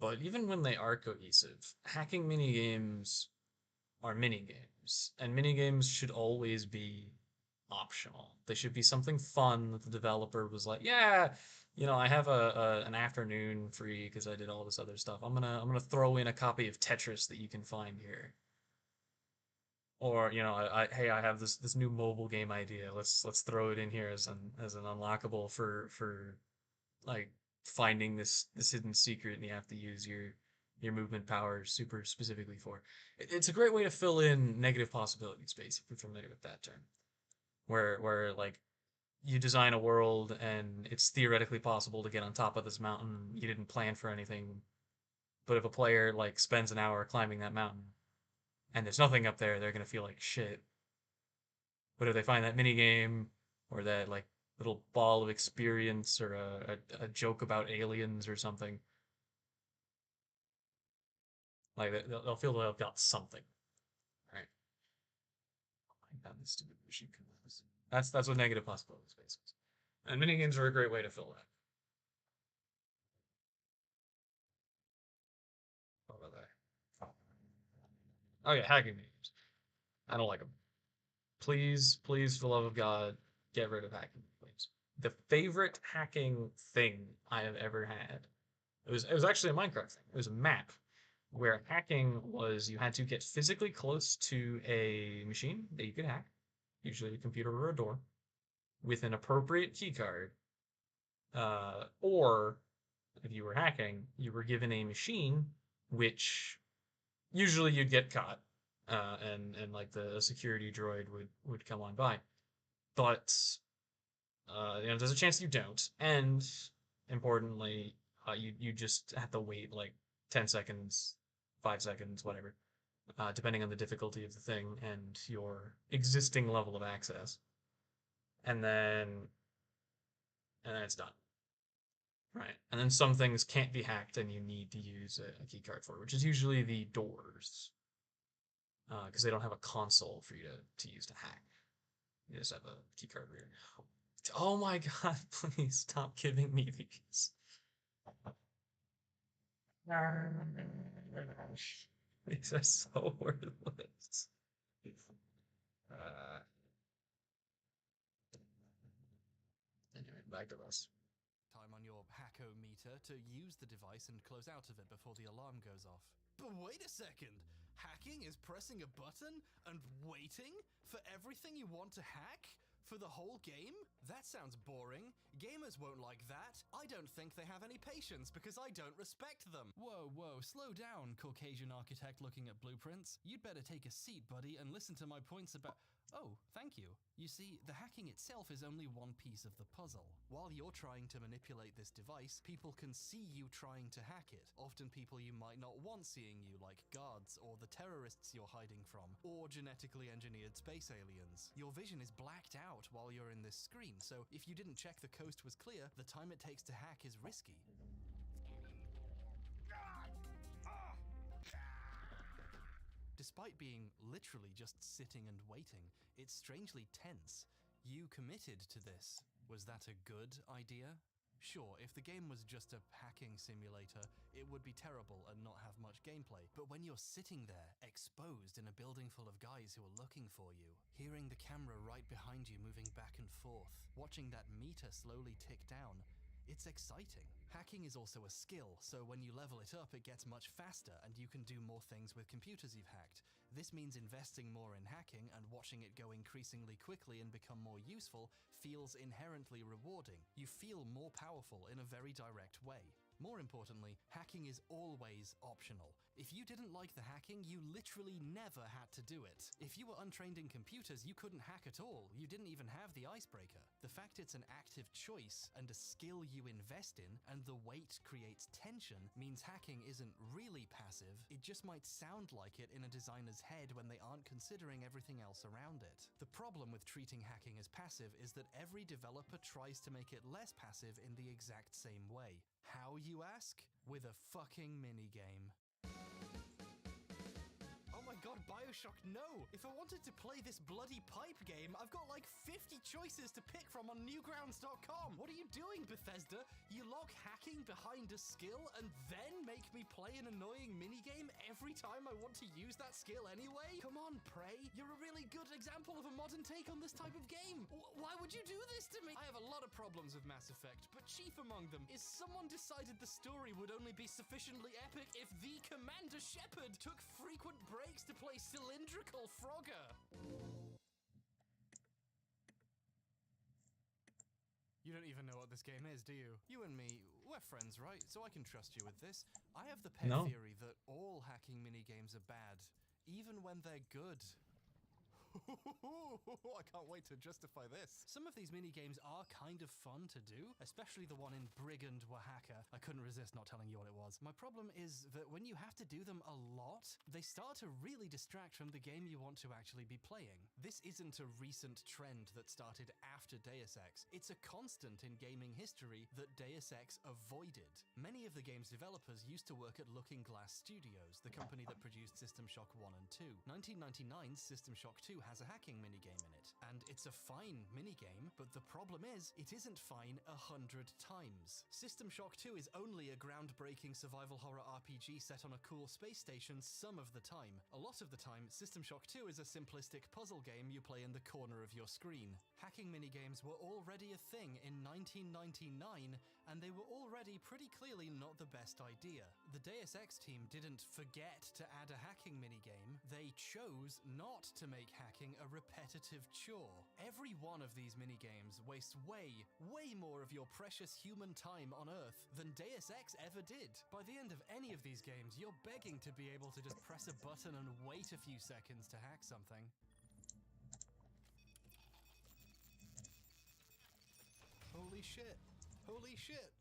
But even when they are cohesive, hacking minigames are minigames, and minigames should always be optional. They should be something fun that the developer was like, yeah, I have an afternoon free because I did all this other stuff. I'm gonna throw in a copy of Tetris that you can find here. Or, hey, I have this new mobile game idea. Let's throw it in here as an unlockable for like finding this hidden secret, and you have to use your movement power super specifically for. It's a great way to fill in negative possibility space, if you're familiar with that term. Where like you design a world and it's theoretically possible to get on top of this mountain. You didn't plan for anything, but if a player like spends an hour climbing that mountain and there's nothing up there, they're gonna feel like shit. But if they find that mini game or that like little ball of experience or a joke about aliens or something, like they'll feel they've got something, right? Oh my god, this stupid machine collapsed. That's what negative possibility space is, and mini games are a great way to fill that. What about that? Oh yeah, hacking games. I don't like them. Please, for the love of God, get rid of hacking games. The favorite hacking thing I have ever had. It was actually a Minecraft thing. It was a map where hacking was you had to get physically close to a machine that you could hack, usually a computer or a door, with an appropriate keycard. Or if you were hacking, you were given a machine which usually you'd get caught, and like the security droid would come on by. But there's a chance you don't, and importantly, you just have to wait like 10 seconds, 5 seconds, whatever, depending on the difficulty of the thing and your existing level of access, and then it's done. Right, and then some things can't be hacked, and you need to use a key card for it, which is usually the doors, because they don't have a console for you to use to hack. You just have a key card reader. Oh my god, please stop giving me these. These are so worthless. Uh, anyway, back to us. Time on your hacko meter to use the device and close out of it before the alarm goes off. But wait a second! Hacking is pressing a button and waiting for everything you want to hack? For the whole game? That sounds boring. Gamers won't like that. I don't think they have any patience because I don't respect them. Whoa, slow down, Caucasian architect looking at blueprints. You'd better take a seat, buddy, and listen to my points about... Oh, thank you. You see, the hacking itself is only one piece of the puzzle. While you're trying to manipulate this device, people can see you trying to hack it. Often people you might not want seeing you, like guards, or the terrorists you're hiding from, or genetically engineered space aliens. Your vision is blacked out while you're in this screen, so if you didn't check the coast was clear, the time it takes to hack is risky. Despite being literally just sitting and waiting, it's strangely tense. You committed to this. Was that a good idea? Sure, if the game was just a hacking simulator, it would be terrible and not have much gameplay. But when you're sitting there, exposed in a building full of guys who are looking for you, hearing the camera right behind you moving back and forth, watching that meter slowly tick down, it's exciting. Hacking is also a skill, so when you level it up, it gets much faster and you can do more things with computers you've hacked. This means investing more in hacking and watching it go increasingly quickly and become more useful feels inherently rewarding. You feel more powerful in a very direct way. More importantly, hacking is always optional. If you didn't like the hacking, you literally never had to do it. If you were untrained in computers, you couldn't hack at all. You didn't even have the icebreaker. The fact it's an active choice and a skill you invest in, and the wait creates tension, means hacking isn't really passive. It just might sound like it in a designer's head when they aren't considering everything else around it. The problem with treating hacking as passive is that every developer tries to make it less passive in the exact same way. How, you ask? With a fucking minigame. Oh my god, Bioshock, no! If I wanted to play this bloody pipe game, I've got like 50 choices to pick from on Newgrounds.com! What are you doing, Bethesda? You lock hacking behind a skill and then make me play an annoying minigame every time I want to use that skill anyway? Come on, Prey! You're a really good example of a modern take on this type of game! Why would you do this to me? I have a lot of problems with Mass Effect, but chief among them is someone decided the story would only be sufficiently epic if the Commander Shepard took frequent breaks to play cylindrical Frogger. You don't even know what this game is, do you? You and me, we're friends, right? So I can trust you with this. I have the pet theory that all hacking minigames are bad, even when they're good. I can't wait to justify this. Some of these minigames are kind of fun to do, especially the one in Brigand Oaxaca. I couldn't resist not telling you what it was. My problem is that when you have to do them a lot, they start to really distract from the game you want to actually be playing. This isn't a recent trend that started after Deus Ex. It's a constant in gaming history that Deus Ex avoided. Many of the game's developers used to work at Looking Glass Studios, the company that produced System Shock 1 and 2. 1999's System Shock 2 has a hacking minigame in it, and it's a fine minigame, but the problem is, it isn't fine 100 times. System Shock 2 is only a groundbreaking survival horror RPG set on a cool space station some of the time. A lot of the time, System Shock 2 is a simplistic puzzle game you play in the corner of your screen. Hacking minigames were already a thing in 1999, and they were already pretty clearly not the best idea. The Deus Ex team didn't forget to add a hacking minigame, they chose not to make hacking a repetitive chore. Every one of these minigames wastes way more of your precious human time on Earth than Deus Ex ever did. By the end of any of these games, you're begging to be able to just press a button and wait a few seconds to hack something. Holy shit. Holy shit.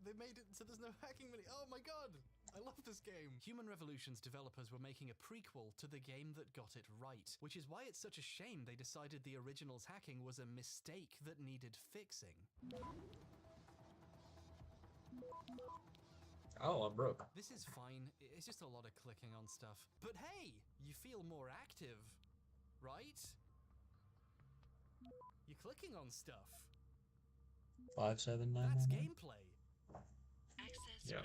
They made it so there's no hacking mini. Oh my god. I love this game. Human Revolution's developers were making a prequel to the game that got it right, which is why it's such a shame they decided the original's hacking was a mistake that needed fixing. Oh, I'm broke. This is fine. It's just a lot of clicking on stuff. But hey, you feel more active, right? You're clicking on stuff. 5799. That's gameplay. Yeah.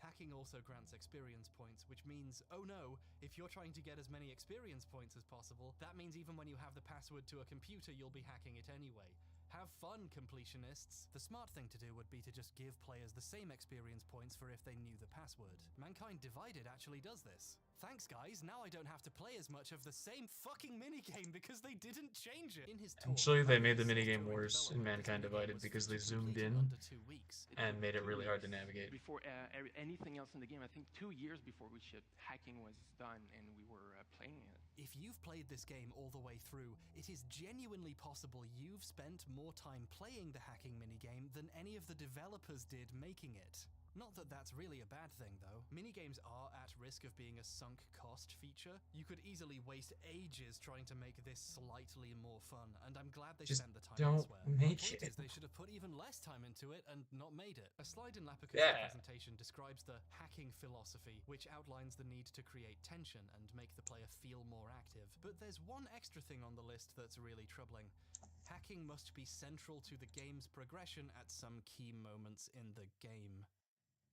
Hacking also grants experience points, which means, oh no, if you're trying to get as many experience points as possible, that means even when you have the password to a computer, you'll be hacking it anyway. Have fun, completionists. The smart thing to do would be to just give players the same experience points for if they knew the password. Mankind Divided actually does this. Thanks, guys. Now I don't have to play as much of the same fucking minigame because they didn't change it. In his talk, Actually, they made the minigame worse in Mankind Divided because they zoomed in and made it really hard to navigate. Before anything else in the game, I think 2 years before we shipped, hacking was done and we were playing it. If you've played this game all the way through, it is genuinely possible you've spent more time playing the hacking minigame than any of the developers did making it. Not that that's really a bad thing, though. Minigames are at risk of being a sunk cost feature. You could easily waste ages trying to make this slightly more fun, and I'm glad they spent the time elsewhere. Make My point it. is they should have put even less time into it and not made it. A slide in Lapicus's presentation describes the hacking philosophy, which outlines the need to create tension and make the player feel more active. But there's one extra thing on the list that's really troubling. Hacking must be central to the game's progression at some key moments in the game.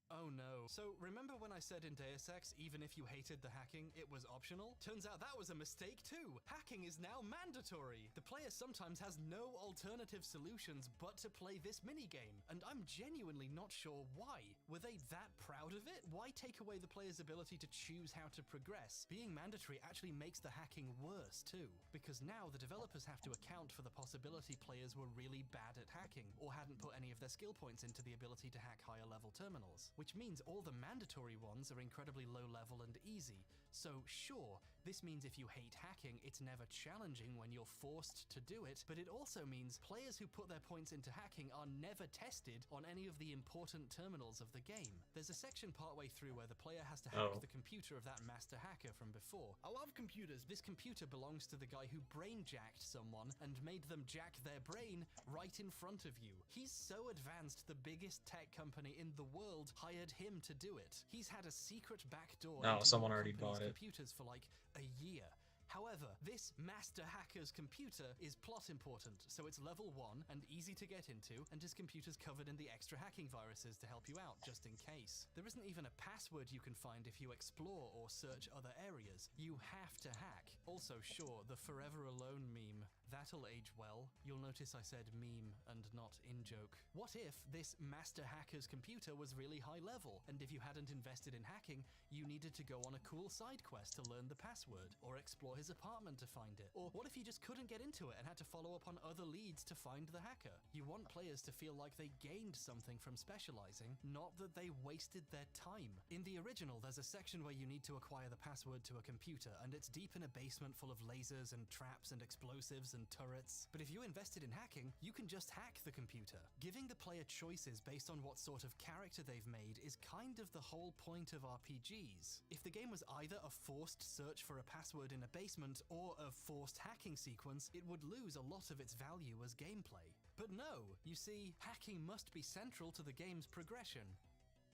Oh no. So remember when I said in Deus Ex, even if you hated the hacking, it was optional? Turns out that was a mistake too. Hacking is now mandatory. The player sometimes has no alternative solutions but to play this minigame, and I'm genuinely not sure why. Were they that proud of it? Why take away the player's ability to choose how to progress? Being mandatory actually makes the hacking worse too, because now the developers have to account for the possibility players were really bad at hacking, or hadn't put any of their skill points into the ability to hack higher level terminals. Which means all the mandatory ones are incredibly low level and easy. So sure, this means if you hate hacking, it's never challenging when you're forced to do it, but it also means players who put their points into hacking are never tested on any of the important terminals of the game. There's a section partway through where the player has to hack the computer of that master hacker from before. I love computers. This computer belongs to the guy who brain-jacked someone and made them jack their brain right in front of you. He's so advanced, the biggest tech company in the world hired him to do it. He's had a secret backdoor into someone your already bought it. computers for like a year. However, this master hacker's computer is plot important, so it's level 1 and easy to get into, and his computer's covered in the extra hacking viruses to help you out, just in case. There isn't even a password you can find if you explore or search other areas. You have to hack. Also, sure, the Forever Alone meme. That'll age well. You'll notice I said meme and not in-joke. What if this master hacker's computer was really high level, and if you hadn't invested in hacking, you needed to go on a cool side quest to learn the password, or explore his apartment to find it? Or what if you just couldn't get into it and had to follow up on other leads to find the hacker? You want players to feel like they gained something from specializing, not that they wasted their time. In the original, there's a section where you need to acquire the password to a computer, and it's deep in a basement full of lasers and traps and explosives and turrets. But if you invested in hacking, you can just hack the computer. Giving the player choices based on what sort of character they've made is kind of the whole point of RPGs. If the game was either a forced search for a password in a basement or a forced hacking sequence, it would lose a lot of its value as gameplay. But no, you see, hacking must be central to the game's progression.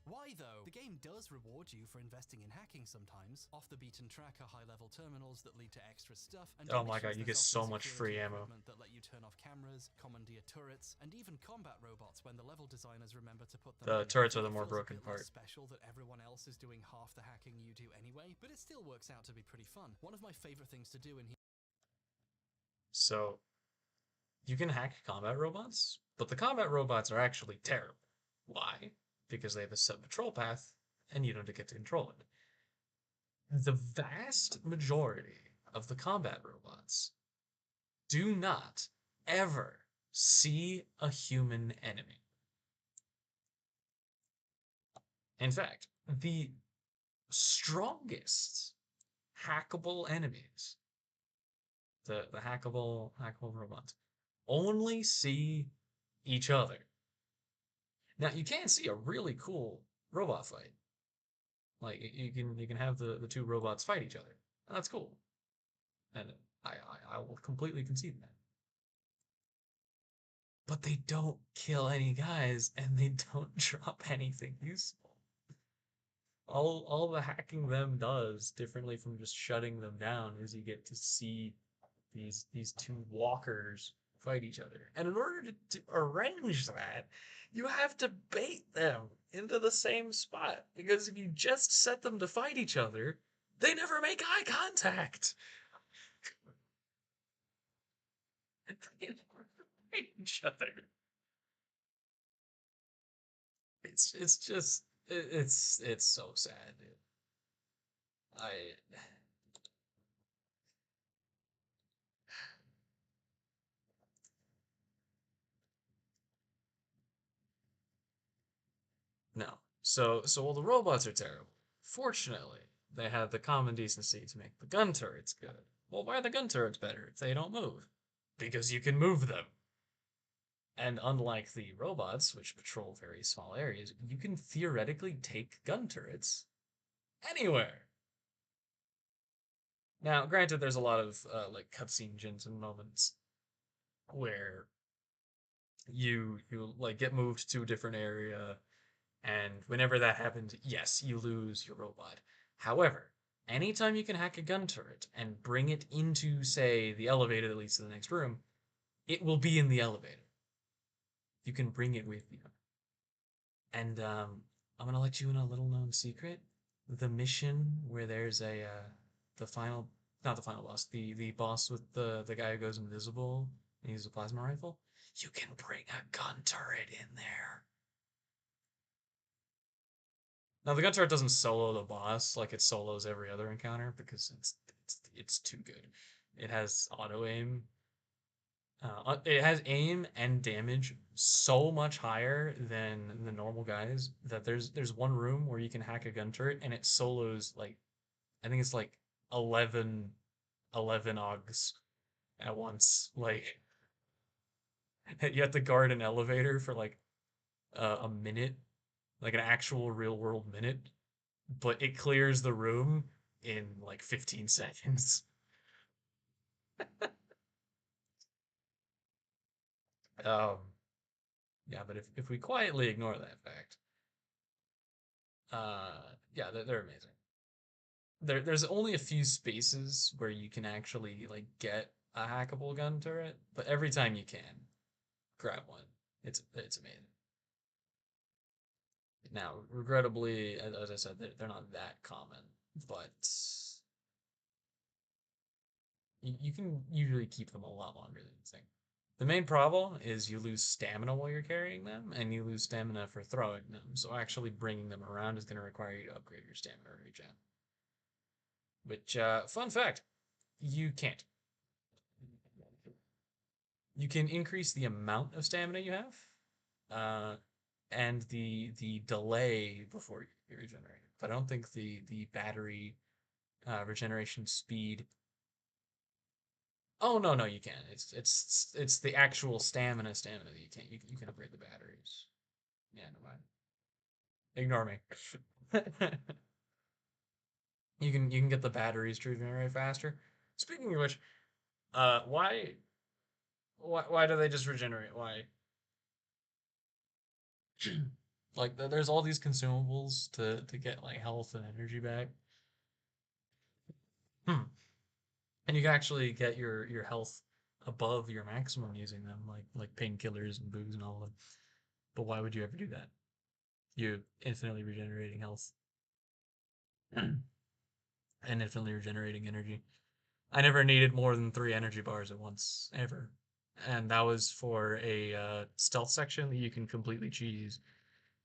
Why though? The game does reward you for investing in hacking sometimes. Off the beaten track are high-level terminals that lead to extra stuff, and oh my god, you get so much free ammo. That let you turn off cameras, commandeer turrets, and even combat robots when the level designers remember to put them The in. turrets are the more broken part. Special that everyone else is doing half the hacking you do anyway, but it still works out to be pretty fun. One of my favorite things to do in here. So, you can hack combat robots, but the combat robots are actually terrible. Why? Because they have a set patrol path, and you don't get to control it. The vast majority of the combat robots do not ever see a human enemy. In fact, the strongest hackable enemies, the hackable robots, only see each other. Now you can see a really cool robot fight. Like you can have the two robots fight each other. And that's cool. And I will completely concede that. But they don't kill any guys and they don't drop anything useful. All the hacking them does, differently from just shutting them down, is you get to see these two walkers fight each other. And in order to arrange that, you have to bait them into the same spot. Because if you just set them to fight each other, they never make eye contact. They never fight each other. It's just it's so sad, dude. I No. So while the robots are terrible, fortunately, they have the common decency to make the gun turrets good. Well, why are the gun turrets better if they don't move? Because you can move them. And unlike the robots, which patrol very small areas, you can theoretically take gun turrets anywhere. Now, granted, there's a lot of like cutscene Jensen moments where you like get moved to a different area, and whenever that happens, yes, you lose your robot. However, anytime you can hack a gun turret and bring it into, say, the elevator that leads to the next room, it will be in the elevator. You can bring it with you. And I'm gonna let you in a little known secret. The mission where there's the final, not the final boss, the boss with the guy who goes invisible and uses a plasma rifle. You can bring a gun turret in there. Now the gun turret doesn't solo the boss like it solos every other encounter because it's too good. It has auto aim. It has aim and damage so much higher than the normal guys that there's one room where you can hack a gun turret and it solos like I think it's like 11 Augs at once. Like you have to guard an elevator for like a minute, like an actual real world minute, but it clears the room in like 15 seconds. Um, yeah, but if we quietly ignore that fact, yeah, they're amazing. There's only a few spaces where you can actually like get a hackable gun turret, but every time you can, grab one. It's amazing. Now, regrettably, as I said, they're not that common, but you can usually keep them a lot longer than you think. The main problem is you lose stamina while you're carrying them, and you lose stamina for throwing them. So actually bringing them around is going to require you to upgrade your stamina regen. Which, fun fact, you can't. You can increase the amount of stamina you have, and the delay before you regenerate. But I don't think the battery regeneration speed. Oh no, you can. It's the actual stamina that you can't. You can upgrade the batteries. Yeah, no mind. Ignore me. You can get the batteries to regenerate faster. Speaking of which, why do they just regenerate? Why? Like there's all these consumables to get like health and energy back. Hmm. And you can actually get your health above your maximum using them, like painkillers and booze and all of them. But why would you ever do that? You infinitely regenerating health and infinitely regenerating energy. I never needed more than 3 energy bars at once, ever. And that was for a stealth section that you can completely cheese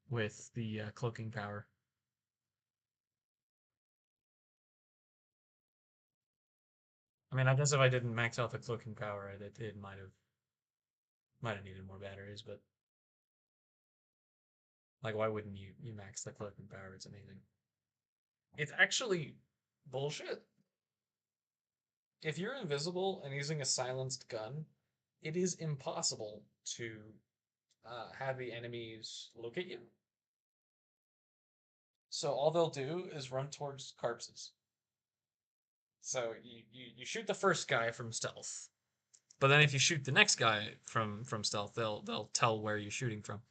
with the cloaking power. I mean, I guess if I didn't max out the cloaking power, it might have needed more batteries, but like, why wouldn't you max the cloaking power? It's amazing. It's actually bullshit. If you're invisible and using a silenced gun, it is impossible to have the enemies look at you. So all they'll do is run towards corpses. So you shoot the first guy from stealth, but then if you shoot the next guy from stealth, they'll tell where you're shooting from.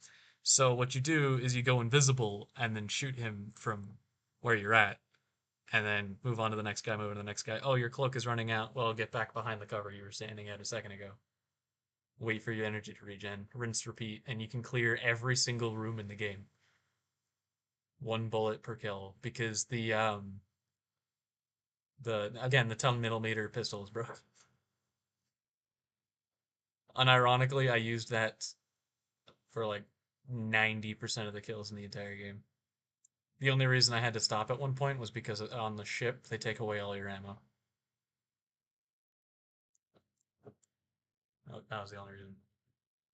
So what you do is you go invisible and then shoot him from where you're at, and then move on to the next guy, move on to the next guy. Oh, your cloak is running out. Well, get back behind the cover you were standing at a second ago. wait for your energy to regen, rinse, repeat, and you can clear every single room in the game. 1 bullet per kill, because the 10 millimeter pistols, bro. Unironically, I used that for like 90% of the kills in the entire game. The only reason I had to stop at one point was because on the ship, they take away all your ammo. That was the only reason.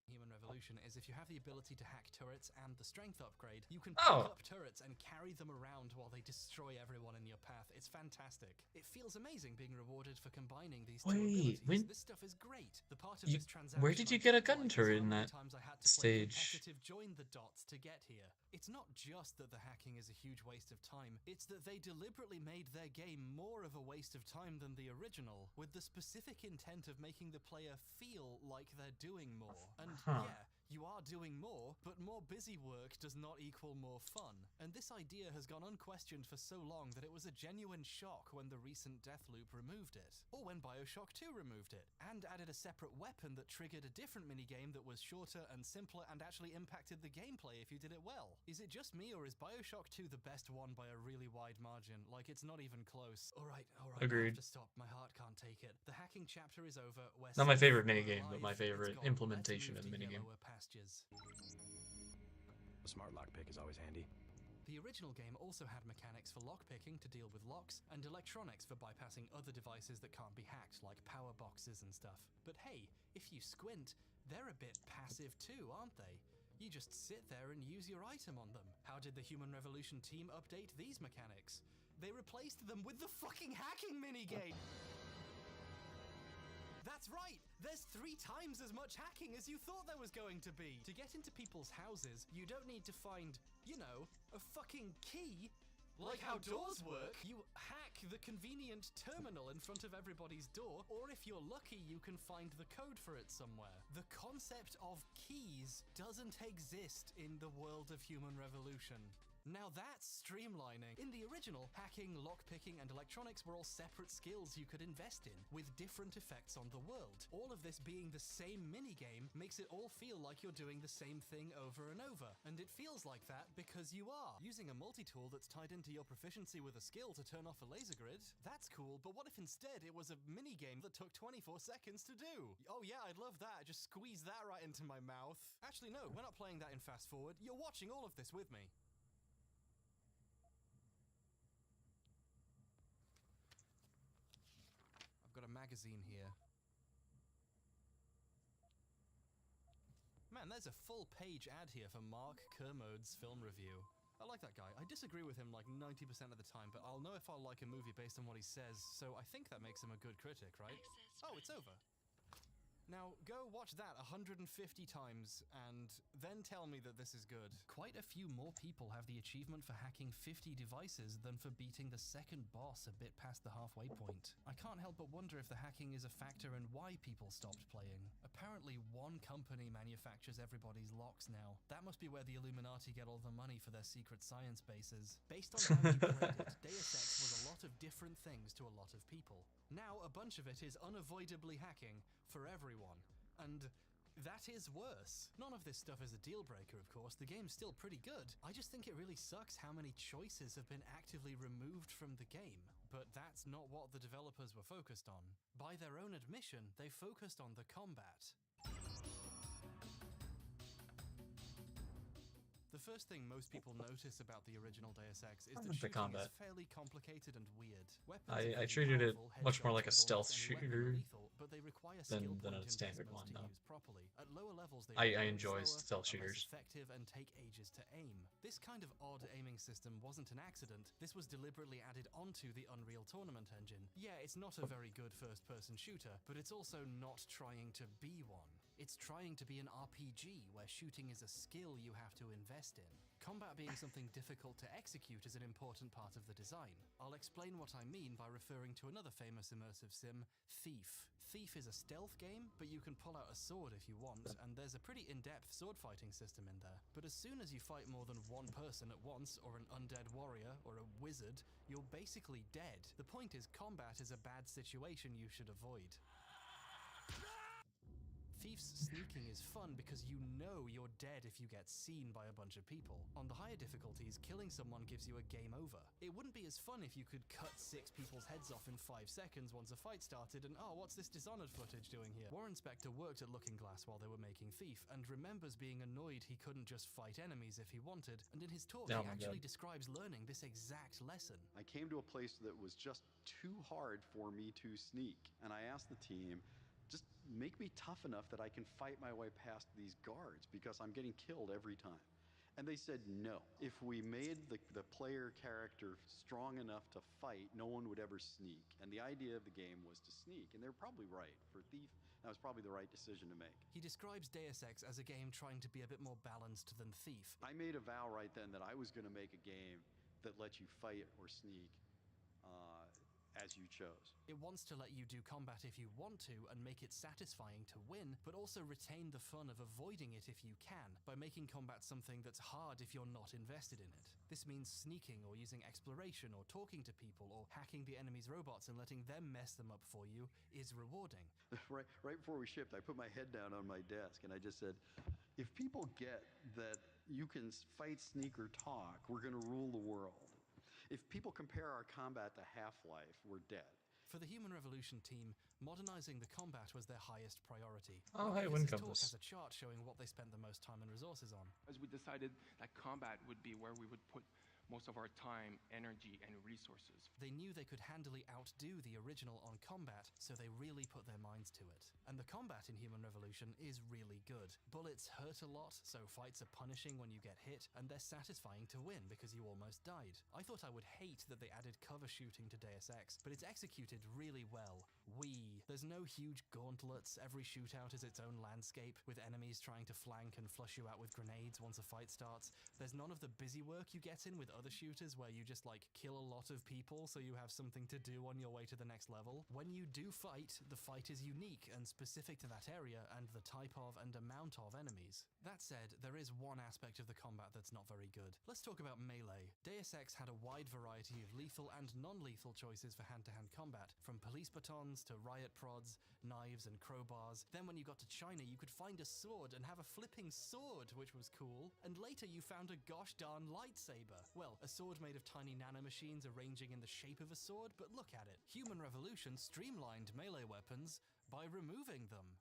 Human Revolution is if you have the ability to hack turrets and the strength upgrade, you can pick up turrets and carry them around while they destroy everyone in your path. It's fantastic. It feels amazing being rewarded for combining these two abilities. This stuff is great. The part of this transaction Where did you get a gun turret in that stage? Join the dots to get here. It's not just that the hacking is a huge waste of time, it's that they deliberately made their game more of a waste of time than the original, with the specific intent of making the player feel like they're doing more. And yeah, you are doing more, but more busy work does not equal more fun. And this idea has gone unquestioned for so long that it was a genuine shock when the recent Deathloop removed it, or when BioShock 2 removed it, and added a separate weapon that triggered a different minigame that was shorter and simpler and actually impacted the gameplay if you did it well. Is it just me, or is BioShock 2 the best one by a really wide margin? Like, it's not even close. Alright, Agreed. I have to stop. My heart can't take it. The hacking chapter is over. Not my favorite minigame, but my favorite implementation of the minigame. A smart lockpick is always handy. The original game also had mechanics for lockpicking to deal with locks, and electronics for bypassing other devices that can't be hacked, like power boxes and stuff. But hey, if you squint, they're a bit passive too, aren't they? You just sit there and use your item on them. How did the Human Revolution team update these mechanics? They replaced them with the fucking hacking minigame! That's right! There's 3 times as much hacking as you thought there was going to be! To get into people's houses, you don't need to find, you know, a fucking key. Like how doors work, you hack the convenient terminal in front of everybody's door, or if you're lucky, you can find the code for it somewhere. The concept of keys doesn't exist in the world of Human Revolution. Now that's streamlining. In the original, hacking, lockpicking, and electronics were all separate skills you could invest in, with different effects on the world. All of this being the same minigame makes it all feel like you're doing the same thing over and over. And it feels like that because you are. Using a multi-tool that's tied into your proficiency with a skill to turn off a laser grid, that's cool, but what if instead it was a minigame that took 24 seconds to do? Oh yeah, I'd love that. Just squeeze that right into my mouth. Actually, no, we're not playing that in fast forward. You're watching all of this with me. Got a magazine here. Man, there's a full page ad here for Mark Kermode's film review. I like that guy. I disagree with him like 90% of the time, but I'll know if I'll like a movie based on what he says, so I think that makes him a good critic, right? Oh, it's over. Now, go watch that 150 times, and then tell me that this is good. Quite a few more people have the achievement for hacking 50 devices than for beating the second boss a bit past the halfway point. I can't help but wonder if the hacking is a factor in why people stopped playing. Apparently, one company manufactures everybody's locks now. That must be where the Illuminati get all the money for their secret science bases. Based on how you played it, Deus Ex was a lot of different things to a lot of people. Now, a bunch of it is unavoidably hacking for everyone, and that is worse. None of this stuff is a deal breaker, of course. The game's still pretty good. I just think it really sucks how many choices have been actively removed from the game. But that's not what the developers were focused on. By their own admission, they focused on the combat. The first thing most people notice about the original Deus Ex is that shooting is fairly complicated and weird. I treated it much more like a stealth shooter than a standard one, though. At lower levels, I enjoy stealth shooters. Effective and take ages to aim. This kind of odd aiming system wasn't an accident. This was deliberately added onto the Unreal Tournament engine. Yeah, it's not a very good first-person shooter, but it's also not trying to be one. It's trying to be an RPG where shooting is a skill you have to invest in. Combat being something difficult to execute is an important part of the design. I'll explain what I mean by referring to another famous immersive sim, Thief. Thief is a stealth game, but you can pull out a sword if you want, and there's a pretty in-depth sword fighting system in there. But as soon as you fight more than one person at once, or an undead warrior, or a wizard, you're basically dead. The point is, combat is a bad situation you should avoid. Thief's sneaking is fun because you know you're dead if you get seen by a bunch of people. On the higher difficulties, killing someone gives you a game over. It wouldn't be as fun if you could cut 6 people's heads off in 5 seconds once a fight started and oh, what's this Dishonored footage doing here? Warren Spector worked at Looking Glass while they were making Thief and remembers being annoyed he couldn't just fight enemies if he wanted, and in his talk he actually describes learning this exact lesson. I came to a place that was just too hard for me to sneak, and I asked the team, just make me tough enough that I can fight my way past these guards because I'm getting killed every time. And they said no. If we made the player character strong enough to fight, no one would ever sneak. And the idea of the game was to sneak, and they're probably right. For Thief, that was probably the right decision to make. He describes Deus Ex as a game trying to be a bit more balanced than Thief. I made a vow right then that I was going to make a game that lets you fight or sneak as you chose. It wants to let you do combat if you want to and make it satisfying to win, but also retain the fun of avoiding it if you can, by making combat something that's hard if you're not invested in it. This means sneaking or using exploration or talking to people or hacking the enemy's robots and letting them mess them up for you is rewarding. Right before we shipped, I put my head down on my desk and I just said, if people get that you can fight, sneak, or talk, we're going to rule the world. If people compare our combat to Half-Life, we're dead. For the Human Revolution team, modernizing the combat was their highest priority. Oh, hey, This Windcompass. talk has a chart showing what they spent the most time and resources on. As we decided that combat would be where we would put most of our time, energy, and resources. They knew they could handily outdo the original on combat, so they really put their minds to it. And the combat in Human Revolution is really good. Bullets hurt a lot, so fights are punishing when you get hit, and they're satisfying to win because you almost died. I thought I would hate that they added cover shooting to Deus Ex, but it's executed really well. There's no huge gauntlets, every shootout is its own landscape, with enemies trying to flank and flush you out with grenades once a fight starts. There's none of the busy work you get in with other shooters where you just like kill a lot of people so you have something to do on your way to the next level. When you do fight, the fight is unique and specific to that area and the type of and amount of enemies. That said, there is one aspect of the combat that's not very good. Let's talk about melee. Deus Ex had a wide variety of lethal and non-lethal choices for hand-to-hand combat, from police batons to riot prods, knives and crowbars. Then when you got to China, you could find a sword and have a flipping sword, which was cool. And later you found a gosh darn lightsaber. Well, a sword made of tiny nanomachines arranging in the shape of a sword, but look at it. Human Revolution streamlined melee weapons by removing them.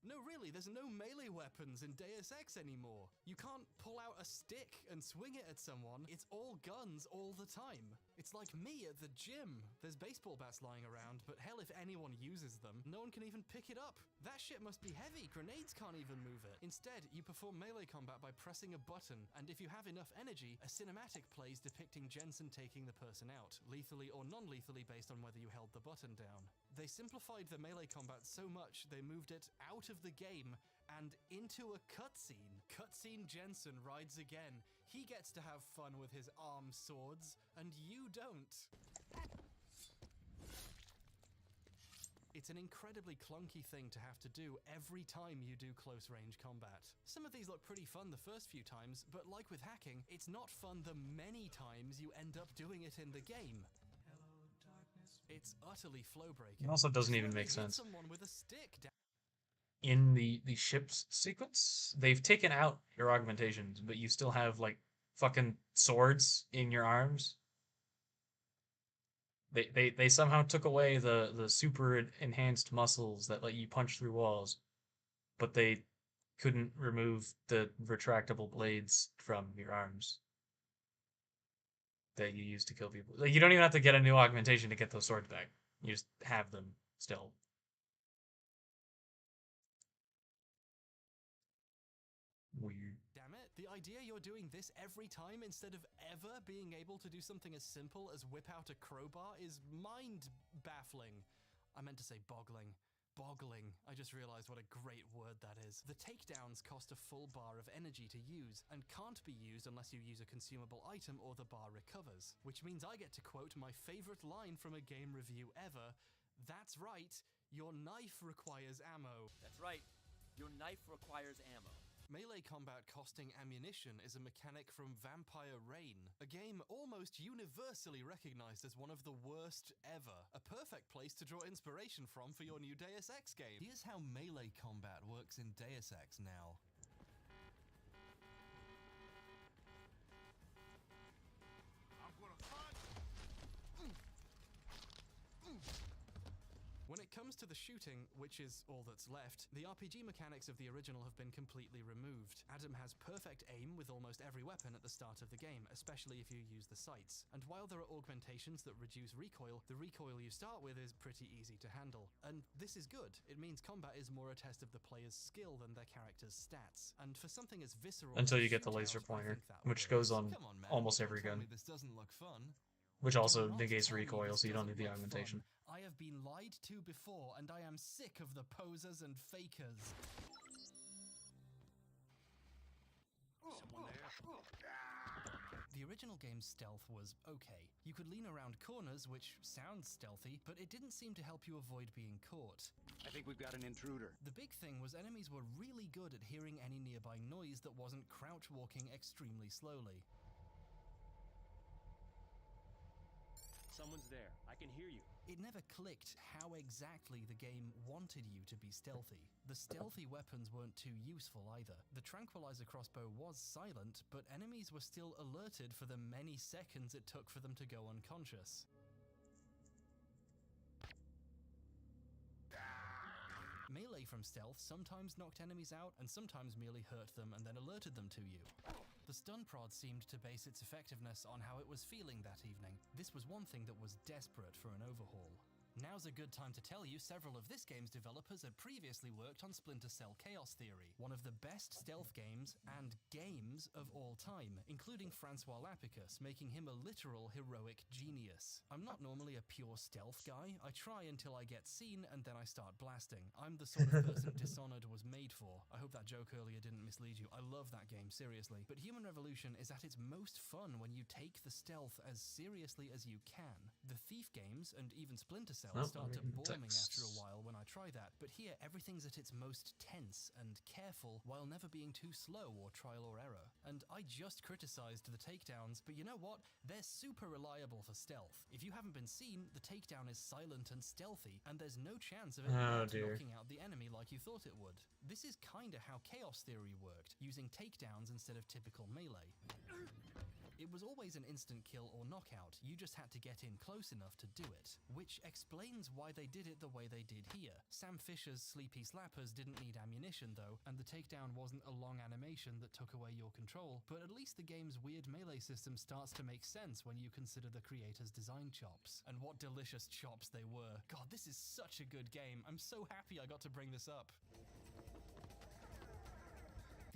No, really, there's no melee weapons in Deus Ex anymore. You can't pull out a stick and swing it at someone. It's all guns all the time. It's like me at the gym. There's baseball bats lying around, but hell, if anyone uses them, no one can even pick it up. That shit must be heavy. Grenades can't even move it. Instead, you perform melee combat by pressing a button, and if you have enough energy, a cinematic plays depicting Jensen taking the person out, lethally or non-lethally based on whether you held the button down. They simplified the melee combat so much, they moved it out of the game and into a cutscene. Cutscene Jensen rides again. He gets to have fun with his arm swords, and you don't. It's an incredibly clunky thing to have to do every time you do close-range combat. Some of these look pretty fun the first few times, but like with hacking, it's not fun the many times you end up doing it in the game. It's utterly flow-breaking. It also doesn't even make sense. Someone with a stick down. In the ship's sequence, they've taken out your augmentations, but you still have like fucking swords in your arms. They somehow took away the super enhanced muscles that let you punch through walls, but they couldn't remove the retractable blades from your arms that you use to kill people. Like, you don't even have to get a new augmentation to get those swords back. You just have them still. Weird. Damn it, the idea you're doing this every time instead of ever being able to do something as simple as whip out a crowbar is mind-baffling. I meant to say boggling. Boggling. I just realized what a great word that is. The takedowns cost a full bar of energy to use, and can't be used unless you use a consumable item or the bar recovers. Which means I get to quote my favorite line from a game review ever. That's right, your knife requires ammo. That's right, your knife requires ammo. Melee combat costing ammunition is a mechanic from Vampire Reign, a game almost universally recognized as one of the worst ever. A perfect place to draw inspiration from for your new Deus Ex game. Here's how melee combat works in Deus Ex now. When it comes to the shooting, which is all that's left, the RPG mechanics of the original have been completely removed. Adam has perfect aim with almost every weapon at the start of the game, especially if you use the sights. And while there are augmentations that reduce recoil, the recoil you start with is pretty easy to handle. And this is good. It means combat is more a test of the player's skill than their character's stats. And for something as visceral Until as you get the shootout, laser I pointer, think that which works. goes on Come man, almost don't every tell gun. me this doesn't look fun. Which Do also not negates tell me recoil, this so you don't doesn't need the look augmentation. fun. I have been lied to before, and I am sick of the posers and fakers. The original game's stealth was okay. You could lean around corners, which sounds stealthy, but it didn't seem to help you avoid being caught. I think we've got an intruder. The big thing was enemies were really good at hearing any nearby noise that wasn't crouch walking extremely slowly. Someone's there. I can hear you. It never clicked how exactly the game wanted you to be stealthy. The stealthy weapons weren't too useful either. The tranquilizer crossbow was silent, but enemies were still alerted for the many seconds it took for them to go unconscious. Melee from stealth sometimes knocked enemies out and sometimes merely hurt them and then alerted them to you. The stun prod seemed to base its effectiveness on how it was feeling that evening. This was one thing that was desperate for an overhaul. Now's a good time to tell you several of this game's developers had previously worked on Splinter Cell Chaos Theory, one of the best stealth games and games of all time, including Francois Lapicus, making him a literal heroic genius. I'm not normally a pure stealth guy. I try until I get seen and then I start blasting. I'm the sort of person Dishonored was made for. I hope that joke earlier didn't mislead you. I love that game, seriously. But Human Revolution is at its most fun when you take the stealth as seriously as you can. The Thief games, and even Splinter Cell, start to bore me after a while when I try that, but here everything's at its most tense and careful while never being too slow or trial or error. And I just criticized the takedowns, but you know what? They're super reliable for stealth. If you haven't been seen, the takedown is silent and stealthy, and there's no chance of it knocking out the enemy like you thought it would. This is kinda how Chaos Theory worked, using takedowns instead of typical melee. It was always an instant kill or knockout, you just had to get in close enough to do it, which explains why they did it the way they did here. Sam Fisher's Sleepy Slappers didn't need ammunition though, and the takedown wasn't a long animation that took away your control, but at least the game's weird melee system starts to make sense when you consider the creator's design chops. And what delicious chops they were. God, this is such a good game. I'm so happy I got to bring this up.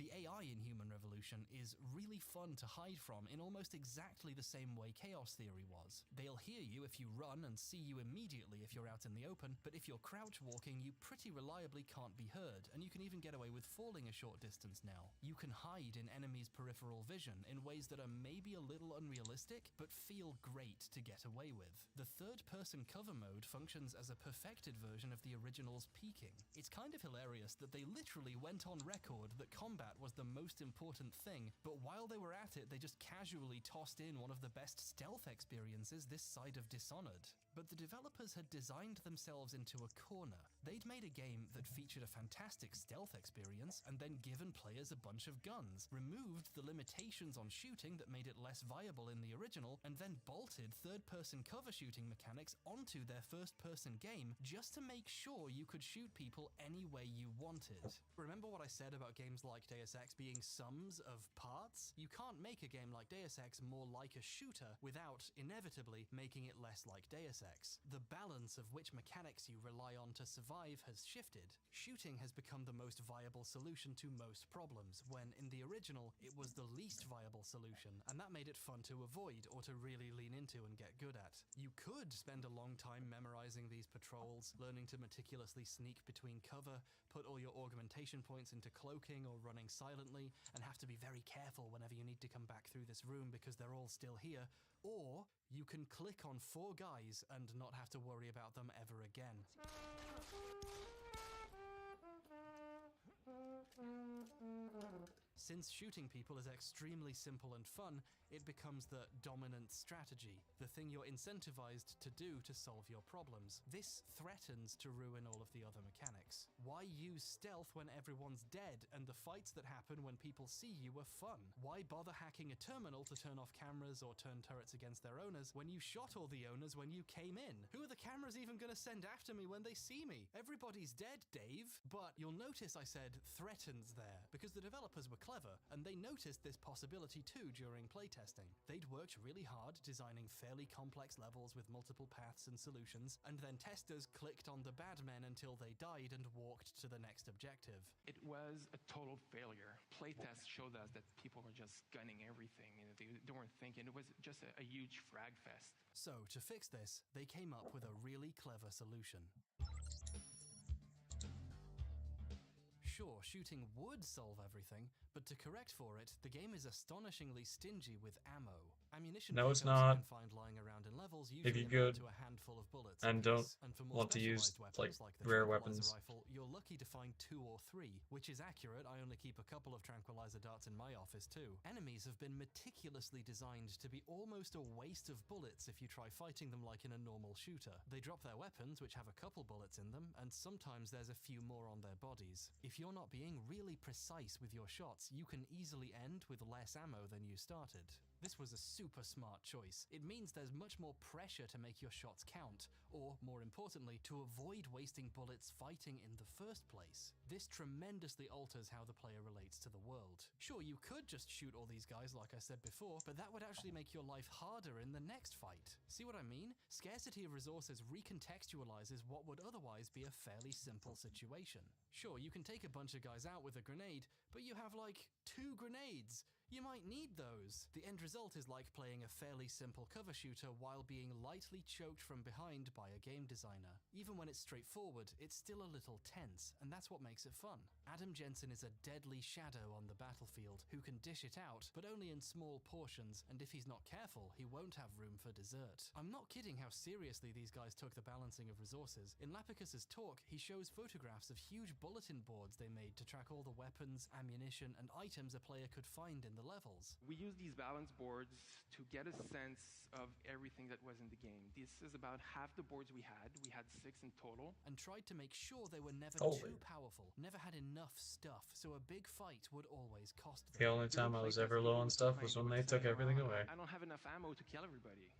The AI in Human Revolution is really fun to hide from in almost exactly the same way Chaos Theory was. They'll hear you if you run and see you immediately if you're out in the open, but if you're crouch walking, you pretty reliably can't be heard, and you can even get away with falling a short distance now. You can hide in enemies' peripheral vision in ways that are maybe a little unrealistic, but feel great to get away with. The third-person cover mode functions as a perfected version of the original's peeking. It's kind of hilarious that they literally went on record that combat was the most important thing, but while they were at it, they just casually tossed in one of the best stealth experiences this side of Dishonored. But the developers had designed themselves into a corner. They'd made a game that featured a fantastic stealth experience and then given players a bunch of guns, removed the limitations on shooting that made it less viable in the original, and then bolted third-person cover shooting mechanics onto their first-person game just to make sure you could shoot people any way you wanted. Remember what I said about games like Deus Ex being sums of parts? You can't make a game like Deus Ex more like a shooter without, inevitably, making it less like Deus Ex. The balance of which mechanics you rely on to survive has shifted. Shooting has become the most viable solution to most problems, when in the original, it was the least viable solution, and that made it fun to avoid or to really lean into and get good at. You could spend a long time memorizing these patrols, learning to meticulously sneak between cover, put all your augmentation points into cloaking or running silently, and have to be very careful whenever you need to come back through this room because they're all still here, or you can click on 4 guys and not have to worry about them ever again. Since shooting people is extremely simple and fun, it becomes the dominant strategy, the thing you're incentivized to do to solve your problems. This threatens to ruin all of the other mechanics. Why use stealth when everyone's dead and the fights that happen when people see you are fun? Why bother hacking a terminal to turn off cameras or turn turrets against their owners when you shot all the owners when you came in? Who are the cameras even gonna send after me when they see me? Everybody's dead, Dave. But you'll notice I said threatens there, because the developers were clever and they noticed this possibility too during playtesting. They'd worked really hard designing fairly complex levels with multiple paths and solutions, and then testers clicked on the bad men until they died and walked to the next objective. It was a total failure. Playtests showed us that people were just gunning everything. They weren't thinking. It was just a huge frag fest. So, to fix this, they came up with a really clever solution. Sure, shooting would solve everything, but to correct for it, the game is astonishingly stingy with ammo. Ammunition No, it's you not. can find lying around in levels If usually you're amount good to a handful of bullets and apiece. don't And for more want to use specialized weapons, like the rare tranquilizer weapons. rifle, you're lucky to find 2 or 3, which is accurate. I only keep a couple of tranquilizer darts in my office too. Enemies have been meticulously designed to be almost a waste of bullets if you try fighting them like in a normal shooter. They drop their weapons, which have a couple bullets in them, and sometimes there's a few more on their bodies. If you're not being really precise with your shots, you can easily end with less ammo than you started. This was a super smart choice. It means there's much more pressure to make your shots count, or, more importantly, to avoid wasting bullets fighting in the first place. This tremendously alters how the player relates to the world. Sure, you could just shoot all these guys like I said before, but that would actually make your life harder in the next fight. See what I mean? Scarcity of resources recontextualizes what would otherwise be a fairly simple situation. Sure, you can take a bunch of guys out with a grenade, but you have like 2 grenades. You might need those. The end result is like playing a fairly simple cover shooter while being lightly choked from behind by a game designer. Even when it's straightforward, it's still a little tense, and that's what makes it fun. Adam Jensen is a deadly shadow on the battlefield who can dish it out, but only in small portions, and if he's not careful, he won't have room for dessert. I'm not kidding how seriously these guys took the balancing of resources. In Lapicus's talk, he shows photographs of huge bulletin boards they made to track all the weapons, ammunition, and items a player could find in the levels. We used these balance boards to get a sense of everything that was in the game. This is about half the boards we had. We had 6 in total. And tried to make sure they were never Holy. too powerful, never had enough stuff, so a big fight would always cost them. The only time I was ever low on stuff was when they took everything away. I don't have enough ammo to kill everybody.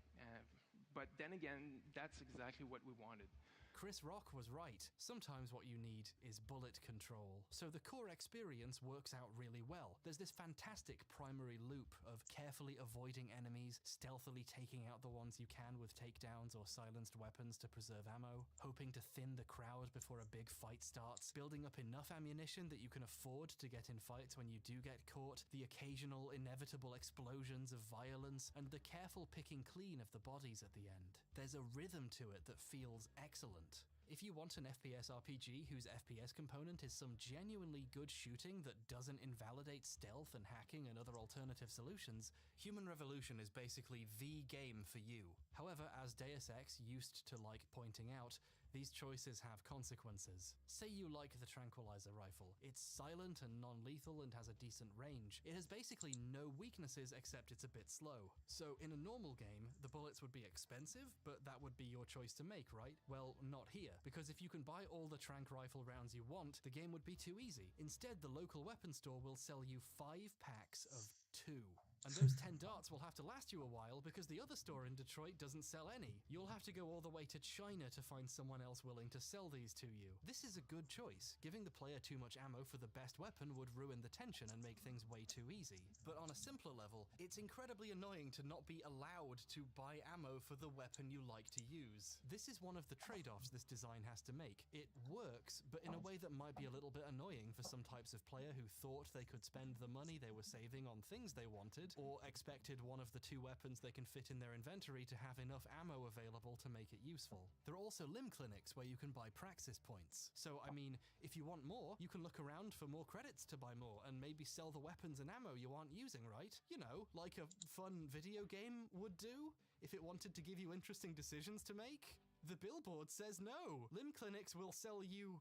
But then again, that's exactly what we wanted. Chris Rock was right. Sometimes what you need is bullet control. So the core experience works out really well. There's this fantastic primary loop of carefully avoiding enemies, stealthily taking out the ones you can with takedowns or silenced weapons to preserve ammo, hoping to thin the crowd before a big fight starts, building up enough ammunition that you can afford to get in fights when you do get caught, the occasional inevitable explosions of violence, and the careful picking clean of the bodies at the end. There's a rhythm to it that feels excellent. If you want an FPS RPG whose FPS component is some genuinely good shooting that doesn't invalidate stealth and hacking and other alternative solutions, Human Revolution is basically the game for you. However, as Deus Ex used to like pointing out, these choices have consequences. Say you like the tranquilizer rifle. It's silent and non-lethal and has a decent range. It has basically no weaknesses except it's a bit slow. So in a normal game, the bullets would be expensive, but that would be your choice to make, right? Well, not here, because if you can buy all the tranq rifle rounds you want, the game would be too easy. Instead, the local weapon store will sell you 5 packs of 2. And those 10 darts will have to last you a while because the other store in Detroit doesn't sell any. You'll have to go all the way to China to find someone else willing to sell these to you. This is a good choice. Giving the player too much ammo for the best weapon would ruin the tension and make things way too easy. But on a simpler level, it's incredibly annoying to not be allowed to buy ammo for the weapon you like to use. This is one of the trade-offs this design has to make. It works, but in a way that might be a little bit annoying for some types of player who thought they could spend the money they were saving on things they wanted, or expected one of the 2 weapons they can fit in their inventory to have enough ammo available to make it useful. There are also limb clinics where you can buy praxis points. So, I mean, if you want more, you can look around for more credits to buy more, and maybe sell the weapons and ammo you aren't using, right? You know, like a fun video game would do, if it wanted to give you interesting decisions to make. The billboard says no. Limb clinics will sell you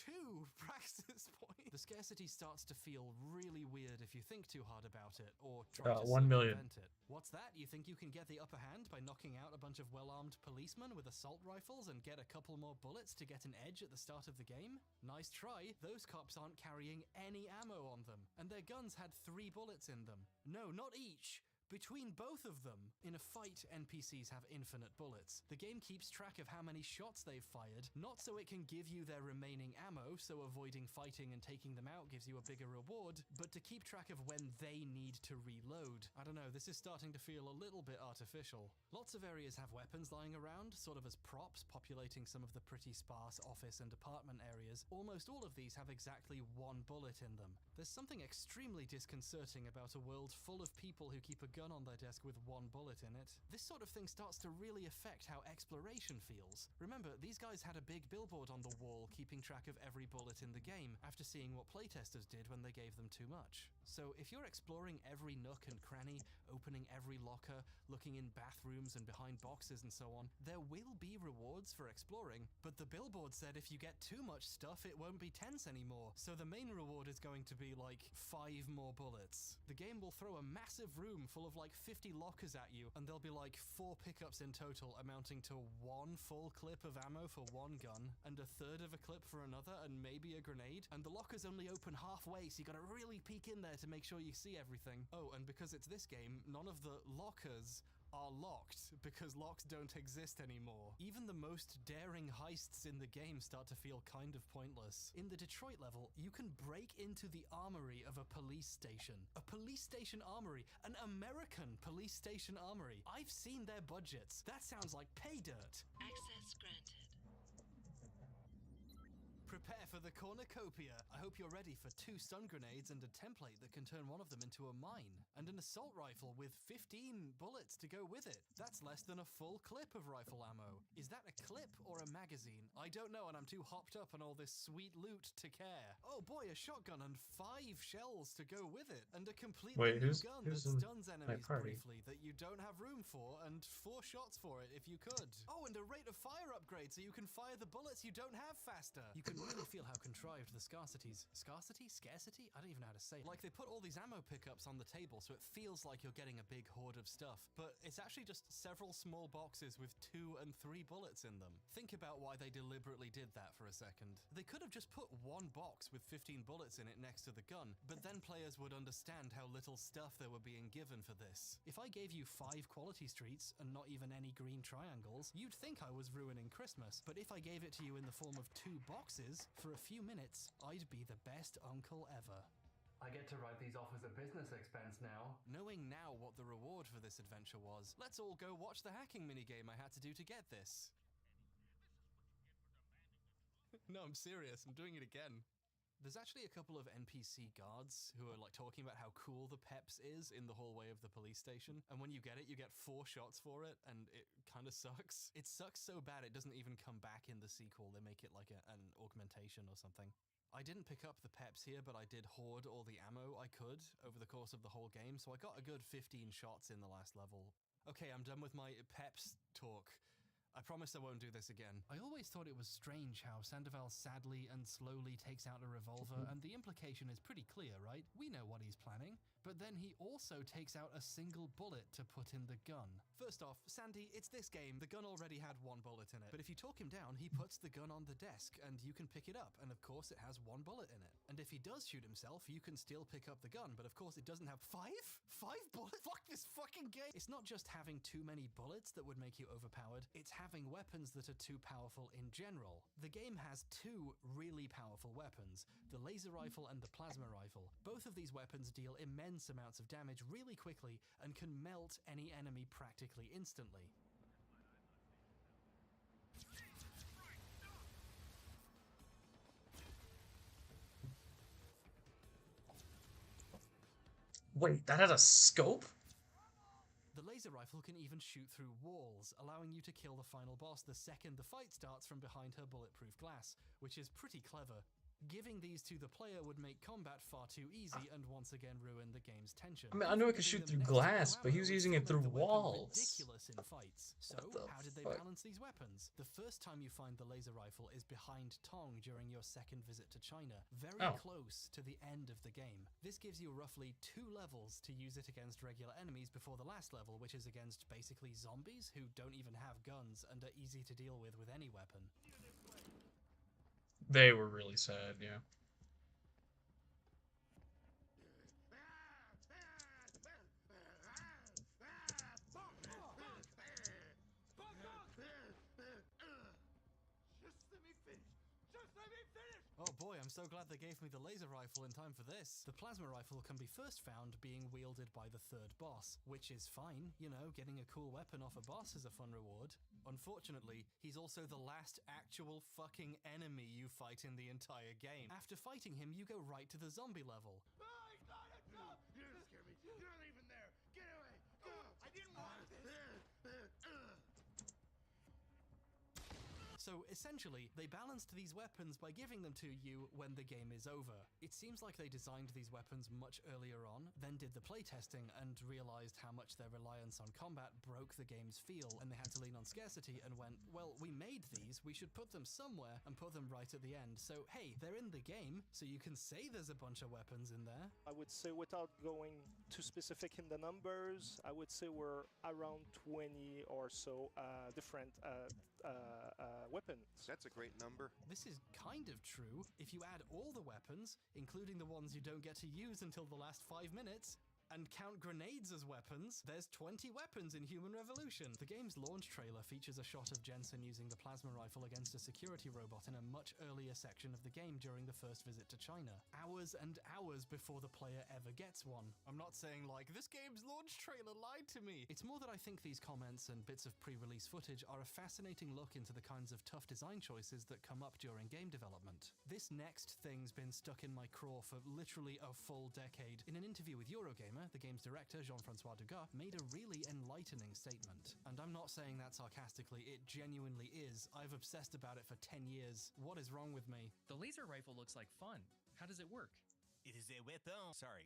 2 praxis points. The scarcity starts to feel really weird if you think too hard about it, or try to 1 million. circumvent it. What's that? You think you can get the upper hand by knocking out a bunch of well-armed policemen with assault rifles and get a couple more bullets to get an edge at the start of the game? Nice try. Those cops aren't carrying any ammo on them, and their guns had 3 bullets in them. No, not each. Between both of them. In a fight, NPCs have infinite bullets. The game keeps track of how many shots they've fired, not so it can give you their remaining ammo, so avoiding fighting and taking them out gives you a bigger reward, but to keep track of when they need to reload. I don't know, this is starting to feel a little bit artificial. Lots of areas have weapons lying around, sort of as props, populating some of the pretty sparse office and apartment areas. Almost all of these have exactly 1 bullet in them. There's something extremely disconcerting about a world full of people who keep a gun on their desk with 1 bullet in it. This sort of thing starts to really affect how exploration feels. Remember, these guys had a big billboard on the wall keeping track of every bullet in the game after seeing what playtesters did when they gave them too much. So if you're exploring every nook and cranny, opening every locker, looking in bathrooms and behind boxes and so on, there will be rewards for exploring, but the billboard said if you get too much stuff, it won't be tense anymore. So the main reward is going to be like 5 more bullets. The game will throw a massive room full of like 50 lockers at you, and there'll be like 4 pickups in total, amounting to 1 full clip of ammo for 1 gun, and a third of a clip for another, and maybe a grenade. And the lockers only open halfway, so you gotta really peek in there to make sure you see everything. Oh, and because it's this game, none of the lockers are locked, because locks don't exist anymore. Even the most daring heists in the game start to feel kind of pointless. In the Detroit level, you can break into the armory of a police station. A police station armory. An American police station armory. I've seen their budgets. That sounds like pay dirt. Access granted. Prepare for the cornucopia. I hope you're ready for 2 stun grenades and a template that can turn one of them into a mine. And an assault rifle with 15 bullets to go with it. That's less than a full clip of rifle ammo. Is that a clip or a magazine? I don't know, and I'm too hopped up on all this sweet loot to care. Oh boy, a shotgun and 5 shells to go with it. And a completely new gun that stuns enemies briefly that you don't have room for, and 4 shots for it if you could. Oh, and a rate of fire upgrade so you can fire the bullets you don't have faster. You can really feel how contrived the scarcity's. Scarcity? Scarcity? I don't even know how to say it. Like, they put all these ammo pickups on the table so it feels like you're getting a big hoard of stuff, but it's actually just several small boxes with 2 and 3 bullets in them. Think about why they deliberately did that for a second. They could have just put 1 box with 15 bullets in it next to the gun, but then players would understand how little stuff they were being given for this. If I gave you 5 quality streets and not even any green triangles, you'd think I was ruining Christmas. But if I gave it to you in the form of 2 boxes, for a few minutes, I'd be the best uncle ever. I get to write these off as a business expense now. Knowing now what the reward for this adventure was, let's all go watch the hacking minigame I had to do to get this. No, I'm serious. I'm doing it again. There's actually a couple of NPC guards who are like talking about how cool the Peps is in the hallway of the police station, and when you get it, you get 4 shots for it, and it kind of sucks. It sucks so bad it doesn't even come back in the sequel. They make it like an augmentation or something. I didn't pick up the Peps here, but I did hoard all the ammo I could over the course of the whole game, so I got a good 15 shots in the last level. Okay, I'm done with my Peps talk. I promise I won't do this again. I always thought it was strange how Sandoval sadly and slowly takes out a revolver, and the implication is pretty clear, right? We know what he's planning. But then he also takes out a single bullet to put in the gun. First off, Sandy, it's this game. The gun already had 1 bullet in it. But if you talk him down, he puts the gun on the desk, and you can pick it up, and of course it has 1 bullet in it. And if he does shoot himself, you can still pick up the gun, but of course it doesn't have 5 bullets? Fuck this fucking game! It's not just having too many bullets that would make you overpowered, it's having weapons that are too powerful in general. The game has 2 really powerful weapons, the laser rifle and the plasma rifle. Both of these weapons deal immense amounts of damage really quickly and can melt any enemy practically instantly. Wait, that had a scope? The laser rifle can even shoot through walls, allowing you to kill the final boss the second the fight starts from behind her bulletproof glass, which is pretty clever. Giving these to the player would make combat far too easy and once again ruin the game's tension. I mean, I know it could shoot through glass, but he was using it through walls. Ridiculous in fights. So, how did they balance these weapons? The first time you find the laser rifle is behind Tong during your second visit to China, very close to the end of the game. This gives you roughly 2 levels to use it against regular enemies before the last level, which is against basically zombies who don't even have guns and are easy to deal with any weapon. They were really sad, yeah. Oh boy, I'm so glad they gave me the laser rifle in time for this. The plasma rifle can be first found being wielded by the third boss, which is fine. You know, getting a cool weapon off a boss is a fun reward. Unfortunately, he's also the last actual fucking enemy you fight in the entire game. After fighting him, you go right to the zombie level. Oh, he's not a dog! You didn't scare me. You're not even there. Get away. Go. I didn't want this. So essentially, they balanced these weapons by giving them to you when the game is over. It seems like they designed these weapons much earlier on, then did the playtesting and realized how much their reliance on combat broke the game's feel, and they had to lean on scarcity and went, well, we made these, we should put them somewhere and put them right at the end. So hey, they're in the game, so you can say there's a bunch of weapons in there. I would say, without going too specific in the numbers, I would say we're around 20 or so different weapons. That's a great number. This is kind of true. If you add all the weapons, including the ones you don't get to use until the last 5 minutes, and count grenades as weapons, there's 20 weapons in Human Revolution. The game's launch trailer features a shot of Jensen using the plasma rifle against a security robot in a much earlier section of the game during the first visit to China. Hours and hours before the player ever gets one. I'm not saying like, this game's launch trailer lied to me. It's more that I think these comments and bits of pre-release footage are a fascinating look into the kinds of tough design choices that come up during game development. This next thing's been stuck in my craw for literally a full decade. In an interview with Eurogamer, the game's director, Jean-Francois Dugas, made a really enlightening statement. And I'm not saying that sarcastically, it genuinely is. I've obsessed about it for 10 years. What is wrong with me? The laser rifle looks like fun. How does it work? It is a weapon. Sorry.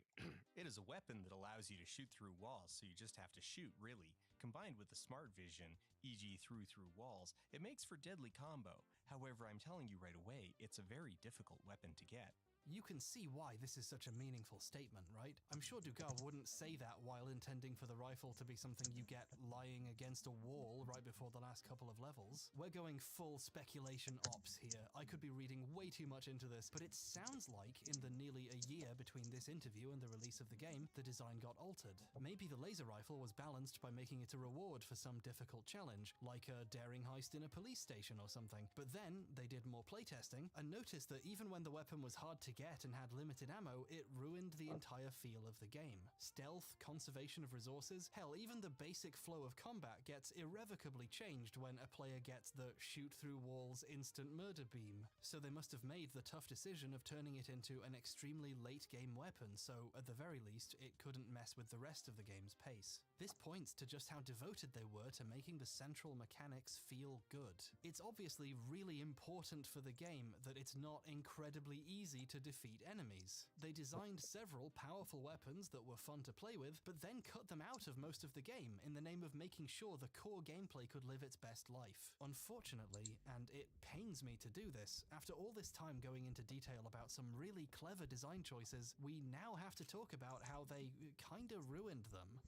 It is a weapon that allows you to shoot through walls, so you just have to shoot, really. Combined with the smart vision, e.g. through walls, it makes for deadly combo. However, I'm telling you right away, it's a very difficult weapon to get. You can see why this is such a meaningful statement, right? I'm sure Dugas wouldn't say that while intending for the rifle to be something you get lying against a wall right before the last couple of levels. We're going full speculation ops here. I could be reading way too much into this, but it sounds like in the nearly a year between this interview and the release of the game, the design got altered. Maybe the laser rifle was balanced by making it a reward for some difficult challenge, like a daring heist in a police station or something. But then they did more playtesting and noticed that even when the weapon was hard to get and had limited ammo, it ruined the entire feel of the game. Stealth, conservation of resources, hell, even the basic flow of combat gets irrevocably changed when a player gets the shoot through walls instant murder beam. So they must have made the tough decision of turning it into an extremely late game weapon, so at the very least, it couldn't mess with the rest of the game's pace. This points to just how devoted they were to making the central mechanics feel good. It's obviously really important for the game that it's not incredibly easy to defeat enemies. They designed several powerful weapons that were fun to play with, but then cut them out of most of the game in the name of making sure the core gameplay could live its best life. Unfortunately, and it pains me to do this, after all this time going into detail about some really clever design choices, we now have to talk about how they kinda ruined them.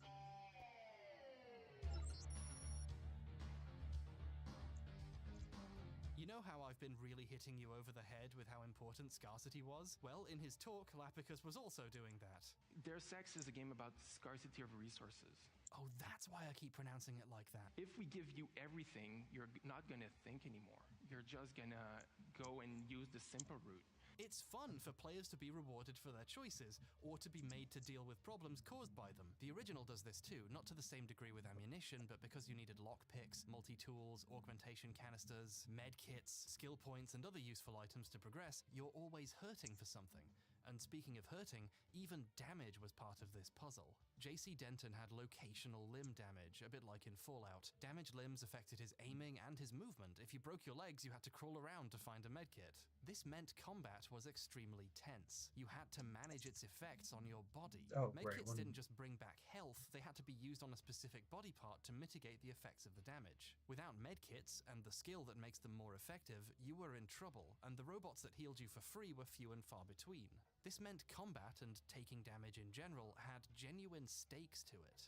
You know how I've been really hitting you over the head with how important scarcity was? Well, in his talk, Lapicus was also doing that. Deus Ex is a game about scarcity of resources. Oh, that's why I keep pronouncing it like that. If we give you everything, you're not gonna think anymore. You're just gonna go and use the simple route. It's fun for players to be rewarded for their choices, or to be made to deal with problems caused by them. The original does this too, not to the same degree with ammunition, but because you needed lockpicks, multi-tools, augmentation canisters, med kits, skill points, and other useful items to progress, you're always hurting for something. And speaking of hurting, even damage was part of this puzzle. JC Denton had locational limb damage, a bit like in Fallout. Damaged limbs affected his aiming and his movement. If you broke your legs, you had to crawl around to find a medkit. This meant combat was extremely tense. You had to manage its effects on your body. Medkits didn't just bring back health, they had to be used on a specific body part to mitigate the effects of the damage. Without medkits, and the skill that makes them more effective, you were in trouble, and the robots that healed you for free were few and far between. This meant combat and taking damage in general had genuine stakes to it.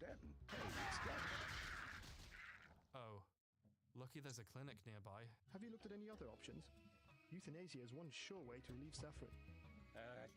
Denton, hey, it's Denton. Oh. Lucky there's a clinic nearby. Have you looked at any other options? Euthanasia is one sure way to relieve suffering.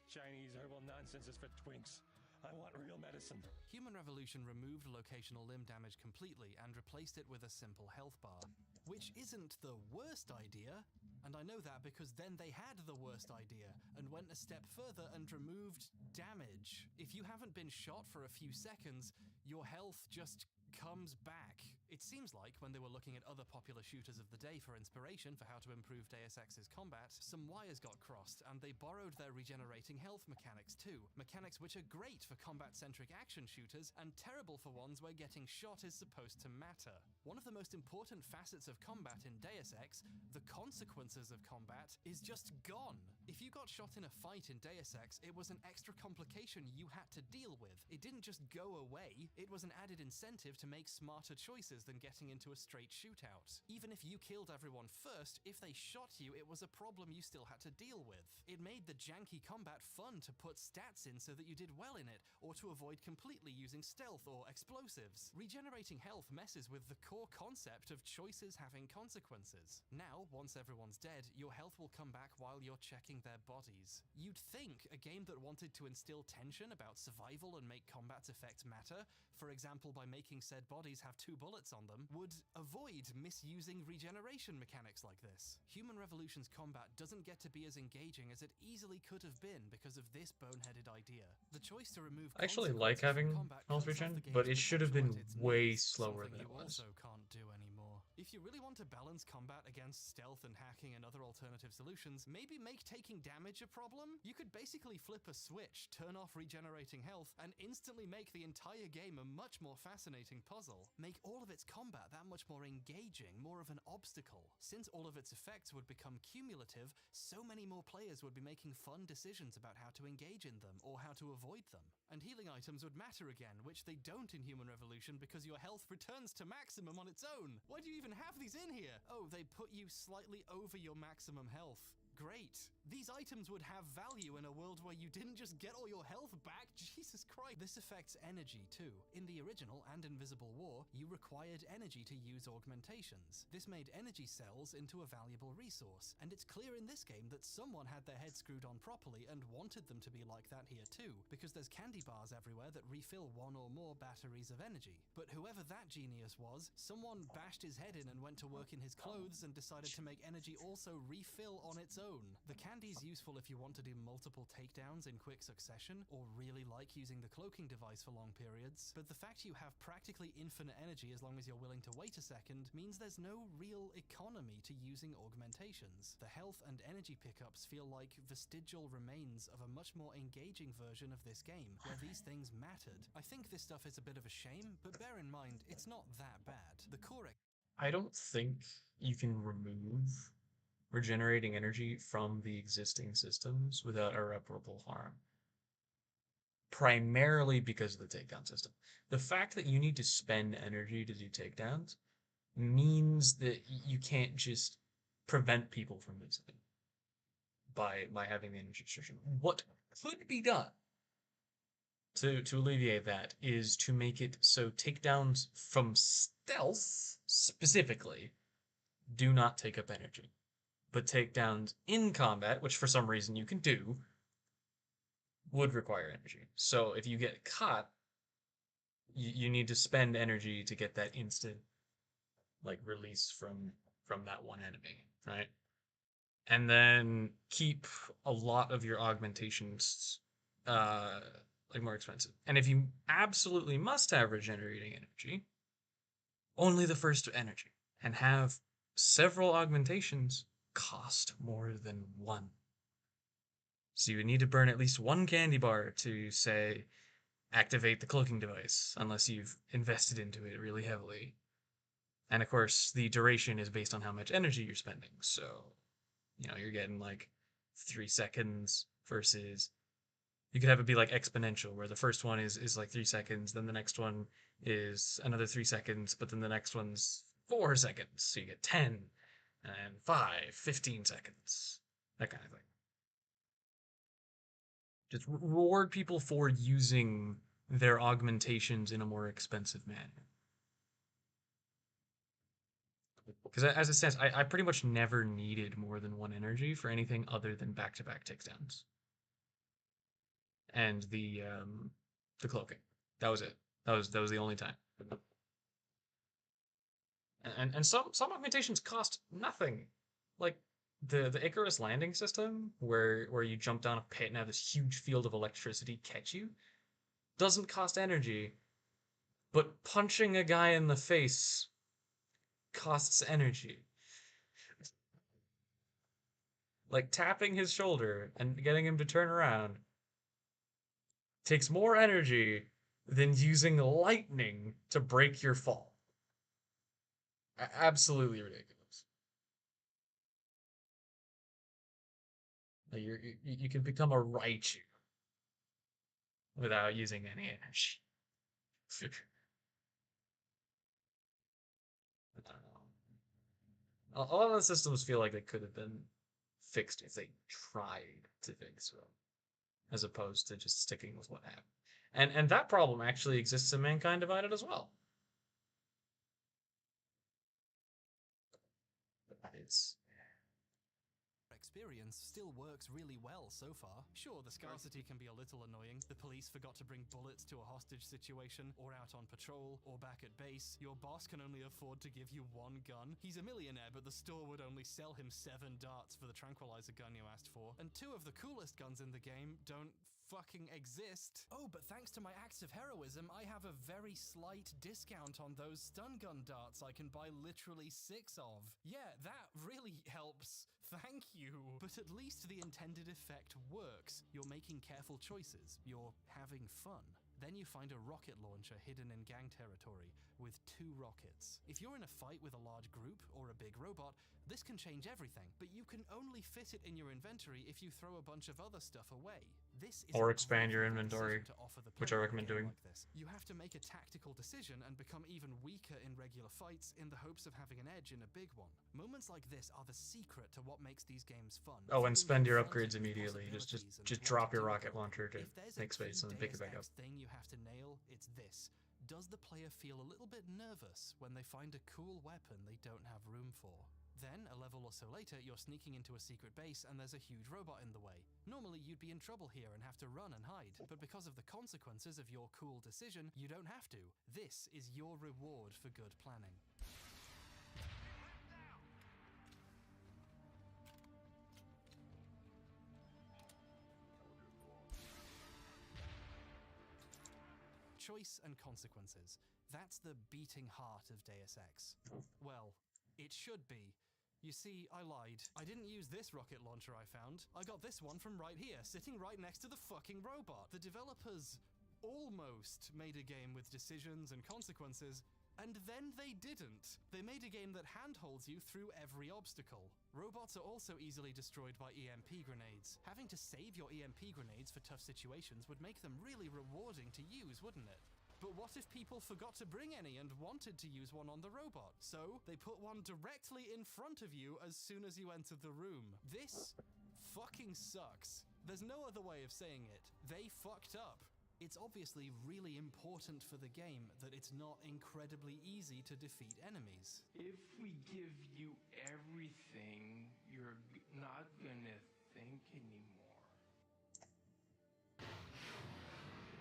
Chinese herbal nonsense is for twinks. I want real medicine. Human Revolution removed locational limb damage completely and replaced it with a simple health bar. Which isn't the worst idea, and I know that because then they had the worst idea and went a step further and removed damage. If you haven't been shot for a few seconds, your health just comes back. It seems like when they were looking at other popular shooters of the day for inspiration for how to improve Deus Ex's combat, some wires got crossed and they borrowed their regenerating health mechanics too. Mechanics which are great for combat-centric action shooters and terrible for ones where getting shot is supposed to matter. One of the most important facets of combat in Deus Ex, the consequences of combat, is just gone. If you got shot in a fight in Deus Ex, it was an extra complication you had to deal with. It didn't just go away, it was an added incentive to make smarter choices than getting into a straight shootout. Even if you killed everyone first, if they shot you, it was a problem you still had to deal with. It made the janky combat fun to put stats in so that you did well in it, or to avoid completely using stealth or explosives. Regenerating health messes with the core concept of choices having consequences. Now, once everyone's dead, your health will come back while you're checking their bodies. You'd think a game that wanted to instill tension about survival and make combat's effects matter, for example by making said bodies have 2 bullets on them, would avoid misusing regeneration mechanics like this. Human Revolution's combat doesn't get to be as engaging as it easily could have been because of this boneheaded idea. The choice to remove I actually like having health regen, but it should have been way slower than it was. Also can't do anymore. If you really want to balance combat against stealth and hacking and other alternative solutions, maybe make taking damage a problem? You could basically flip a switch, turn off regenerating health, and instantly make the entire game a much more fascinating puzzle. Make all of its combat that much more engaging, more of an obstacle. Since all of its effects would become cumulative, so many more players would be making fun decisions about how to engage in them, or how to avoid them. And healing items would matter again, which they don't in Human Revolution because your health returns to maximum on its own. Why do you even have these in here? Oh, they put you slightly over your maximum health. Great. These items would have value in a world where you didn't just get all your health back. Jesus Christ. This affects energy too. In the original and Invisible War, you required energy to use augmentations. This made energy cells into a valuable resource, and it's clear in this game that someone had their head screwed on properly and wanted them to be like that here too, because there's candy bars everywhere that refill 1 or more batteries of energy. But whoever that genius was, someone bashed his head in and went to work in his clothes and decided to make energy also refill on its own. The candy's useful if you want to do multiple takedowns in quick succession, or really like using the cloaking device for long periods, but the fact you have practically infinite energy as long as you're willing to wait a second means there's no real economy to using augmentations. The health and energy pickups feel like vestigial remains of a much more engaging version of this game, where these things mattered. I think this stuff is a bit of a shame, but bear in mind, it's not that bad. The core... I don't think you can remove regenerating energy from the existing systems without irreparable harm. Primarily because of the takedown system. The fact that you need to spend energy to do takedowns means that you can't just prevent people from losing by having the energy restriction. What could be done to alleviate that is to make it so takedowns from stealth specifically do not take up energy. But takedowns in combat, which for some reason you can do, would require energy. So if you get caught, you need to spend energy to get that instant release from that one enemy, right? And then keep a lot of your augmentations more expensive. And if you absolutely must have regenerating energy, only the first energy, and have several augmentations cost more than one. So you would need to burn at least one candy bar to, say, activate the cloaking device, unless you've invested into it really heavily. And of course, the duration is based on how much energy you're spending. So, you know, you're getting like 3 seconds versus you could have it be like exponential, where the first one is like 3 seconds, then the next one is another 3 seconds, but then the next one's 4 seconds. So you get 10 and 5, 15 seconds. That kind of thing. Just reward people for using their augmentations in a more expensive manner. Because as it says, I pretty much never needed more than 1 energy for anything other than back-to-back takedowns. And the cloaking. That was it. That was the only time. And some augmentations cost nothing. Like the Icarus landing system, where you jump down a pit and have this huge field of electricity catch you, doesn't cost energy, but punching a guy in the face costs energy. Like tapping his shoulder and getting him to turn around takes more energy than using lightning to break your fall. Absolutely ridiculous. Like you can become a Raichu without using any energy. I don't know. A lot of the systems feel like they could have been fixed if they tried to fix them, as opposed to just sticking with what happened. And that problem actually exists in Mankind Divided as well. That is experience still works really well so far. Sure, the scarcity can be a little annoying. The police forgot to bring bullets to a hostage situation, or out on patrol, or back at base. Your boss can only afford to give you 1 gun. He's a millionaire, but the store would only sell him 7 darts for the tranquilizer gun you asked for. And 2 of the coolest guns in the game don't fucking exist. Oh, but thanks to my acts of heroism, I have a very slight discount on those stun gun darts I can buy literally 6 of. Yeah, that really helps. Thank you. But at least the intended effect works. You're making careful choices. You're having fun. Then you find a rocket launcher hidden in gang territory with 2 rockets. If you're in a fight with a large group or a big robot, this can change everything, but you can only fit it in your inventory if you throw a bunch of other stuff away. This is or expand your inventory, which I recommend doing. Like this. You have to make a tactical decision and become even weaker in regular fights in the hopes of having an edge in a big one. Moments like this are the secret to what makes these games fun. Oh, and spend your upgrades immediately. Just drop your rocket launcher to make space and then pick it back up. Thing you have to nail, it's this. Does the player feel a little bit nervous when they find a cool weapon they don't have room for? Then, a level or so later, you're sneaking into a secret base and there's a huge robot in the way. Normally, you'd be in trouble here and have to run and hide, but because of the consequences of your cool decision, you don't have to. This is your reward for good planning. Choice and consequences. That's the beating heart of Deus Ex. Well, it should be. You see, I lied. I didn't use this rocket launcher I found. I got this one from right here, sitting right next to the fucking robot. The developers almost made a game with decisions and consequences, and then they didn't. They made a game that handholds you through every obstacle. Robots are also easily destroyed by EMP grenades. Having to save your EMP grenades for tough situations would make them really rewarding to use, wouldn't it? But what if people forgot to bring any and wanted to use one on the robot? So they put one directly in front of you as soon as you entered the room. This fucking sucks. There's no other way of saying it. They fucked up. It's obviously really important for the game that it's not incredibly easy to defeat enemies. If we give you everything, you're not gonna think anymore.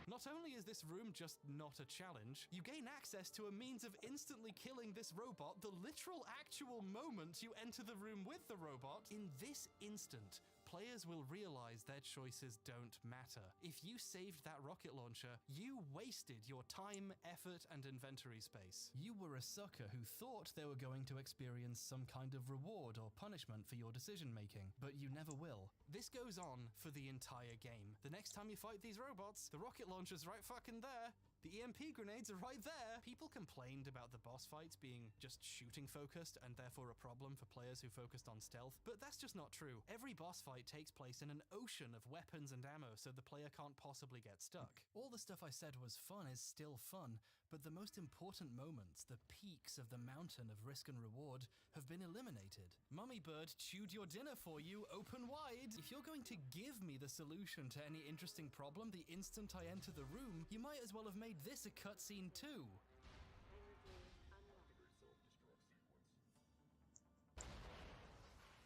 Not only is this room just not a challenge, you gain access to a means of instantly killing this robot the literal actual moment you enter the room with the robot. In this instant, players will realize their choices don't matter. If you saved that rocket launcher, you wasted your time, effort, and inventory space. You were a sucker who thought they were going to experience some kind of reward or punishment for your decision making, but you never will. This goes on for the entire game. The next time you fight these robots, the rocket launcher's right fucking there. The EMP grenades are right there. People complained about the boss fights being just shooting focused and therefore a problem for players who focused on stealth, but that's just not true. Every boss fight takes place in an ocean of weapons and ammo, so the player can't possibly get stuck. All the stuff I said was fun is still fun, but the most important moments, the peaks of the mountain of risk and reward, have been eliminated. Mummy Bird chewed your dinner for you open wide. If you're going to give me the solution to any interesting problem the instant I enter the room, you might as well have made this a cutscene too.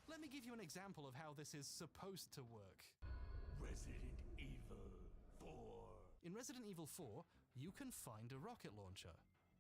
Let me give you an example of how this is supposed to work. Resident Evil 4. In Resident Evil 4, you can find a rocket launcher.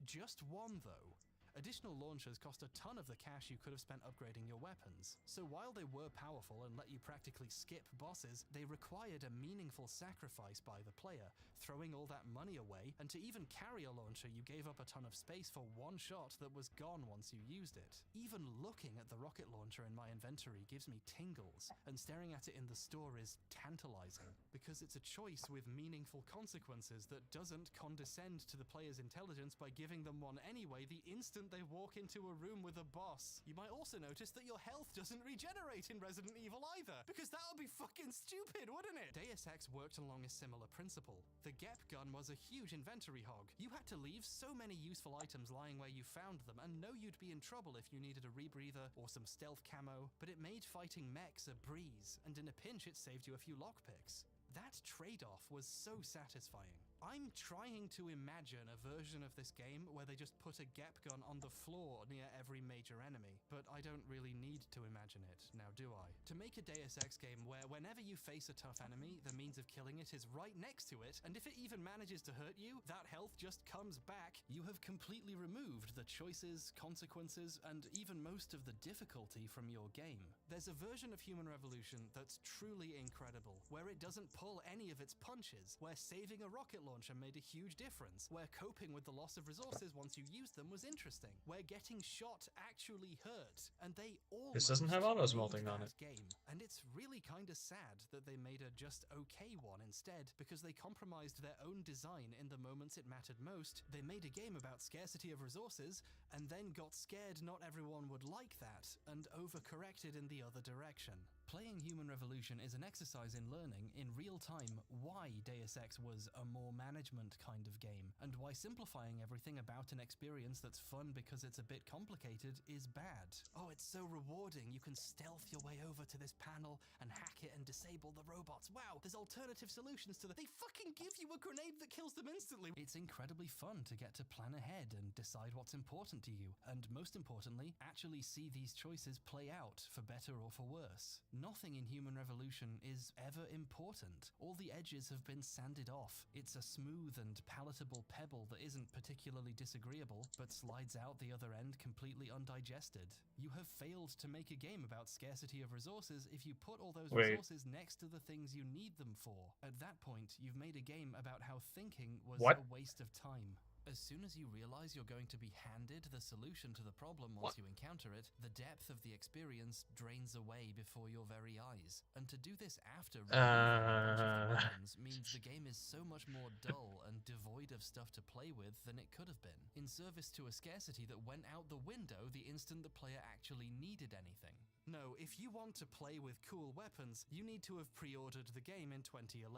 Just one, though. Additional launchers cost a ton of the cash you could have spent upgrading your weapons. So while they were powerful and let you practically skip bosses, they required a meaningful sacrifice by the player, throwing all that money away, and to even carry a launcher you gave up a ton of space for one shot that was gone once you used it. Even looking at the rocket launcher in my inventory gives me tingles, and staring at it in the store is tantalizing, because it's a choice with meaningful consequences that doesn't condescend to the player's intelligence by giving them one anyway the instant they walk into a room with a boss. You might also notice that your health doesn't regenerate in Resident Evil either, because that would be fucking stupid, wouldn't it? Deus Ex worked along a similar principle. The Gep gun was a huge inventory hog. You had to leave so many useful items lying where you found them and know you'd be in trouble if you needed a rebreather or some stealth camo, but it made fighting mechs a breeze, and in a pinch it saved you a few lockpicks. That trade-off was so satisfying. I'm trying to imagine a version of this game where they just put a Gep gun on the floor near every major enemy, but I don't really need to imagine it, now do I? To make a Deus Ex game where whenever you face a tough enemy, the means of killing it is right next to it, and if it even manages to hurt you, that health just comes back, you have completely removed the choices, consequences, and even most of the difficulty from your game. There's a version of Human Revolution that's truly incredible, where it doesn't pull any of its punches, where saving a rocket launcher made a huge difference, where coping with the loss of resources once you used them was interesting, where getting shot actually hurt, and they all This doesn't have auto smelting on it. Game. And it's really kinda sad that they made a just okay one instead, because they compromised their own design in the moments it mattered most. They made a game about scarcity of resources, and then got scared not everyone would like that, and overcorrected in the other direction. Playing Human Revolution is an exercise in learning, in real time, why Deus Ex was a more management kind of game, and why simplifying everything about an experience that's fun because it's a bit complicated is bad. Oh, it's so rewarding, you can stealth your way over to this panel and hack it and disable the robots. Wow, there's alternative solutions to They fucking give you a grenade that kills them instantly! It's incredibly fun to get to plan ahead and decide what's important to you, and most importantly, actually see these choices play out, for better or for worse. Nothing in Human Revolution is ever important. All the edges have been sanded off. It's a smooth and palatable pebble that isn't particularly disagreeable, but slides out the other end completely undigested. You have failed to make a game about scarcity of resources if you put all those resources next to the things you need them for. At that point, you've made a game about how thinking was a waste of time. As soon as you realize you're going to be handed the solution to the problem once you encounter it, the depth of the experience drains away before your very eyes. And to do this after weapons means the game is so much more dull and devoid of stuff to play with than it could have been, in service to a scarcity that went out the window the instant the player actually needed anything. No, if you want to play with cool weapons, you need to have pre-ordered the game in 2011.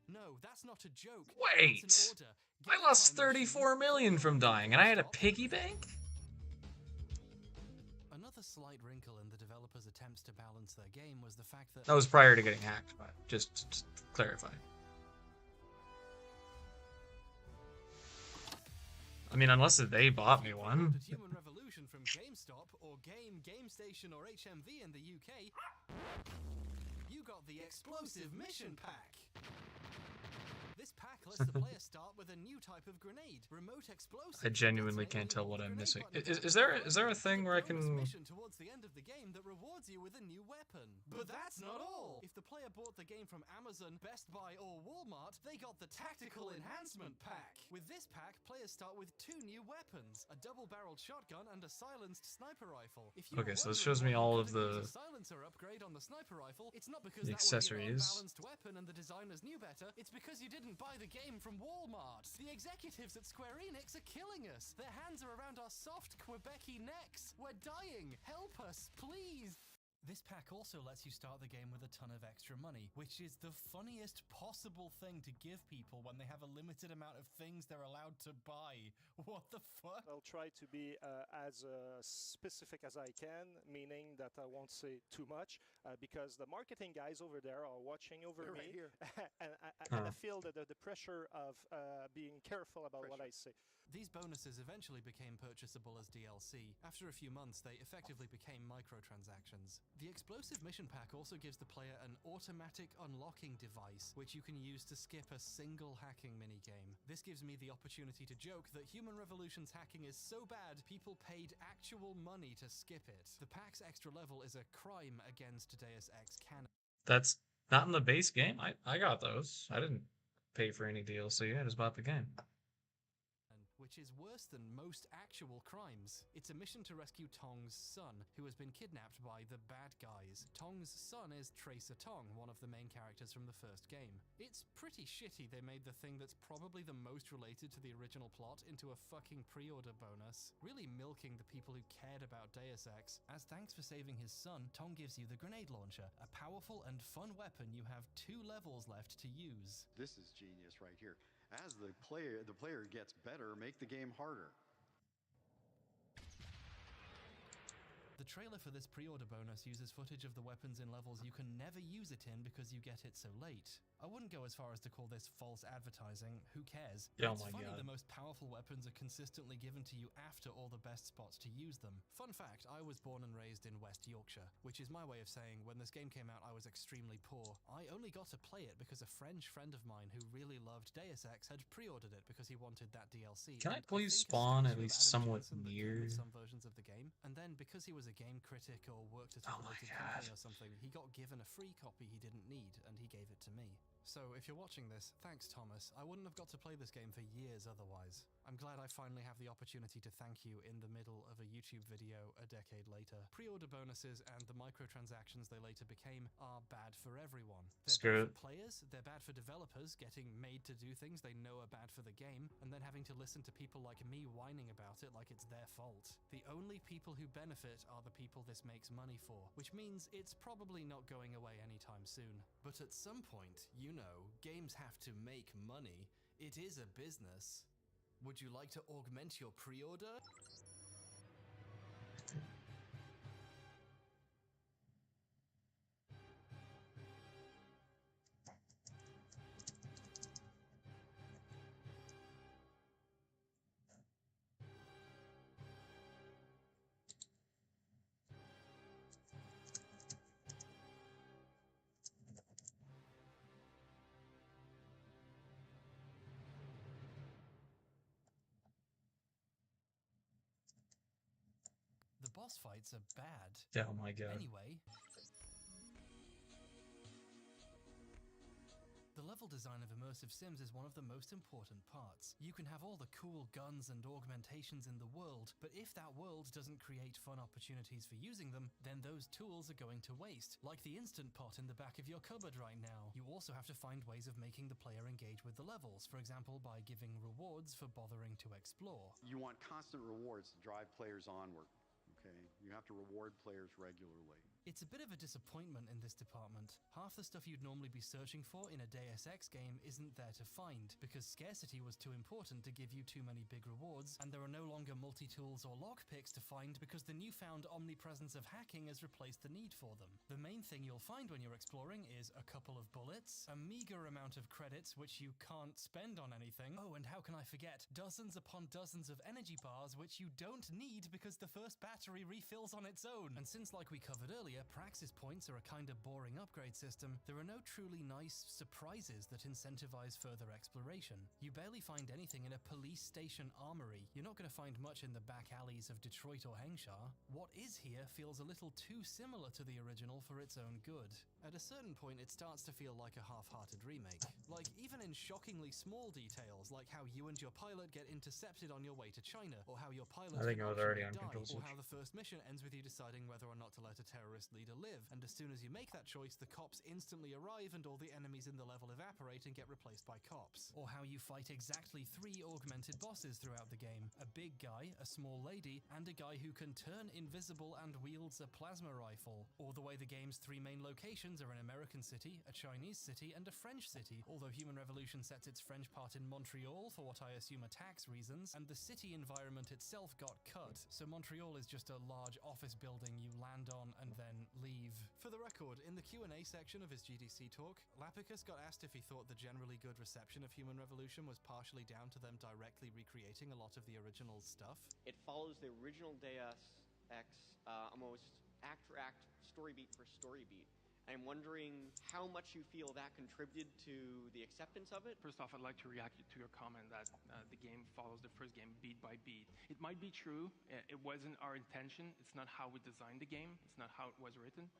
No, that's not a joke. Wait! That's an order. I lost 34 million from dying, and I had a piggy bank? Another slight wrinkle in the developers' attempts to balance their game was the fact that... That was prior to getting hacked, but just clarify. I mean, unless they bought me one. Human Revolution from GameStop or GameStation or HMV in the UK, you got the Explosive Mission Pack. This pack lets the player start with a new type of grenade, remote explosive. I genuinely can't tell what I'm missing. Is there a thing where I can... mission towards the end of the game that rewards you with a new weapon. But that's not all. the player bought the game from Amazon, Best Buy, or Walmart, they got the Tactical Enhancement Pack. With this pack, players start with 2 new weapons, a double-barreled shotgun and a silenced sniper rifle. If you Okay, so this shows me all of the silencer upgrade on the sniper rifle, it's not because that accessories. would be an unbalanced weapon and the designers knew better, it's because you didn't buy the game from Walmart. The executives at Square Enix are killing us. Their hands are around our soft Quebecy necks. We're dying. Help us, please. This pack also lets you start the game with a ton of extra money, which is the funniest possible thing to give people when they have a limited amount of things they're allowed to buy. What the fuck? I'll try to be as specific as I can, meaning that I won't say too much, because the marketing guys over there are watching over Right me, here. and I feel the pressure of being careful about what I say. These bonuses eventually became purchasable as DLC. After a few months, they effectively became microtransactions. The Explosive Mission Pack also gives the player an automatic unlocking device, which you can use to skip a single hacking minigame. This gives me the opportunity to joke that Human Revolution's hacking is so bad, people paid actual money to skip it. The pack's extra level is a crime against Deus Ex canon. That's not in the base game. I got those. I didn't pay for any DLC. I just bought the game. Which is worse than most actual crimes. It's a mission to rescue Tong's son, who has been kidnapped by the bad guys. Tong's son is Tracer Tong, one of the main characters from the first game. It's pretty shitty they made the thing that's probably the most related to the original plot into a fucking pre-order bonus, really milking the people who cared about Deus Ex. As thanks for saving his son, Tong gives you the grenade launcher, a powerful and fun weapon you have 2 levels left to use. This is genius right here. As the player gets better, make the game harder. The trailer for this pre-order bonus uses footage of the weapons in levels you can never use it in because you get it so late. I wouldn't go as far as to call this false advertising, who cares? Oh It's my funny God. the most powerful weapons are consistently given to you after all the best spots to use them. Fun fact, I was born and raised in West Yorkshire, which is my way of saying when this game came out I was extremely poor. I only got to play it because a French friend of mine who really loved Deus Ex had pre-ordered it because he wanted that DLC. Can I and please think spawn a at statue of least Adam somewhat Jensen that came near? with some versions of the game, and then because he was a game critic or worked at a Oh my related company or something, he got given a free copy he didn't need, and he gave it to me. So if you're watching this, thanks Thomas. I wouldn't have got to play this game for years otherwise. I'm glad I finally have the opportunity to thank you in the middle of a YouTube video a decade later. Pre-order bonuses and the microtransactions they later became are bad for everyone. They're bad for players, they're bad for developers getting made to do things they know are bad for the game, and then having to listen to people like me whining about it like it's their fault. The only people who benefit are the people this makes money for, which means it's probably not going away anytime soon. But at some point, you know, games have to make money. It is a business. Would you like to augment your pre-order? The boss fights are bad. Oh my God. Anyway, the level design of immersive sims is one of the most important parts. You can have all the cool guns and augmentations in the world, but if that world doesn't create fun opportunities for using them, then those tools are going to waste, like the instant pot in the back of your cupboard right now. You also have to find ways of making the player engage with the levels, for example by giving rewards for bothering to explore. You want constant rewards to drive players onward. Okay, you have to reward players regularly. It's a bit of a disappointment in this department. Half the stuff you'd normally be searching for in a Deus Ex game isn't there to find, because scarcity was too important to give you too many big rewards, and there are no longer multi-tools or lockpicks to find because the newfound omnipresence of hacking has replaced the need for them. The main thing you'll find when you're exploring is a couple of bullets, a meager amount of credits which you can't spend on anything, oh and how can I forget, dozens upon dozens of energy bars which you don't need because the first battery refills on its own. And since like we covered earlier, earlier, praxis points are a kind of boring upgrade system, there are no truly nice surprises that incentivize further exploration. You barely find anything in a police station armory. You're not going to find much in the back alleys of Detroit or Hengshire. What is here feels a little too similar to the original for its own good. At a certain point, it starts to feel like a half-hearted remake. Like, even in shockingly small details, like how you and your pilot get intercepted on your way to China, or how your pilot I think I was already on die, control or switch. how the first mission ends with you deciding whether or not to let a terrorist leader live, and as soon as you make that choice, the cops instantly arrive and all the enemies in the level evaporate and get replaced by cops. Or how you fight exactly 3 augmented bosses throughout the game, a big guy, a small lady, and a guy who can turn invisible and wields a plasma rifle. Or the way the game's 3 main locations are an American city, a Chinese city, and a French city, although Human Revolution sets its French part in Montreal for what I assume are tax reasons, and the city environment itself got cut, so Montreal is just a large office building you land on and then leave. For the record, in the Q&A section of his GDC talk, Lapicus got asked if he thought the generally good reception of Human Revolution was partially down to them directly recreating a lot of the original stuff. It follows the original Deus Ex almost act for act, story beat for story beat. I'm wondering how much you feel that contributed to the acceptance of it? First off, I'd like to react to your comment that the game follows the first game beat by beat. It might be true. It wasn't our intention. It's not how we designed the game. It's not how it was written.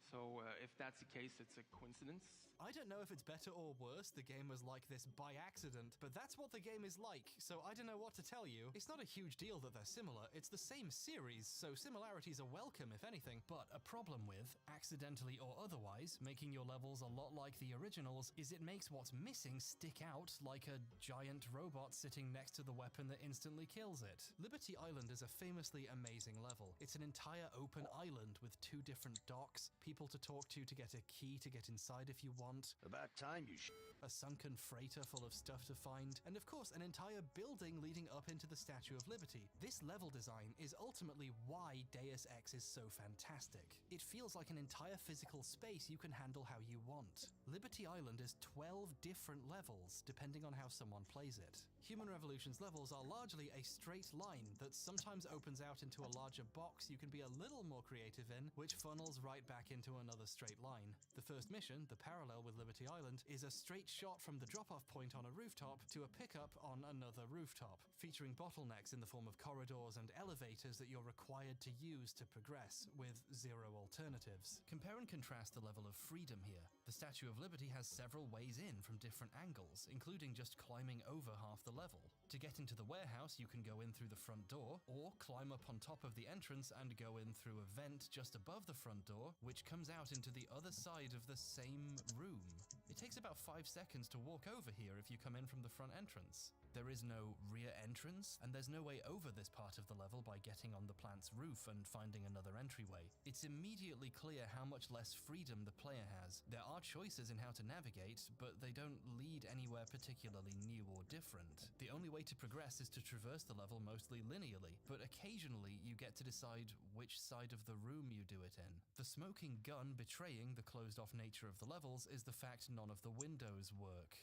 So if that's the case, it's a coincidence. I don't know if it's better or worse the game was like this by accident, but that's what the game is like, so I don't know what to tell you. It's not a huge deal that they're similar, it's the same series, so similarities are welcome if anything, but a problem with, accidentally or otherwise, making your levels a lot like the originals is it makes what's missing stick out like a giant robot sitting next to the weapon that instantly kills it. Liberty Island is a famously amazing level. It's an entire open island with 2 different docks, people to talk to get a key to get inside if you want. About time you a sunken freighter full of stuff to find, and of course an entire building leading up into the Statue of Liberty. This level design is ultimately why Deus Ex is so fantastic. It feels like an entire physical space you can handle how you want. Liberty Island is 12 different levels, depending on how someone plays it. Human Revolution's levels are largely a straight line that sometimes opens out into a larger box you can be a little more creative in, which funnels right back into another straight line. The first mission, the parallel with Liberty Island, is a straight shot from the drop-off point on a rooftop to a pickup on another rooftop, featuring bottlenecks in the form of corridors and elevators that you're required to use to progress, with 0 alternatives. Compare and contrast the level of freedom here. The Statue of Liberty has several ways in from different angles, including just climbing over half the level. To get into the warehouse, you can go in through the front door, or climb up on top of the entrance and go in through a vent just above the front door, which comes out into the other side of the same room. It takes about 5 seconds to walk over here if you come in from the front entrance. There is no rear entrance, and there's no way over this part of the level by getting on the plant's roof and finding another entryway. It's immediately clear how much less freedom the player has. There are choices in how to navigate, but they don't lead anywhere particularly new or different. The only way to progress is to traverse the level mostly linearly, but occasionally you get to decide which side of the room you do it in. The smoking gun betraying the closed-off nature of the levels is the fact none of the windows work.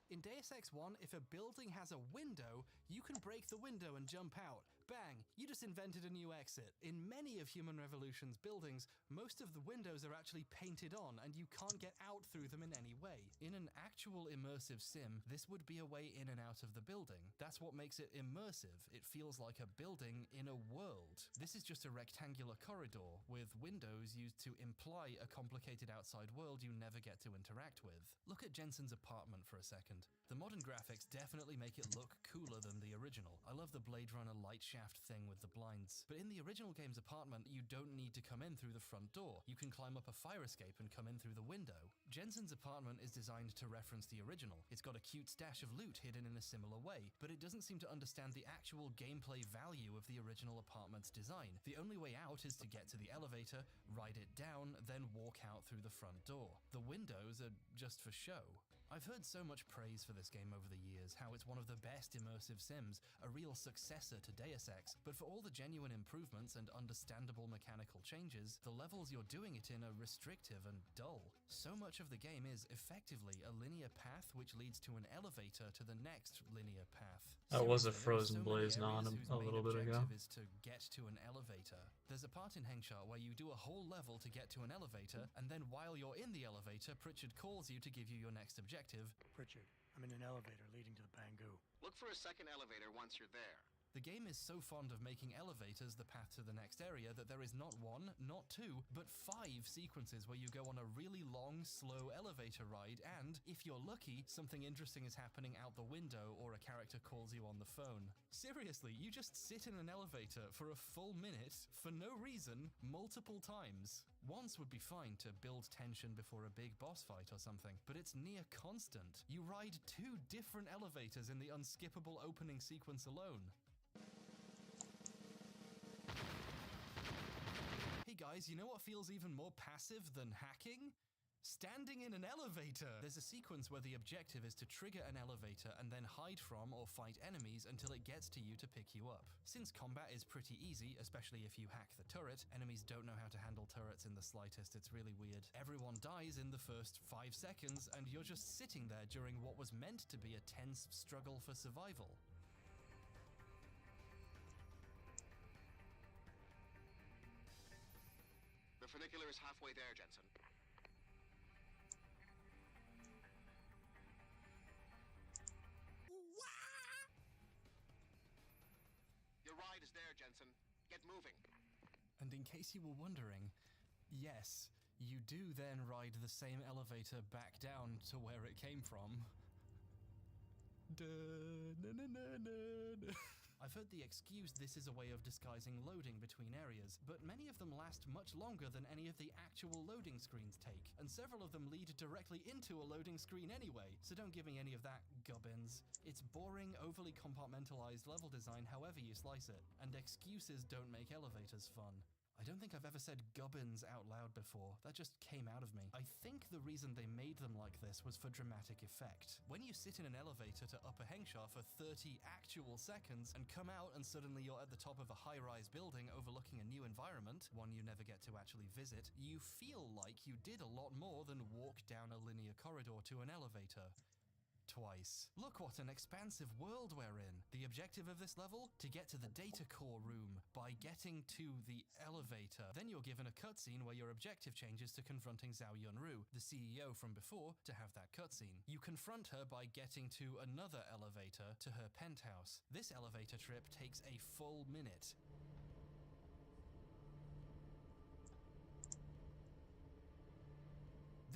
In Deus Ex 1, if a building has a window, you can break the window and jump out. Bang! You just invented a new exit. In many of Human Revolution's buildings, most of the windows are actually painted on, and you can't get out through them in any way. In an actual immersive sim, this would be a way in and out of the building. That's what makes it immersive. It feels like a building in a world. This is just a rectangular corridor, with windows used to imply a complicated outside world you never get to interact with. Look at Jensen's apartment for a second. The modern graphics definitely make it look cooler than the original. I love the Blade Runner light shaft thing with the blinds. But in the original game's apartment, you don't need to come in through the front door. You can climb up a fire escape and come in through the window. Jensen's apartment is designed to reference the original. It's got a cute stash of loot hidden in a similar way, but it doesn't seem to understand the actual gameplay value of the original apartment's design. The only way out is to get to the elevator, ride it down, then walk out through the front door. The windows are just for show. I've heard so much praise for this game over the years, how it's one of the best immersive sims, a real successor to Deus Ex, but for all the genuine improvements and understandable mechanical changes, the levels you're doing it in are restrictive and dull. So much of the game is, effectively, a linear path which leads to an elevator to the next linear path. That was a Seriously, there are frozen so many blaze areas on whose a main little bit ago. objective is to get to an elevator. There's a part in Hengshar where you do a whole level to get to an elevator, and then while you're in the elevator, Pritchard calls you to give you your next objective. Pritchard, I'm in an elevator leading to the Bangu. Look for a second elevator once you're there. The game is so fond of making elevators the path to the next area that there is not one, not two, but 5 sequences where you go on a really long, slow elevator ride, and, if you're lucky, something interesting is happening out the window or a character calls you on the phone. Seriously, you just sit in an elevator for a full minute, for no reason, multiple times. Once would be fine to build tension before a big boss fight or something, but it's near constant. You ride 2 different elevators in the unskippable opening sequence alone. Hey guys, you know what feels even more passive than hacking? Standing in an elevator! There's a sequence where the objective is to trigger an elevator and then hide from or fight enemies until it gets to you to pick you up. Since combat is pretty easy, especially if you hack the turret, enemies don't know how to handle turrets in the slightest, it's really weird. Everyone dies in the first 5 seconds and you're just sitting there during what was meant to be a tense struggle for survival. The funicular is halfway there, Jensen. Your ride is there, Jensen. Get moving. And in case you were wondering, yes, you do then ride the same elevator back down to where it came from. I've heard the excuse this is a way of disguising loading between areas, but many of them last much longer than any of the actual loading screens take, and several of them lead directly into a loading screen anyway, so don't give me any of that, gubbins. It's boring, overly compartmentalized level design however you slice it, and excuses don't make elevators fun. I don't think I've ever said gubbins out loud before. That just came out of me. I think the reason they made them like this was for dramatic effect. When you sit in an elevator to Upper Hengshar for 30 actual seconds and come out and suddenly you're at the top of a high-rise building overlooking a new environment, one you never get to actually visit, you feel like you did a lot more than walk down a linear corridor to an elevator. Twice. Look what an expansive world we're in. The objective of this level? To get to the data core room by getting to the elevator. Then you're given a cutscene where your objective changes to confronting Zhao Yunru, the CEO from before, to have that cutscene. You confront her by getting to another elevator to her penthouse. This elevator trip takes a full minute.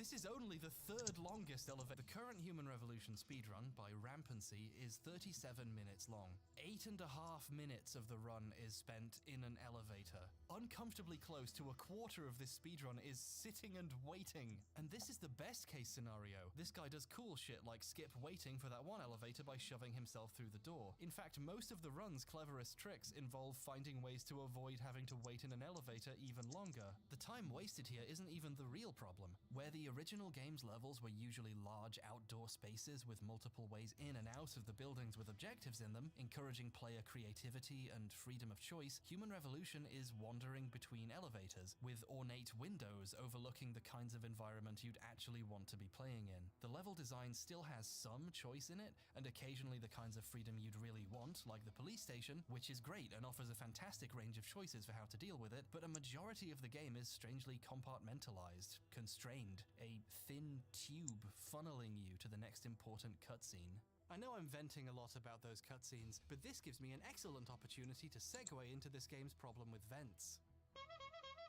This is only the 3rd longest elevator. The current Human Revolution speedrun by Rampancy is 37 minutes long. 8.5 minutes of the run is spent in an elevator. Uncomfortably close to a quarter of this speedrun is sitting and waiting. And this is the best case scenario. This guy does cool shit like skip waiting for that one elevator by shoving himself through the door. In fact, most of the run's cleverest tricks involve finding ways to avoid having to wait in an elevator even longer. The time wasted here isn't even the real problem. Where the original game's levels were usually large outdoor spaces with multiple ways in and out of the buildings with objectives in them, encouraging player creativity and freedom of choice, Human Revolution is wandering between elevators, with ornate windows overlooking the kinds of environment you'd actually want to be playing in. The level design still has some choice in it, and occasionally the kinds of freedom you'd really want, like the police station, which is great and offers a fantastic range of choices for how to deal with it, but a majority of the game is strangely compartmentalized, constrained, a thin tube funneling you to the next important cutscene. I know I'm venting a lot about those cutscenes, but this gives me an excellent opportunity to segue into this game's problem with vents.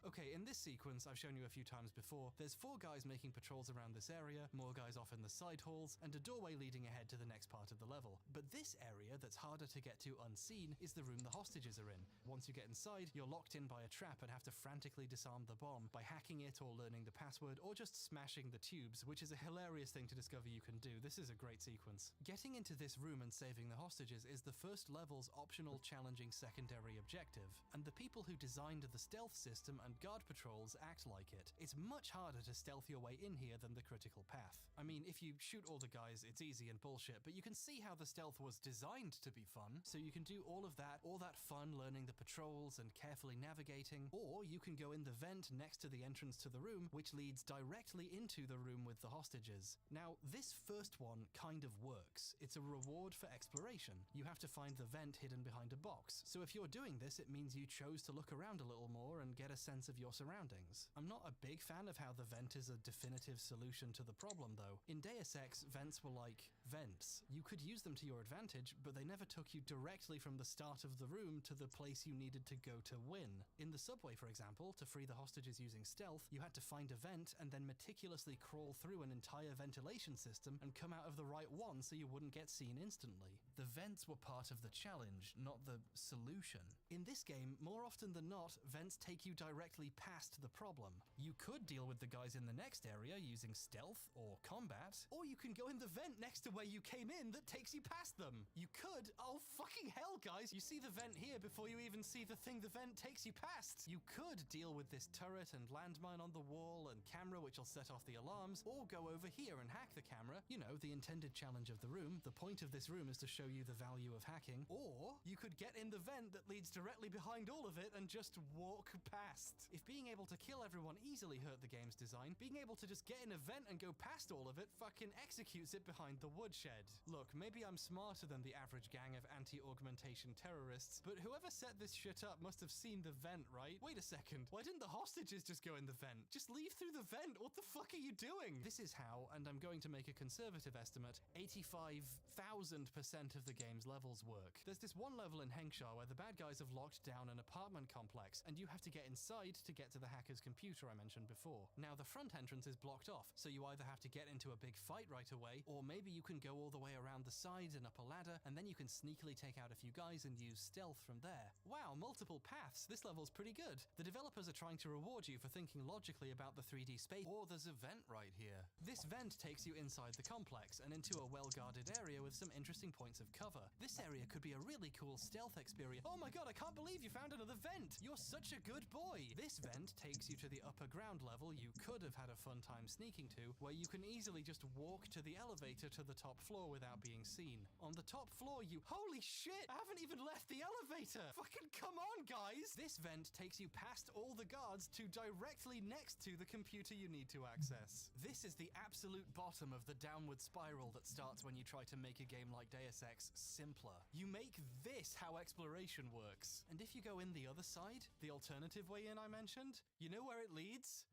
Okay, in this sequence I've shown you a few times before, there's 4 guys making patrols around this area, more guys off in the side halls, and a doorway leading ahead to the next part of the level. But this area that's harder to get to unseen is the room the hostages are in. Once you get inside, you're locked in by a trap and have to frantically disarm the bomb by hacking it or learning the password or just smashing the tubes, which is a hilarious thing to discover you can do. This is a great sequence. Getting into this room and saving the hostages is the first level's optional challenging secondary objective, and the people who designed the stealth system and and guard patrols act like it. It's much harder to stealth your way in here than the critical path. I mean, if you shoot all the guys, it's easy and bullshit, but you can see how the stealth was designed to be fun, so you can do all that fun learning the patrols and carefully navigating, or you can go in the vent next to the entrance to the room, which leads directly into the room with the hostages. Now, this first one kind of works. It's a reward for exploration. You have to find the vent hidden behind a box. So if you're doing this, it means you chose to look around a little more and get a sense of your surroundings. I'm not a big fan of how the vent is a definitive solution to the problem, though. In Deus Ex, vents were like vents. You could use them to your advantage, but they never took you directly from the start of the room to the place you needed to go to win. In the subway, for example, to free the hostages using stealth, you had to find a vent and then meticulously crawl through an entire ventilation system and come out of the right one so you wouldn't get seen instantly. The vents were part of the challenge, not the solution. In this game, more often than not, vents take you directly past the problem. You could deal with the guys in the next area using stealth or combat, or you can go in the vent next to where you came in that takes you past them. You could, oh fucking hell guys, you see the vent here before you even see the thing the vent takes you past. You could deal with this turret and landmine on the wall and camera which will set off the alarms, or go over here and hack the camera. You know, the intended challenge of the room. The point of this room is to show you the value of hacking. Or you could get in the vent that leads directly behind all of it and just walk past. If being able to kill everyone easily hurt the game's design, being able to just get in a vent and go past all of it fucking executes it behind the woodshed. Look, maybe I'm smarter than the average gang of anti-augmentation terrorists, but whoever set this shit up must have seen the vent, right? Wait a second, why didn't the hostages just go in the vent? Just leave through the vent, what the fuck are you doing? This is how, and I'm going to make a conservative estimate, 85,000% of the game's levels work. There's this one level in Hengsha where the bad guys have locked down an apartment complex, and you have to get inside to get to the hacker's computer I mentioned before. Now the front entrance is blocked off, so you either have to get into a big fight right away, or maybe you can go all the way around the sides and up a ladder, and then you can sneakily take out a few guys and use stealth from there. Wow, multiple paths, this level's pretty good. The developers are trying to reward you for thinking logically about the 3D space. Or there's a vent right here. This vent takes you inside the complex and into a well-guarded area with some interesting points of cover. This area could be a really cool stealth experience. Oh my god, I can't believe you found another vent! You're such a good boy! This vent takes you to the upper ground level you could have had a fun time sneaking to, where you can easily just walk to the elevator to the top floor without being seen. On the top floor you— Holy shit! I haven't even left the elevator! Fucking come on, guys! This vent takes you past all the guards to directly next to the computer you need to access. This is the absolute bottom of the downward spiral that starts when you try to make a game like Deus Ex simpler. You make this how exploration works. And if you go in the other side, the alternative way in I mentioned, you know where it leads?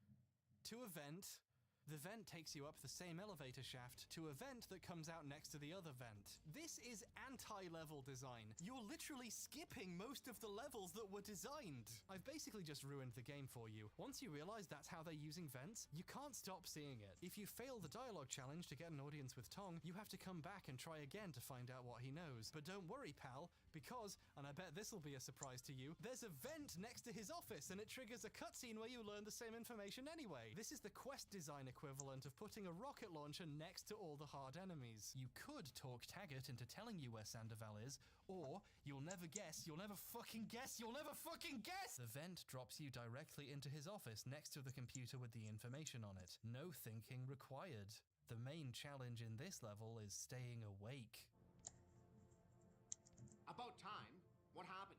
To a vent. The vent takes you up the same elevator shaft to a vent that comes out next to the other vent. This is anti-level design. You're literally skipping most of the levels that were designed. I've basically just ruined the game for you. Once you realize that's how they're using vents, you can't stop seeing it. If you fail the dialogue challenge to get an audience with Tong, you have to come back and try again to find out what he knows. But don't worry, pal, because, and I bet this will be a surprise to you, there's a vent next to his office and it triggers a cutscene where you learn the same information anyway. This is the quest design equivalent of putting a rocket launcher next to all the hard enemies. You could talk Taggart into telling you where Sandoval is, or you'll never guess, you'll never fucking guess, you'll never fucking guess! The vent drops you directly into his office next to the computer with the information on it. No thinking required. The main challenge in this level is staying awake. About time. What happened?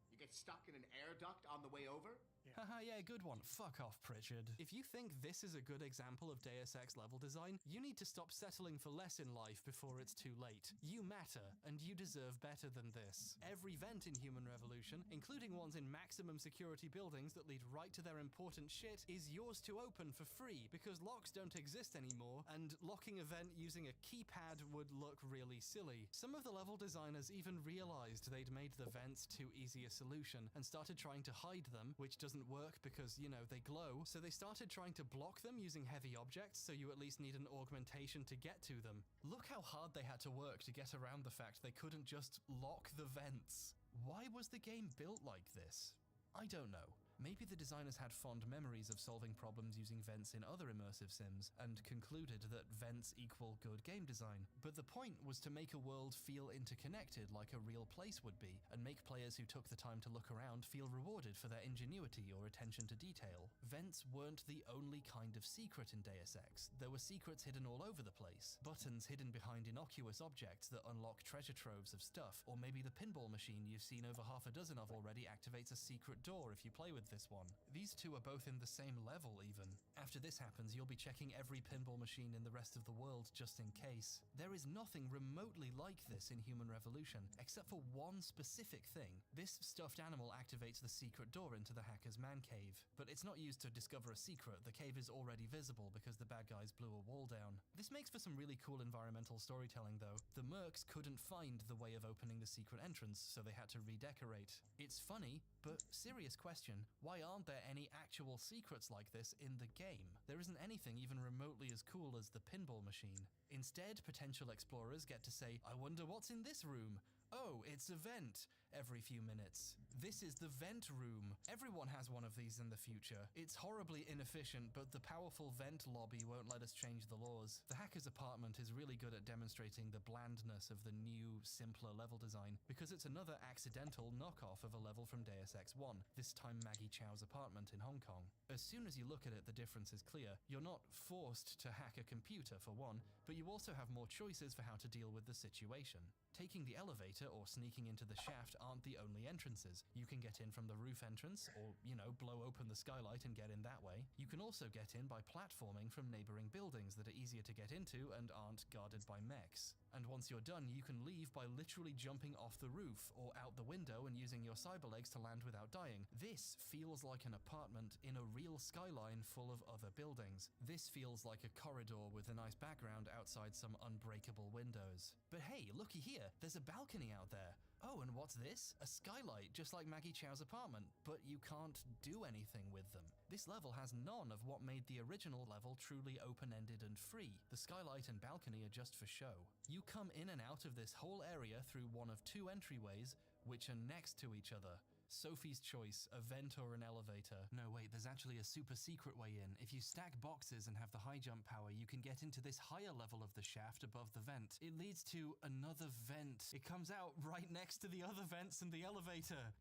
You get stuck in an air duct on the way over? Haha, yeah, good one. Fuck off, Pritchard. If you think this is a good example of Deus Ex level design, you need to stop settling for less in life before it's too late. You matter, and you deserve better than this. Every vent in Human Revolution, including ones in maximum security buildings that lead right to their important shit, is yours to open for free, because locks don't exist anymore, and locking a vent using a keypad would look really silly. Some of the level designers even realized they'd made the vents too easy a solution, and started trying to hide them, which doesn't work because, you know, they glow, so they started trying to block them using heavy objects, so you at least need an augmentation to get to them. Look how hard they had to work to get around the fact they couldn't just lock the vents. Why was the game built like this? I don't know. Maybe the designers had fond memories of solving problems using vents in other immersive sims, and concluded that vents equal good game design. But the point was to make a world feel interconnected like a real place would be, and make players who took the time to look around feel rewarded for their ingenuity or attention to detail. Vents weren't the only kind of secret in Deus Ex. There were secrets hidden all over the place. Buttons hidden behind innocuous objects that unlock treasure troves of stuff, or maybe the pinball machine you've seen over half a dozen of already activates a secret door if you play with this one. These two are both in the same level even. After this happens, you'll be checking every pinball machine in the rest of the world just in case. There is nothing remotely like this in Human Revolution, except for one specific thing. This stuffed animal activates the secret door into the hacker's man cave. But it's not used to discover a secret, the cave is already visible because the bad guys blew a wall down. This makes for some really cool environmental storytelling though. The mercs couldn't find the way of opening the secret entrance, so they had to redecorate. It's funny, but serious question, why aren't there any actual secrets like this in the game? There isn't anything even remotely as cool as the pinball machine. Instead, potential explorers get to say, I wonder what's in this room. Oh, it's a vent, every few minutes. This is the vent room. Everyone has one of these in the future. It's horribly inefficient, but the powerful vent lobby won't let us change the laws. The hacker's apartment is really good at demonstrating the blandness of the new, simpler level design, because it's another accidental knockoff of a level from Deus Ex 1, this time Maggie Chow's apartment in Hong Kong. As soon as you look at it, the difference is clear. You're not forced to hack a computer, for one, but you also have more choices for how to deal with the situation. Taking the elevator or sneaking into the shaft aren't the only entrances. You can get in from the roof entrance, or, blow open the skylight and get in that way. You can also get in by platforming from neighboring buildings that are easier to get into and aren't guarded by mechs. And once you're done, you can leave by literally jumping off the roof or out the window and using your cyber legs to land without dying. This feels like an apartment in a real skyline full of other buildings. This feels like a corridor with a nice background outside some unbreakable windows. But hey, looky here, there's a balcony out there. Oh, and what's this? A skylight, just like Maggie Chow's apartment, but you can't do anything with them. This level has none of what made the original level truly open-ended and free. The skylight and balcony are just for show. You come in and out of this whole area through one of two entryways, which are next to each other. Sophie's choice, a vent or an elevator. No, wait, there's actually a super secret way in. If you stack boxes and have the high jump power, you can get into this higher level of the shaft above the vent. It leads to another vent. It comes out right next to the other vents in the elevator.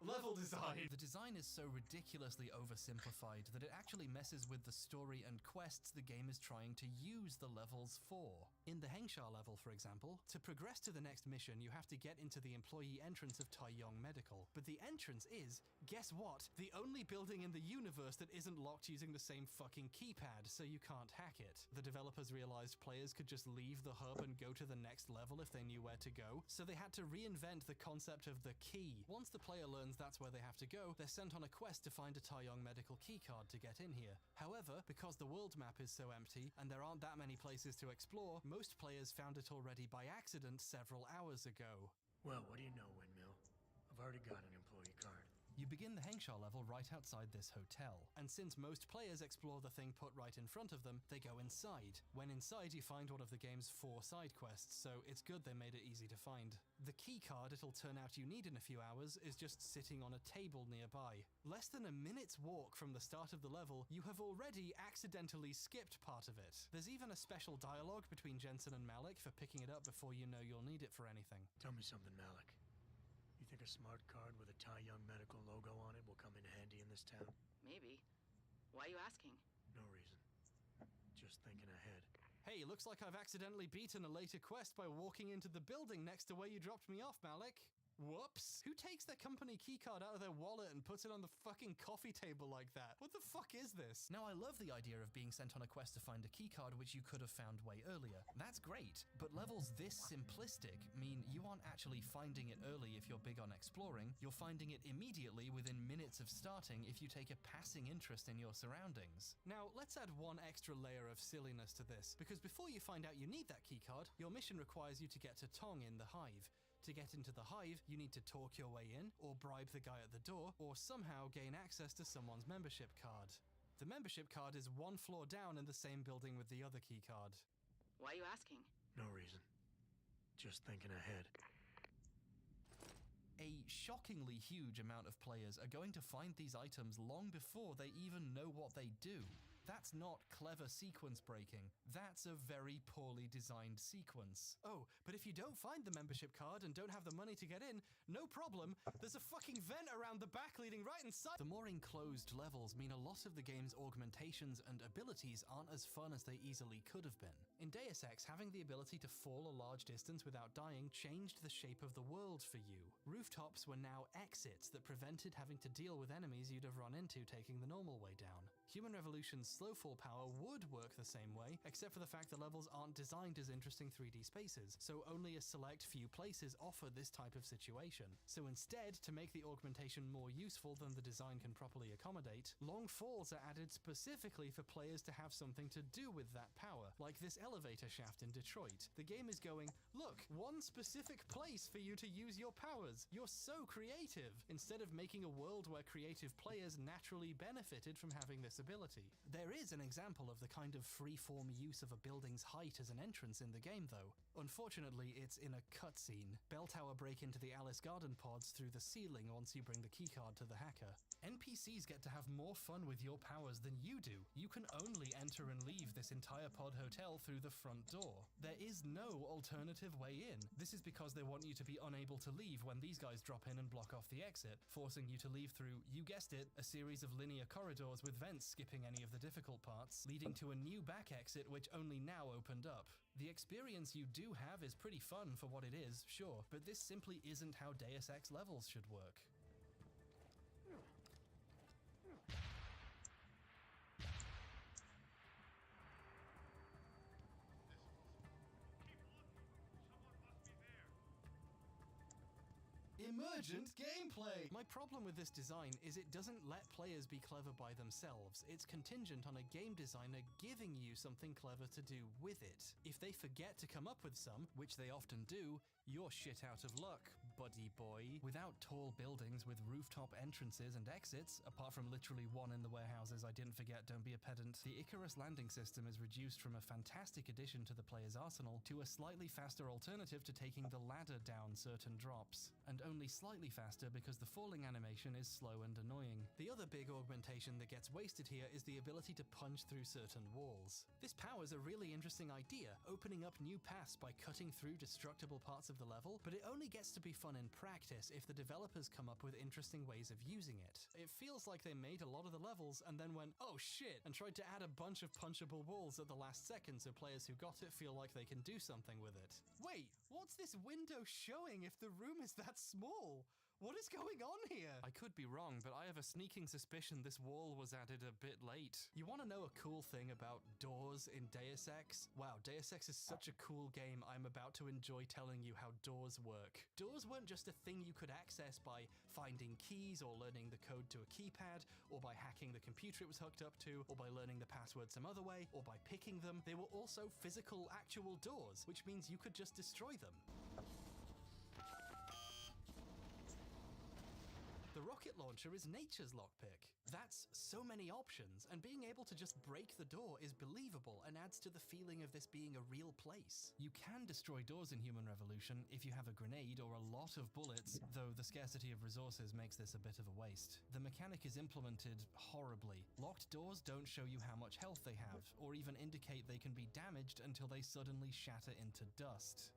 Level design! The design is so ridiculously oversimplified that it actually messes with the story and quests the game is trying to use the levels for. In the Hengsha level, for example, to progress to the next mission, you have to get into the employee entrance of Taiyong Medical. But the entrance is, guess what? The only building in the universe that isn't locked using the same fucking keypad, so you can't hack it. The developers realized players could just leave the hub and go to the next level if they knew where to go, so they had to reinvent the concept of the key. Once the player learns that's where they have to go, they're sent on a quest to find a Taiyong Medical keycard to get in here. However, because the world map is so empty and there aren't that many places to explore, most players found it already by accident several hours ago. Well, what do you know, Windmill? I've already got an employee card. You begin the Hengsha level right outside this hotel, and since most players explore the thing put right in front of them, they go inside. When inside, you find one of the game's 4 side quests, so it's good they made it easy to find. The key card it'll turn out you need in a few hours is just sitting on a table nearby. Less than a minute's walk from the start of the level, you have already accidentally skipped part of it. There's even a special dialogue between Jensen and Malik for picking it up before you know you'll need it for anything. Tell me something, Malik. You think a smart card with a Taiyong Medical logo on it will come in handy in this town? Maybe. Why are you asking? No reason. Just thinking ahead. Hey, looks like I've accidentally beaten a later quest by walking into the building next to where you dropped me off, Malik. Whoops! Who takes their company keycard out of their wallet and puts it on the fucking coffee table like that? What the fuck is this? Now, I love the idea of being sent on a quest to find a keycard which you could have found way earlier. That's great, but levels this simplistic mean you aren't actually finding it early if you're big on exploring, you're finding it immediately within minutes of starting if you take a passing interest in your surroundings. Now, let's add one extra layer of silliness to this, because before you find out you need that keycard, your mission requires you to get to Tong in the Hive. To get into the Hive, you need to talk your way in, or bribe the guy at the door, or somehow gain access to someone's membership card. The membership card is 1 floor down in the same building with the other key card. Why are you asking? No reason. Just thinking ahead. A shockingly huge amount of players are going to find these items long before they even know what they do. That's not clever sequence breaking. That's a very poorly designed sequence. Oh, but if you don't find the membership card and don't have the money to get in, no problem. There's a fucking vent around the back leading right inside. The more enclosed levels mean a lot of the game's augmentations and abilities aren't as fun as they easily could have been. In Deus Ex, having the ability to fall a large distance without dying changed the shape of the world for you. Rooftops were now exits that prevented having to deal with enemies you'd have run into taking the normal way down. Human Revolution's slow fall power would work the same way, except for the fact the levels aren't designed as interesting 3D spaces, so only a select few places offer this type of situation. So instead, to make the augmentation more useful than the design can properly accommodate, long falls are added specifically for players to have something to do with that power, like this elevator shaft in Detroit. The game is going, look, one specific place for you to use your powers. You're so creative, instead of making a world where creative players naturally benefited from having this ability. There is an example of the kind of free-form use of a building's height as an entrance in the game, though. Unfortunately, it's in a cutscene. Bell tower break into the Alice Garden pods through the ceiling once you bring the keycard to the hacker. NPCs get to have more fun with your powers than you do. You can only enter and leave this entire pod hotel through the front door. There is no alternative way in. This is because they want you to be unable to leave when these guys drop in and block off the exit, forcing you to leave through, you guessed it, a series of linear corridors with vents skipping any of the difficult parts, leading to a new back exit which only now opened up. The experience you do have is pretty fun for what it is, sure, but this simply isn't how Deus Ex levels should work. Emergent gameplay! My problem with this design is it doesn't let players be clever by themselves. It's contingent on a game designer giving you something clever to do with it. If they forget to come up with some, which they often do, you're shit out of luck, buddy boy. Without tall buildings with rooftop entrances and exits, apart from literally one in the warehouses I didn't forget, don't be a pedant, the Icarus landing system is reduced from a fantastic addition to the player's arsenal to a slightly faster alternative to taking the ladder down certain drops. And only slightly faster because the falling animation is slow and annoying. The other big augmentation that gets wasted here is the ability to punch through certain walls. This power's a really interesting idea, opening up new paths by cutting through destructible parts of the level, but it only gets to be fun in practice if the developers come up with interesting ways of using it. It feels like they made a lot of the levels and then went, oh shit, and tried to add a bunch of punchable walls at the last second so players who got it feel like they can do something with it. Wait, what's this window showing if the room is that small? What is going on here? I could be wrong, but I have a sneaking suspicion this wall was added a bit late. You want to know a cool thing about doors in Deus Ex? Wow, Deus Ex is such a cool game, I'm about to enjoy telling you how doors work. Doors weren't just a thing you could access by finding keys or learning the code to a keypad, or by hacking the computer it was hooked up to, or by learning the password some other way, or by picking them. They were also physical, actual doors, which means you could just destroy them. The rocket launcher is nature's lockpick. That's so many options, and being able to just break the door is believable and adds to the feeling of this being a real place. You can destroy doors in Human Revolution if you have a grenade or a lot of bullets, though the scarcity of resources makes this a bit of a waste. The mechanic is implemented horribly. Locked doors don't show you how much health they have, or even indicate they can be damaged until they suddenly shatter into dust.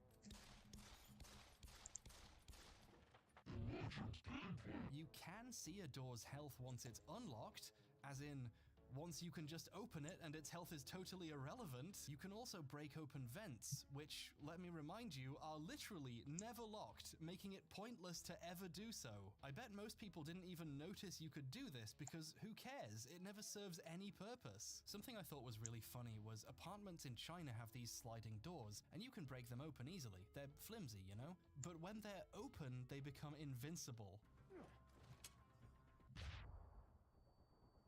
You can see a door's health once it's unlocked, as in, once you can just open it and its health is totally irrelevant. You can also break open vents, which, let me remind you, are literally never locked, making it pointless to ever do so. I bet most people didn't even notice you could do this because who cares? It never serves any purpose. Something I thought was really funny was apartments in China have these sliding doors, and you can break them open easily. They're flimsy, you know? But when they're open, they become invincible.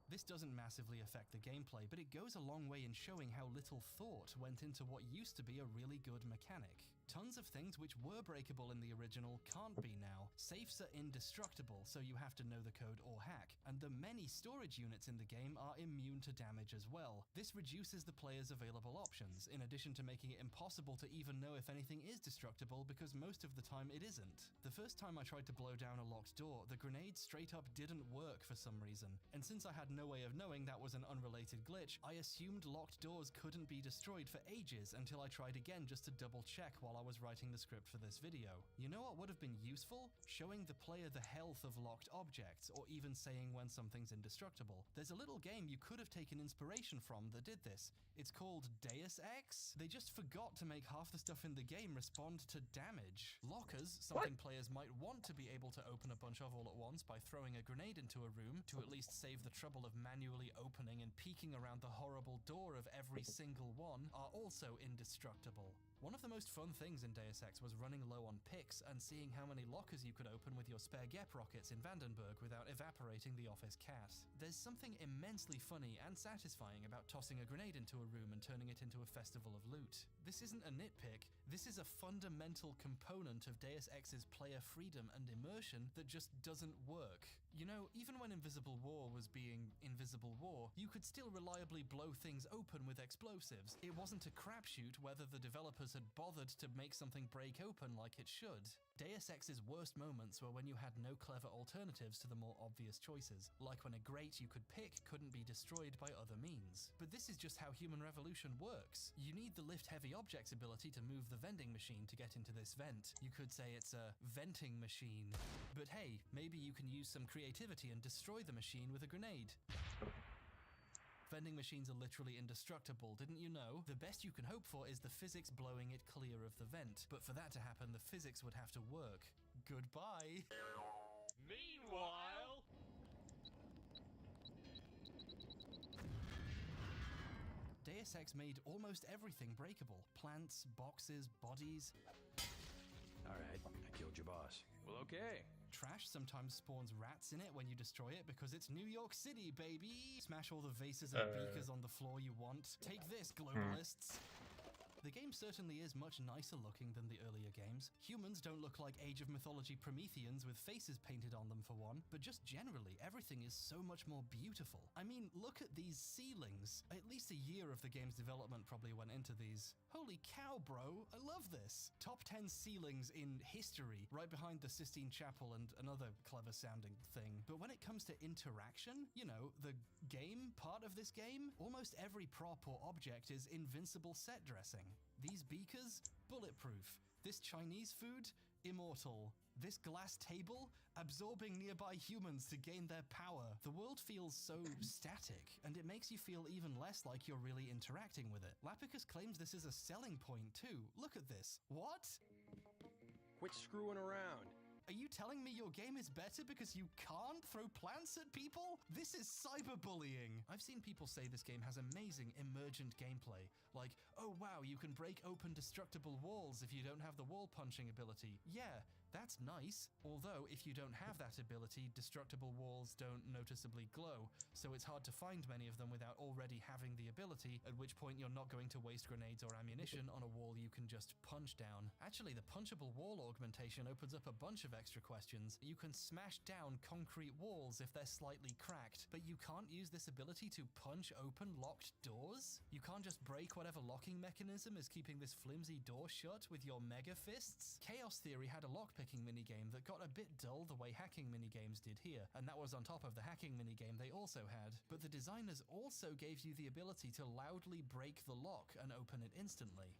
This doesn't massively affect the gameplay, but it goes a long way in showing how little thought went into what used to be a really good mechanic. Tons of things which were breakable in the original can't be now. Safes are indestructible, so you have to know the code or hack, and the many storage units in the game are immune to damage as well. This reduces the player's available options, in addition to making it impossible to even know if anything is destructible, because most of the time it isn't. The first time I tried to blow down a locked door, the grenade straight up didn't work for some reason, and since I had no way of knowing that was an unrelated glitch, I assumed locked doors couldn't be destroyed for ages until I tried again just to double check while I was writing the script for this video. You know what would have been useful? Showing the player the health of locked objects, or even saying when something's indestructible. There's a little game you could have taken inspiration from that did this. It's called Deus Ex. They just forgot to make half the stuff in the game respond to damage. Lockers, something players might want to be able to open a bunch of all at once by throwing a grenade into a room to at least save the trouble of manually opening and peeking around the horrible door of every single one, are also indestructible. One of the most fun things in Deus Ex was running low on picks and seeing how many lockers you could open with your spare Gep rockets in Vandenberg without evaporating the office cat. There's something immensely funny and satisfying about tossing a grenade into a room and turning it into a festival of loot. This isn't a nitpick, this is a fundamental component of Deus Ex's player freedom and immersion that just doesn't work. You know, even when Invisible War was being Invisible War, you could still reliably blow things open with explosives. It wasn't a crapshoot whether the developers had bothered to make something break open like it should. Deus Ex's worst moments were when you had no clever alternatives to the more obvious choices, like when a grate you could pick couldn't be destroyed by other means. But this is just how Human Revolution works. You need the lift heavy objects ability to move the vending machine to get into this vent. You could say it's a venting machine. But hey, maybe you can use some creativity and destroy the machine with a grenade. Vending machines are literally indestructible, didn't you know? The best you can hope for is the physics blowing it clear of the vent, but for that to happen, the physics would have to work. Goodbye! Meanwhile... Deus Ex made almost everything breakable. Plants, boxes, bodies. Alright, I killed your boss. Well, okay. Trash sometimes spawns rats in it when you destroy it because it's New York City, baby! Smash all the vases and beakers on the floor you want. Take this, globalists! The game certainly is much nicer looking than the earlier games. Humans don't look like Age of Mythology Prometheans with faces painted on them for one, but just generally, everything is so much more beautiful. I mean, look at these ceilings. At least a year of the game's development probably went into these. Holy cow, bro, I love this. Top 10 ceilings in history, right behind the Sistine Chapel and another clever sounding thing. But when it comes to interaction, you know, the game part of this game, almost every prop or object is invincible set dressing. These beakers, bulletproof. This Chinese food, immortal. This glass table, absorbing nearby humans to gain their power. The world feels so static, and it makes you feel even less like you're really interacting with it. Lapicus claims this is a selling point too. Look at this. What? Quit screwing around. Are you telling me your game is better because you can't throw plants at people? This is cyberbullying! I've seen people say this game has amazing emergent gameplay. Like, oh wow, you can break open destructible walls if you don't have the wall punching ability. Yeah, that's nice. Although, if you don't have that ability, destructible walls don't noticeably glow, so it's hard to find many of them without already having the ability, at which point you're not going to waste grenades or ammunition on a wall you can just punch down. Actually, the punchable wall augmentation opens up a bunch of extra questions. You can smash down concrete walls if they're slightly cracked, but you can't use this ability to punch open locked doors? You can't just break whatever locking mechanism is keeping this flimsy door shut with your mega fists? Chaos Theory had a lockpicking minigame that got a bit dull the way hacking minigames did here, and that was on top of the hacking minigame they also had. But the designers also gave you the ability to loudly break the lock and open it instantly.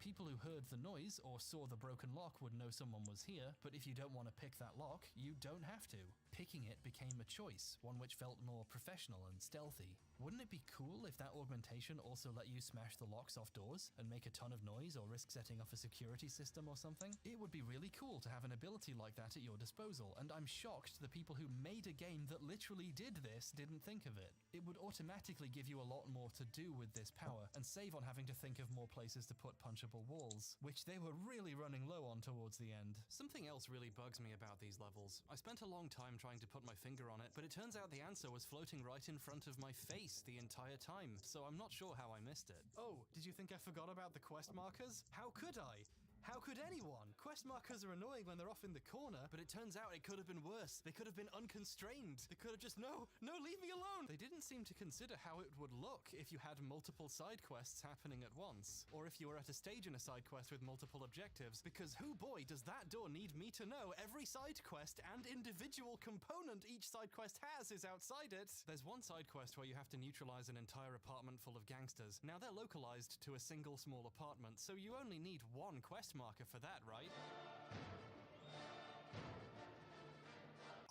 People who heard the noise or saw the broken lock would know someone was here, but if you don't want to pick that lock, you don't have to. Picking it became a choice, one which felt more professional and stealthy. Wouldn't it be cool if that augmentation also let you smash the locks off doors and make a ton of noise or risk setting off a security system or something? It would be really cool to have an ability like that at your disposal, and I'm shocked the people who made a game that literally did this didn't think of it. It would automatically give you a lot more to do with this power, and save on having to think of more places to put punchable walls, which they were really running low on towards the end. Something else really bugs me about these levels. I spent a long time trying trying to put my finger on it, but it turns out the answer was floating right in front of my face the entire time, so I'm not sure how I missed it. Oh, did you think I forgot about the quest markers? How could I? How could anyone? Quest markers are annoying when they're off in the corner, but it turns out it could have been worse. They could have been unconstrained. They could have just, no, leave me alone. They didn't seem to consider how it would look if you had multiple side quests happening at once, or if you were at a stage in a side quest with multiple objectives, because who boy does that door need me to know every side quest and individual component each side quest has is outside it. There's one side quest where you have to neutralize an entire apartment full of gangsters. Now they're localized to a single small apartment, so you only need one quest marker for that, right?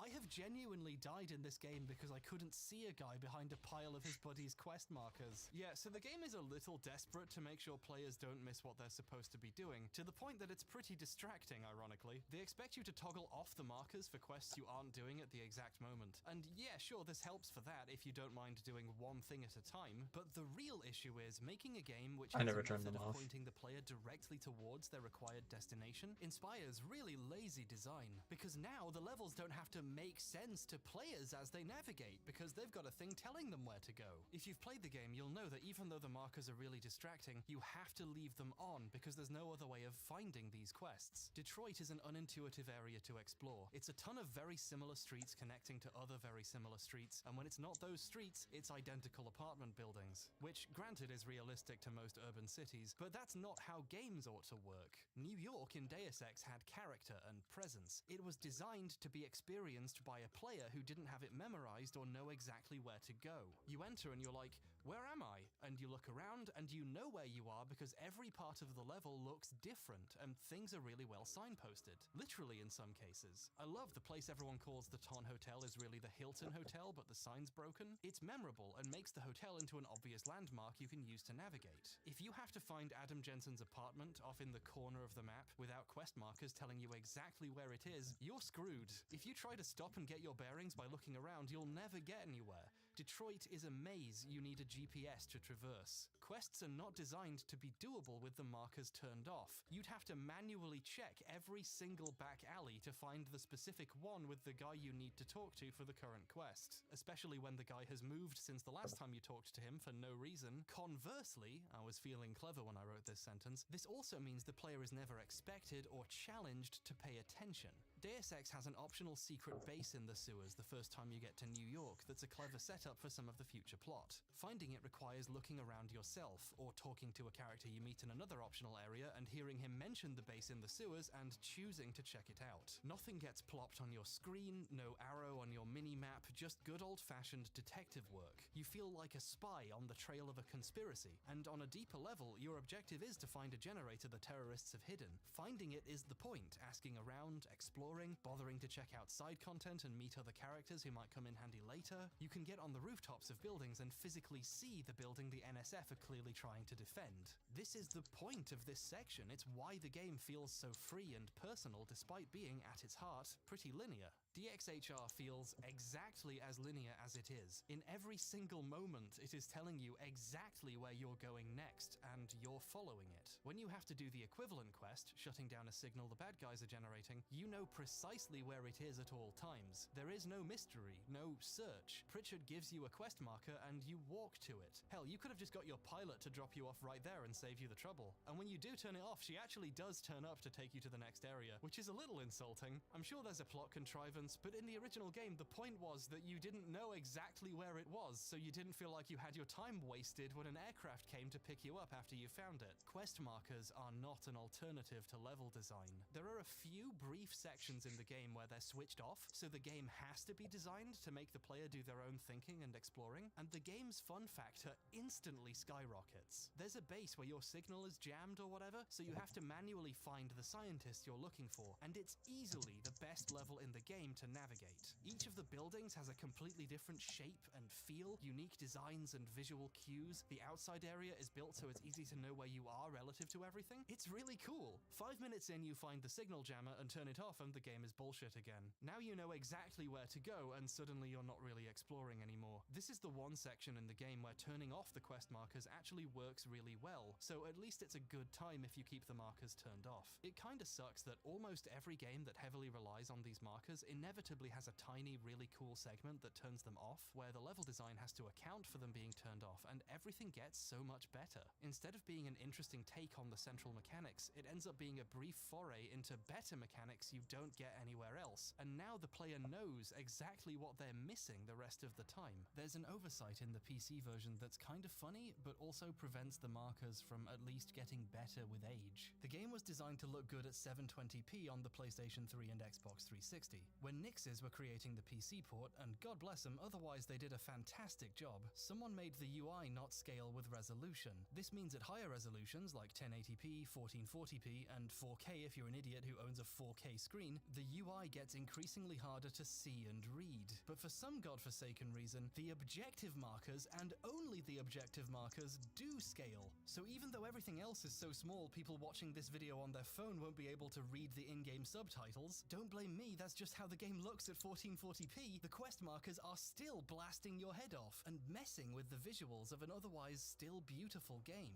I have genuinely died in this game because I couldn't see a guy behind a pile of his buddy's quest markers. Yeah, so the game is a little desperate to make sure players don't miss what they're supposed to be doing, to the point that it's pretty distracting, ironically. They expect you to toggle off the markers for quests you aren't doing at the exact moment. And yeah, sure, this helps for that if you don't mind doing one thing at a time, but the real issue is making a game which has a method of pointing the player directly towards their required destination inspires really lazy design, because now the levels don't have to make sense to players as they navigate, because they've got a thing telling them where to go. If you've played the game, you'll know that even though the markers are really distracting, you have to leave them on because there's no other way of finding these quests. Detroit is an unintuitive area to explore. It's a ton of very similar streets connecting to other very similar streets, and when it's not those streets, it's identical apartment buildings, which granted is realistic to most urban cities, but that's not how games ought to work. New York in Deus Ex had character and presence. It was designed to be experienced by a player who didn't have it memorized or know exactly where to go. You enter and you're like, where am I? And you look around and you know where you are because every part of the level looks different and things are really well signposted. Literally in some cases. I love the place everyone calls the Ton Hotel is really the Hilton Hotel, but the sign's broken. It's memorable and makes the hotel into an obvious landmark you can use to navigate. If you have to find Adam Jensen's apartment off in the corner of the map without quest markers telling you exactly where it is, you're screwed. If you try to stop and get your bearings by looking around, you'll never get anywhere. Detroit is a maze you need a GPS to traverse. Quests are not designed to be doable with the markers turned off. You'd have to manually check every single back alley to find the specific one with the guy you need to talk to for the current quest, especially when the guy has moved since the last time you talked to him for no reason. Conversely, I was feeling clever when I wrote this sentence, this also means the player is never expected or challenged to pay attention. Deus Ex has an optional secret base in the sewers the first time you get to New York that's a clever setup for some of the future plot. Finding it requires looking around yourself, or talking to a character you meet in another optional area and hearing him mention the base in the sewers and choosing to check it out. Nothing gets plopped on your screen, no arrow on your mini-map, just good old-fashioned detective work. You feel like a spy on the trail of a conspiracy, and on a deeper level, your objective is to find a generator the terrorists have hidden. Finding it is the point, asking around, exploring, bothering to check out side content and meet other characters who might come in handy later. You can get on the rooftops of buildings and physically see the building the NSF are clearly trying to defend. This is the point of this section. It's why the game feels so free and personal despite being, at its heart, pretty linear. DXHR feels exactly as linear as it is. In every single moment, it is telling you exactly where you're going next, and you're following it. When you have to do the equivalent quest, shutting down a signal the bad guys are generating, you know precisely where it is at all times. There is no mystery, no search. Pritchard gives you a quest marker and you walk to it. Hell, you could have just got your pilot to drop you off right there and save you the trouble. And when you do turn it off, she actually does turn up to take you to the next area, which is a little insulting. I'm sure there's a plot contrivance, but in the original game, the point was that you didn't know exactly where it was, so you didn't feel like you had your time wasted when an aircraft came to pick you up after you found it. Quest markers are not an alternative to level design. There are a few brief sections in the game where they're switched off, so the game has to be designed to make the player do their own thinking and exploring, and the game's fun factor instantly skyrockets. There's a base where your signal is jammed or whatever, so you have to manually find the scientist you're looking for, and it's easily the best level in the game to navigate. Each of the buildings has a completely different shape and feel, unique designs and visual cues. The outside area is built so it's easy to know where you are relative to everything. It's really cool. 5 minutes in, you find the signal jammer and turn it off and the game is bullshit again. Now you know exactly where to go and suddenly you're not really exploring anymore. This is the one section in the game where turning off the quest markers actually works really well, so at least it's a good time if you keep the markers turned off. It kinda sucks that almost every game that heavily relies on these markers inevitably has a tiny, really cool segment that turns them off, where the level design has to account for them being turned off, and everything gets so much better. Instead of being an interesting take on the central mechanics, it ends up being a brief foray into better mechanics you don't get anywhere else, and now the player knows exactly what they're missing the rest of the time. There's an oversight in the PC version that's kind of funny, but also prevents the markers from at least getting better with age. The game was designed to look good at 720p on the PlayStation 3 and Xbox 360. When Nixes were creating the PC port, and God bless them, otherwise they did a fantastic job, someone made the UI not scale with resolution. This means at higher resolutions like 1080p, 1440p, and 4K if you're an idiot who owns a 4K screen, the UI gets increasingly harder to see and read. But for some godforsaken reason, the objective markers, and only the objective markers, do scale. So even though everything else is so small people watching this video on their phone won't be able to read the in-game subtitles, don't blame me, that's just how the game looks at 1440p. The quest markers are still blasting your head off and messing with the visuals of an otherwise still beautiful game.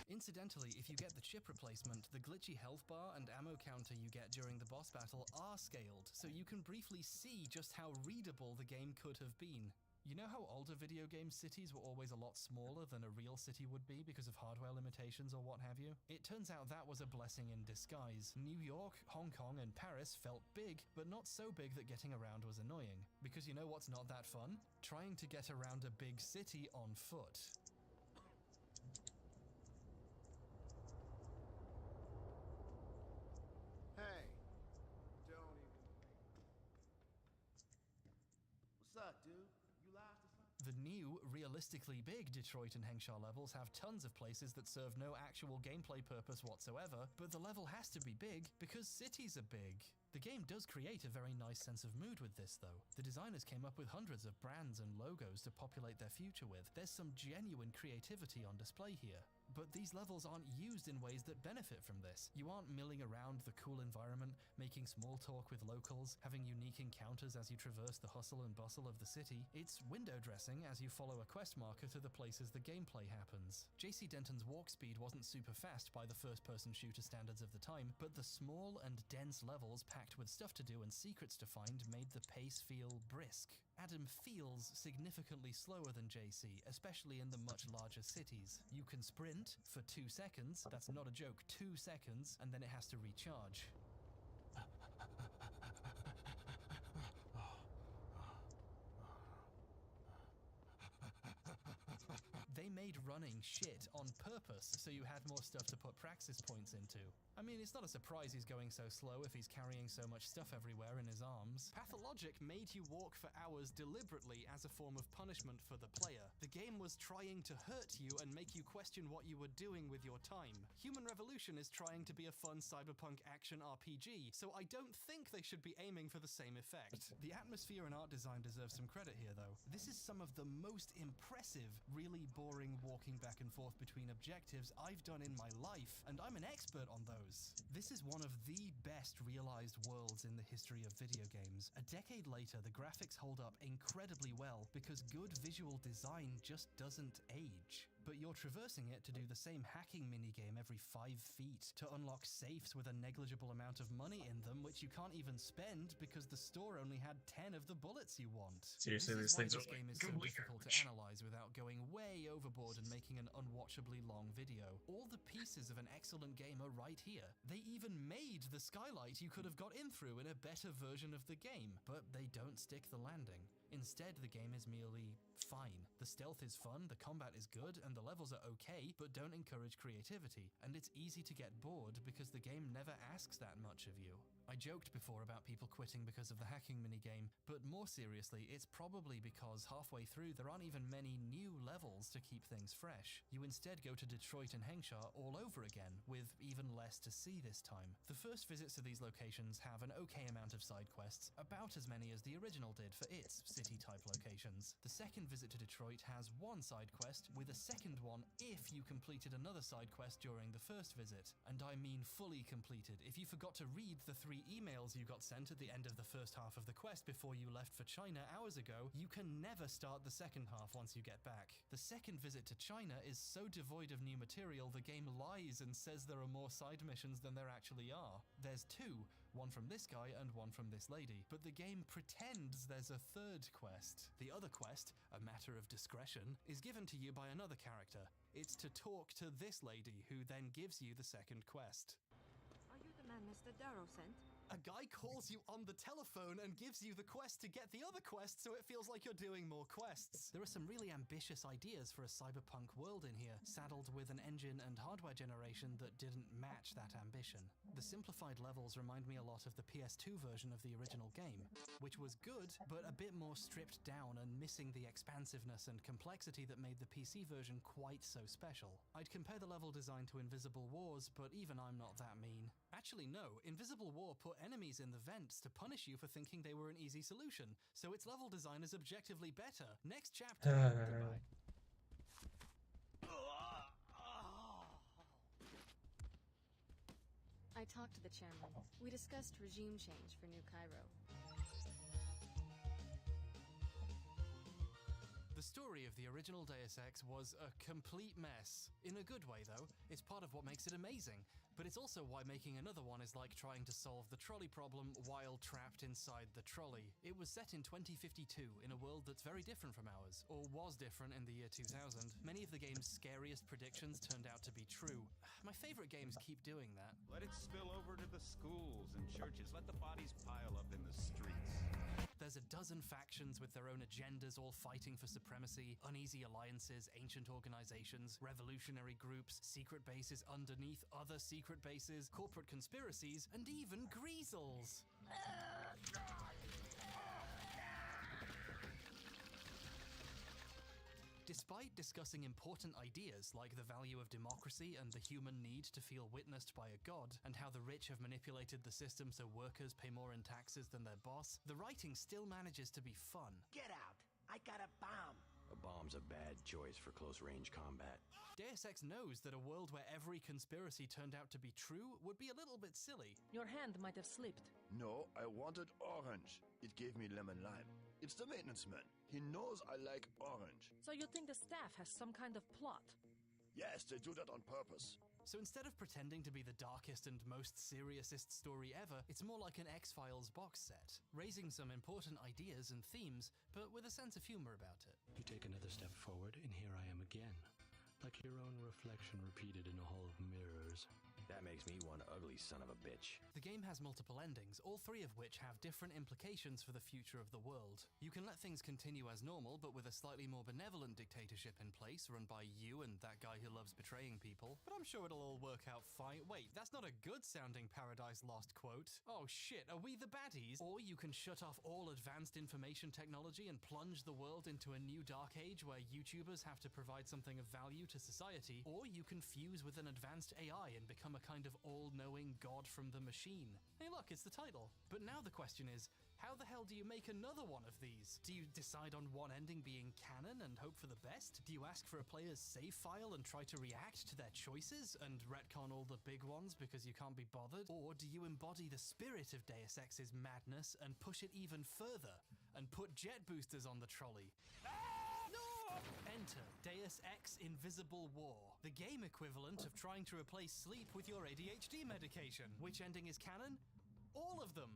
Incidentally, if you get the chip replacement, the glitchy health bar and ammo counter you get during the boss battle are scaled, so you can briefly see just how readable the game could have been. You know how older video game cities were always a lot smaller than a real city would be because of hardware limitations or what have you? It turns out that was a blessing in disguise. New York, Hong Kong, and Paris felt big, but not so big that getting around was annoying. Because you know what's not that fun? Trying to get around a big city on foot. Hey, don't even. What's up, dude? You lost or something? The new, realistically big Detroit and Hengsha levels have tons of places that serve no actual gameplay purpose whatsoever, but the level has to be big because cities are big. The game does create a very nice sense of mood with this, though. The designers came up with hundreds of brands and logos to populate their future with. There's some genuine creativity on display here. But these levels aren't used in ways that benefit from this. You aren't milling around the cool environment, making small talk with locals, having unique encounters as you traverse the hustle and bustle of the city. It's window dressing as you follow a quest marker to the places the gameplay happens. JC Denton's walk speed wasn't super fast by the first-person shooter standards of the time, but the small and dense levels packed with stuff to do and secrets to find made the pace feel brisk. Adam feels significantly slower than JC, especially in the much larger cities. You can sprint for 2 seconds, that's not a joke, 2 seconds, and then it has to recharge. They made running shit on purpose so you had more stuff to put praxis points into. I mean, it's not a surprise he's going so slow if he's carrying so much stuff everywhere in his arms. Pathologic made you walk for hours deliberately as a form of punishment for the player. The game was trying to hurt you and make you question what you were doing with your time. Human Revolution is trying to be a fun cyberpunk action RPG, so I don't think they should be aiming for the same effect. The atmosphere and art design deserve some credit here, though. This is some of the most impressive, really boring walking back and forth between objectives I've done in my life, and I'm an expert on those. This is one of the best realized worlds in the history of video games. A decade later, the graphics hold up incredibly well because good visual design just doesn't age. But you're traversing it to do the same hacking minigame every 5 feet, to unlock safes with a negligible amount of money in them, which you can't even spend because the store only had 10 of the bullets you want. Seriously, these things are This game is so difficult to analyze without going way overboard and making an unwatchably long video. All the pieces of an excellent game are right here. They even made the skylight you could have got in through in a better version of the game, but they don't stick the landing. Instead, the game is merely fine. The stealth is fun, the combat is good, and the levels are okay, but don't encourage creativity. And it's easy to get bored because the game never asks that much of you. I joked before about people quitting because of the hacking minigame, but more seriously, it's probably because halfway through there aren't even many new levels to keep things fresh. You instead go to Detroit and Hengsha all over again, with even less to see this time. The first visits to these locations have an okay amount of side quests, about as many as the original did for its city-type locations. The second visit to Detroit has one side quest, with a second one if you completed another side quest during the first visit. And I mean fully completed. If you forgot to read the 3 emails you got sent at the end of the first half of the quest before you left for China hours ago, you can never start the second half once you get back. The second visit to China is so devoid of new material the game lies and says there are more side missions than there actually are. There's 2, one from this guy and one from this lady. But the game pretends there's a third quest. The other quest, a matter of discretion, is given to you by another character. It's to talk to this lady, who then gives you the second quest. Are you the man Mr. Darrow sent? A guy calls you on the telephone and gives you the quest to get the other quest, so it feels like you're doing more quests. There are some really ambitious ideas for a cyberpunk world in here, saddled with an engine and hardware generation that didn't match that ambition. The simplified levels remind me a lot of the PS2 version of the original game, which was good, but a bit more stripped down and missing the expansiveness and complexity that made the PC version quite so special. I'd compare the level design to Invisible War's, but even I'm not that mean. Actually, no, Invisible War put enemies in the vents to punish you for thinking they were an easy solution, so its level design is objectively better. Next chapter. Goodbye. I talked to the chairman. We discussed regime change for New Cairo. The story of the original Deus Ex was a complete mess. In a good way, though. It's part of what makes it amazing. But it's also why making another one is like trying to solve the trolley problem while trapped inside the trolley. It was set in 2052, in a world that's very different from ours, or was different in the year 2000. Many of the game's scariest predictions turned out to be true. My favorite games keep doing that. Let it spill over to the schools and churches. Let the bodies pile up in the streets. There's a dozen factions with their own agendas, all fighting for supremacy, uneasy alliances, ancient organizations, revolutionary groups, secret bases underneath other secret bases, corporate conspiracies, and even greasels. Despite discussing important ideas like the value of democracy and the human need to feel witnessed by a god, and how the rich have manipulated the system so workers pay more in taxes than their boss, the writing still manages to be fun. Get out! I got a bomb! A bomb's a bad choice for close-range combat. Deus Ex knows that a world where every conspiracy turned out to be true would be a little bit silly. Your hand might have slipped. No, I wanted orange. It gave me lemon lime. It's the maintenance man. He knows I like orange. So you think the staff has some kind of plot? Yes, they do that on purpose. So instead of pretending to be the darkest and most seriousest story ever, it's more like an X-Files box set, raising some important ideas and themes, but with a sense of humor about it. You take another step forward, and here I am again. Like your own reflection repeated in a hall of mirrors. That makes me one ugly son of a bitch. The game has multiple endings, all three of which have different implications for the future of the world. You can let things continue as normal, but with a slightly more benevolent dictatorship in place, run by you and that guy who loves betraying people. But I'm sure it'll all work out fine. Wait, that's not a good-sounding Paradise Lost quote. Oh shit, are we the baddies? Or you can shut off all advanced information technology and plunge the world into a new dark age where YouTubers have to provide something of value to society. Or you can fuse with an advanced AI and become a kind of all-knowing god from the machine. Hey look, it's the title. But now the question is, how the hell do you make another one of these? Do you decide on one ending being canon and hope for the best? Do you ask for a player's save file and try to react to their choices and retcon all the big ones because you can't be bothered? Or do you embody the spirit of Deus Ex's madness and push it even further and put jet boosters on the trolley? No! Enter Deus Ex Invisible War, the game equivalent of trying to replace sleep with your ADHD medication. Which ending is canon? All of them!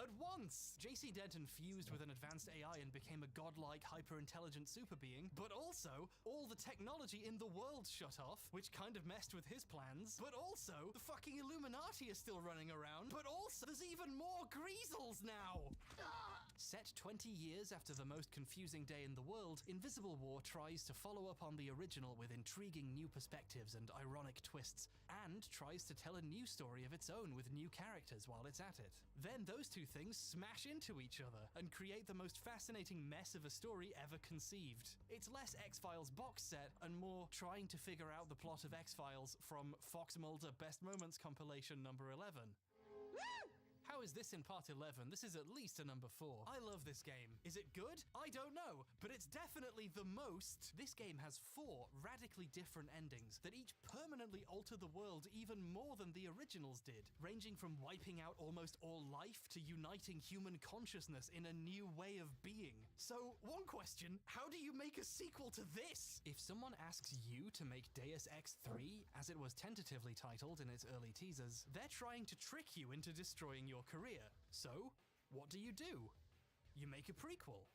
At once! JC Denton fused with an advanced AI and became a godlike, hyper-intelligent super being, but also, all the technology in the world shut off, which kind of messed with his plans, but also, the fucking Illuminati is still running around, but also, there's even more greasels now! Set 20 years after the most confusing day in the world, Invisible War tries to follow up on the original with intriguing new perspectives and ironic twists, and tries to tell a new story of its own with new characters while it's at it. Then those two things smash into each other and create the most fascinating mess of a story ever conceived. It's less X-Files box set and more trying to figure out the plot of X-Files from Fox Mulder Best Moments compilation number 11. How is this in part 11? This is at least a number 4. I love this game. Is it good? I don't know, but it's definitely the most. This game has 4 radically different endings that each permanently alter the world even more than the originals did, ranging from wiping out almost all life to uniting human consciousness in a new way of being. So, one question, how do you make a sequel to this? If someone asks you to make Deus Ex 3, as it was tentatively titled in its early teasers, they're trying to trick you into destroying your career. So, what do? You make a prequel.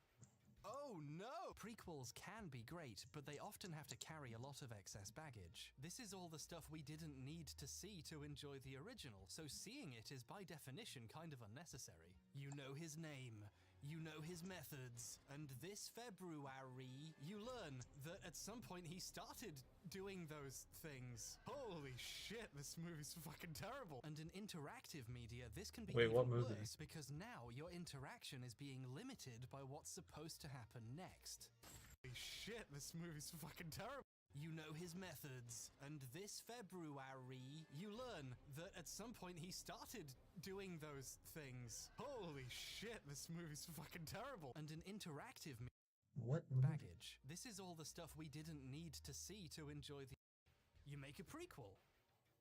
Oh no! Prequels can be great, but they often have to carry a lot of excess baggage. This is all the stuff we didn't need to see to enjoy the original, so seeing it is by definition kind of unnecessary. You know his name. You know his methods, and this February, you learn that at some point he started doing those things. Holy shit, this movie's fucking terrible. And in interactive media, this can be Wait, what even movie? worse, because now your interaction is being limited by what's supposed to happen next. Holy shit, this movie's fucking terrible. You know his methods, and this February, you learn that at some point he started doing those things. Holy shit, this movie's fucking terrible. And in interactive What baggage. This is all the stuff we didn't need to see to enjoy the... You make a prequel.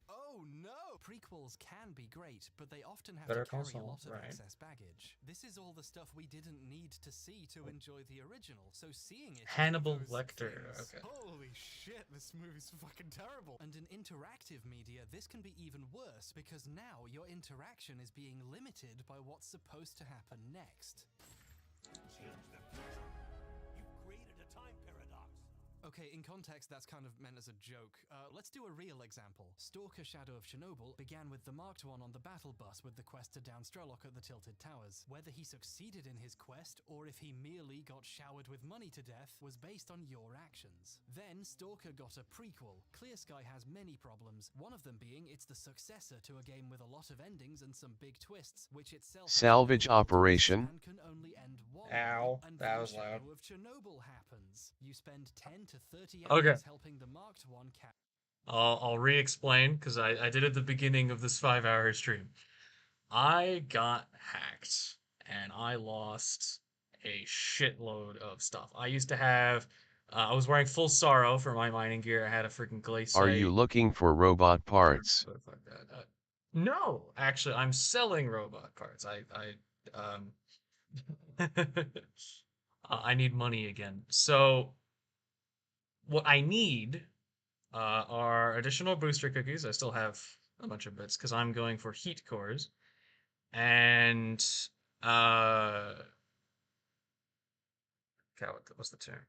Oh no! Prequels can be great, but they often have Better to carry Call a Saul, lot of right. excess baggage. This is all the stuff we didn't need to see to enjoy the original, so seeing it... Hannibal those Lecter, things- okay. Holy shit, this movie's fucking terrible. And in interactive media, this can be even worse, because now your interaction is being limited by what's supposed to happen next. Okay, in context, that's kind of meant as a joke. Let's do a real example. Stalker Shadow of Chernobyl began with the Marked One on the battle bus with the quest to down Strelok at the Tilted Towers. Whether he succeeded in his quest, or if he merely got showered with money to death, was based on your actions. Then, Stalker got a prequel. Clear Sky has many problems, one of them being it's the successor to a game with a lot of endings and some big twists, which itself has Salvage many operation. and can only end one Ow, way, and that then was loud. Shadow of Chernobyl happens. You spend 10 to 30 Okay. hours helping the Marked One cat. I'll re-explain, because I did at the beginning of this 5-hour stream. I got hacked, and I lost a shitload of stuff. I used to have... I was wearing full Sorrow for my mining gear. I had a freaking glacier. Are you looking for robot parts? No, actually, I'm selling robot parts. I need money again. So, what I need are additional booster cookies. I still have a bunch of bits because I'm going for heat cores, and God, what's the term?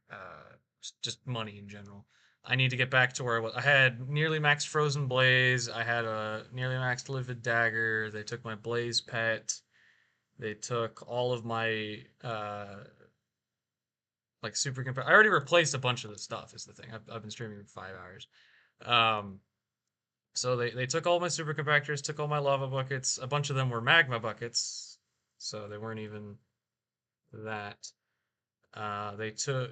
Just money in general. I need to get back to where I was. I had nearly maxed Frozen Blaze. I had a nearly maxed Livid Dagger. They took my Blaze Pet. They took all of my like super compa- I already replaced a bunch of the stuff. Is the thing. I've been streaming for 5 hours. So they took all my super compactors, took all my lava buckets. A bunch of them were magma buckets, so they weren't even that. They took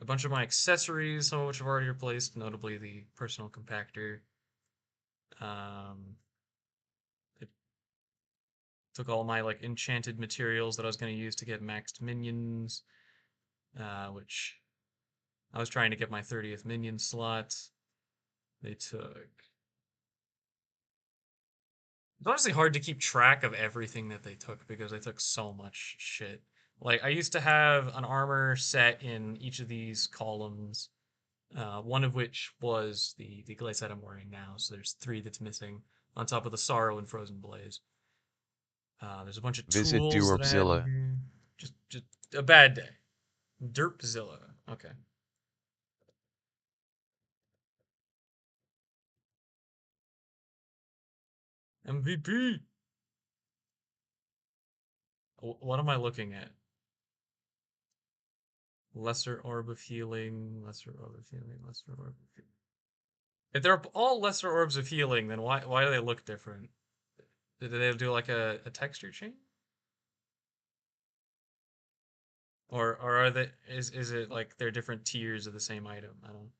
a bunch of my accessories, some of which I've already replaced, notably the personal compactor. It took all my like enchanted materials that I was going to use to get maxed minions, which I was trying to get my 30th minion slot. They took... It's honestly hard to keep track of everything that they took because they took so much shit. Like, I used to have an armor set in each of these columns, one of which was the glaze set I'm wearing now, so there's 3 that's missing, on top of the Sorrow and Frozen Blaze. There's a bunch of Visit tools that I had in Derpzilla. here. Just a bad day. Derpzilla. Okay. MVP! What am I looking at? Lesser Orb of Healing, Lesser Orb of Healing, Lesser Orb of Healing. If they're all Lesser Orbs of Healing, then why do they look different? Did they do like a texture change? Or are they is it like they're different tiers of the same item? I don't...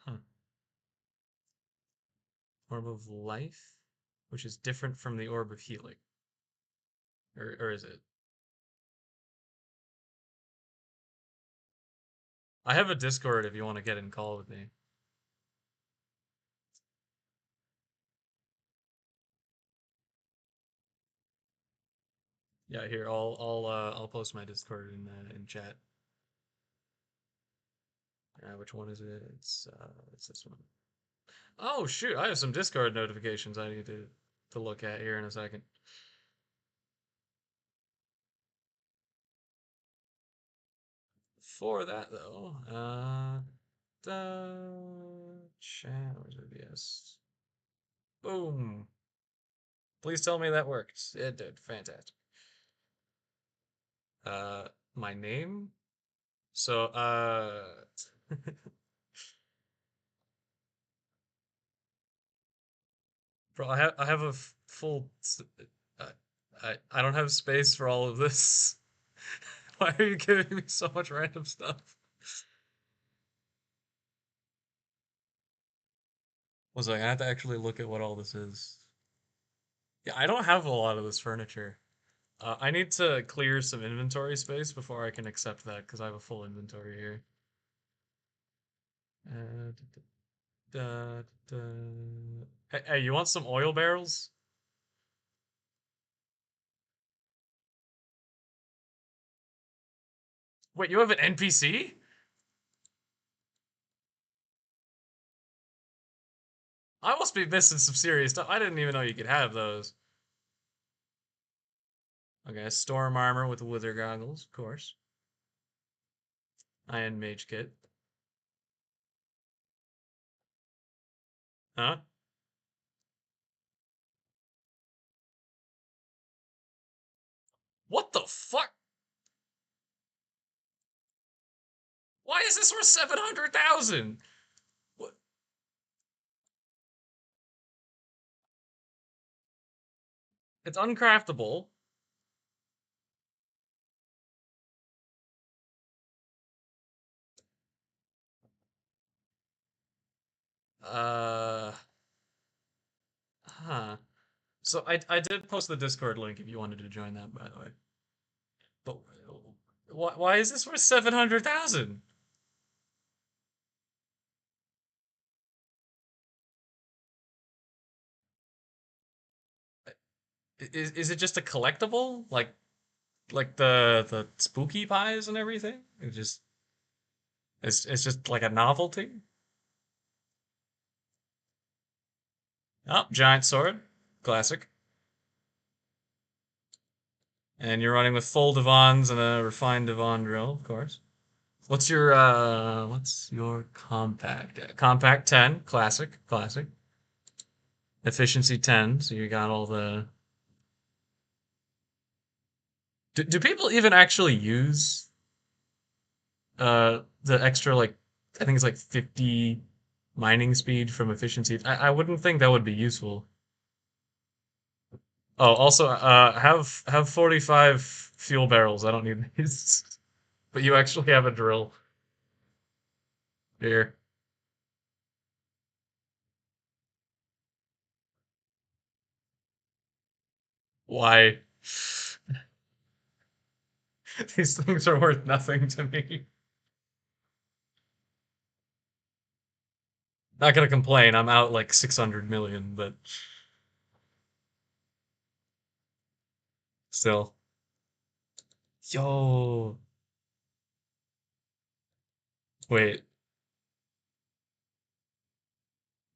Huh. Orb of Life, which is different from the Orb of Healing. Or is it? I have a Discord if you want to get in call with me. Yeah, here I'll post my Discord in chat. Which one is it? It's this one. Oh shoot, I have some Discord notifications I need to look at here in a second. For that though, the chat or OBS. Boom. Please tell me that worked. It did. Fantastic. My name? So, bro, I have a full. I don't have space for all of this. Why are you giving me so much random stuff? Was like I have to actually look at what all this is. Yeah, I don't have a lot of this furniture. I need to clear some inventory space before I can accept that because I have a full inventory here. Da, da. Hey, you want some oil barrels? Wait, you have an NPC? I must be missing some serious stuff. I didn't even know you could have those. Okay, storm armor with wither goggles, of course. Iron mage kit. Huh? What the fuck? Why is this worth 700,000? What? It's uncraftable. Uh, huh. So I did post the Discord link if you wanted to join that, by the way. But why is this worth 700,000? Is it just a collectible? Like the spooky pies and everything? It's just like a novelty? Oh, giant sword. Classic. And you're running with full Devons and a refined Devon drill, of course. What's your compact? Compact 10, classic, classic. Efficiency 10, so you got all the. Do people even actually use the extra, like, I think it's like 50 mining speed from efficiency? I wouldn't think that would be useful. Oh, also, have 45 fuel barrels. I don't need these. But you actually have a drill. Here. Why? These things are worth nothing to me. Not gonna complain. I'm out like 600 million, but still. Yo. Wait.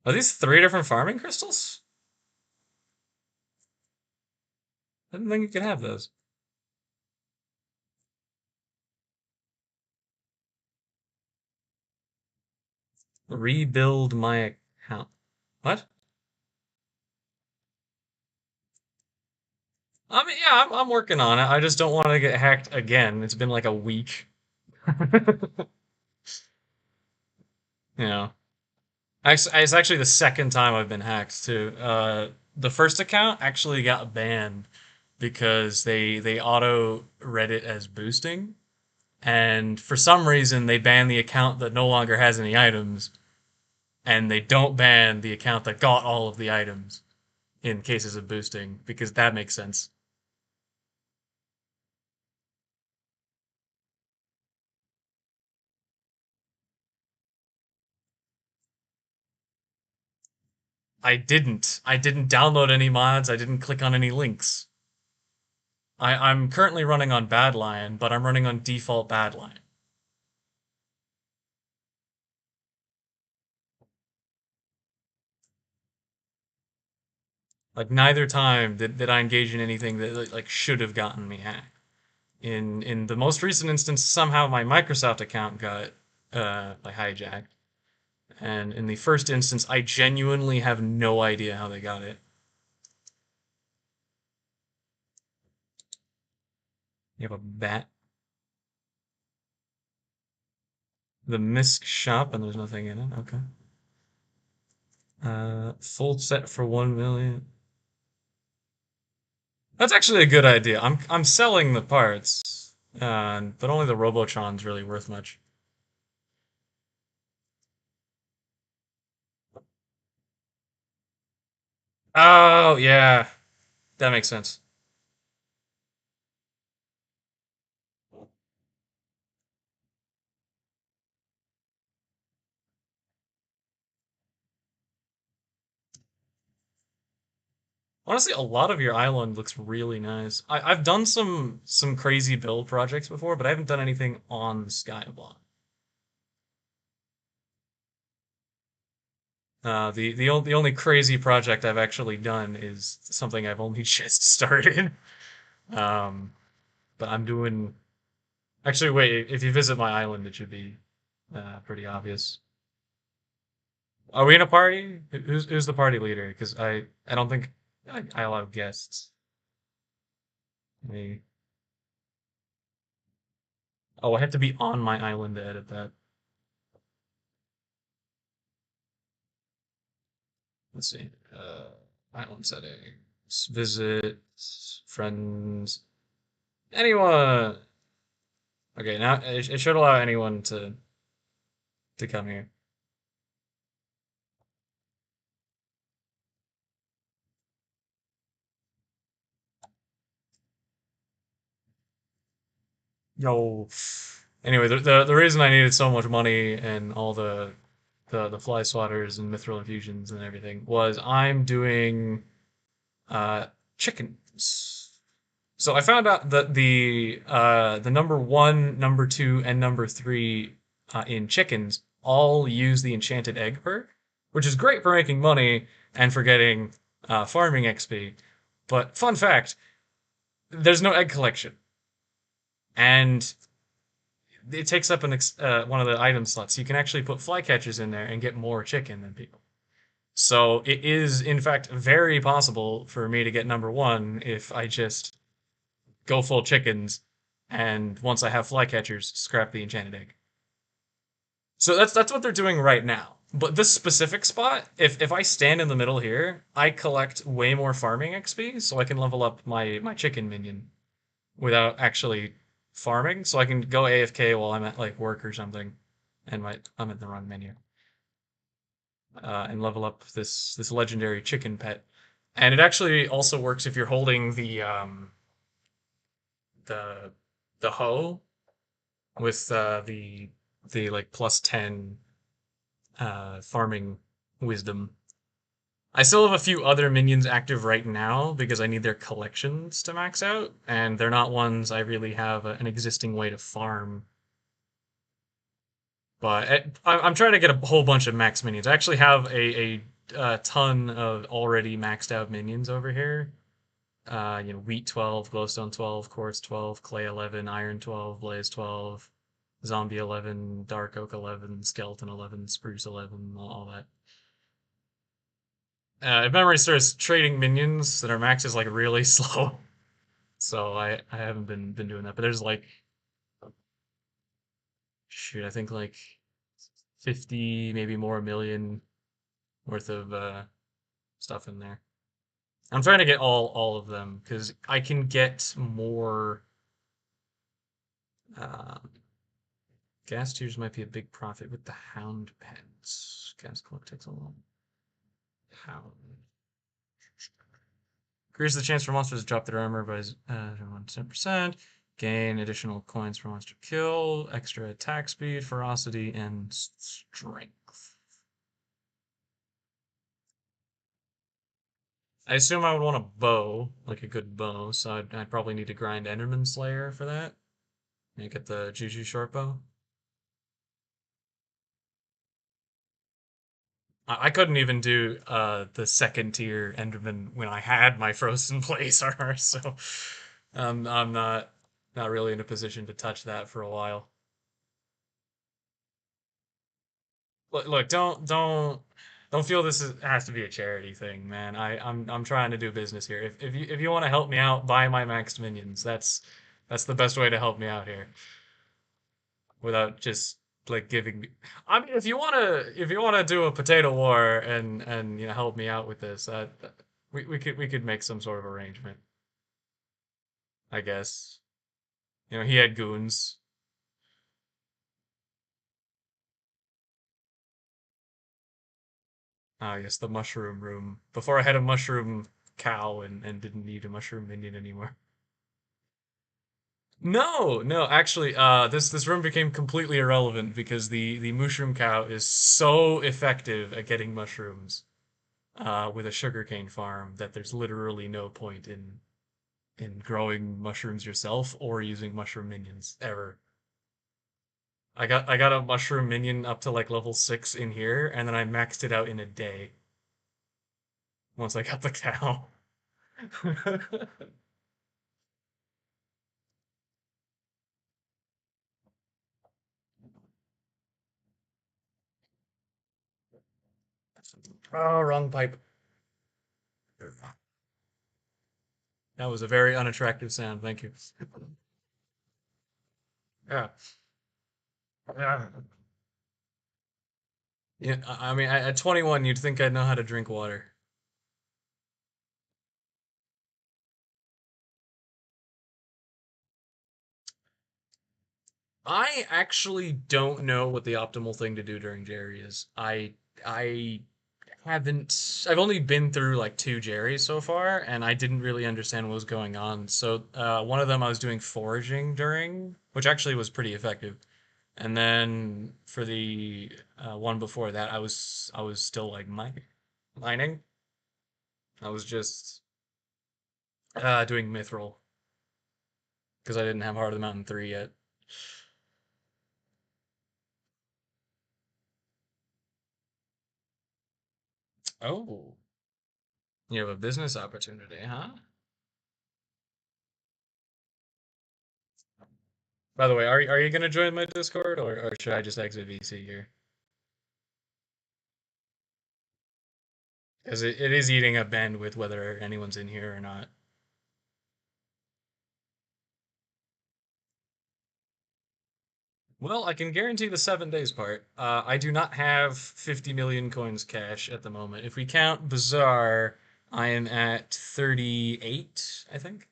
Are these 3 different farming crystals? I didn't think you could have those. Rebuild my account. What? I mean, yeah, I'm working on it. I just don't want to get hacked again. It's been like a week. You know. It's actually the second time I've been hacked too. The first account actually got banned because they auto read it as boosting, and for some reason they ban the account that no longer has any items, and they don't ban the account that got all of the items in cases of boosting because that makes sense. I didn't. I didn't download any mods. I didn't click on any links. I'm currently running on Badlion, but I'm running on default Badlion. Like neither time did I engage in anything that like should have gotten me hacked. In the most recent instance, somehow my Microsoft account got like hijacked. And in the first instance, I genuinely have no idea how they got it. You have a bat. The Misk shop, and there's nothing in it. Okay. Full set for 1 million. That's actually a good idea. I'm selling the parts, but only the Robotron's really worth much. Oh yeah, that makes sense. Honestly, a lot of your island looks really nice. I've done some crazy build projects before, but I haven't done anything on Skyblock. The only crazy project I've actually done is something I've only just started. Um, but I'm doing. Actually, wait. If you visit my island, it should be pretty obvious. Are we in a party? Who's the party leader? Because I don't think I allow guests. Me. Oh, I have to be on my island to edit that. Let's see. Island settings. Visit. Friends. Anyone. Okay, now it should allow anyone to come here. Yo. Anyway, the reason I needed so much money and all the fly swatters and mithril infusions and everything was I'm doing chickens. So I found out that the number one, number two, and number three in chickens all use the enchanted egg perk, which is great for making money and for getting farming XP. But fun fact, there's no egg collection, and it takes up one of the item slots. You can actually put flycatchers in there and get more chicken than people. So it is, in fact, very possible for me to get number one if I just go full chickens, and once I have flycatchers, scrap the enchanted egg. So that's what they're doing right now. But this specific spot, if I stand in the middle here, I collect way more farming XP, so I can level up my chicken minion without actually farming. So I can go AFK while I'm at like work or something, and I'm in the wrong menu, and level up this legendary chicken pet. And it actually also works if you're holding the the hoe with the like +10 farming wisdom. I still have a few other minions active right now because I need their collections to max out, and they're not ones I really have an existing way to farm. But I'm trying to get a whole bunch of max minions. I actually have a ton of already maxed out minions over here. Wheat 12, Glowstone 12, Quartz 12, Clay 11, Iron 12, Blaze 12, Zombie 11, Dark Oak 11, Skeleton 11, Spruce 11, all that. If memory starts trading minions that are max is like really slow, so I haven't been doing that. But there's like, shoot, I think like 50, maybe more, a million worth of stuff in there. I'm trying to get all of them because I can get more. Uh, gas tiers might be a big profit with the hound pets. Gas cloak takes a long. Hound. Increase the chance for monsters to drop their armor by 10%. Gain additional coins for monster kill. Extra attack speed, ferocity, and strength. I assume I would want a bow, like a good bow, so I'd probably need to grind Enderman Slayer for that. And get the Juju short bow. I couldn't even do the second tier Enderman when I had my frozen place armor, so I'm not really in a position to touch that for a while. Look, don't feel has to be a charity thing, man. I'm trying to do business here. If you want to help me out, buy my maxed minions. That's the best way to help me out here without just like giving me. I mean, if you wanna do a potato war and help me out with this, we could make some sort of arrangement, I guess. He had goons. Ah, yes, the mushroom room. Before I had a mushroom cow and didn't need a mushroom minion anymore. No, no, actually, this room became completely irrelevant because the mushroom cow is so effective at getting mushrooms, with a sugarcane farm that there's literally no point in growing mushrooms yourself or using mushroom minions ever. I got a mushroom minion up to like level 6 in here, and then I maxed it out in a day once I got the cow. Oh, wrong pipe. That was a very unattractive sound. Thank you. Yeah. Yeah. Yeah, I mean, at 21, you'd think I'd know how to drink water. I actually don't know what the optimal thing to do during Jerry is. I haven't. I've only been through like two Jerrys so far, and I didn't really understand what was going on. So one of them I was doing foraging during, which actually was pretty effective. And then for the one before that, I was still like mining. I was just doing mithril because I didn't have Heart of the Mountain 3 yet. Oh, you have a business opportunity, huh? By the way, are you gonna join my Discord or should I just exit VC here? Because it is eating a bandwidth whether anyone's in here or not. Well, I can guarantee the 7 days part. I do not have 50 million coins cash at the moment. If we count Bazaar, I am at 38, I think.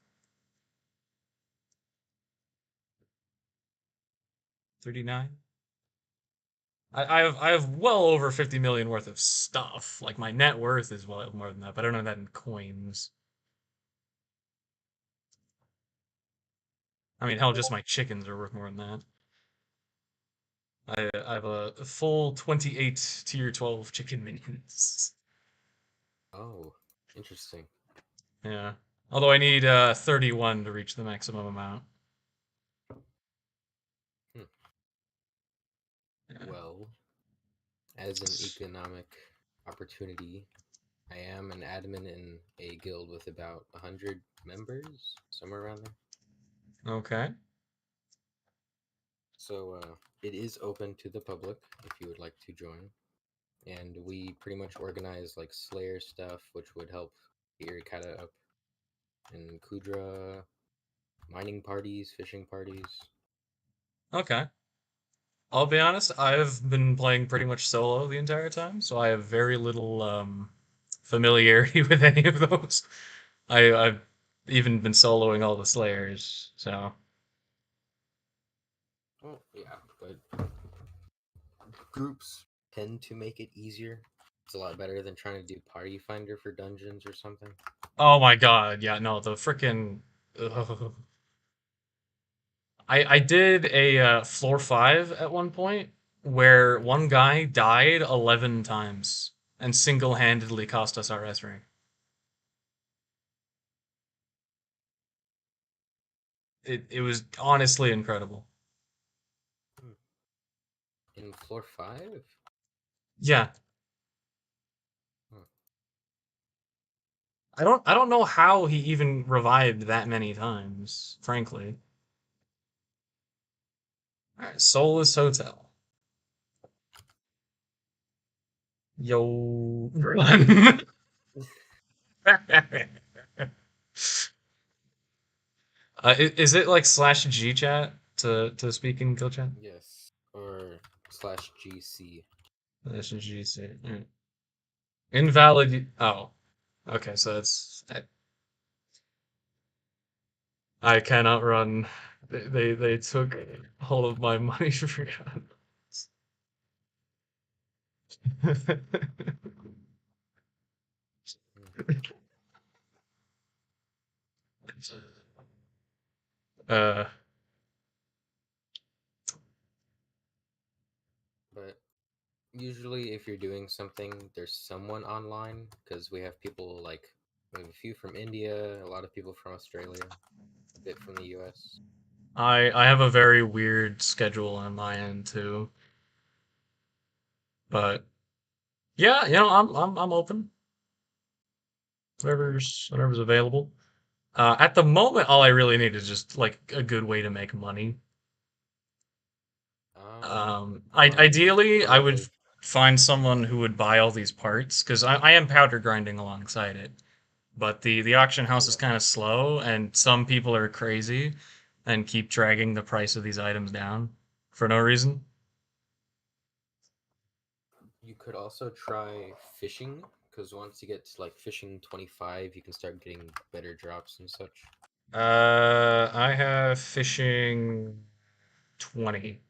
39. I have well over 50 million worth of stuff. Like my net worth is well more than that, but I don't know that in coins. I mean, hell, just my chickens are worth more than that. I have a full 28 tier 12 chicken minions. Oh, interesting. Yeah. Although I need 31 to reach the maximum amount. Hmm. Well, as an economic opportunity, I am an admin in a guild with about 100 members, somewhere around there. Okay. So it is open to the public if you would like to join. And we pretty much organize like Slayer stuff, which would help get your kata up. And Kudra, mining parties, fishing parties. Okay. I'll be honest, I've been playing pretty much solo the entire time, so I have very little familiarity with any of those. I've even been soloing all the Slayers, so. Oh, yeah, but groups tend to make it easier. It's a lot better than trying to do Party Finder for dungeons or something. Oh my god, yeah, no, the frickin' I did a floor 5 at one point where one guy died 11 times and single-handedly cost us our S rank. It was honestly incredible. In floor 5? Yeah. Huh. I don't know how he even revived that many times, frankly. Alright, Soulless Hotel. Yo, run. Is it like /G chat to speak in kill chat? Yes. Or /GC. /GC. Mm. Invalid. Oh, okay. So it's I cannot run. They took all of my money for guns. uh. But usually, if you're doing something, there's someone online because we have people like we have a few from India, a lot of people from Australia, a bit from the US. I have a very weird schedule on my end too. But yeah, I'm open. Whatever's available. At the moment, all I really need is just like a good way to make money. Ideally, I would probably find someone who would buy all these parts because I am powder grinding alongside it. But the auction house is kind of slow, and some people are crazy and keep dragging the price of these items down for no reason. You could also try fishing because once you get to like fishing 25, you can start getting better drops and such. I have fishing 20.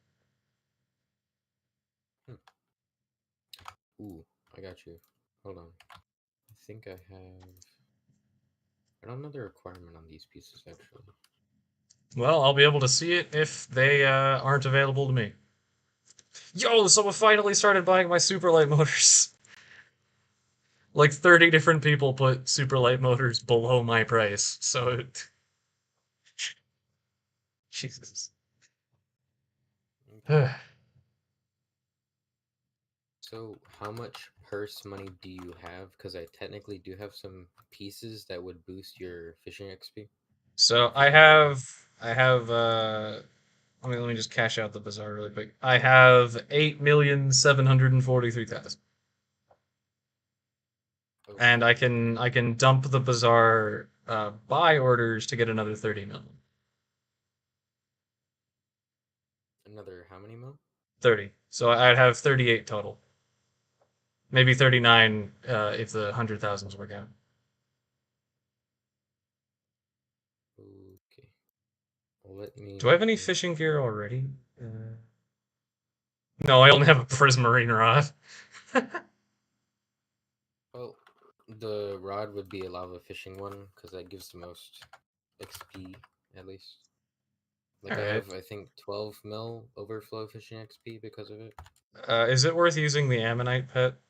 Ooh, I got you. Hold on. I think I have. I don't know the requirement on these pieces actually. Well, I'll be able to see it if they aren't available to me. Yo, someone finally started buying my super light motors. Like 30 different people put super light motors below my price. So it... Jesus. So, how much purse money do you have? Because I technically do have some pieces that would boost your fishing XP. So I have let me just cash out the bazaar really quick. I have 8,743,000. And I can dump the bazaar buy orders to get another 30 million. Another how many mil? 30. So I'd have 38 total. Maybe 39 if the 100,000s work out. Okay. Let me. Do I have any fishing gear already? No, I only have a prismarine rod. Well, the rod would be a lava fishing one because that gives the most XP at least. Like I Alright. have, I think 12 mil overflow fishing XP because of it. Is it worth using the ammonite pet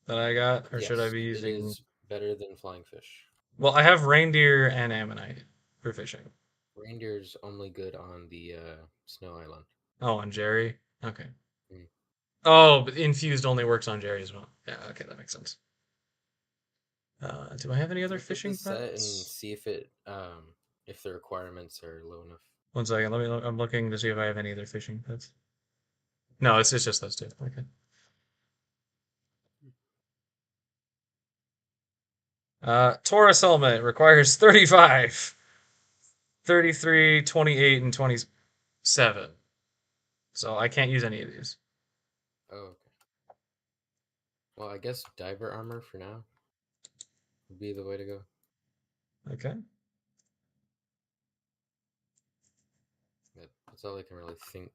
that I got, or should I Yes, be it using? is better than flying fish. Well, I have reindeer and ammonite for fishing. Reindeer's only good on the snow island. Oh, on Jerry? Okay. Mm. Oh, but infused only works on Jerry as well. Yeah, okay, that makes sense. Do I have any other Look at the fishing set and pets? see if the requirements are low enough. One second, let me look. I'm looking to see if I have any other fishing pets. No, it's just those two. Okay. Taurus helmet requires 35, 33, 28, and 27. So I can't use any of these. Oh, okay. Well, I guess diver armor for now would be the way to go. Okay. That's all I can really think.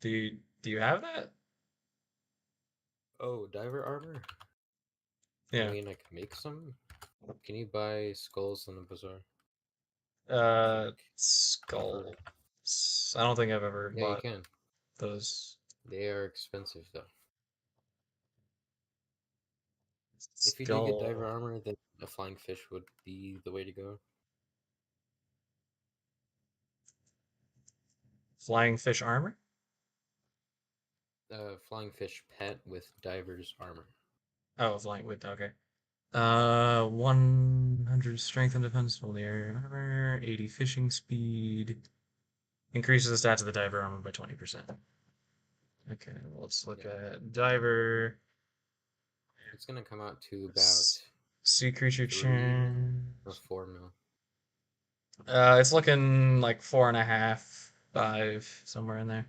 Do you have that? Oh, diver armor? Yeah. I mean, I can make some. Can you buy skulls in the bazaar? Skull. I don't think I've ever Yeah, you bought can. those. They are expensive though. If you do get diver Skull. armor, then a flying fish would be the way to go. Flying fish armor? Flying fish pet with diver's armor. Oh, flying with, okay. 100 strength and defense, full the area and armor, 80 fishing speed. Increases the stats of the diver armor by 20%. Okay, well, let's look at diver. It's gonna come out to about Sea creature 3 mil or chance. 4 mil. It's looking like 4.5, 5, somewhere in there.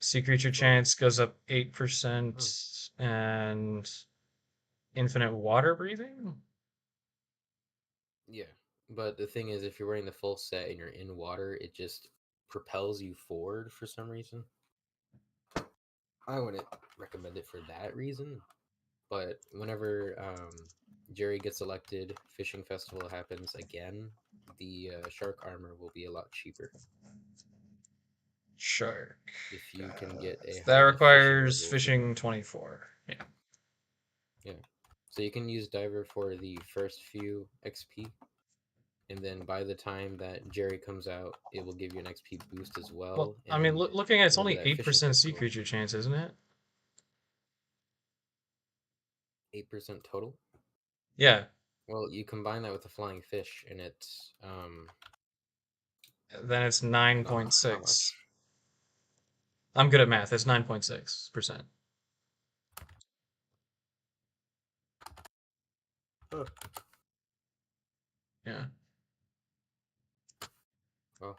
Sea creature chance goes up 8%, and infinite water breathing? Yeah, but the thing is, if you're wearing the full set and you're in water, it just propels you forward for some reason. I wouldn't recommend it for that reason, but whenever Jerry gets elected, Fishing Festival happens again, the shark armor will be a lot cheaper. Shark. If you can get a That high requires fishing fishing 24. Yeah. Yeah. So you can use diver for the first few XP, and then by the time that Jerry comes out, it will give you an XP boost as well. Well, I mean, looking at it's whenever only that fishing 8% sea festival- creature chance, isn't it? 8% total. Yeah. Well, you combine that with the flying fish, and it's Then it's how 9.6. much? I'm good at math. It's 9.6%. Huh. Yeah. Oh.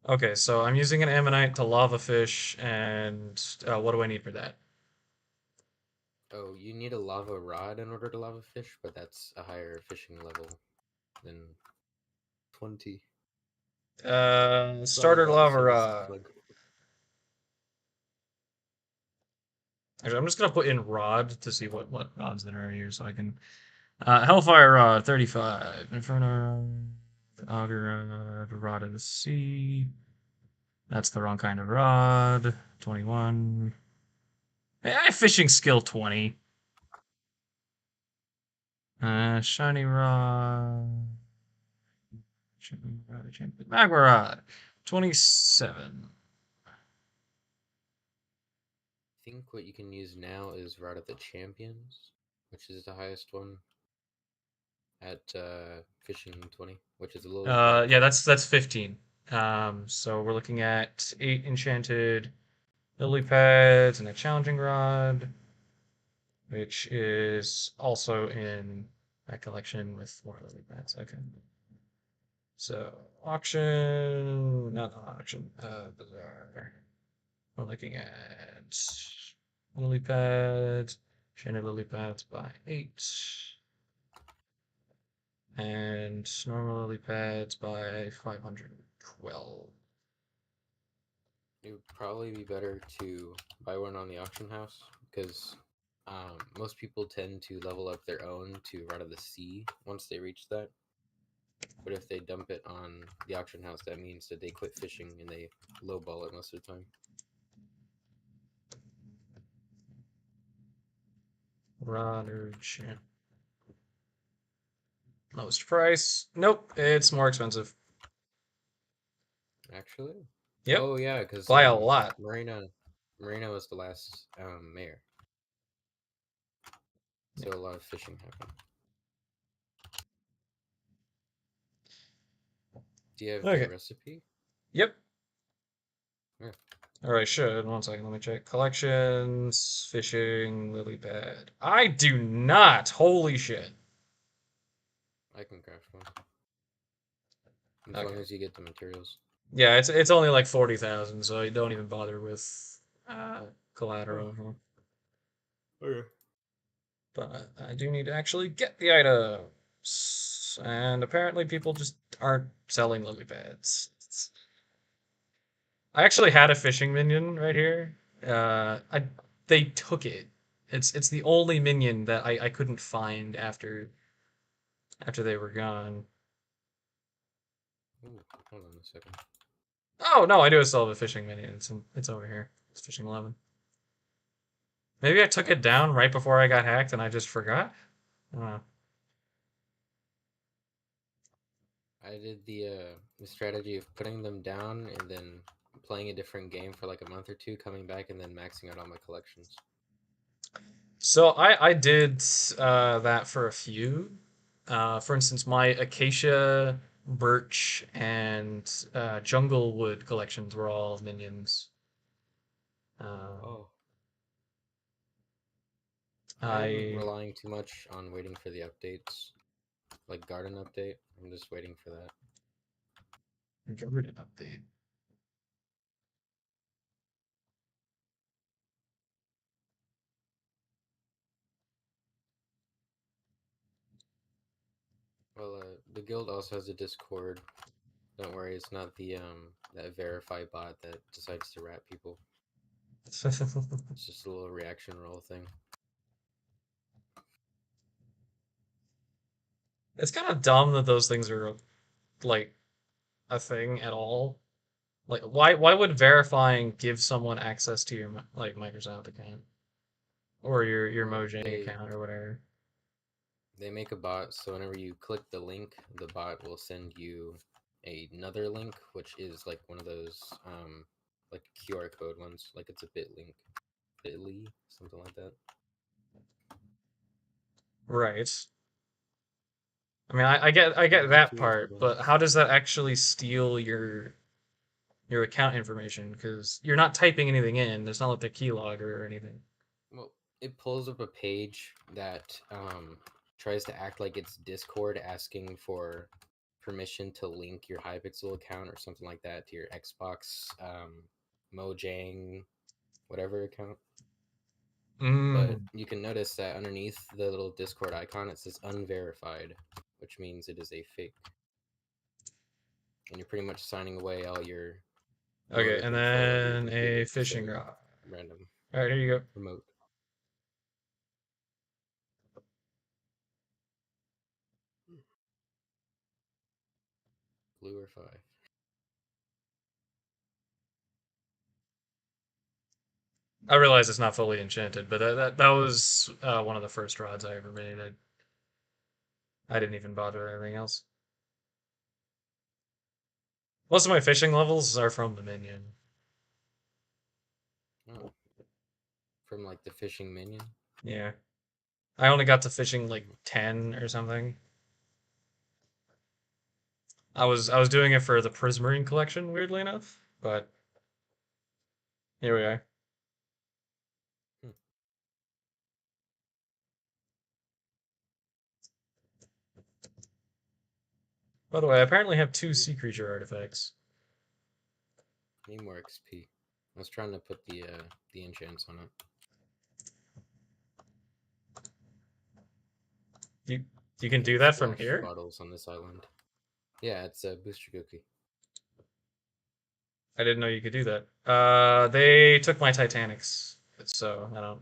Okay, so I'm using an ammonite to lava fish, and what do I need for that? Oh, you need a lava rod in order to lava fish, but that's a higher fishing level than 20. Starter about the lava same as rod. plug. Actually, I'm just gonna put in rod to see what rods that are here, so I can. Hellfire rod 35, Inferno rod, auger rod, rod of the sea. That's the wrong kind of rod. 21. Hey, I have fishing skill 20. Shiny rod. Magma rod 27. I think what you can use now is Rod of the Champions, which is the highest one at fishing 20, which is a little better. Yeah, that's 15. So we're looking at 8 enchanted lily pads and a challenging rod, which is also in that collection with more lily pads. Okay. So auction, not auction, bazaar. We're looking at lily pads, enchanted lily pads by 8. And normal lily pads by 512. It would probably be better to buy one on the auction house because most people tend to level up their own to Rod of the Sea once they reach that. But if they dump it on the auction house, that means that they quit fishing and they lowball it most of the time. Rod or champ. Lowest price. Nope, it's more expensive. Actually? Yep. Oh yeah, because by a lot. Marina was the last mayor. So a lot of fishing happened. Do you have the recipe? Yep. Yeah. Or I should. One second, let me check. Collections, fishing, lily pad. I do not. Holy shit. I can craft one. As long as you get the materials. Yeah, it's only like 40,000, so you don't even bother with collateral. Okay. But I do need to actually get the items. And apparently people just aren't selling lily pads. I actually had a fishing minion right here. They took it. It's the only minion that I couldn't find after they were gone. Ooh, hold on a second. Oh no, I do still have a fishing minion. It's over here. It's fishing 11. Maybe I took it down right before I got hacked and I just forgot. I don't know. I did the strategy of putting them down and then playing a different game for like a month or two, coming back and then maxing out all my collections. So I did that for a few. For instance, my acacia, birch, and jungle wood collections were all minions. Oh. I'm I relying too much on waiting for the updates, like garden update. I'm just waiting for that. garden update. Well, the guild also has a Discord. Don't worry, it's not the that verify bot that decides to rat people. It's just a little reaction roll thing. It's kind of dumb that those things are like a thing at all. Like, why would verifying give someone access to your like Microsoft account or your Well, Mojang account or whatever? they make a bot, so whenever you click the link, the bot will send you another link, which is like one of those like QR code ones, like it's a Bitly, something like that. Right. I mean, I get that part, but how does that actually steal your account information? Because you're not typing anything in. It's not like the keylogger or anything. Well, it pulls up a page that tries to act like it's Discord asking for permission to link your Hypixel account or something like that to your Xbox, Mojang, whatever account. But you can notice that underneath the little Discord icon, it says unverified, which means it is a fake. And you're pretty much signing away all your Okay, motive and info of your then computer a to fishing some rod. random All right, here you go. remote. Blue or 5. I realize it's not fully enchanted, but that was one of the first rods I ever made. I didn't even bother with anything else. Most of my fishing levels are from the minion. Oh. From like the fishing minion? Yeah. I only got to fishing like 10 or something. I was doing it for the Prismarine collection, weirdly enough, but here we are. By the way, I apparently have 2 sea creature artifacts. Need more XP. I was trying to put the enchants on it. You can do that from Splash here? bottles on this island. Yeah, it's a booster cookie. I didn't know you could do that. They took my Titanics, so I don't.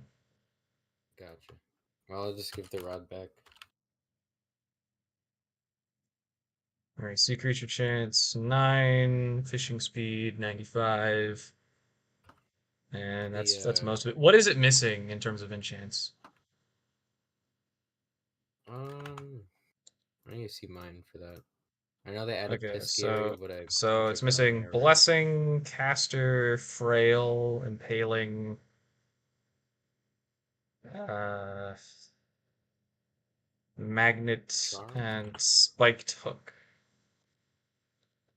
Gotcha. Well, I'll just give the rod back. All right, sea creature chance 9, fishing speed 95, and that's most of it. What is it missing in terms of enchants? I need to see mine for that. I know they added Okay, Piscary, but I so it's checked that on missing there already. blessing, caster, frail, impaling, uh, magnet, and spiked hook.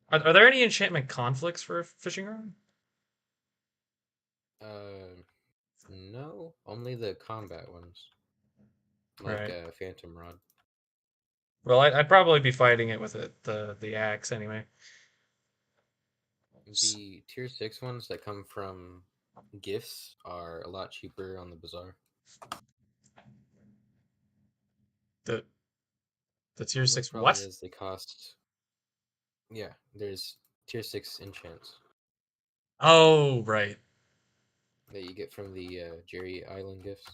Are there any enchantment conflicts for a fishing rod? No, only the combat ones. Like Right. Phantom Rod. Well, I'd probably be fighting it with the axe anyway. The tier 6 ones that come from gifts are a lot cheaper on the bazaar. The tier The 6 problem what? is they cost. Yeah, there's tier 6 enchants. Oh, right. That you get from the Jerry Island gifts.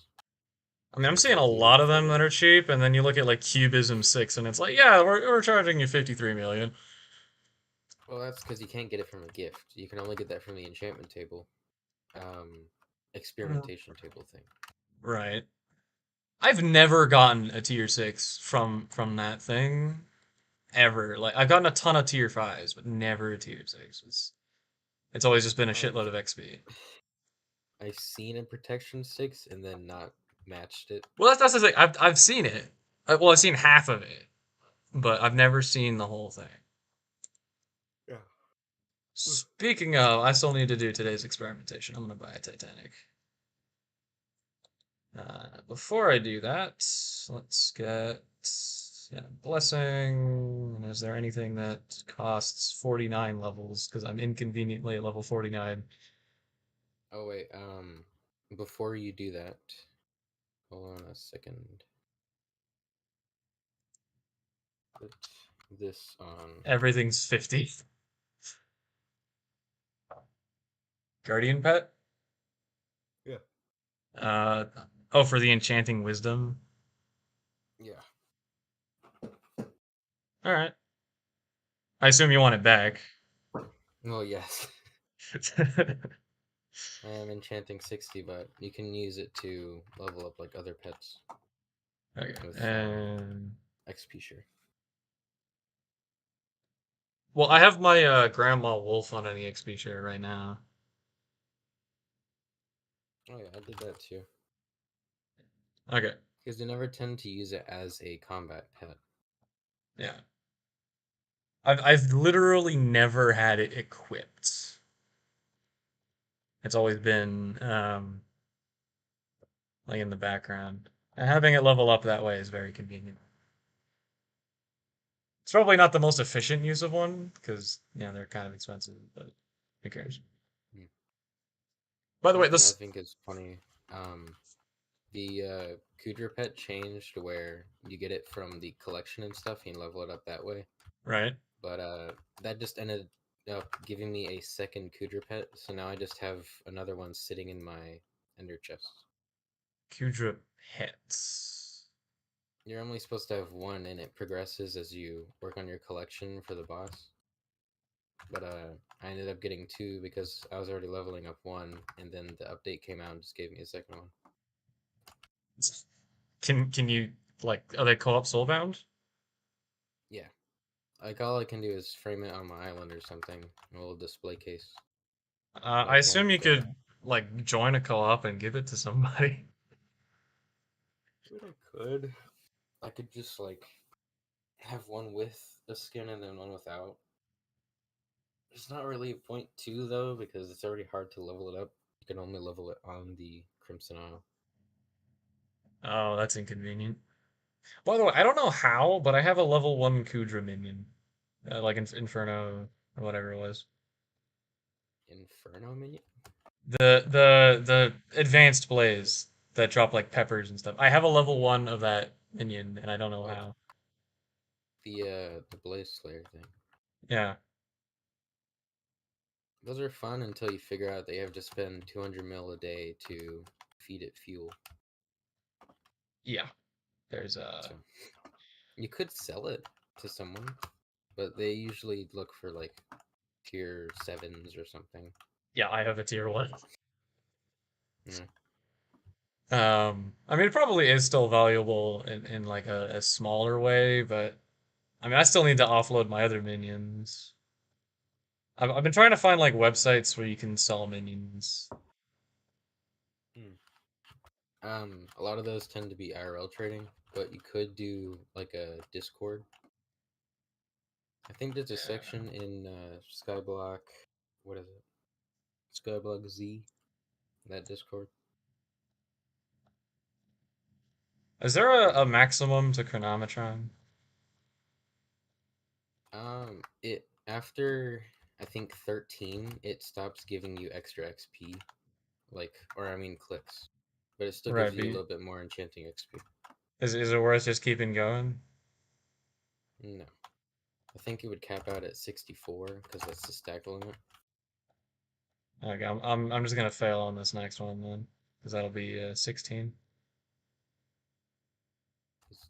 I mean, I'm seeing a lot of them that are cheap, and then you look at like Cubism 6, and it's like, yeah, we're charging you 53 million. Well, that's because you can't get it from a gift. You can only get that from the enchantment table, experimentation table thing. Right. I've never gotten a tier 6 from that thing, ever. Like I've gotten a ton of tier 5s, but never a tier 6. It's always just been a shitload of XP. I've seen a protection 6 and then not matched it. Well, that's the thing. I've seen it. Well, I've seen half of it, but I've never seen the whole thing. Yeah. Speaking of, I still need to do today's experimentation. I'm gonna buy a Titanic. Before I do that, let's get blessing. Is there anything that costs 49 levels? Because I'm inconveniently at level 49. Oh wait, before you do that, hold on a second. Put this on. Everything's 50. Guardian pet? Yeah. Oh, for the enchanting wisdom. Yeah. All right. I assume you want it back. Well, yes. I am enchanting 60, but you can use it to level up like other pets. Okay. With XP share. Well, I have my grandma wolf on an EXP share right now. Oh yeah, I did that too. Okay. Because they never tend to use it as a combat pet. Yeah. I've literally never had it equipped. It's always been like in the background. And having it level up that way is very convenient. It's probably not the most efficient use of one, because they're kind of expensive, but who cares? By the way, Something I this think is funny. The Kudra pet changed where you get it from the collection and stuff. You can level it up that way. Right. But that just ended up giving me a second Kudra pet. So now I just have another one sitting in my ender chest. Kudra pets. You're only supposed to have one, and it progresses as you work on your collection for the boss. But I ended up getting two because I was already leveling up one, and then the update came out and just gave me a second one. Can you are they co-op soulbound? Yeah. Like all I can do is frame it on my island or something, a little display case. I assume you could join a co-op and give it to somebody. I could. I could just have one with a skin and then one without. It's not really a point two though, because it's already hard to level it up. You can only level it on the Crimson Isle. Oh, that's inconvenient. By the way, I don't know how, but I have a level 1 Kudra minion. Like Inferno or whatever it was. Inferno minion? The advanced blaze that drop like peppers and stuff. I have a level 1 of that minion, and I don't know how. The Blaze Slayer thing. Yeah. Those are fun until you figure out that you have to spend 200 mil a day to feed it fuel. Yeah. There's So, you could sell it to someone, but they usually look for tier 7s or something. Yeah, I have a tier 1. Yeah. I mean, it probably is still valuable in like a smaller way, but I mean, I still need to offload my other minions. I've been trying to find like websites where you can sell minions. A lot of those tend to be IRL trading, but you could do like a Discord. I think there's a section in Skyblock. What is it? Skyblock Z. That Discord. Is there a maximum to Chronometron? It after I think 13, it stops giving you extra XP, clicks, but it still Right, gives you a little bit more enchanting XP. Is it worth just keeping going? No, I think it would cap out at 64 because that's the stack limit. Okay, I'm just gonna fail on this next one then, because that'll be 16.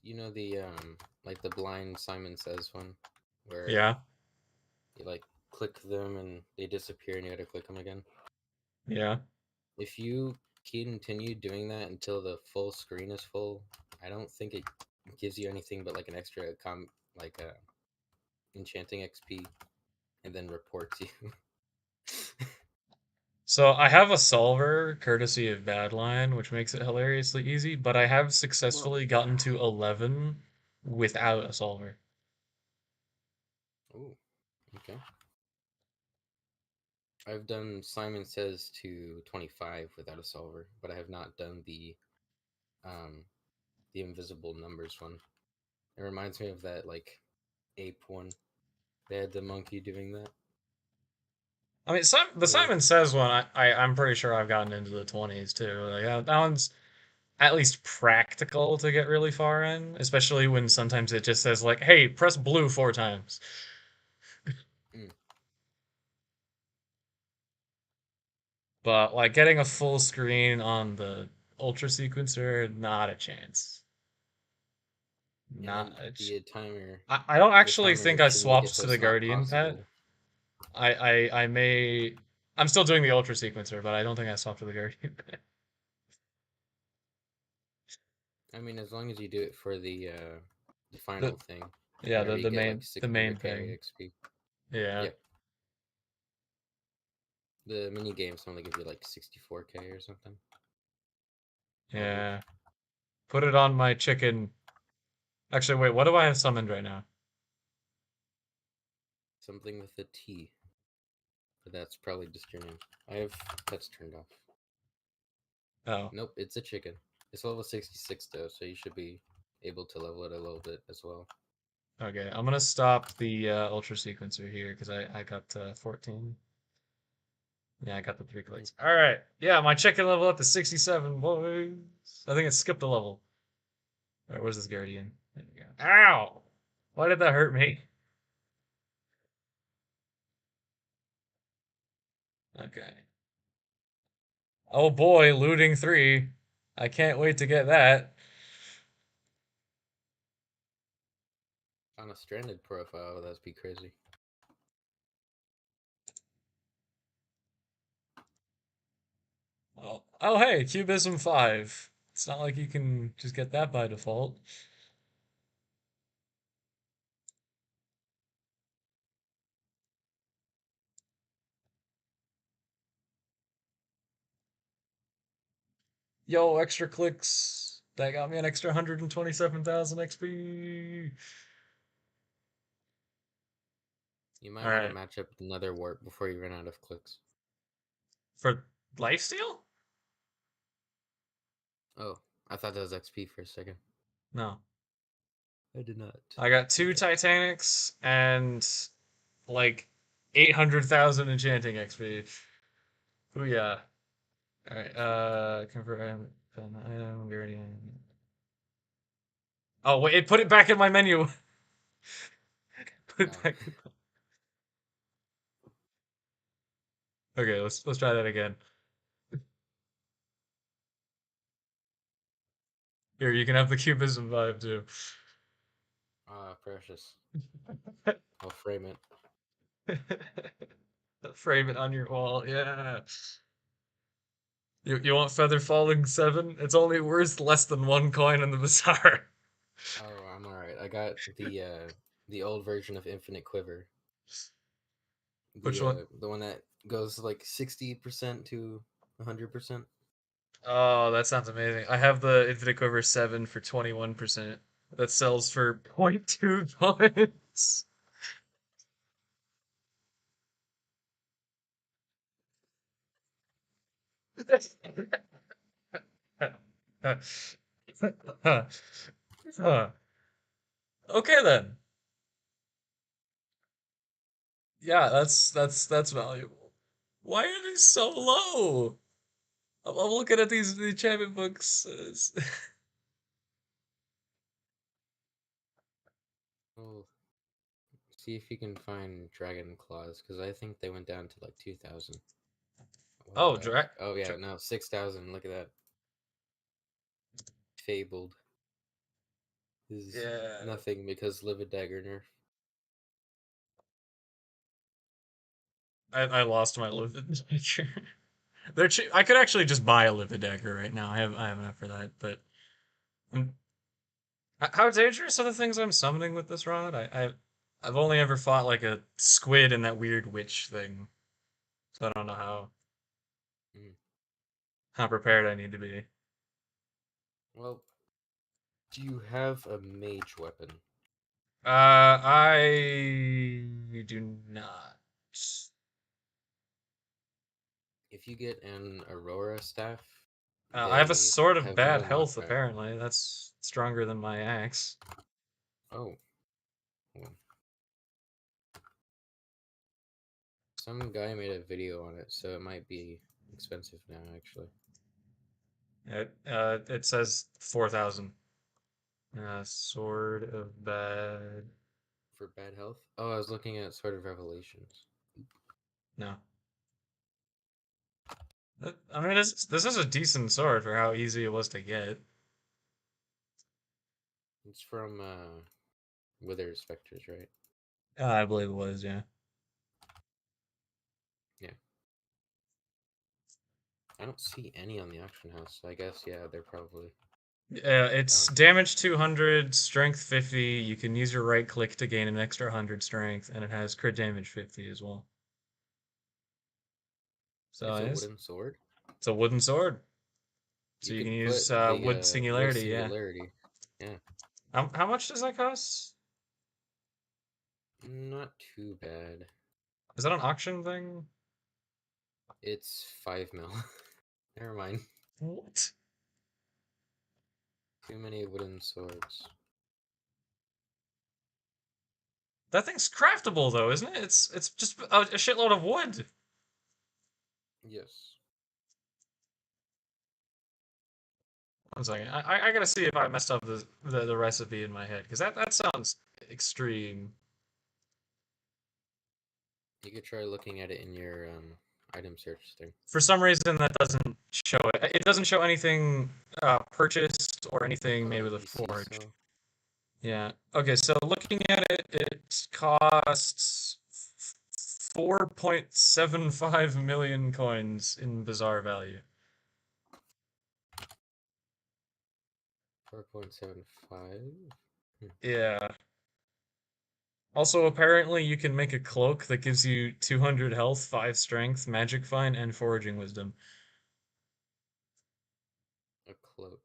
You know the the blind Simon Says one, where Yeah. you click them and they disappear and you gotta click them again. Yeah. If you continue doing that until the full screen is full, I don't think it gives you anything but an extra enchanting XP and then reports you. So I have a solver courtesy of Badline, which makes it hilariously easy, but I have successfully gotten to 11 without a solver. Oh, okay. I've done Simon Says to 25 without a solver, but I have not done um the invisible numbers one. It reminds me of that like ape one. They had the monkey doing that. I mean, the Simon Says one, I'm pretty sure I've gotten into the 20s too. Like, that one's at least practical to get really far in, especially when sometimes it just says like, "Hey, press blue 4 times." Mm. But like getting a full screen on the Ultra Sequencer, not a chance. And Not then a ch- the timer. I don't The actually timer think I to make it swapped so to the it's not Guardian pet. possible. I may. I'm still doing the Ultra Sequencer, but I don't think I swapped to the Guardian pet. I mean, as long as you do it for the The final thing, yeah, whenever you get like the main 600k thing. XP. Yeah. Yep. The mini games only give you like 64k or something. Yeah. Put it on my chicken. Actually, wait, what do I have summoned right now? Something with a T. But that's probably just your name. I have pets turned off. Oh. Nope, it's a chicken. It's level 66 though, so you should be able to level it a little bit as well. Okay, I'm gonna stop the Ultra Sequencer here because I got 14. Yeah, I got the 3 clicks. All right. Yeah, my chicken level up to 67, boys. I think it skipped a level. All right, where's this Guardian? There we go. Ow! Why did that hurt me? Okay. Oh boy, looting 3. I can't wait to get that. On a stranded profile, that'd be crazy. Oh hey, Cubism 5. It's not like you can just get that by default. Yo, extra clicks. That got me an extra 127,000 XP. You might All want to right. match up another warp before you run out of clicks. For lifesteal? Oh, I thought that was XP for a second. No. I did not. I got 2 Titanics and like 800,000 enchanting XP. Oh yeah. All right. Convert item Guardian. Oh wait, it put it back in my menu. Put it back. Okay, let's try that again. Here, you can have the cubism vibe too. Ah, precious. I'll frame it. Frame it on your wall. Yeah. You want Feather Falling 7? It's only worth less than 1 coin in the bazaar. Oh, I'm alright. I got the old version of Infinite Quiver. Which one? The one that goes like 60% to 100%. Oh, that sounds amazing. I have the Infinite Quiver 7 for 21%. That sells for 0.2 coins. Okay then. Yeah, that's valuable. Why are they so low? I'm looking at these the enchantment books. Oh, see if you can find Dragon Claws, because I think they went down to like 2,000 a while Oh, back. Oh yeah, no, 6,000. Look at that. Fabled is Yeah. nothing because Livid Dagger nerf. I lost my livid dagger. They're I could actually just buy a livid dagger right now. I have enough for that, but how dangerous are the things I'm summoning with this rod? I've only ever fought like a squid and that weird witch thing, so I don't know how prepared I need to be. Well, do you have a mage weapon? I do not. If you get an Aurora staff, I have a they sword of have bad no health, knockback. apparently. That's stronger than my axe. Oh. Well. Some guy made a video on it, so it might be expensive now, actually. It says 4,000. Sword of bad. For bad health? Oh, I was looking at Sword of Revelations. No. I mean, this is a decent sword for how easy it was to get. It's from Wither Spectres, right? I believe it was, yeah. Yeah. I don't see any on the auction house, so I guess, yeah, they're probably... Yeah, it's damage 200, strength 50. You can use your right click to gain an extra 100 strength, and it has crit damage 50 as well. So it's a wooden sword? It's a wooden sword. So you could can put use the wood singularity, yeah. Yeah. How much does that cost? Not too bad. Is that an auction thing? It's 5 mil. Never mind. What? Too many wooden swords. That thing's craftable though, isn't it? It's just a shitload of wood. Yes. One second. I gotta see if I messed up the recipe in my head, because that sounds extreme. You could try looking at it in your item search thing. For some reason, that doesn't show it. It doesn't show anything purchased or anything made with a forge. So. Yeah. Okay, so looking at it, it costs 4.75 million coins in bizarre value. 4.75? Yeah. Also, apparently, you can make a cloak that gives you 200 health, 5 strength, magic find, and foraging wisdom. A cloak.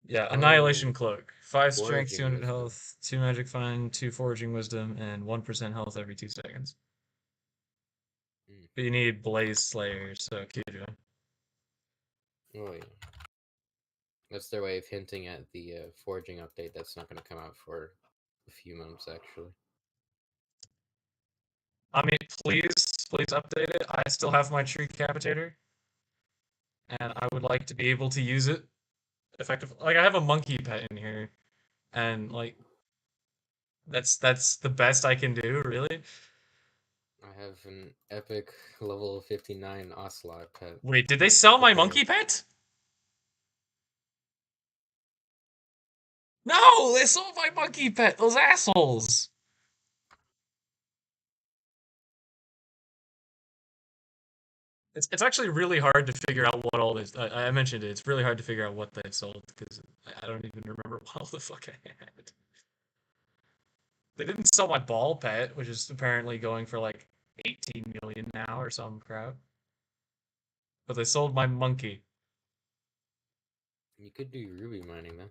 Yeah, Annihilation Oh, Cloak. 5 strength, foraging 200 wisdom. health, 2 magic find, 2 foraging wisdom, and 1% health every 2 seconds. But you need Blaze Slayer, so Kidra. Oh, yeah. That's their way of hinting at the foraging update that's not going to come out for a few months, actually. I mean, please update it. I still have my tree capitator. And I would like to be able to use it effectively. Like, I have a monkey pet in here. And, like, that's the best I can do, really. I have an epic level 59 Ocelot pet. Wait, did they sell my monkey pet? No, they sold my monkey pet. Those assholes. It's actually really hard to figure out what all this. I mentioned it. It's really hard to figure out what they sold because I don't even remember what all the fuck I had. They didn't sell my ball pet, which is apparently going for like 18 million now or some crap. But they sold my monkey. You could do ruby mining then.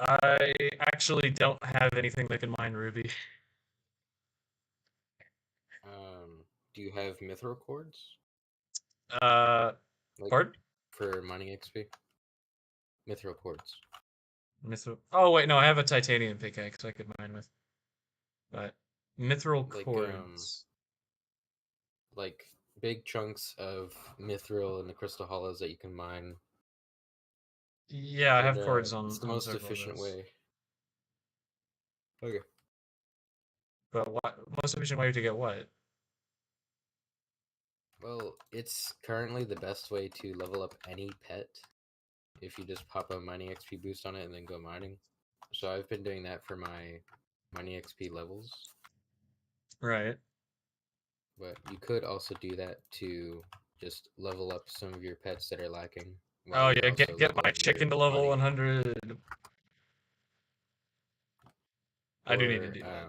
I actually don't have anything that can mine ruby. Do you have mithril cords? Pardon? For mining XP? Mithril cords. Mithril. Oh wait, no, I have a titanium pickaxe I could mine with. But mithril cords. Like big chunks of mithril in the crystal hollows that you can mine. Yeah, I have cords on. It's the on most several of efficient those. way. Okay. But what most efficient way to get what? Well, it's currently the best way to level up any pet if you just pop a mining XP boost on it and then go mining. So I've been doing that for my mining XP levels. Right. But you could also do that to just level up some of your pets that are lacking. Oh yeah, get my chicken to level 100. I do need to or do that.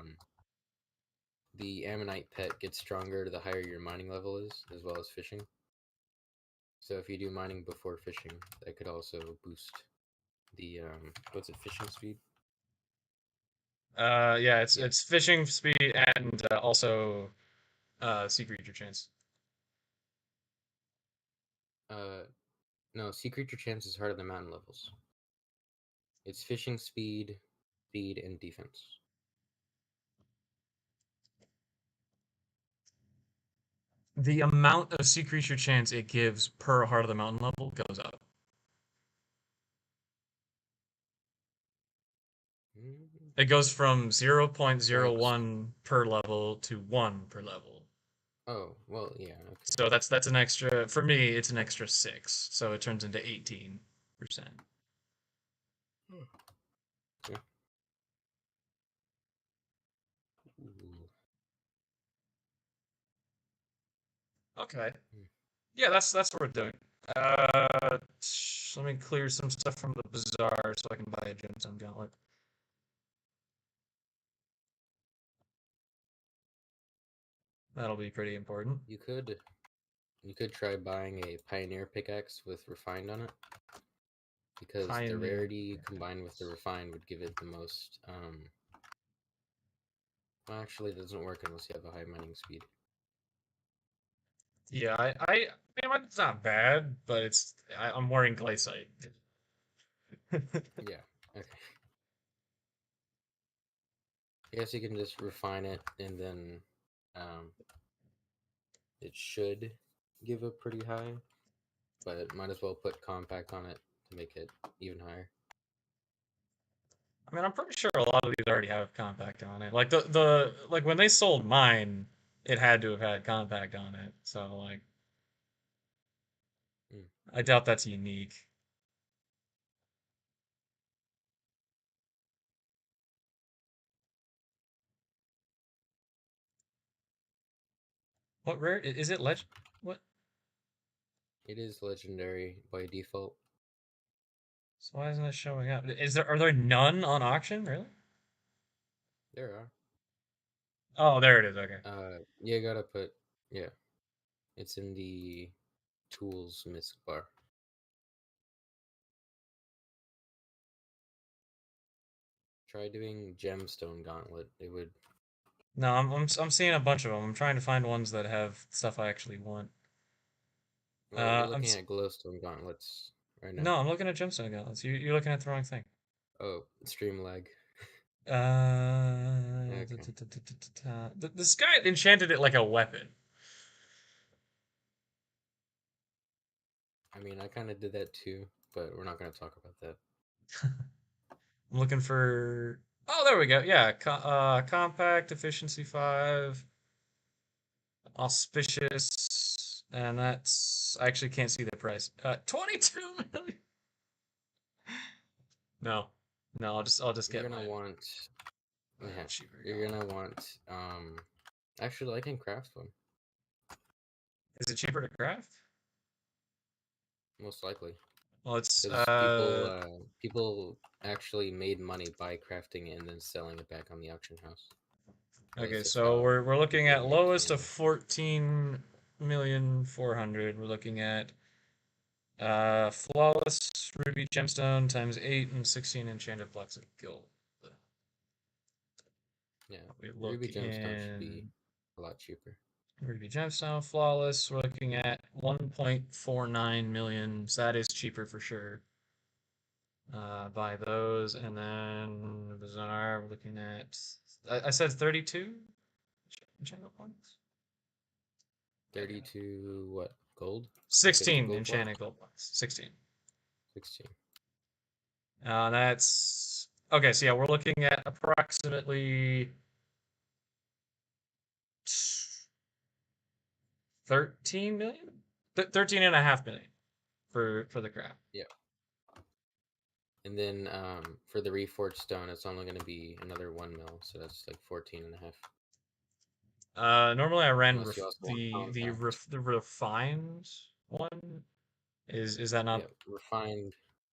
the ammonite pet gets stronger the higher your mining level is, as well as fishing. So if you do mining before fishing, that could also boost the what's it, fishing speed? Yeah, it's fishing speed and also sea creature chance. No, sea creature chance is harder than mountain levels. It's fishing speed, and defense. The amount of sea creature chance it gives per heart of the mountain level goes up. It goes from 0.01 per level to 1 per level. Oh, well, yeah. Okay. So that's an extra, for me, it's an extra 6. So it turns into 18%. Yeah. Okay. Yeah, that's what we're doing. Let me clear some stuff from the bazaar so I can buy a gemstone gauntlet. That'll be pretty important. You could try buying a pioneer pickaxe with refined on it, because the rarity combined with the refined would give it the most. Well, actually, it doesn't work unless you have a high mining speed. Yeah, I mean, it's not bad, but I'm wearing glaciite. Yeah. Okay. I guess you can just refine it, and then it should give a pretty high, but might as well put compact on it to make it even higher. I mean, I'm pretty sure a lot of these already have compact on it. Like the like when they sold mine, it had to have had compact on it. So like, I doubt that's unique. What rare is it? What? It is legendary by default. So why isn't it showing up? Are there none on auction? Really? There are. Oh, there it is. Okay. You gotta put, yeah. It's in the tools misc bar. Try doing gemstone gauntlet. It would. No, I'm seeing a bunch of them. I'm trying to find ones that have stuff I actually want. Well, you're looking at glowstone gauntlets right now. No, I'm looking at gemstone gauntlets. You're looking at the wrong thing. Oh, stream lag. This guy enchanted it like a weapon. I mean, I kind of did that too, but we're not going to talk about that. I'm looking for. Oh, there we go. Yeah, compact, efficiency 5, auspicious, and that's. I actually can't see the price. 22 million. No, no, I'll just You're get gonna mine. want. Yeah, you're gonna want. Actually, I can craft one. Is it cheaper to craft? Most likely. Well, it's people actually made money by crafting it and then selling it back on the auction house. Okay, so we're looking at lowest of 14,400,000. We're looking at flawless ruby gemstone times 8 and 16 enchanted blocks of gold. Yeah, we look ruby gemstone should be a lot cheaper. Ruby gemstone flawless. We're looking at 1.49 million. So that is cheaper for sure. Buy those, and then Bazaar. We're looking at. I said 32 enchanted points. 32 what? Gold? 16 enchanted gold blocks. 16. 16. That's okay. So yeah, we're looking at approximately 13 million, 13.5 million for the craft. Yeah. And then for the reforged stone, it's only going to be another 1 mil, so that's like 14.5. Normally I ran the refined one. Is that not? Yeah,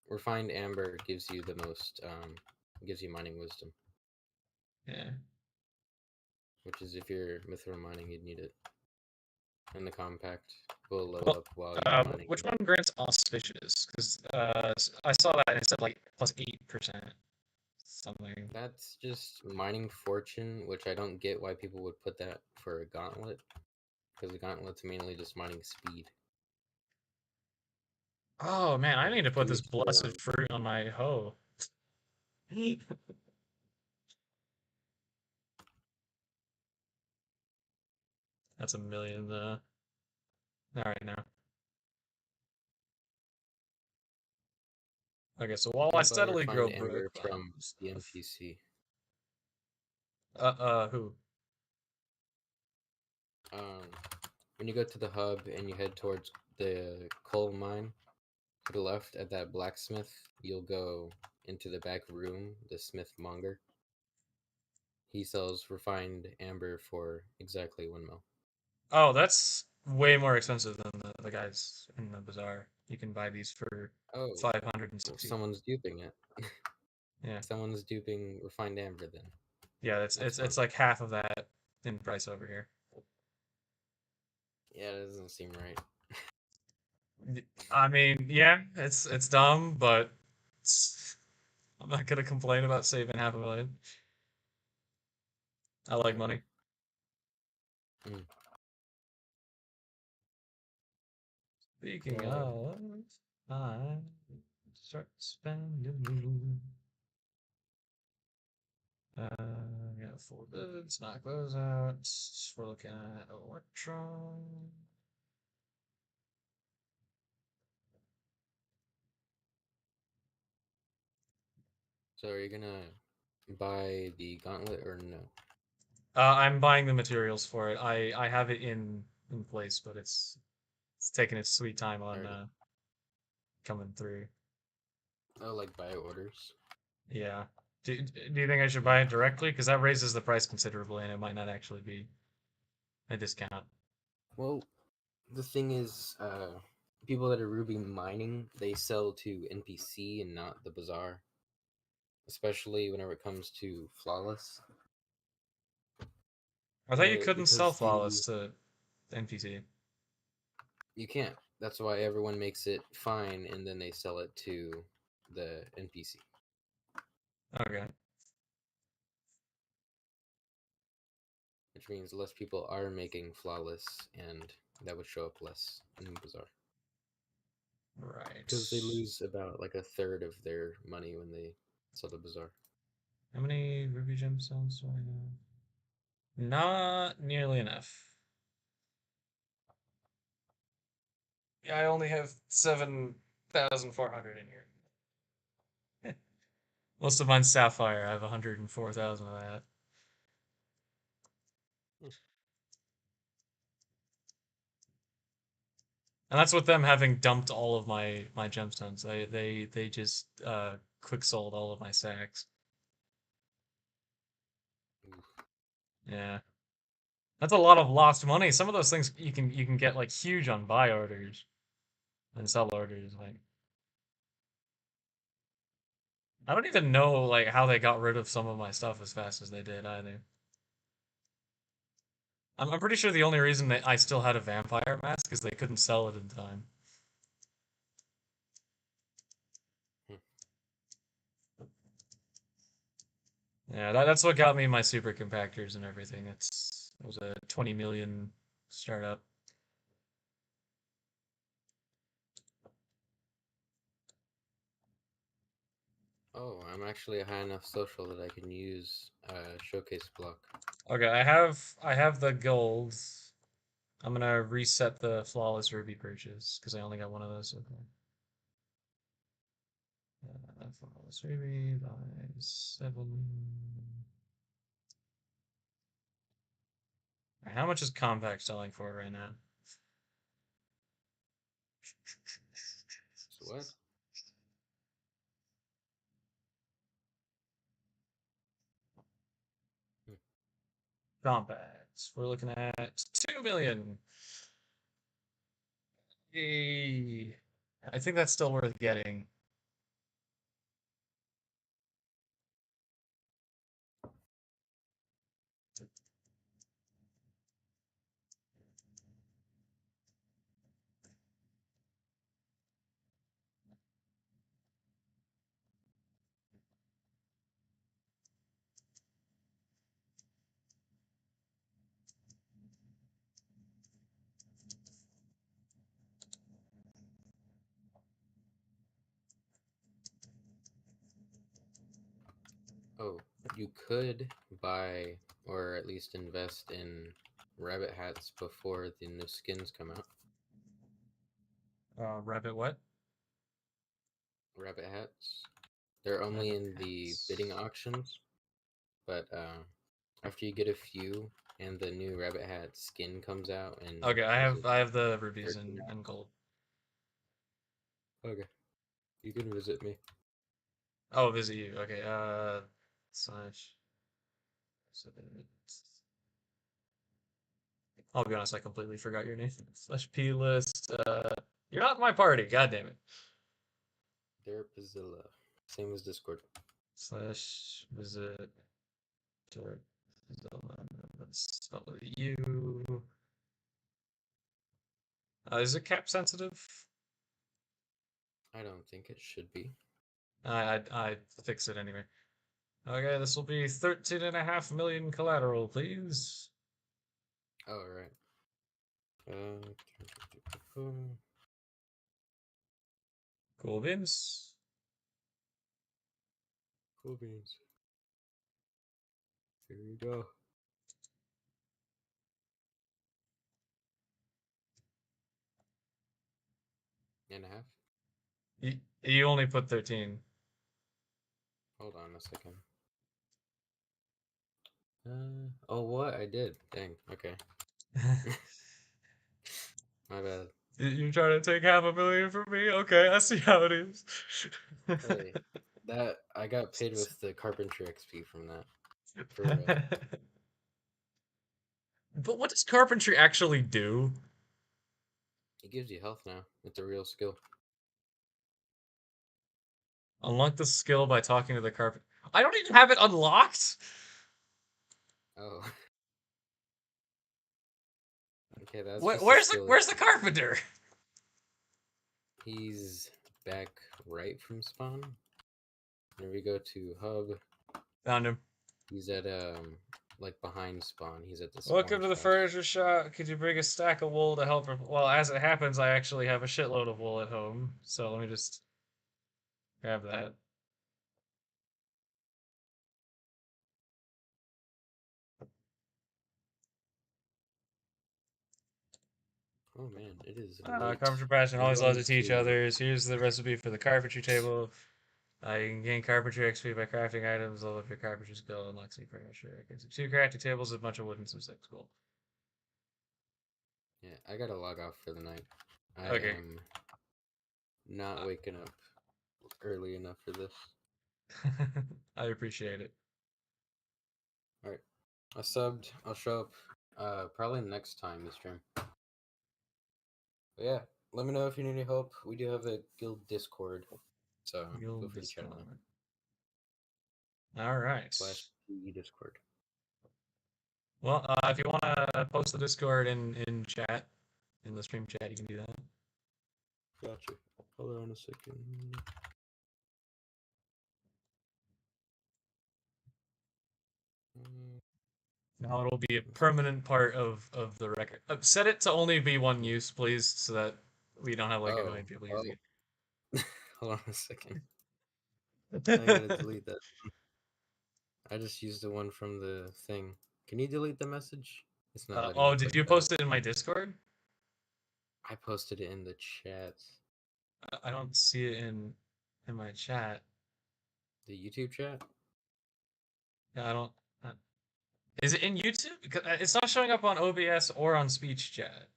refined amber gives you the most gives you mining wisdom. Yeah. Which is if you're mithril mining, you'd need it. And the compact will level Well, up while you're mining. which one grants auspicious? Because I saw that and it said like plus 8%. Something. That's just mining fortune, which I don't get why people would put that for a gauntlet. Because the gauntlet's mainly just mining speed. Oh man, I need to put To this each their blessed own. fruit on my hoe. That's a million, alright now. Okay, so while I Can't bother steadily grow find brick amber buying from the stuff. NPC. Who? When you go to the hub and you head towards the coal mine, to the left at that blacksmith, you'll go into the back room, the smith monger. He sells refined amber for exactly 1 mil. Oh, that's way more expensive than the guys in the bazaar. You can buy these for Oh, 560. someone's duping it. Yeah. Someone's duping refined amber then. Yeah, it's like half of that in price over here. Yeah, that doesn't seem right. I mean, yeah, it's dumb, but I'm not gonna complain about saving half a million. I like money. Mm. Speaking of, I start spending. Got 4 bids, knock those out. We're looking at Electron. So are you gonna buy the gauntlet or no? I'm buying the materials for it. I have it in place, but it's taking its sweet time on coming through. Oh, like buy orders? Yeah. Do you think I should buy it directly? Because that raises the price considerably, and it might not actually be a discount. Well, the thing is, people that are ruby mining, they sell to NPC and not the bazaar. Especially whenever it comes to flawless. I thought you But couldn't sell because flawless to NPC. you can't. That's why everyone makes it fine and then they sell it to the NPC. Okay. Which means less people are making flawless, and that would show up less in the bazaar. Right. Because they lose about like a third of their money when they sell the bazaar. How many ruby gemstones do I have? Not nearly enough. Yeah, I only have 7,400 in here. Most of mine's sapphire. I have 104,000 of that. And that's with them having dumped all of my gemstones. They just quick sold all of my sacks. Yeah. That's a lot of lost money. Some of those things you can get like huge on buy orders and sell orders. Like I don't even know like how they got rid of some of my stuff as fast as they did either. I'm pretty sure the only reason that I still had a vampire mask is they couldn't sell it in time. Yeah, that's what got me my super compactors and everything. It was a 20 million startup. Oh, I'm actually a high enough social that I can use showcase block. Okay, I have the gold. I'm gonna reset the flawless ruby purchase because I only got one of those. Okay. Flawless ruby by 7. How much is compact selling for right now? So what? Compacts. We're looking at 2 million. Yay. I think that's still worth getting. Oh, you could buy or at least invest in rabbit hats before the new skins come out. Rabbit what? Rabbit hats. They're only Rabbit in the hats. bidding auctions, but after you get a few and the new rabbit hat skin comes out, and Okay, I was have it I have the rubies 13 and gold. Okay, you can visit me. Oh, visit you. Okay. Slash. I'll be honest, I completely forgot your name. Slash P list. You're not in my party. God damn it. Derpzilla. Same as Discord. Slash visit. Let's spell it you. Is it cap sensitive? I don't think it should be. I fix it anyway. Okay, this will be 13.5 million collateral, please. Oh, right. Cool beans. Cool beans. Here we go. And a half. You only put 13. Hold on a second. Oh, what? I did. Dang. Okay. My bad. You're trying to take half a million from me? Okay, I see how it is. Hey, that I got paid with the carpentry XP from that. For But what does carpentry actually do? it gives you health now. It's a real skill. Unlock the skill by talking to the carpet. I don't even have it unlocked. Oh. Okay, that's just Where's the carpenter? He's back right from spawn. There we go to hub. Found him. He's at like behind spawn. He's at the spawn. Welcome to the furniture shop. Could you bring a stack of wool to help? Well, as it happens, I actually have a shitload of wool at home. So let me just grab that. Oh man, it is late. Carpentry passion always loves to Everyone's teach sleeping. others. Here's the recipe for the carpentry table. You can gain carpentry XP by crafting items. Level up your carpentry skill. Unlocks new furniture. Okay, so 2 crafting tables, a bunch of wood, and some sticks. Cool. Yeah, I gotta log off for the night. I Okay. am not waking up early enough for this. I appreciate it. Alright. I subbed. I'll show up probably next time you stream. But yeah, let me know if you need any help. We do have a guild Discord. So feel free to chat on it. Alright. /P Discord. Well, if you want to post the Discord in chat, in the stream chat, you can do that. Gotcha. Hold on a second. Now it'll be a permanent part of the record. Set it to only be one use, please, so that we don't have like a million people using it. Hold on a second. I gotta delete that. I just used the one from the thing. Can you delete the message? It's not letting me. Did you post it in my Discord? I posted it in the chat. I don't see it in my chat. The YouTube chat? Yeah, I don't. Is it in YouTube? Because it's not showing up on OBS or on speech chat,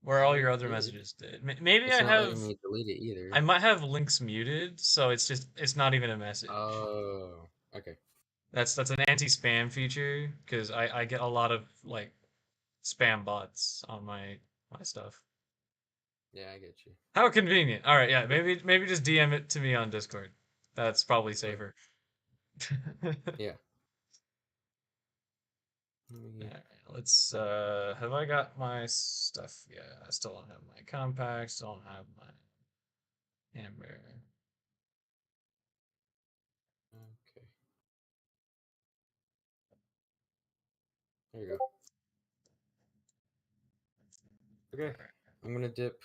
where all your other messages did. Maybe it's I not have. letting me delete it either. I might have links muted, so it's not even a message. Oh, okay. That's an anti-spam feature because I get a lot of like spam bots on my stuff. Yeah, I get you. How convenient. All right, yeah, maybe just DM it to me on Discord. That's probably safer. Yeah. Alright, let's have I got my stuff? Yeah, I still don't have my compacts, don't have my amber. Okay. There you go. Okay. I'm gonna dip.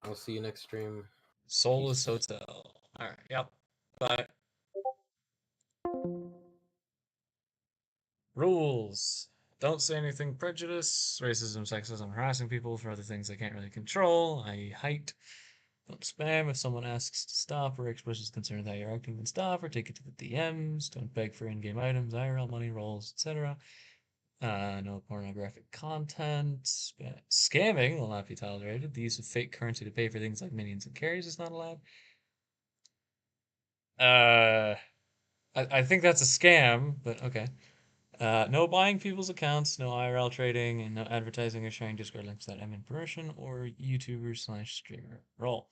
I'll see you next stream. Soulless Hotel. Alright, yep. Bye. Rules. Don't say anything prejudice, racism, sexism, harassing people for other things they can't really control, i.e. height. Don't spam if someone asks to stop or expresses concern that you're acting, then stop or take it to the DMs. Don't beg for in-game items, IRL money, rolls, etc. No pornographic content. Scamming will not be tolerated. The use of fake currency to pay for things like minions and carries is not allowed. I think that's a scam, but okay. No buying people's accounts, no IRL trading, and no advertising or sharing Discord links that end in permission or YouTuber/streamer role.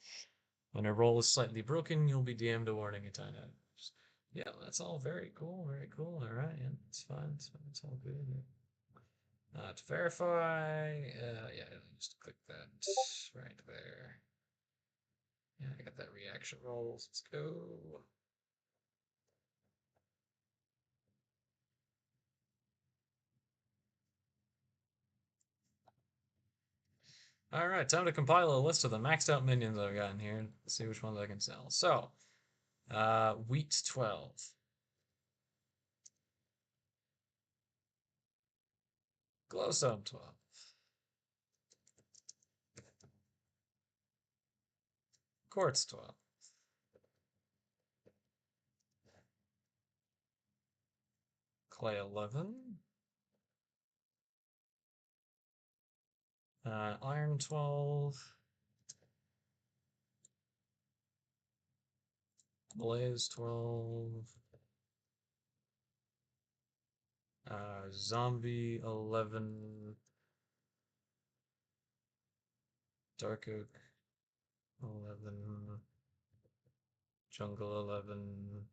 When a role is slightly broken, you'll be DM'd a warning at time. Yeah, that's all very cool, very cool. All right, yeah, it's fine, it's all good. To verify, yeah, just click that right there. Yeah, I got that reaction rolls. Let's go. All right, time to compile a list of the maxed out minions I've got in here. Let's see which ones I can sell. So, wheat 12. Glowstone 12. Quartz 12. Clay 11. Iron 12. Blaze 12. Zombie 11. Dark Oak 11. Jungle 11.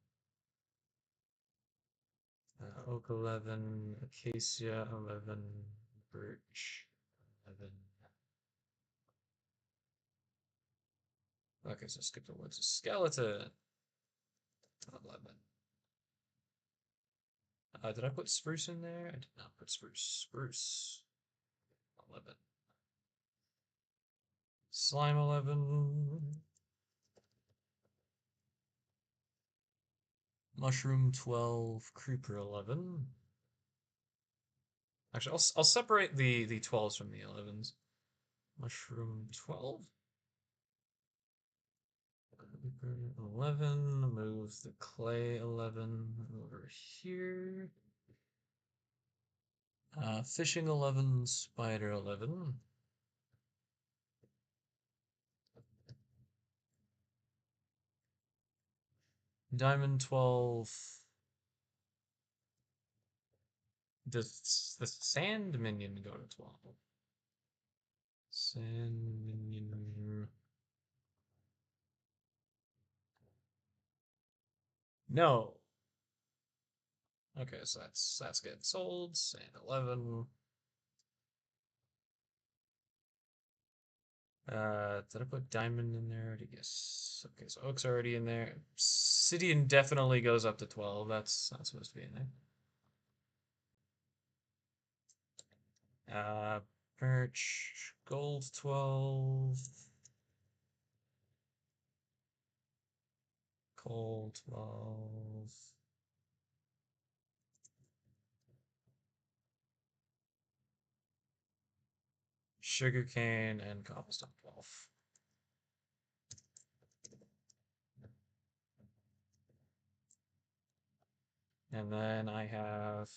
Oak 11. Acacia 11. Birch 11. Okay, so skip the woods. Skeleton 11. Did I put spruce in there? I did not put spruce. Spruce 11. Slime 11. Mushroom 12. Creeper 11. Actually, I'll separate the 12s from the 11s. Mushroom 12. Creeper 11. Move the clay 11 over here. Fishing 11. Spider 11. Diamond 12. Does the sand minion go to 12? Sand minion. No. Okay, so that's getting sold. Sand 11. Did I put diamond in there already? Yes. Okay, so oak's already in there. Obsidian definitely goes up to 12. That's not supposed to be in there. Birch, gold 12. Coal 12. Sugarcane and cobblestone 12. And then I have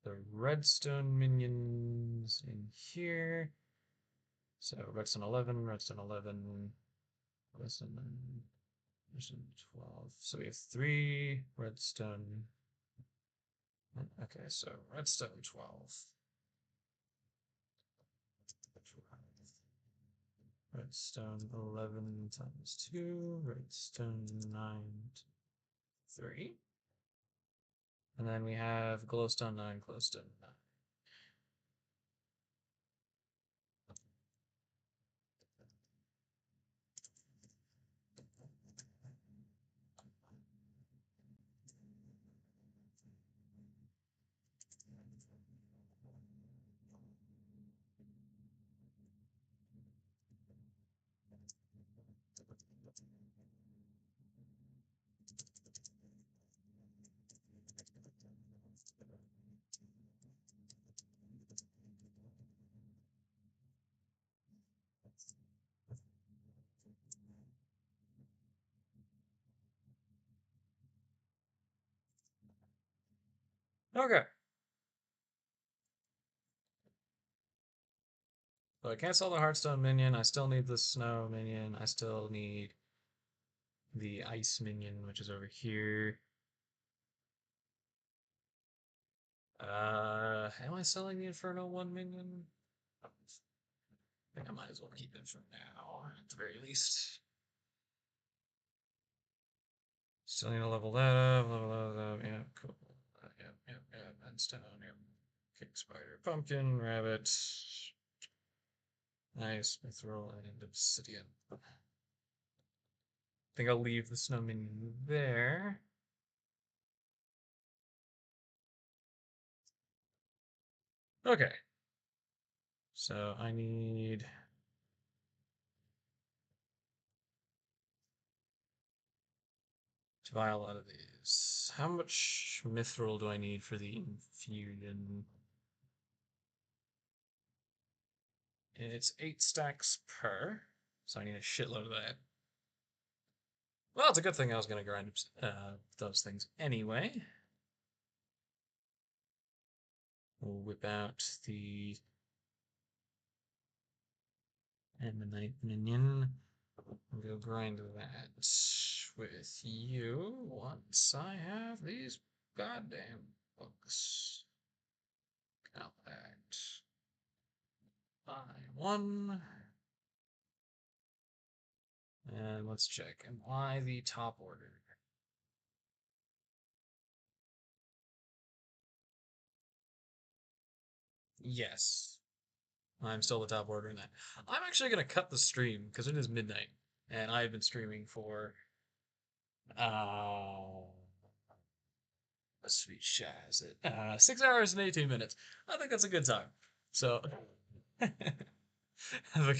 the redstone minions in here. So redstone 11, redstone 11, redstone 9, redstone 12. So we have 3 redstone. Okay, so redstone 12. Redstone 11 times 2, redstone 9 3. And then we have glowstone 9, glowstone 9. Okay. So I can't sell the Hearthstone minion. I still need the snow minion. I still need the ice minion, which is over here. Am I selling the Inferno 1 minion? I think I might as well keep it for now, at the very least. Still need to level that up, yeah, cool. Yeah, and stone, yeah. King spider, pumpkin, rabbit. Nice, mithril, and obsidian. I think I'll leave the snow minion there. Okay. So I need to buy a lot of these. How much mithril do I need for the infusion? It's 8 stacks per, so I need a shitload of that. Well, it's a good thing I was going to grind those things anyway. We'll whip out the Ammonite minion. We'll go grind that with you once I have these goddamn books. Compact. Buy one. And let's check. Am I the top order? Yes. I'm still the top order in that. I'm actually going to cut the stream because it is midnight. And I've been streaming for a sweet shaz it. 6 hours and 18 minutes. I think that's a good time. So have a